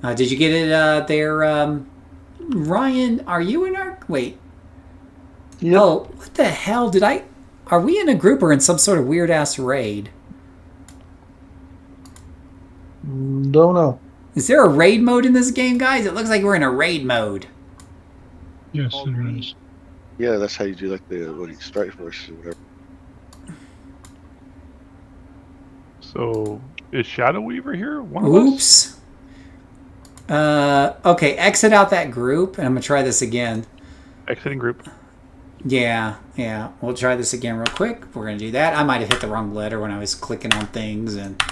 Did you get it there, Ryan? Are you in our... Wait. Yep. Oh, what the hell did I... Are we in a group or in some sort of weird-ass raid? Don't know. Is there a raid mode in this game, guys? It looks like we're in a raid mode. Yes, there is. Yeah, that's how you do like the strike force or whatever. So is Shadow Weaver here? One of Oops. Okay, exit out that group, and I'm gonna try this again. Exiting group. Yeah. We'll try this again real quick. We're gonna do that. I might have hit the wrong letter when I was clicking on things and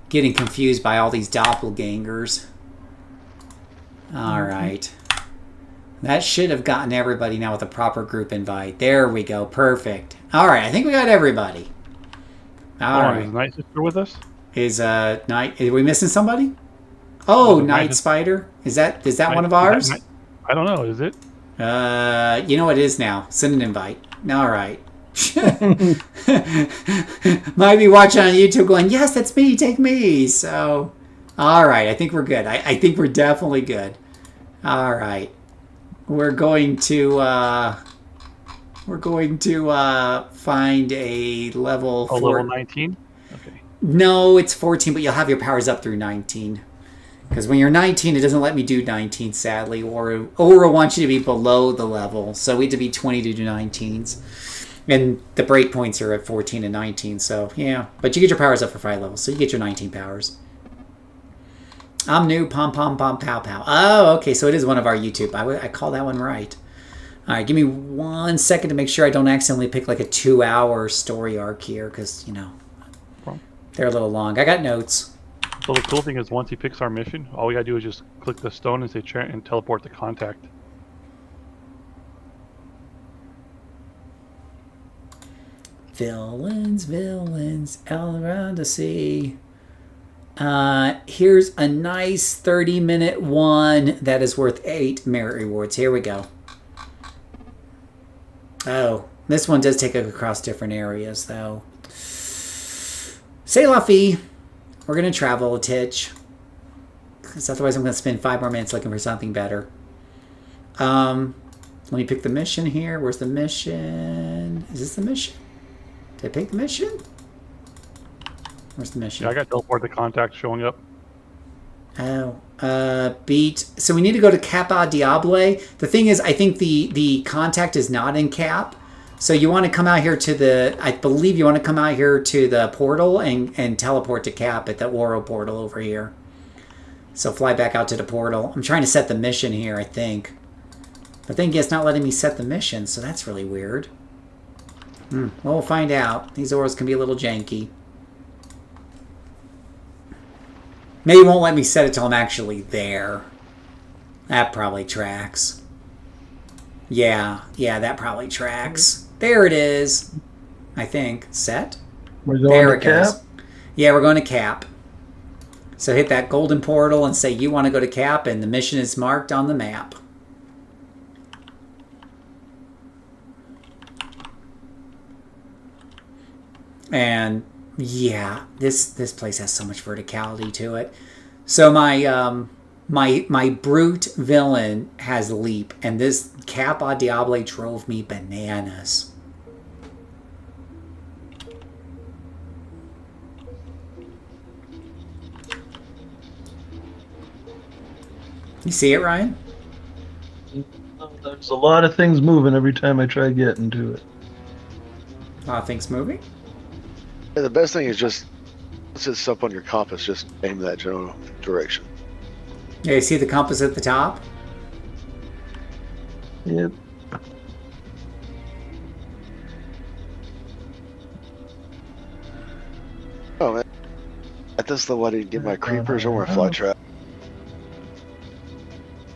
getting confused by all these doppelgangers. All right. That should have gotten everybody now with a proper group invite. There we go. Perfect. All right. I think we got everybody. All right. Is Night Sister with us? Is Night? Are we missing somebody? Oh, Night Spider. Is that one of ours? I don't know. Is it? You know what it is now. Send an invite. All right. Might be watching on YouTube going, yes, that's me. Take me. So, all right. I think we're good. I think we're definitely good. All right. We're going to find a level. Level 19. Okay. No, it's 14, but you'll have your powers up through 19. Because when you're 19, it doesn't let me do 19, sadly. Or Ouro wants you to be below the level, so we had to be 20 to do 19s. And the breakpoints are at 14 and 19, so yeah. But you get your powers up for 5 levels, so you get your 19 powers. I'm new, pom pom pom pow pow. Oh, okay, so it is one of our YouTube. I called that one right. All right, give me 1 second to make sure I don't accidentally pick like a 2-hour story arc here, because, you know, they're a little long. I got notes. So the cool thing is once he picks our mission, all we gotta do is just click the stone and say and teleport to contact. Villains all around the sea. Here's a nice 30-minute one that is worth 8 merit rewards. Here we go. Oh, this one does take us across different areas, though. C'est la vie. We're going to travel a titch. Because otherwise I'm going to spend 5 more minutes looking for something better. Let me pick the mission here. Where's the mission? Is this the mission? Did I pick the mission? Where's the mission? Yeah, I got teleport to contact showing up. Oh, beat. So we need to go to Capa Diable. The thing is, I think the contact is not in Cap. So you want to come out here to the, I believe you want to come out here to the portal and teleport to Cap at the Ouro portal over here. So fly back out to the portal. I'm trying to set the mission here, I think. But then it's not letting me set the mission, so that's really weird. Well, we'll find out. These Ouros can be a little janky. Maybe it won't let me set it till I'm actually there. That probably tracks. Yeah, that probably tracks. There it is. I think. Set? We're going there to it goes. Cap? Yeah, we're going to Cap. So hit that golden portal and say you want to go to Cap, and the mission is marked on the map. And yeah, this place has so much verticality to it. So my brute villain has leap, and this Cap a Diable drove me bananas. You see it, Ryan? There's a lot of things moving every time I try getting to it. A lot of things moving? Yeah, the best thing is just sit up on your compass, just aim that general direction. Yeah, you see the compass at the top? Yep. Oh man, at this level I didn't get my creepers or my fly trap.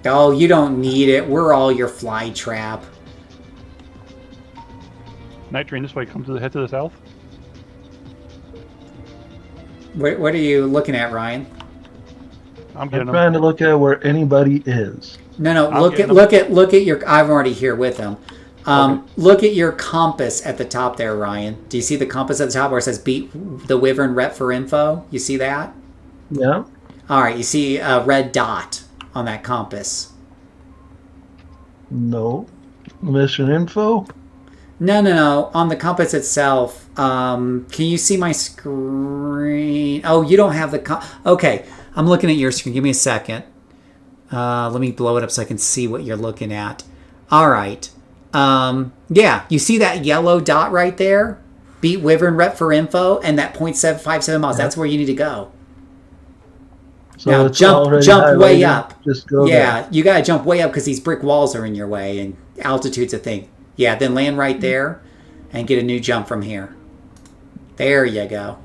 Oh, you don't need it. We're all your fly trap. Night train this way. Come to the head to the south. What are you looking at, Ryan? I'm getting I'm trying to look at where anybody is. No. I'm Look at your. I'm already here with them. Okay. Look at your compass at the top there, Ryan. Do you see the compass at the top where it says "Beat the Wyvern Rep for info"? You see that? Yeah. All right. You see a red dot on that compass. No. Mission info? No. On the compass itself. Can you see my screen? Oh, you don't have the okay. I'm looking at your screen. Give me a second. Let me blow it up so I can see what you're looking at. All right. Yeah, you see that yellow dot right there? Beat Wyvern Rep for info and that 0.757 miles. That's where you need to go. So Now it's jump way highlighted. up. Just go Yeah, you gotta jump way up because these brick walls are in your way and altitude's a thing. Yeah, then land right there and get a new jump from here. There you go.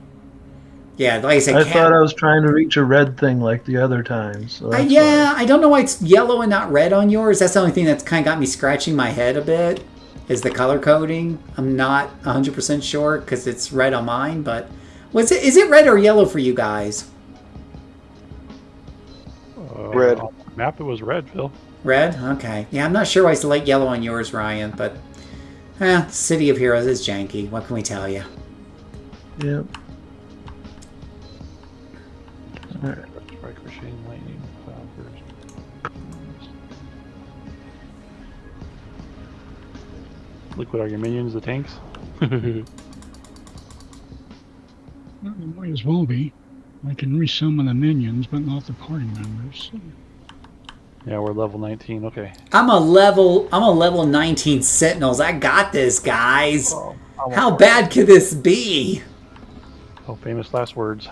Yeah, like I said, I thought I was trying to reach a red thing like the other times. So that's yeah, I don't know why it's yellow and not red on yours. That's the only thing that's kind of got me scratching my head a bit, is the color coding. I'm not 100% sure because it's red on mine, but is it red or yellow for you guys? Red. On the map it was red, Phil. Red? Okay. Yeah, I'm not sure why it's light yellow on yours, Ryan, but City of Heroes is janky. What can we tell you? Yep. Strike, machine, lightning, cloud burst. Liquid, are your minions the tanks? Well, it might as well be. I can resummon the minions, but not the party members. Yeah, we're level 19. Okay. I'm a level 19 Sentinels. I got this, guys. Oh, How bad could this be? Oh, famous last words.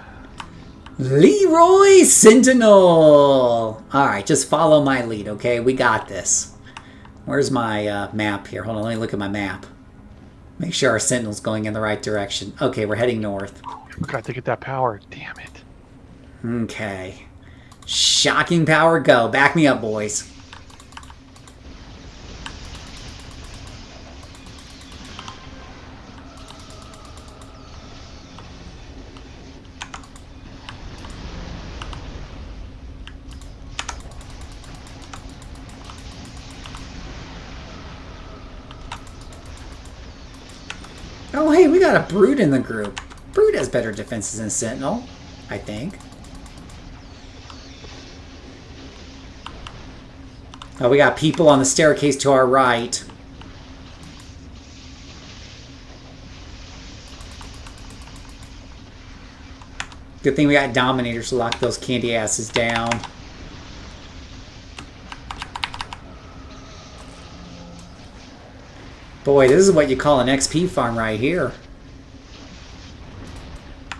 Leroy Sentinel. All right, just follow my lead, okay? We got this. Where's my map here? Hold on, let me look at my map. Make sure our Sentinel's going in the right direction. Okay, we're heading north. We got to get that power. Damn it. Okay. Shocking power, go. Back me up, boys. Oh, hey, we got a Brute in the group. Brute has better defenses than Sentinel, I think. Oh, we got people on the staircase to our right. Good thing we got Dominators to lock those candy asses down. Boy, this is what you call an XP farm right here.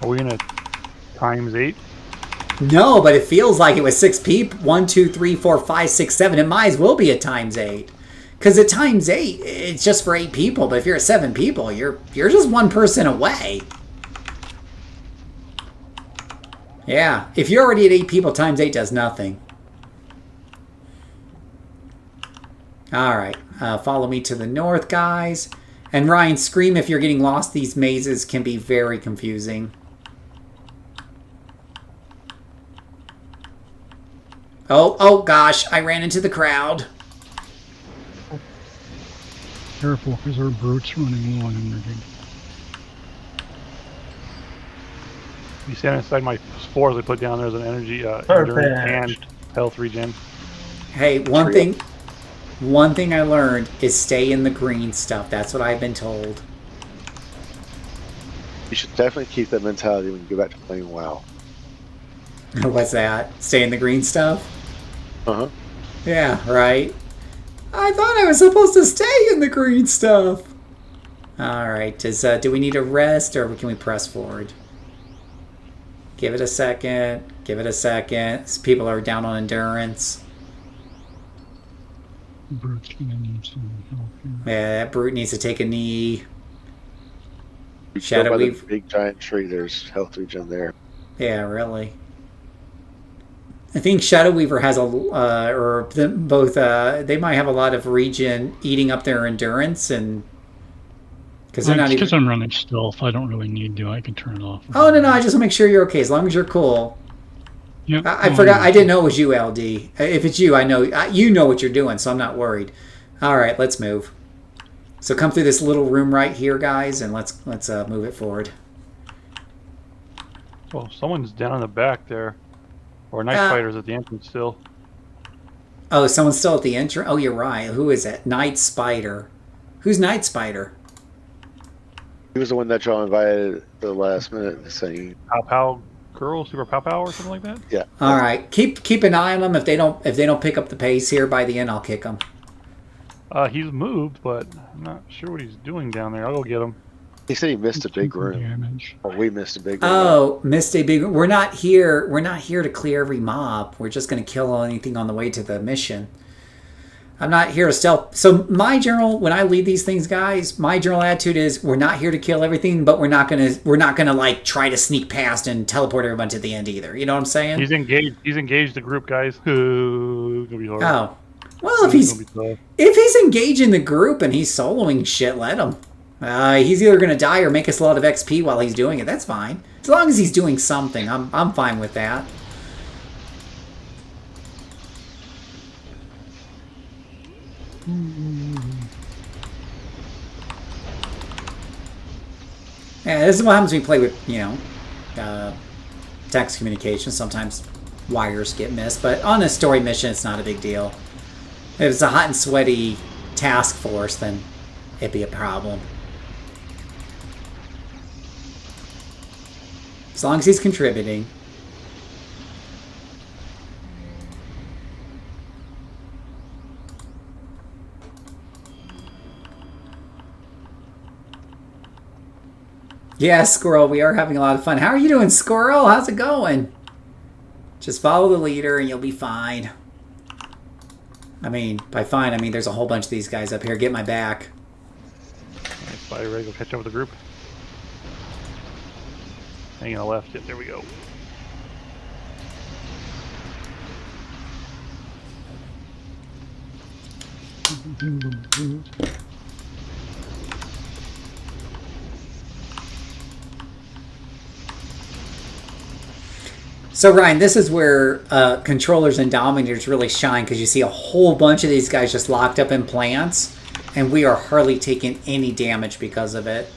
Are we gonna times 8? No, but it feels like it was 6 people. 1, 2, 3, 4, 5, 6, 7. It might as well be a times 8. Because at times 8, it's just for 8 people. But if you're at 7 people, you're just 1 person away. Yeah, if you're already at 8 people, times 8 does nothing. All right, follow me to the north, guys. And Ryan, scream if you're getting lost. These mazes can be very confusing. Oh gosh, I ran into the crowd. Careful, because our brute's running low on energy. You stand inside my spores I put down there as an energy endurance Perfect. and health regen. Hey, one thing I learned is stay in the green stuff. That's what I've been told. You should definitely keep that mentality when you go back to playing WoW. What's that? Stay in the green stuff? Uh-huh. Yeah, right. I thought I was supposed to stay in the green stuff. Alright, do we need a rest or can we press forward? Give it a second. Give it a second. These people are down on endurance. Brute's gonna need some help here. Yeah, that brute needs to take a knee. You Shadow go by the Weave. big giant tree, there's health regen there. Yeah, really. I think Shadow Weaver has they might have a lot of regen eating up their endurance, and because they're not even. Because I'm running stealth, I don't really need to. I can turn it off. Oh no, I just want to make sure you're okay. As long as you're cool. Yep. I forgot. I didn't know it was you, LD. If it's you, I know you know what you're doing, so I'm not worried. All right, let's move. So come through this little room right here, guys, and let's move it forward. Oh, someone's down in the back there. Or Night Spider's at the entrance still. Oh, someone's still at the entrance? Oh, you're right. Who is it? Night Spider. Who's Night Spider? He was the one that y'all invited at the last minute saying Pow Pow Girl, Super Pow Pow or something like that? Yeah. All right. Keep an eye on them. If they don't pick up the pace here by the end, I'll kick them. He's moved, but I'm not sure what he's doing down there. I'll go get him. He said he missed a big room. Or we missed a big room. Oh, missed a big room. We're not here to clear every mob. We're just going to kill anything on the way to the mission. I'm not here to stealth. So my general, when I lead these things, guys, my general attitude is we're not here to kill everything, but we're not gonna like try to sneak past and teleport everyone to the end either. You know what I'm saying? He's engaged the group, guys. Gonna be hard. Oh. Well, if he's engaging the group and he's soloing shit, let him. He's either going to die or make us a lot of XP while he's doing it. That's fine. As long as he's doing something, I'm fine with that. Yeah, this is what happens when you play with, text communication. Sometimes wires get missed, but on a story mission, it's not a big deal. If it's a hot and sweaty task force, then it'd be a problem. As long as he's contributing. Yeah, Squirrel, we are having a lot of fun. How are you doing, Squirrel? How's it going? Just follow the leader and you'll be fine. I mean, by fine, I mean there's a whole bunch of these guys up here. Get my back. Nice Spider, ready to go catch up with the group. Hanging on the left. Yep, there we go. So Ryan, this is where controllers and dominators really shine because you see a whole bunch of these guys just locked up in plants, and we are hardly taking any damage because of it.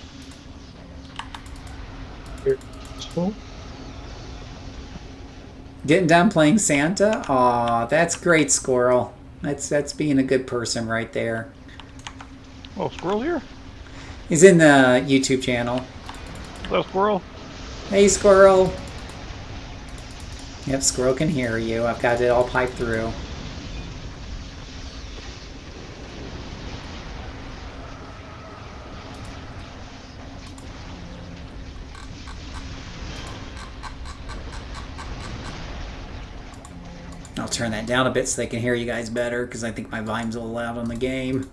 Getting done playing Santa? Aw, that's great, Squirrel. That's being a good person right there. Oh, Squirrel here? He's in the YouTube channel. Hello, Squirrel. Hey, Squirrel. Yep, Squirrel can hear you. I've got it all piped through. I'll turn that down a bit so they can hear you guys better, because I think my volume's a little loud on the game.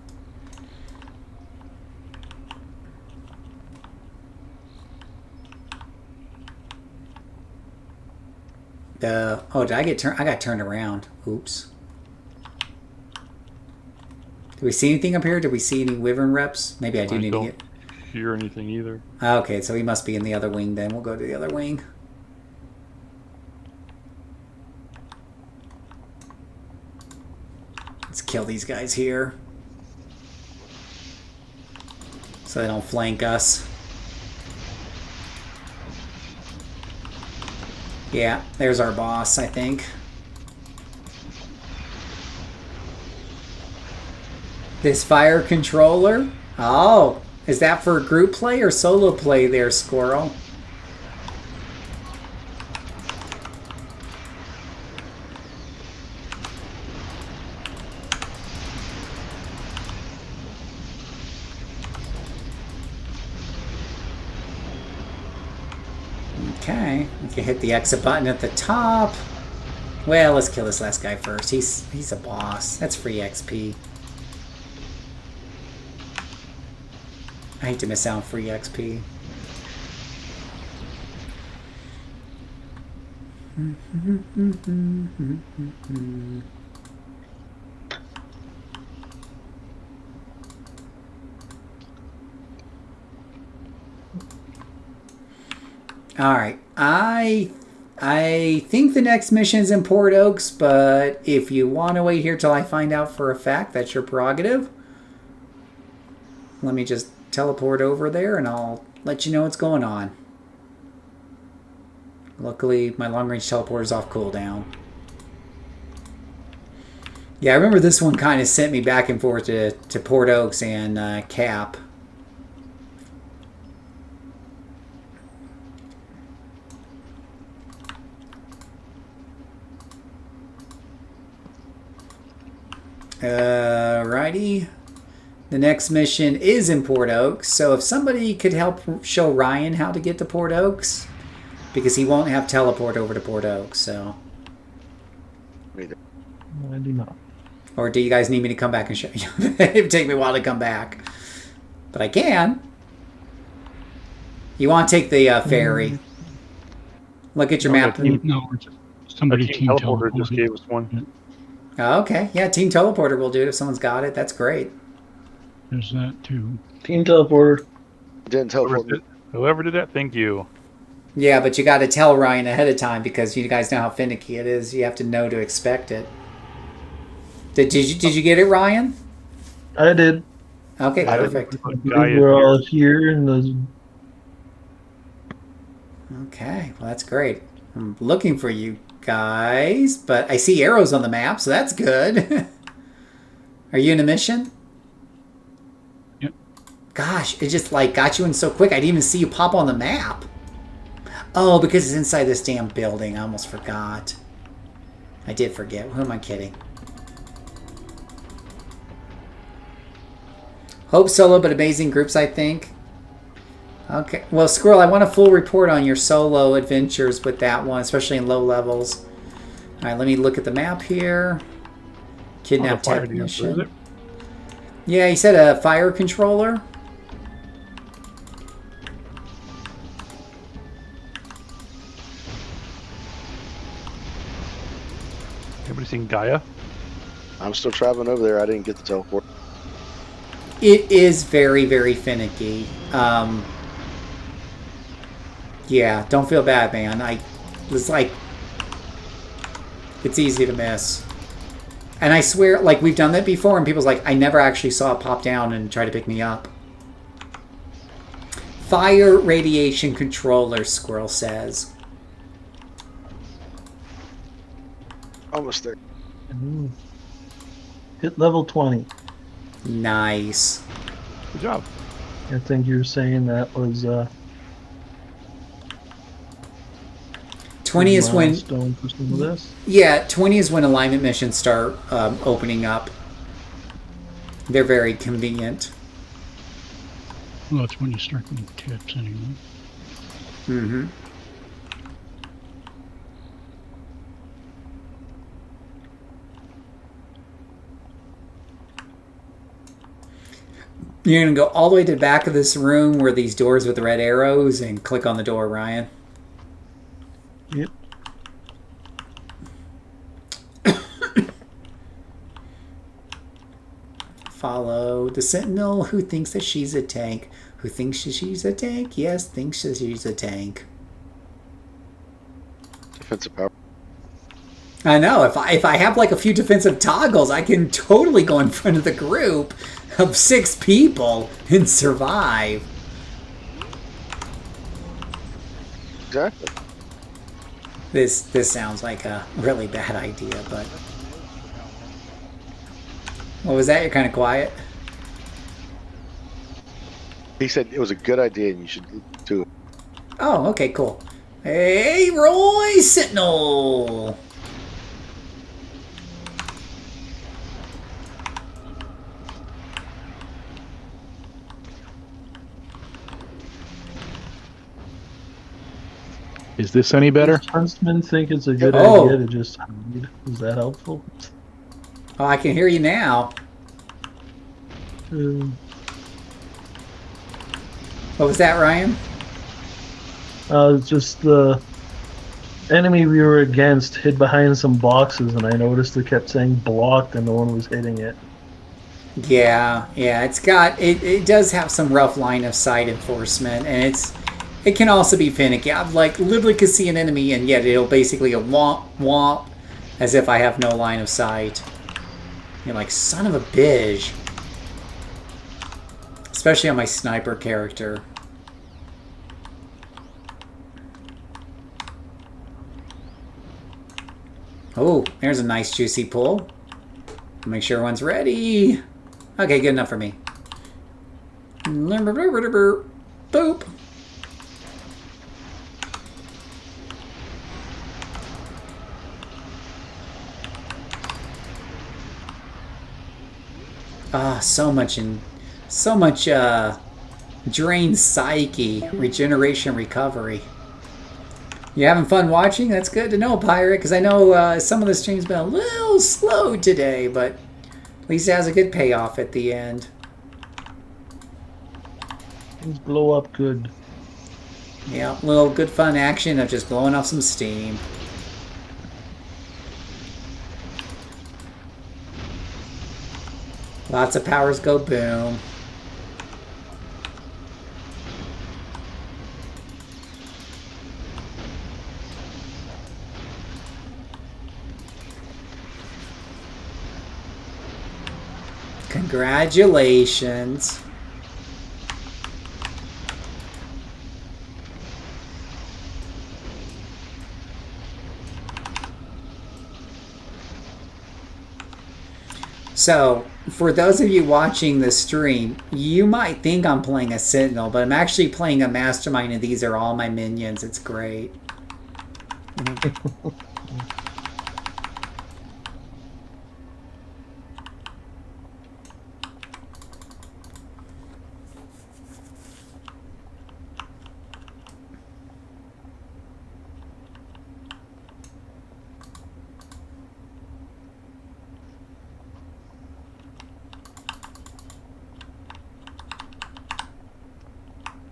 Oh, did I get turned? I got turned around. Oops. Did we see anything up here? Did we see any Wyvern reps? Maybe I do need to get... hear anything either. Okay, so he must be in the other wing then. We'll go to the other wing. Let's kill these guys here, so they don't flank us. Yeah, there's our boss, I think. This fire controller? Oh, is that for group play or solo play there, Squirrel? Okay, we can hit the exit button at the top. Well, let's kill this last guy first. He's a boss. That's free XP. I hate to miss out on free XP. All right, I think the next mission is in Port Oaks, but if you want to wait here till I find out for a fact, that's your prerogative. Let me just teleport over there and I'll let you know what's going on. Luckily, my long-range teleporter is off cooldown. Yeah, I remember this one kind of sent me back and forth to Port Oaks and Cap. Righty. The next mission is in Port Oaks, so if somebody could help show Ryan how to get to Port Oaks, because he won't have teleport over to Port Oaks, so. I do not. Or do you guys need me to come back and show you? It would take me a while to come back. But I can. You want to take the ferry. Look at your map. No, somebody Team Teleporter just gave us one. Oh, okay. Yeah, Team Teleporter will do it if someone's got it. That's great. There's that too. Team teleporter. Didn't teleport me. Whoever did that, thank you. Yeah, but you got to tell Ryan ahead of time because you guys know how finicky it is. You have to know to expect it. Did you get it, Ryan? I did. Okay, perfect. We're all here and those. Okay, well that's great. I'm looking for you guys, but I see arrows on the map, so that's good. Are you in a mission? Yep. Gosh, it just like got you in so quick. I didn't even see you pop on the map. Oh, because it's inside this damn building. I almost forgot. I did forget. Who am I kidding? Hope solo, but amazing groups, I think. Okay. Well, Squirrel, I want a full report on your solo adventures with that one, especially in low levels. All right, let me look at the map here. Kidnap technician. Yeah, he said a fire controller. Everybody seen Gaia? I'm still traveling over there. I didn't get the teleport. It is very, very finicky. Yeah, don't feel bad, man. It's like, it's easy to miss. And I swear, like, we've done that before, and people's like, I never actually saw it pop down and try to pick me up. Fire radiation controller, Squirrel says. Almost there. Hit level 20. Nice. Good job. I think you were saying that was 20 is when milestone for some of this. Yeah, 20 is when alignment missions start opening up. They're very convenient. Well, it's when you start getting tips anyway. Mm-hmm. You're going to go all the way to the back of this room where these doors with the red arrows and click on the door, Ryan. Yep. Follow the sentinel who thinks that she's a tank. Who thinks that she's a tank? Yes, thinks that she's a tank. Defensive power. I know. If I have like a few defensive toggles, I can totally go in front of the group of 6 people and survive. Exactly. This sounds like a really bad idea, but what was that? You're kind of quiet. He said it was a good idea and you should do it. Oh, okay, cool. Hey, Roy Sentinel. Is this any better? Does Huntsman think it's a good Oh. idea to just hide? Is that helpful? Oh, I can hear you now. What was that, Ryan? It's just the enemy we were against hid behind some boxes, and I noticed it kept saying blocked, and no one was hitting it. Yeah, it does have some rough line of sight enforcement, and it can also be finicky. I've like literally could see an enemy, and yet it'll basically a womp womp, as if I have no line of sight. You're like, son of a bitch. Especially on my sniper character. Oh, there's a nice juicy pull. Make sure everyone's ready. Okay, good enough for me. Boop. Ah, so much drained psyche, regeneration, recovery. You having fun watching? That's good to know, Pirate, because I know some of the stream's been a little slow today, but at least it has a good payoff at the end. Things blow up good. Yeah, little good fun action of just blowing off some steam. Lots of powers go boom. Congratulations. So, for those of you watching the stream, you might think I'm playing a Sentinel, but I'm actually playing a Mastermind, and these are all my minions. It's great.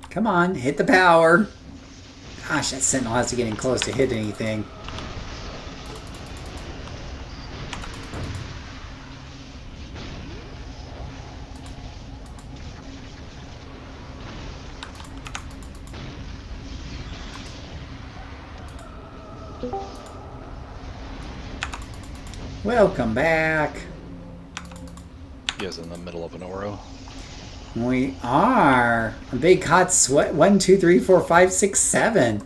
Come on, hit the power. Gosh, that Sentinel has to get in close to hit anything. Welcome back. He is in the middle of an Ouro. We are. A big hot sweat. 1, 2, 3, 4, 5, 6, 7.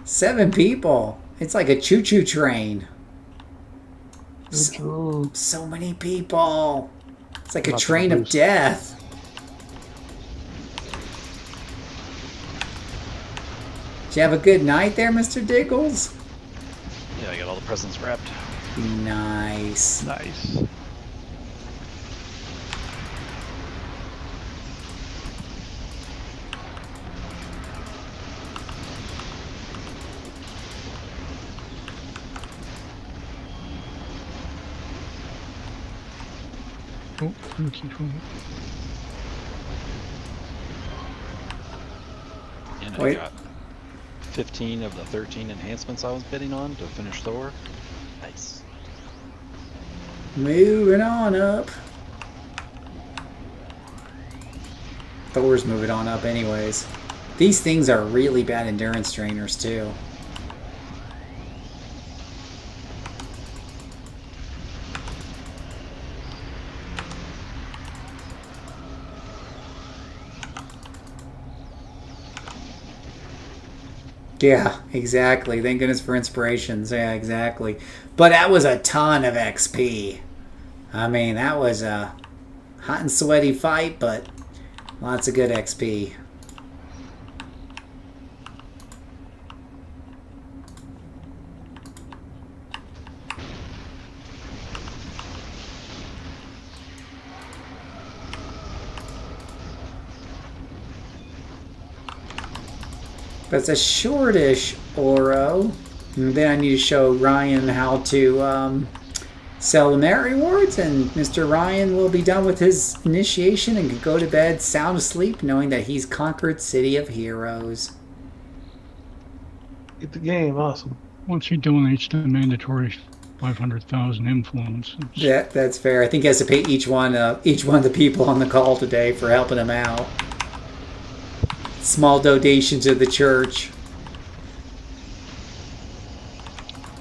7 people. It's like a choo-choo train. So many people. It's like a train of death. Did you have a good night there, Mr. Diggles? Yeah, I got all the presents wrapped. Nice. Nice. Oh, control. And I Wait. got 15 of the 13 enhancements I was bidding on to finish Thor. Nice. Moving on up. Thor's moving on up anyways. These things are really bad endurance trainers too. Yeah, exactly. Thank goodness for inspirations. Yeah, exactly. But that was a ton of XP. I mean, that was a hot and sweaty fight, but lots of good XP. But it's a shortish Ouro. And then I need to show Ryan how to sell the merit rewards, and Mr. Ryan will be done with his initiation and can go to bed sound asleep knowing that he's conquered City of Heroes. Get the game, awesome. Once he donates the mandatory 500,000 influence. Yeah, that's fair. I think he has to pay each one of the people on the call today for helping him out. Small donations to the church.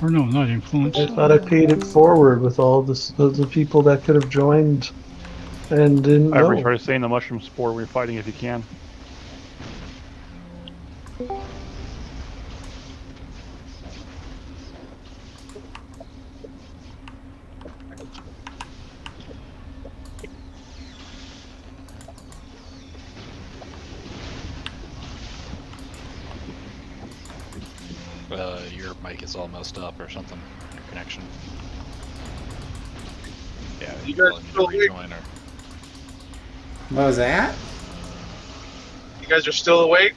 Or no, not influence. I thought I paid it forward with all the people that could have joined and didn't I know. try to stay in the mushroom spore when you're fighting if you can. Your mic is all messed up or something. Your connection. Yeah, You probably guys need still to awake? rejoin or What was that? You guys are still awake?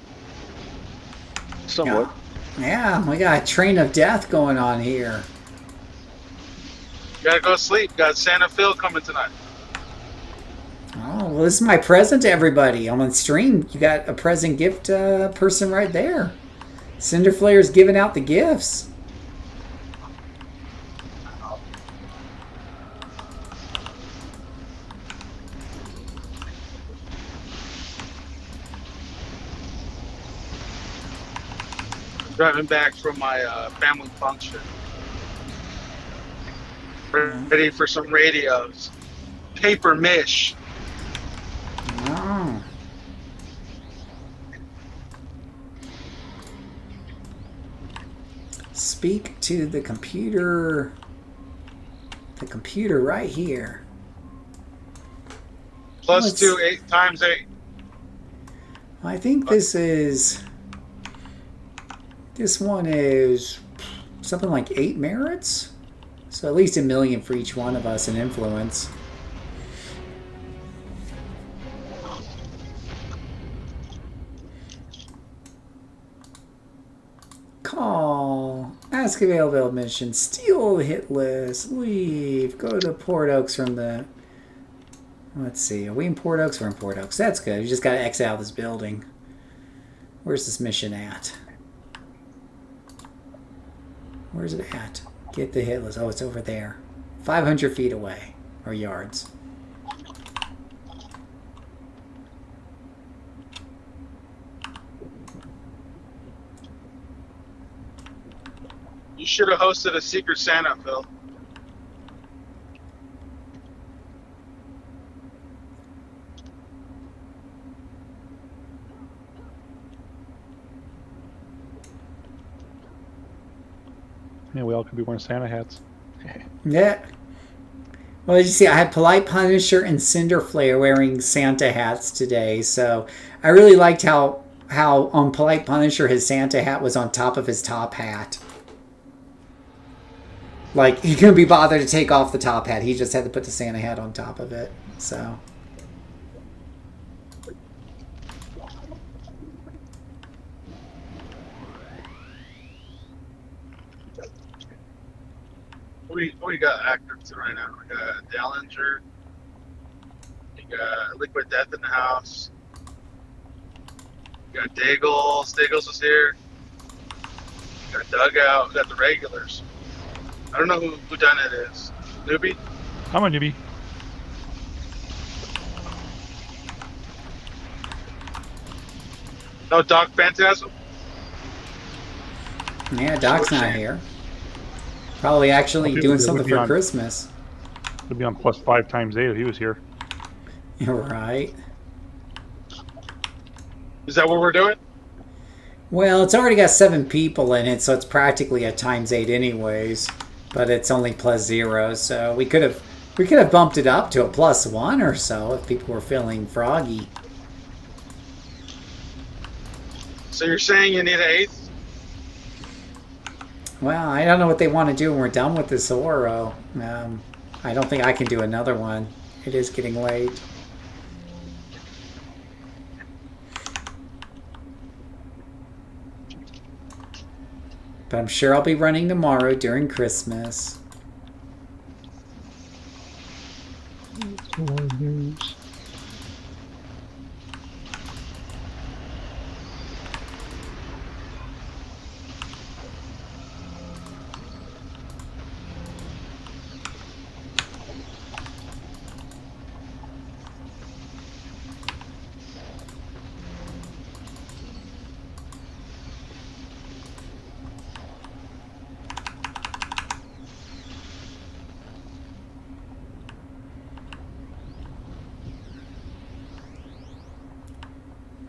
Somewhat. Yeah, we got a train of death going on here. You gotta go to sleep. Got Santa Phil coming tonight. Oh, well, this is my present to everybody. I'm on stream. You got a present gift person right there. Cinderflayer's giving out the gifts. Driving back from my family function. Ready for some radios. Paper mish. Oh. Speak to the computer. The computer right here. Plus Let's- 2, 8 times 8. I think this one is something like 8 merits. So at least 1 million for each one of us in influence. Call. Ask available mission. Steal the hit list. Leave. Go to Port Oaks from the... Let's see. Are we in Port Oaks? We're in Port Oaks. That's good. You just got to exit out of this building. Where's this mission at? Where's it at? Get the hit list. Oh, it's over there. 500 feet away. Or yards. You should have hosted a Secret Santa, Phil. Yeah, we all could be wearing Santa hats. Yeah. Well, as you see, I had Polite Punisher and Cinderflare wearing Santa hats today. So I really liked how on Polite Punisher his Santa hat was on top of his top hat. Like, he couldn't be bothered to take off the top hat. He just had to put the Santa hat on top of it. So... What do you got active right now? We got Dallinger. You got Liquid Death in the house. You got Daggles. Daggles is here. You got Dugout. We got the regulars. I don't know who done it is. Newbie? I'm a newbie. No Doc Phantasm? Yeah, Doc's not here. Probably actually doing something for on, Christmas. It'd be on plus 5 times 8 if he was here. You're right. Is that what we're doing? Well, it's already got 7 people in it, so it's practically a ×8 anyways. But it's only +0, so we could have bumped it up to a +1 or so if people were feeling froggy. So you're saying you need an 8th? Well, I don't know what they want to do when we're done with this Ouro. I don't think I can do another one. It is getting late. But I'm sure I'll be running tomorrow during Christmas.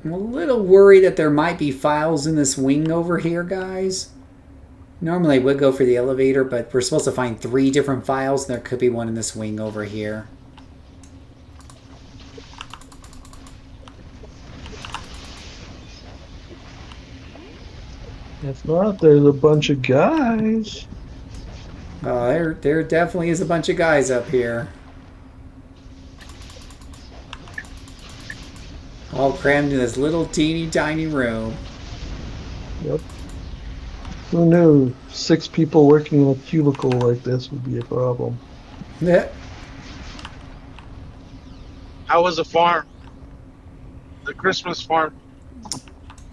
I'm a little worried that there might be files in this wing over here, guys. Normally I would go for the elevator, but we're supposed to find 3 different files, and there could be one in this wing over here. If not, there's a bunch of guys. There definitely is a bunch of guys up here. All crammed in this little teeny tiny room. Yep. Who knew 6 people working in a cubicle like this would be a problem? Yeah. How was the farm? The Christmas farm?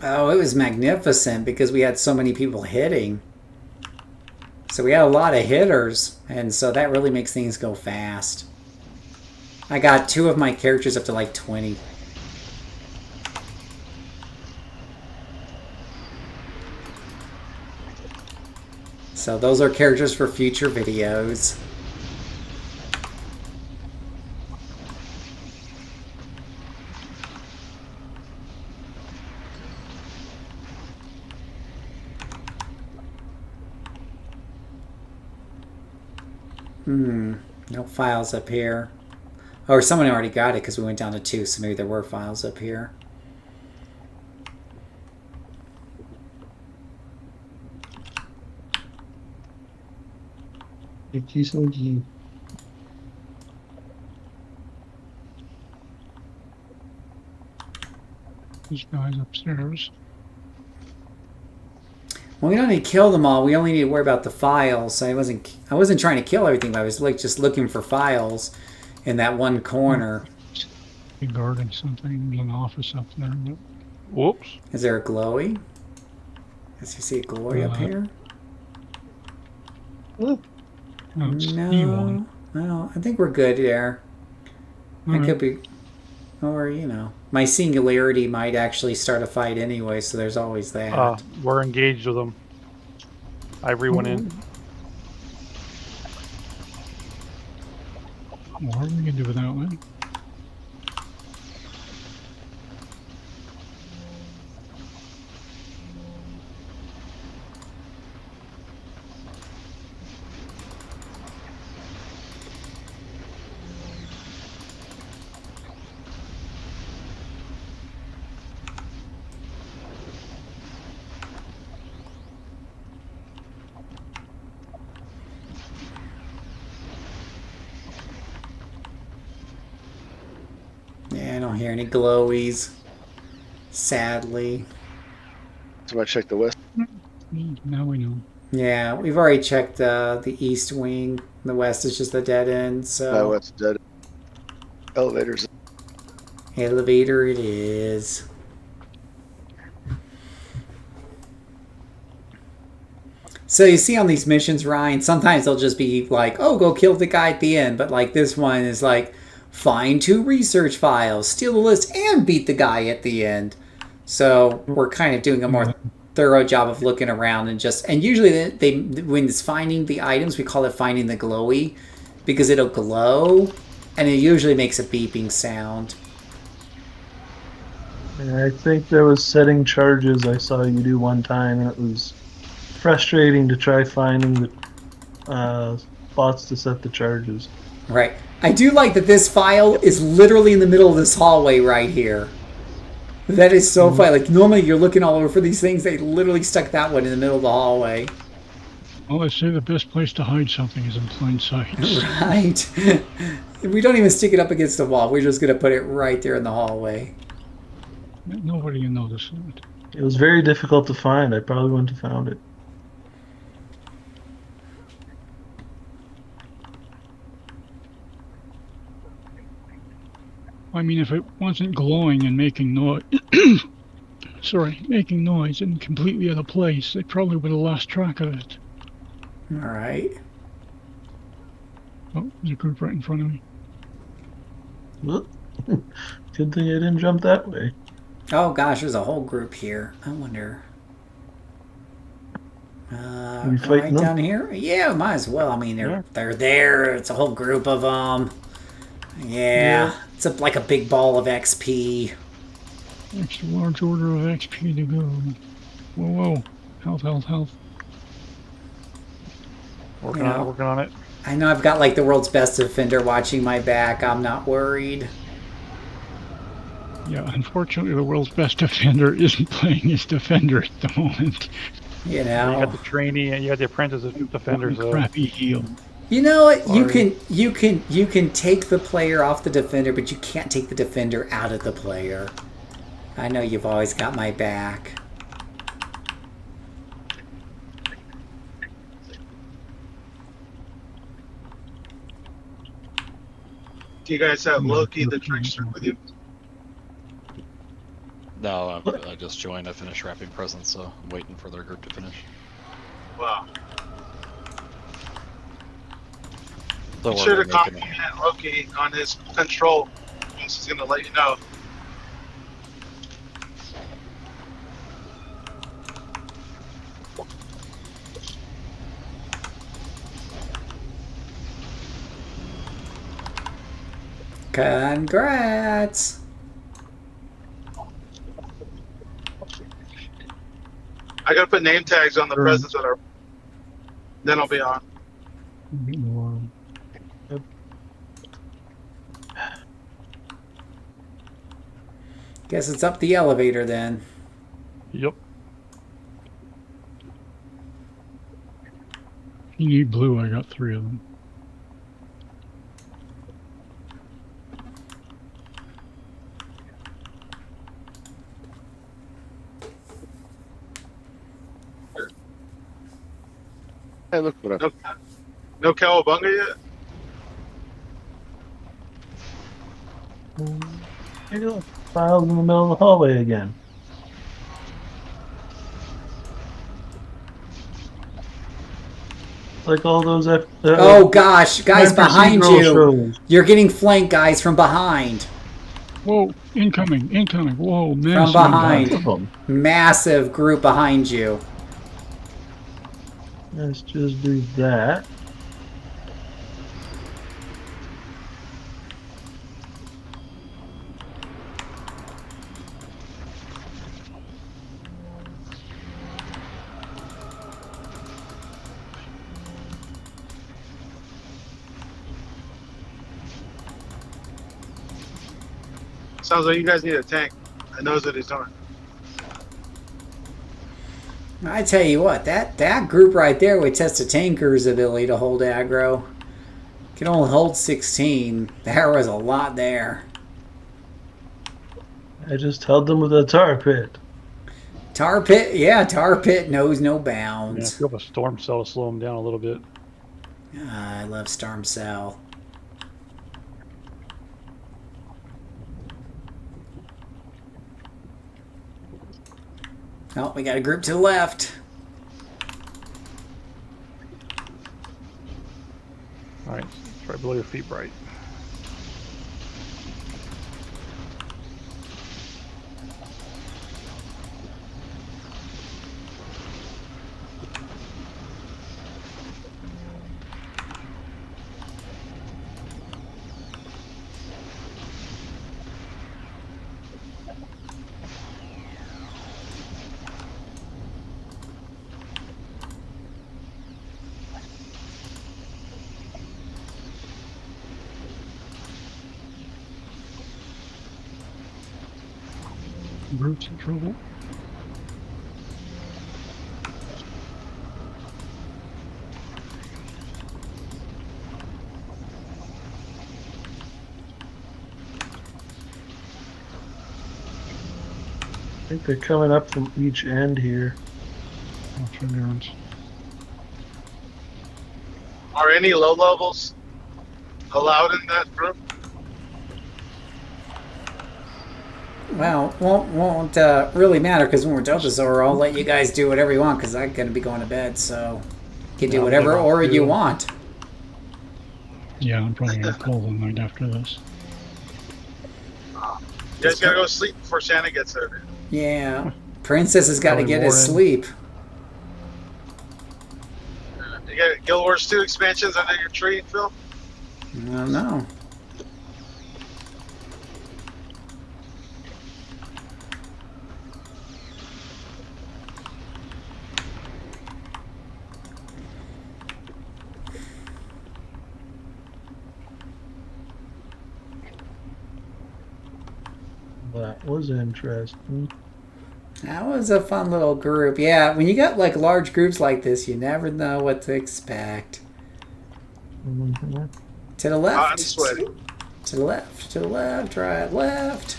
Oh, it was magnificent because we had so many people hitting. So we had a lot of hitters, and so that really makes things go fast. I got 2 of my characters up to like 20. So those are characters for future videos. No files up here. Or someone already got it because we went down to 2, so maybe there were files up here. These guys upstairs. Well, we don't need to kill them all. We only need to worry about the files. So I wasn't trying to kill everything, but I was like just looking for files in that one corner. Guarding something in an office up there. But... Whoops. Is there a glowy? Does you see a glowy up here? No, it's No. No, I think we're good there. It could be, or you know, my singularity might actually start a fight anyway, so there's always that. We're engaged with them. Ivory went in. What are we gonna do without that? Yeah, I don't hear any glowies. Sadly. Somebody check the west. Now we know. Yeah, we've already checked the east wing. The west is just a dead end, so... No, it's dead. Elevators. Elevator it is. So you see on these missions, Ryan, sometimes they'll just be like, oh, go kill the guy at the end. But like this one is like, find 2 research files, steal the list, and beat the guy at the end. So we're kind of doing a more thorough job of looking around and usually they when it's finding the items, we call it finding the glowy because it'll glow and it usually makes a beeping sound. And I think there was setting charges I saw you do one time, and it was frustrating to try finding the spots to set the charges. Right. I do like that this file is literally in the middle of this hallway right here. That is so funny. Like, normally you're looking all over for these things. They literally stuck that one in the middle of the hallway. Well, I say the best place to hide something is in plain sight. Right. We don't even stick it up against the wall. We're just going to put it right there in the hallway. Nobody will notice it. It was very difficult to find. I probably wouldn't have found it. I mean, if it wasn't glowing and making noise, making noise and completely out of place, they probably would have lost track of it. All right. Oh, there's a group right in front of me. Well, good thing I didn't jump that way. Oh gosh, there's a whole group here. I wonder. Right down here? Yeah, might as well. I mean, they're there. It's a whole group of them. Yeah. It's like a big ball of XP. Extra large order of XP to go. Whoa, whoa. Health, health, health. Working on it. I know I've got like the world's best defender watching my back. I'm not worried. Yeah, unfortunately, the world's best defender isn't playing his defender at the moment. You know, you got the trainee and you got the apprentice defender. So. Crappy heal. You know what? You can take the player off the defender, but you can't take the defender out of the player. I know you've always got my back. Do you guys have Loki the Trickster with you? No, I just joined. I finished wrapping presents, so I'm waiting for their group to finish. Wow. So You should have complimented Loki on his control. He's going to let you know. Congrats! I got to put name tags on the presents that are. Then I'll be on. Guess it's up the elevator then. Yep. You need blue, I got 3 of them. Hey, look what I... No Cowabunga yet? Hey, look, files in the middle of the hallway again. Like all those. Oh gosh, guys behind you! Shows. You're getting flanked, guys, from behind. Whoa! Incoming! Incoming! Whoa! From behind, massive group behind you. Let's just do that. Sounds like you guys need a tank that knows what he's doing. I tell you what, that group right there would test a tanker's ability to hold aggro. Can only hold 16. There was a lot there. I just held them with a tar pit. Tar pit, yeah, tar pit knows no bounds. Yeah, if you have a storm cell to slow them down a little bit. I love storm cell. Oh, we got a group to the left. Alright, try below your feet bright. Brutes in trouble. I think they're coming up from each end here. Are any low levels allowed in that group? Well, won't really matter because when we're done with this Aura, I'll let you guys do whatever you want because I'm going to be going to bed, so you can do whatever Aura you want. Yeah, I'm probably going to call the night after this. You guys gotta go to sleep before Santa gets there. Yeah. Princess has got to Probably get his morning. sleep. You got Guild Wars 2 expansions under your tree, Phil? I don't know. That was interesting. That was a fun little group. Yeah, when you got like large groups like this, you never know what to expect. Mm-hmm. To the I'm left. sweaty. To the left. To the left. Right. Left.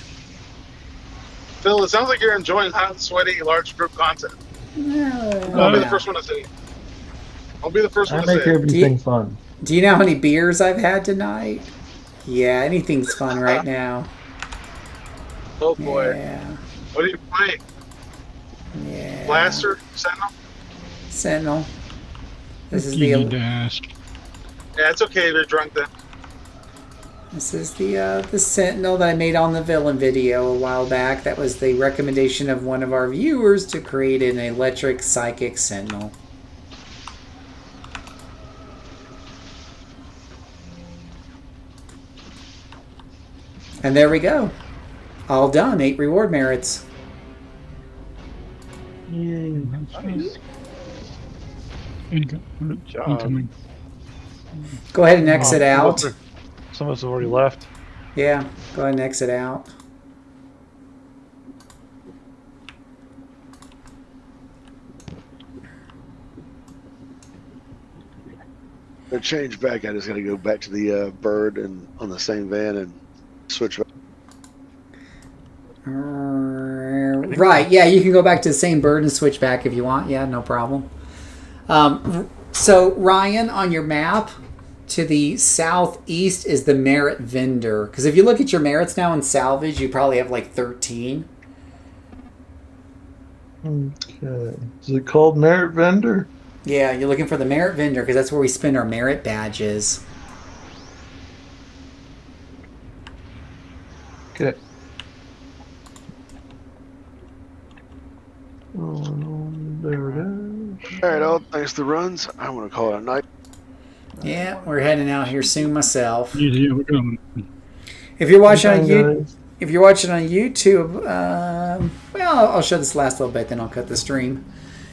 Phil, it sounds like you're enjoying hot, sweaty, large group content. No, I'll be the first one to say it. I'll be the first I one to make say it. everything fun. Do you know how many beers I've had tonight? Yeah, anything's fun right now. Oh boy. Yeah. What are you playing? Yeah. Blaster? Sentinel? Sentinel. This is You need the to ask. Yeah, it's okay if you're drunk then. the Sentinel that I made on the villain video a while back. That was the recommendation of one of our viewers to create an electric psychic Sentinel. And there we go. All done. 8 reward merits. Yay. Nice. job. Incoming. Go ahead and exit out. Some of us have already left. Yeah, go ahead and exit out. To change back, I just got to go back to the bird and on the same van and switch back. Right, yeah, you can go back to the same bird and switch back if you want. Yeah, no problem. So, Ryan, on your map, to the southeast is the merit vendor. Because if you look at your merits now in salvage, you probably have like 13. Okay. Is it called Merit Vendor? Yeah, you're looking for the merit vendor because that's where we spend our merit badges. Okay. There it is. All right, all thanks to runs. I'm going to call it a night. Yeah, we're heading out here soon myself. Yeah, we're going. If you're watching on Sometime, YouTube, guys. if you're watching on YouTube, well, I'll show this last little bit, then I'll cut the stream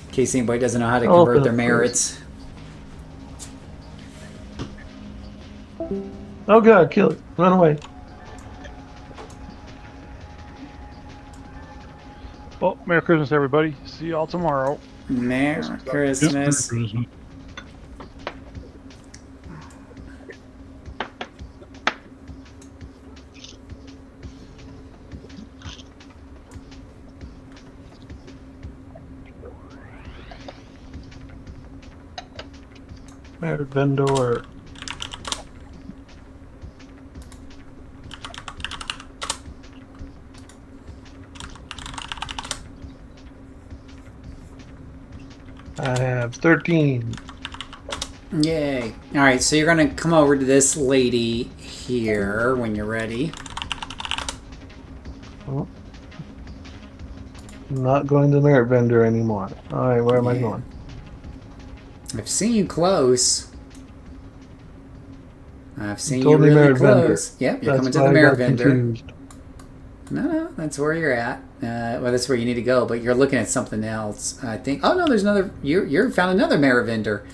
in case anybody doesn't know how to I'll convert open their it merits. Oh god, kill it. Run away. Well, Merry Christmas, everybody. See y'all tomorrow. Merry Christmas. Merit Vendor. I have 13. Yay. All right, so you're going to come over to this lady here when you're ready. Oh. I'm not going to Merit Vendor anymore. Alright, where am I going? I've seen you close. I've seen you told me really Merit Vendor. close. Yep, you're That's coming to why the I merit got vendor. confused. No, that's where you're at. Well, that's where you need to go, but you're looking at something else. I think. Oh no, there's another. You found another merit vendor.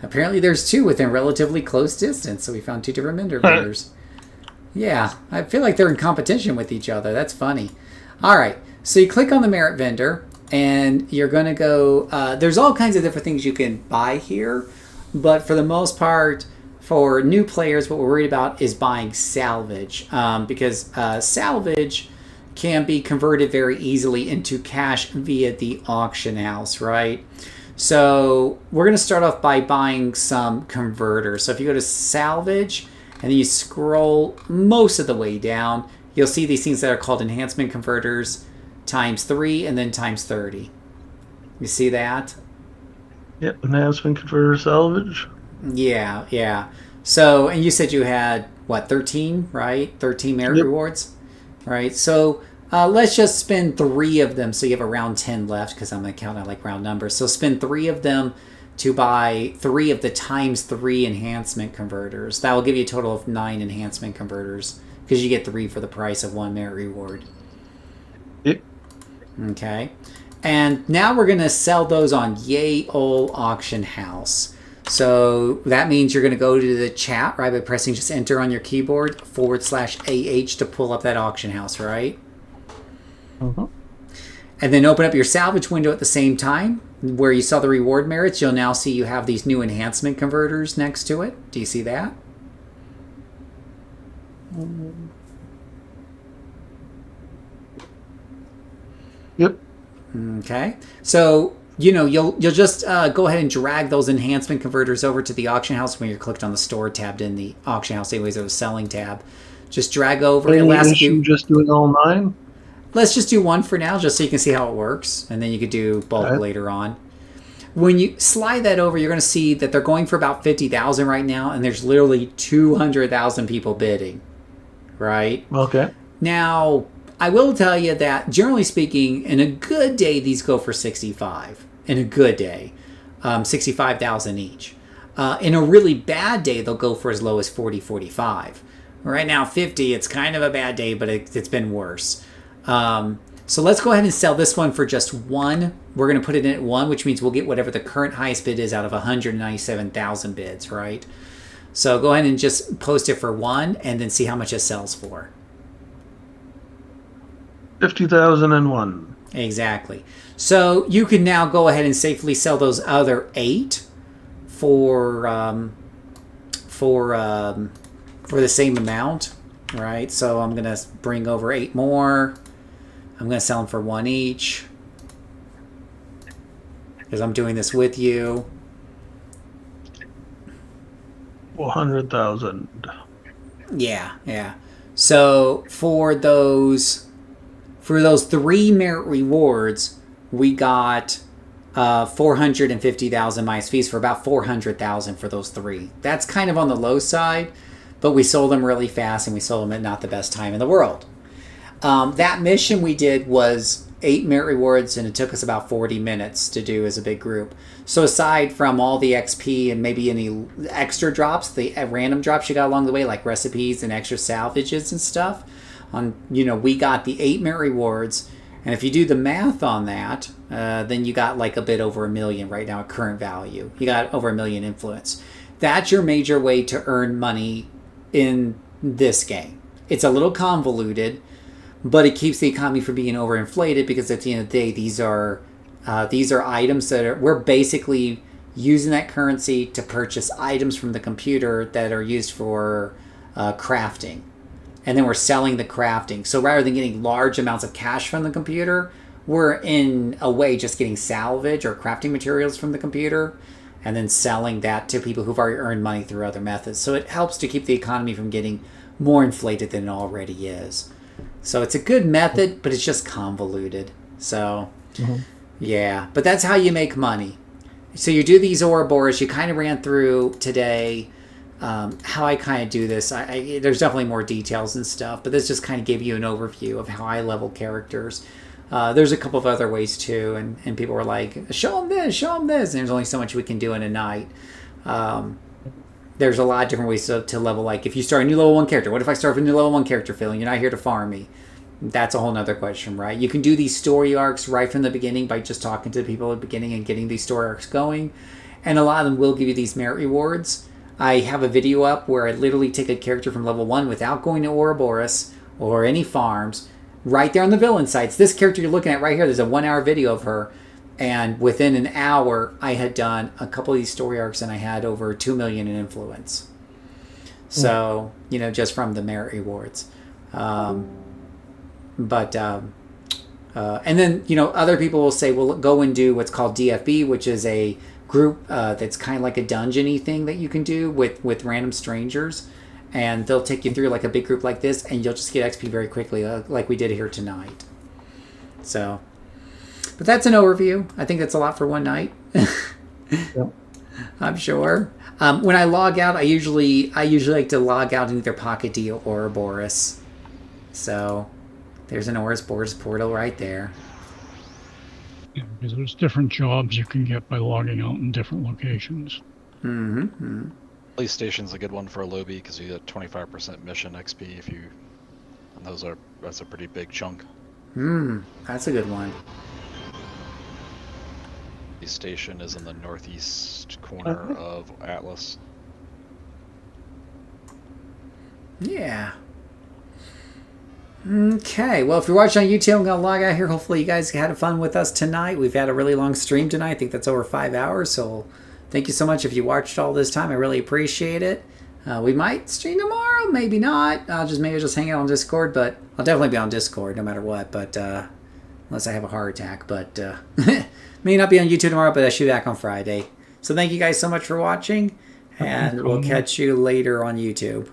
Apparently, there's 2 within relatively close distance. So we found 2 different vendors. Yeah, I feel like they're in competition with each other. That's funny. All right, So you click on the merit vendor, and you're going to go. There's all kinds of different things you can buy here, but for the most part, for new players, what we're worried about is buying salvage, because salvage can be converted very easily into cash via the auction house, right? So we're going to start off by buying some converters. So if you go to salvage and then you scroll most of the way down, you'll see these things that are called enhancement converters times 3 and then times 30. You see that? Yep, enhancement converter salvage. Yeah, yeah. So, and you said you had, what, 13, right? 13 merit rewards? Right, so let's just spend 3 of them so you have around 10 left, because I'm going to count, I like round numbers. So spend 3 of them to buy 3 of the times 3 enhancement converters. That will give you a total of 9 enhancement converters, because you get 3 for the price of 1 merit reward. Yep. Okay. And now we're going to sell those on Yay Ol Auction House. So that means you're going to go to the chat, right, by pressing just enter on your keyboard /AH to pull up that auction house, right? Mm-hmm. And then open up your salvage window at the same time. Where you saw the reward merits, you'll now see you have these new enhancement converters next to it. Do you see that? Yep. Okay. So, you know, you'll just go ahead and drag those enhancement converters over to the auction house when you're clicked on the store tab in the auction house. Anyways, or the selling tab. Just drag over. Any issue just doing all 9? Let's just do 1 for now, just so you can see how it works, and then you could do bulk later on. When you slide that over, you're going to see that they're going for about 50,000 right now, and there's literally 200,000 people bidding, right? Okay. Now, I will tell you that, generally speaking, in a good day, these go for 65. In a good day, 65,000 each. In a really bad day, they'll go for as low as 40, 45. Right now, 50, it's kind of a bad day, but it's been worse. So let's go ahead and sell this one for just 1. We're going to put it in at 1, which means we'll get whatever the current highest bid is out of 197,000 bids, right? So go ahead and just post it for 1 and then see how much it sells for. 50,001. Exactly. So you can now go ahead and safely sell those other 8 for the same amount, right? So I'm going to bring over 8 more. I'm going to sell them for 1 each, because I'm doing this with you. 400,000. Yeah, yeah. So for those 3 merit rewards, we got 450,000 minus fees for about 400,000 for those 3. That's kind of on the low side, but we sold them really fast, and we sold them at not the best time in the world. That mission we did was 8 merit rewards, and it took us about 40 minutes to do as a big group. So aside from all the XP and maybe any extra drops, the random drops you got along the way, like recipes and extra salvages and stuff, we got the 8 merit rewards. And if you do the math on that, then you got like a bit over $1 million right now at current value. You got over $1 million influence. That's your major way to earn money in this game. It's a little convoluted, but it keeps the economy from being overinflated, because at the end of the day, these are items that we're basically using that currency to purchase items from the computer that are used for crafting. And then we're selling the crafting. So rather than getting large amounts of cash from the computer, we're in a way just getting salvage or crafting materials from the computer and then selling that to people who've already earned money through other methods. So it helps to keep the economy from getting more inflated than it already is. So it's a good method, but it's just convoluted. So, yeah. But that's how you make money. So you do these Ouroboros. You kind of ran through today how I kind of do this. There's definitely more details and stuff, but this just kind of gave you an overview of how I level characters. There's a couple of other ways too, and people were like, show them this, and there's only so much we can do in a night. There's a lot of different ways to level. Like if you start a new level 1 character, what if I start with a new level 1 character, Phil, and you're not here to farm me? That's a whole nother question, right? You can do these story arcs right from the beginning by just talking to the people at the beginning and getting these story arcs going. And a lot of them will give you these merit rewards. I have a video up where I literally take a character from level 1 without going to Ouroboros or any farms, right there on the villain sites. This character you're looking at right here, there's a 1 hour video of her. And within an hour, I had done a couple of these story arcs, and I had over 2 million in influence. So, just from the merit rewards. And then, other people will say, well, go and do what's called DFB, which is a group that's kind of like a dungeon-y thing that you can do with random strangers. And they'll take you through like a big group like this, and you'll just get XP very quickly, like we did here tonight. So, but that's an overview. I think that's a lot for one night. Yep. I'm sure. When I log out, I usually like to log out in either Pocket D or Ouroboros. So there's an Ouroboros portal right there. Yeah, because there's different jobs you can get by logging out in different locations. Mm-hmm. Police station's a good one for a lobby because you get 25% mission XP if you. And that's a pretty big chunk. That's a good one. Police station is in the northeast corner of Atlas. Yeah. Okay, well, if you're watching on YouTube, I'm going to log out here. Hopefully you guys had fun with us tonight. We've had a really long stream tonight. I think that's over 5 hours, so thank you so much if you watched all this time. I really appreciate it. We might stream tomorrow, maybe not. Maybe just hang out on Discord, but I'll definitely be on Discord no matter what, but unless I have a heart attack. But may not be on YouTube tomorrow, but I should be back on Friday. So thank you guys so much for watching, and we'll catch you later on YouTube.